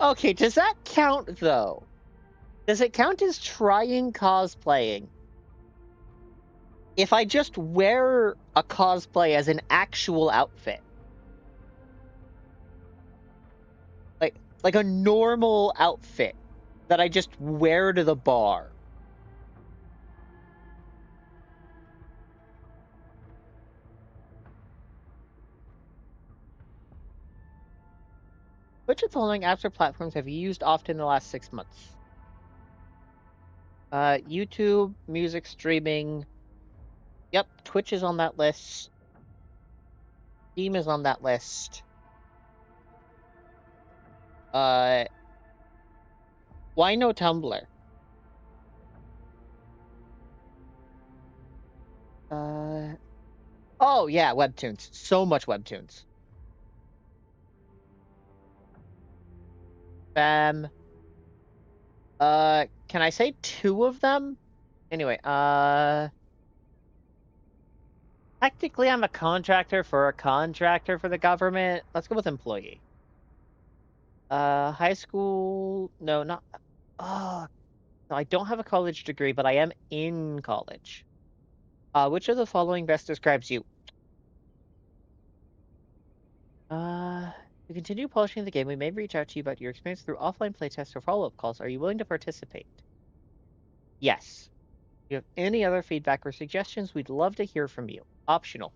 Okay, does that count, though? Does it count as trying cosplaying? If I just wear a cosplay as an actual outfit. Like a normal outfit that I just wear to the bar. Which of the following apps or platforms have you used often in the last 6 months? YouTube, music streaming. Yep, Twitch is on that list. Steam is on that list. Why no Tumblr? Oh yeah, Webtoons. So much Webtoons. Can I say 2 of them? Anyway, technically I'm a contractor for the government. Let's go with employee. High school, no, not, no, I don't have a college degree, but I am in college. Which of the following best describes you? To continue polishing the game, we may reach out to you about your experience through offline playtests or follow-up calls. Are you willing to participate? Yes. If you have any other feedback or suggestions, we'd love to hear from you. Optional.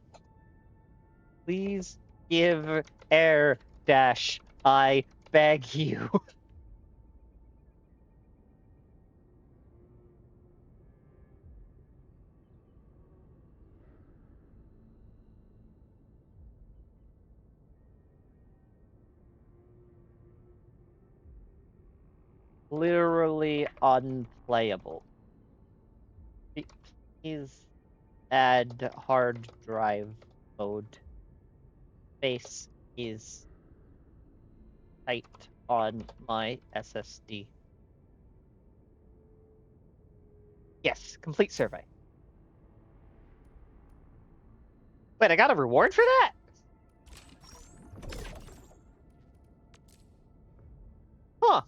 Please give air dash, I beg you. Literally unplayable. Please add hard drive mode. Space is tight on my SSD. Yes, complete survey. Wait, I got a reward for that? Huh.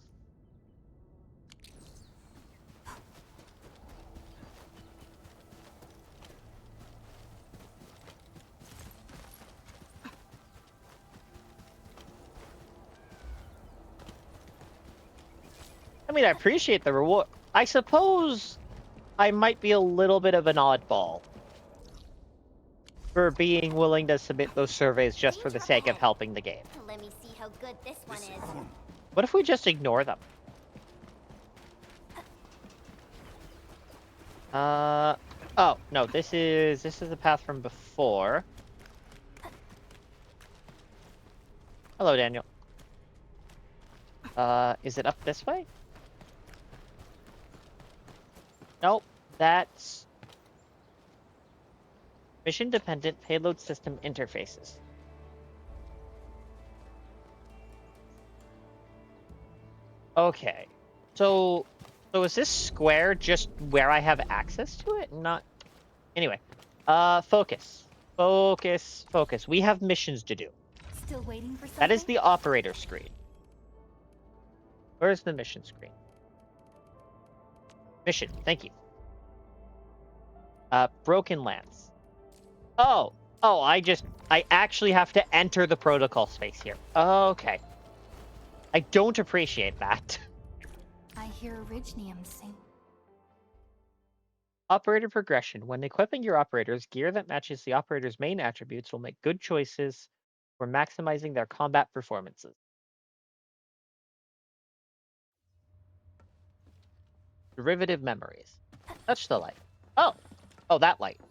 I mean, I appreciate the reward. I suppose I might be a little bit of an oddball for being willing to submit those surveys just for the sake of helping the game. Let me see how good this one is. What if we just ignore them? Oh, no, this is the path from before. Hello, Daniel. Is it up this way? Nope, that's mission-dependent payload system interfaces. Okay, so is this square just where I have access to it? Not... Anyway, focus. Focus. We have missions to do. Still waiting for something? That is the operator screen. Where's the mission screen? Mission, thank you. Broken Lands. Oh, I actually have to enter the protocol space here. Okay. I don't appreciate that. I hear Originium sing. Operator progression. When equipping your operators, gear that matches the operator's main attributes will make good choices for maximizing their combat performances. Derivative memories. Touch the light. Oh! Oh, that light.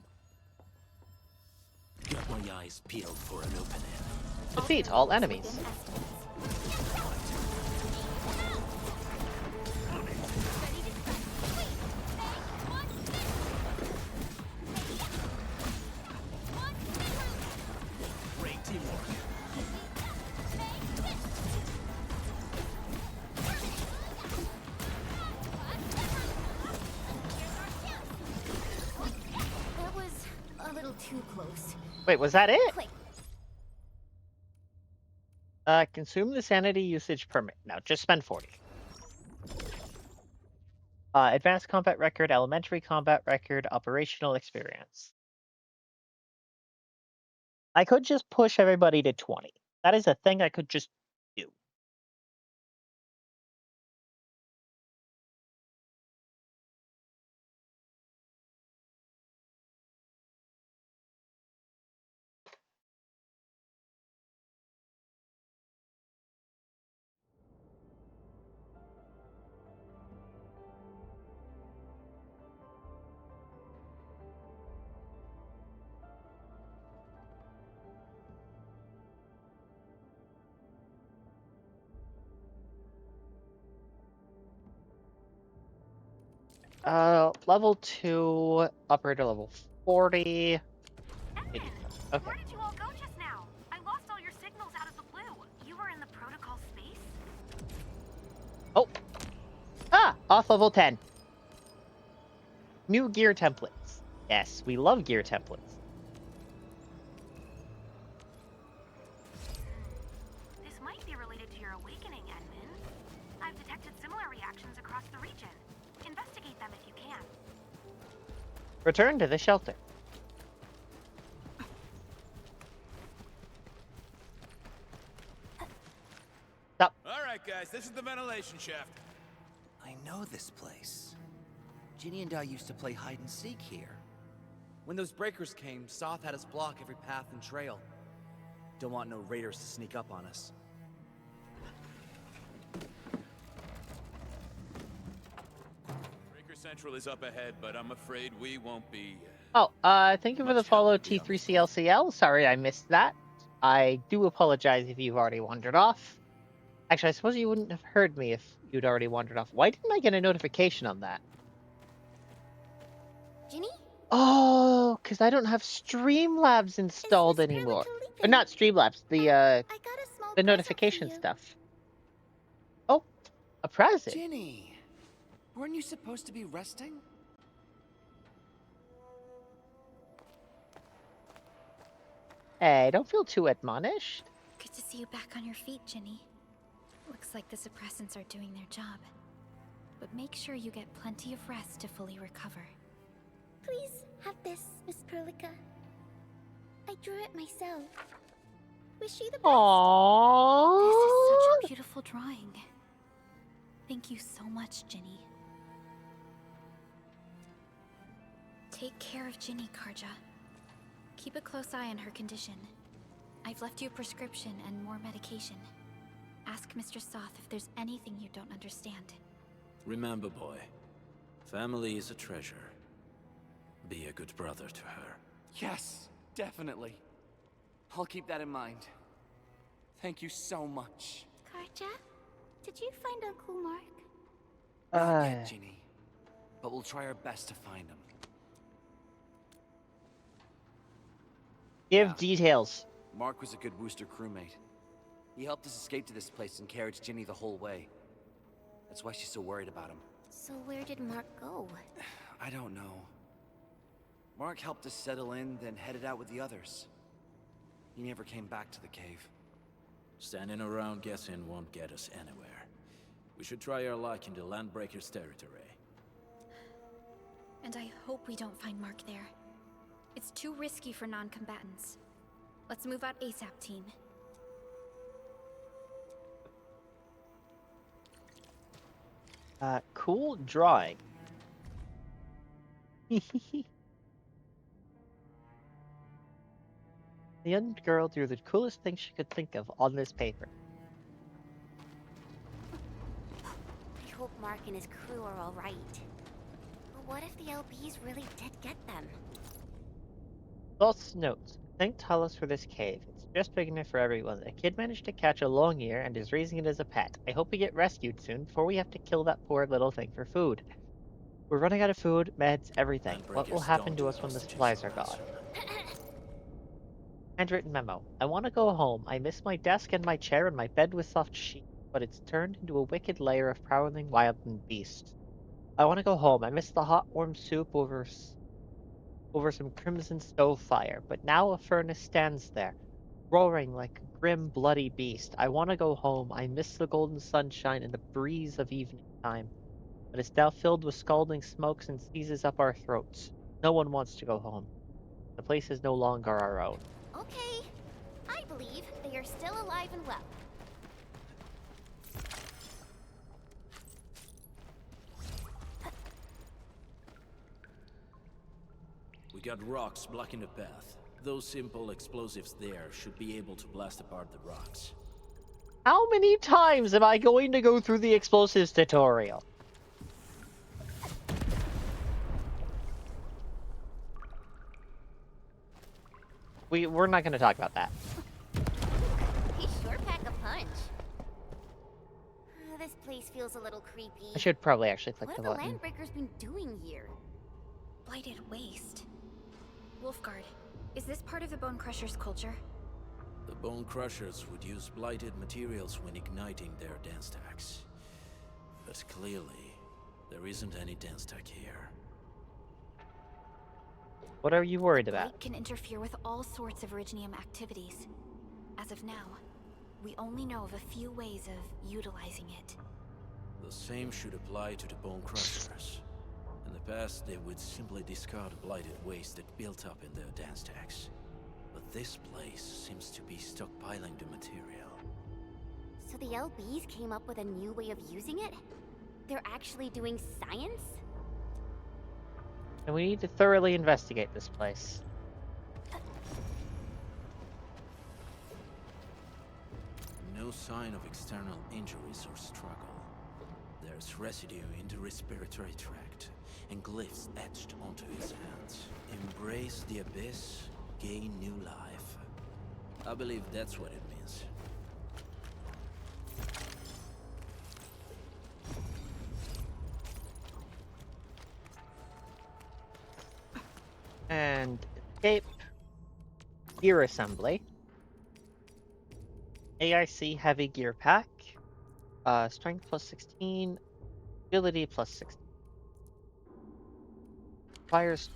Got my eyes peeled for an opening. Defeat all enemies. Great teamwork. That was a little too close. Wait, was that it? Quick. Consume the sanity usage permit. No, just spend 40. Advanced combat record, elementary combat record, operational experience. I could just push everybody to 20. That is a thing I could just do. Level 2, operator level 40. Okay. Where did you all go just now? I lost all your signals out of the blue. You were in the protocol space? Oh! Ah! Off level 10. New gear templates. Yes, we love gear templates. This might be related to your awakening, Edmund. I've detected similar reactions across the region. Investigate them if you can. Return to the shelter. Stop. Alright, guys, this is the ventilation shaft. I know this place. Ginny and I used to play hide and seek here. When those breakers came, Soth had us block every path and trail. Don't want no raiders to sneak up on us. Breaker Central is up ahead, but I'm afraid we won't be. Oh, thank you for the follow, T3CLCL. Sorry I missed that. I do apologize if you've already wandered off. Actually, I suppose you wouldn't have heard me if you'd already wandered off. Why didn't I get a notification on that? Ginny? Oh, because I don't have Streamlabs installed anymore. Or not Streamlabs, the notification stuff. Oh, a present. Ginny, weren't you supposed to be resting? Hey, don't feel too admonished. Good to see you back on your feet, Ginny. Looks like the suppressants are doing their job. But make sure you get plenty of rest to fully recover. Please have this, Miss Perlica. I drew it myself. Wish you the best. Aww. This is such a beautiful drawing. Thank you so much, Ginny. Take care of Ginny, Karja. Keep a close eye on her condition. I've left you a prescription and more medication. Ask Mr. Soth if there's anything you don't understand. Remember, boy, family is a treasure. Be a good brother to her. Yes, definitely. I'll keep that in mind. Thank you so much. Karja, did you find Uncle Mark? Not yet, Ginny. But we'll try our best to find him. Give details. Mark was a good Wooster crewmate. He helped us escape to this place and carried Ginny the whole way. That's why she's so worried about him. So where did Mark go? I don't know. Mark helped us settle in, then headed out with the others. He never came back to the cave. Standing around guessing won't get us anywhere. We should try our luck in the Landbreakers' territory. And I hope we don't find Mark there. It's too risky for non-combatants. Let's move out ASAP, team. Cool drawing. The young girl drew the coolest thing she could think of on this paper. I hope Mark and his crew are alright. But what if the LBs really did get them? Lost notes. Thank Talos for this cave. It's just big enough for everyone. A kid managed to catch a long ear and is raising it as a pet. I hope we get rescued soon before we have to kill that poor little thing for food. We're running out of food, meds, everything. What will happen to us when the supplies are gone? Handwritten memo. I want to go home. I miss my desk and my chair and my bed with soft sheets, but it's turned into a wicked lair of prowling wild beasts. I want to go home. I miss the hot, warm soup over some crimson stove fire, but now a furnace stands there, roaring like a grim, bloody beast. I want to go home. I miss the golden sunshine and the breeze of evening time, but it's now filled with scalding smokes and seizes up our throats. No one wants to go home. The place is no longer our own. Okay, I believe they are still alive and well. We got rocks blocking the path. Those simple explosives there should be able to blast apart the rocks. How many times am I going to go through the explosives tutorial? We're not going to talk about that. He sure pack a punch. This place feels a little creepy. I should probably actually click What the have the button. Landbreakers been doing here? Blighted waste. Wolfguard, is this part of the Bone Crusher's culture? The Bone Crushers would use blighted materials when igniting their dance stacks. But clearly, there isn't any dance stack here. What are you worried about? Blight can interfere with all sorts of Originium activities. As of now, we only know of a few ways of utilizing it. The same should apply to the Bone Crushers. In the past, they would simply discard blighted waste that built up in their dance stacks. But this place seems to be stockpiling the material. So the LBs came up with a new way of using it? They're actually doing science? And we need to thoroughly investigate this place. No sign of external injuries or struggle. There's residue in the respiratory tract, and glyphs etched onto his hands. Embrace the abyss, gain new life. I believe that's what it means. And escape. Gear assembly. AIC heavy gear pack. Strength plus 16. Agility plus 16. Requires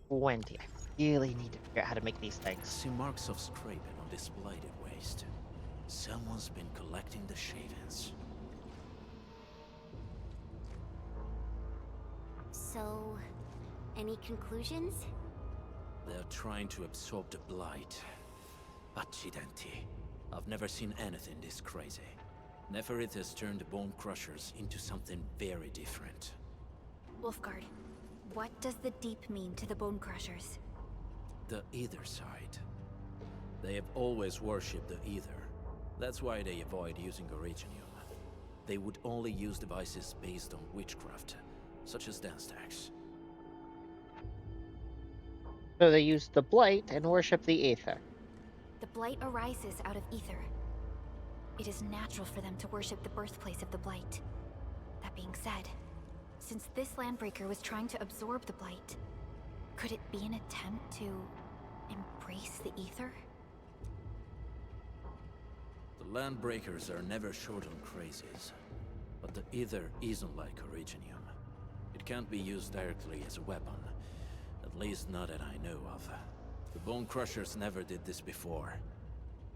20. I really need to figure out how to make these things. See marks of scraping on this blighted waste. Someone's been collecting the shavings. So, any conclusions? They're trying to absorb the blight. Accidenti. I've never seen anything this crazy. Neferith has turned the Bone Crushers into something very different. Wolfguard, what does the Deep mean to the Bone Crushers? The Ether side. They have always worshipped the Ether. That's why they avoid using Originium. They would only use devices based on witchcraft, such as dance stacks. So they use the Blight and worship the Aether. The Blight arises out of Ether. It is natural for them to worship the birthplace of the Blight. That being said, since this Landbreaker was trying to absorb the Blight, could it be an attempt to embrace the Ether? The Landbreakers are never short on crazes, but the Ether isn't like Originium. It can't be used directly as a weapon, at least not that I know of. The Bone Crushers never did this before.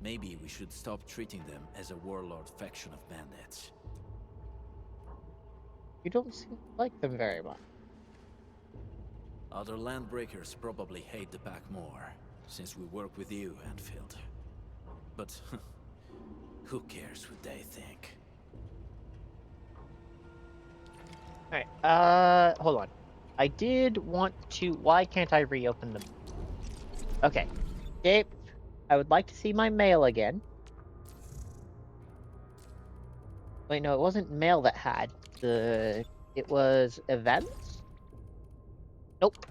Maybe we should stop treating them as a warlord faction of bandits. You don't seem to like them very much. Other Landbreakers probably hate the pack more, since we work with you, Anfield. But who cares what they think? Alright, hold on. I did want to... Why can't I reopen them? Okay. Gabe, I would like to see my mail again. Wait, no, it wasn't mail that had the... It was events? Nope.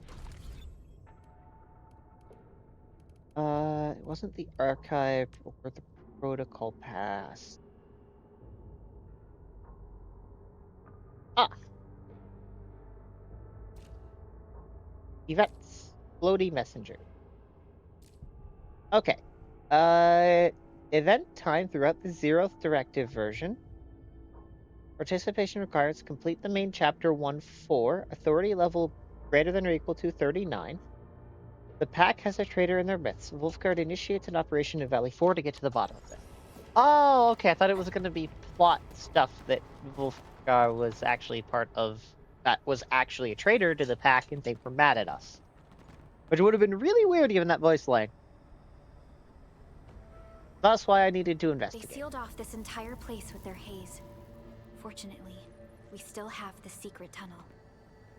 It wasn't the archive or the protocol pass. Ah! Events. Floaty messenger. Okay. Event time throughout the 0th directive version. Participation required to complete the main chapter 1-4. Authority level greater than or equal to 39. The pack has a traitor in their midst. Wolfguard initiates an operation in Valley 4 to get to the bottom of it. Oh, okay. I thought it was going to be plot stuff that Wolfguard was actually part of. That was actually a traitor to the pack and they were mad at us. Which would have been really weird given that voice line. That's why I needed to investigate. They sealed off this entire place with their haze. Fortunately, we still have the secret tunnel.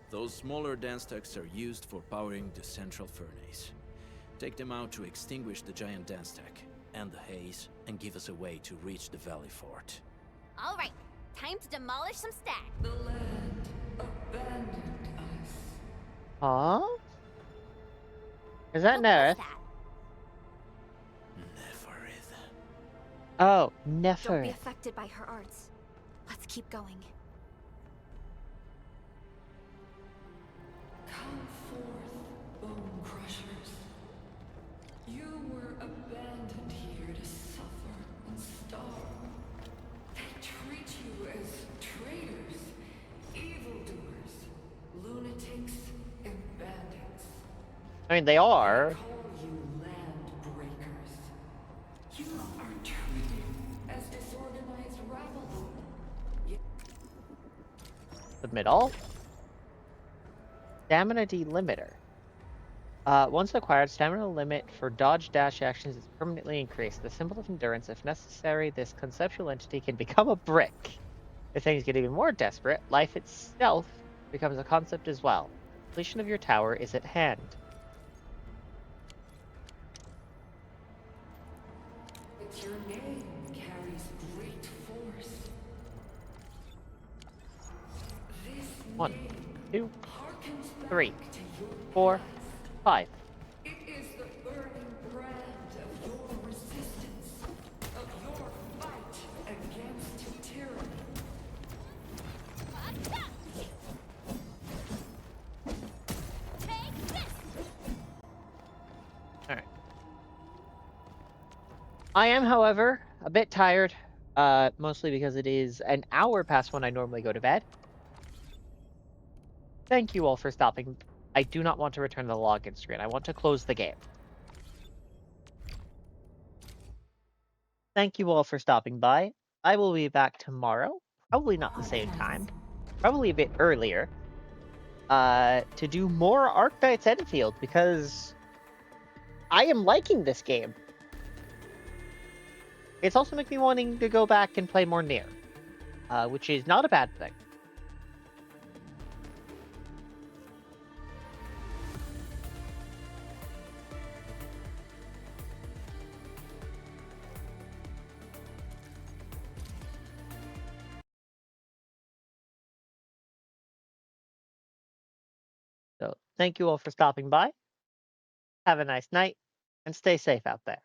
Those smaller dance stacks are used for powering the central furnace. Take them out to extinguish the giant dance stack and the haze, and give us a way to reach the Valley Fort. All right, time to demolish some stacks. The land abandoned us. Huh? Is that Nerith? Oh, Don't Nefer. be affected by her arts. Let's keep going. Come forth, bone crushers. You were abandoned here to suffer and starve. They treat you as traitors, evildoers, lunatics, and bandits. I mean, they are. They call you land breakers. You are treated as disorganized rabble. Submit all. Stamina delimiter. Once acquired, stamina limit for dodge dash actions is permanently increased. The symbol of endurance, if necessary, this conceptual entity can become a brick. If things get even more desperate, life itself becomes a concept as well. Completion of your tower is at hand. But your name carries great force. This 1, 2, harkens back 3, to your 4, 5. It is the burning brand of your resistance, of your fight against tyranny. Alright. I am, however, a bit tired. Mostly because it is an hour past when I normally go to bed. Thank you all for stopping. I do not want to return to the login screen. I want to close the game. Thank you all for stopping by. I will be back tomorrow. Probably not the same time. Probably a bit earlier. To do more Arknights Enfield because I am liking this game. It's also making me wanting to go back and play more Nier, which is not a bad thing. So, thank you all for stopping by. Have a nice night, and stay safe out there.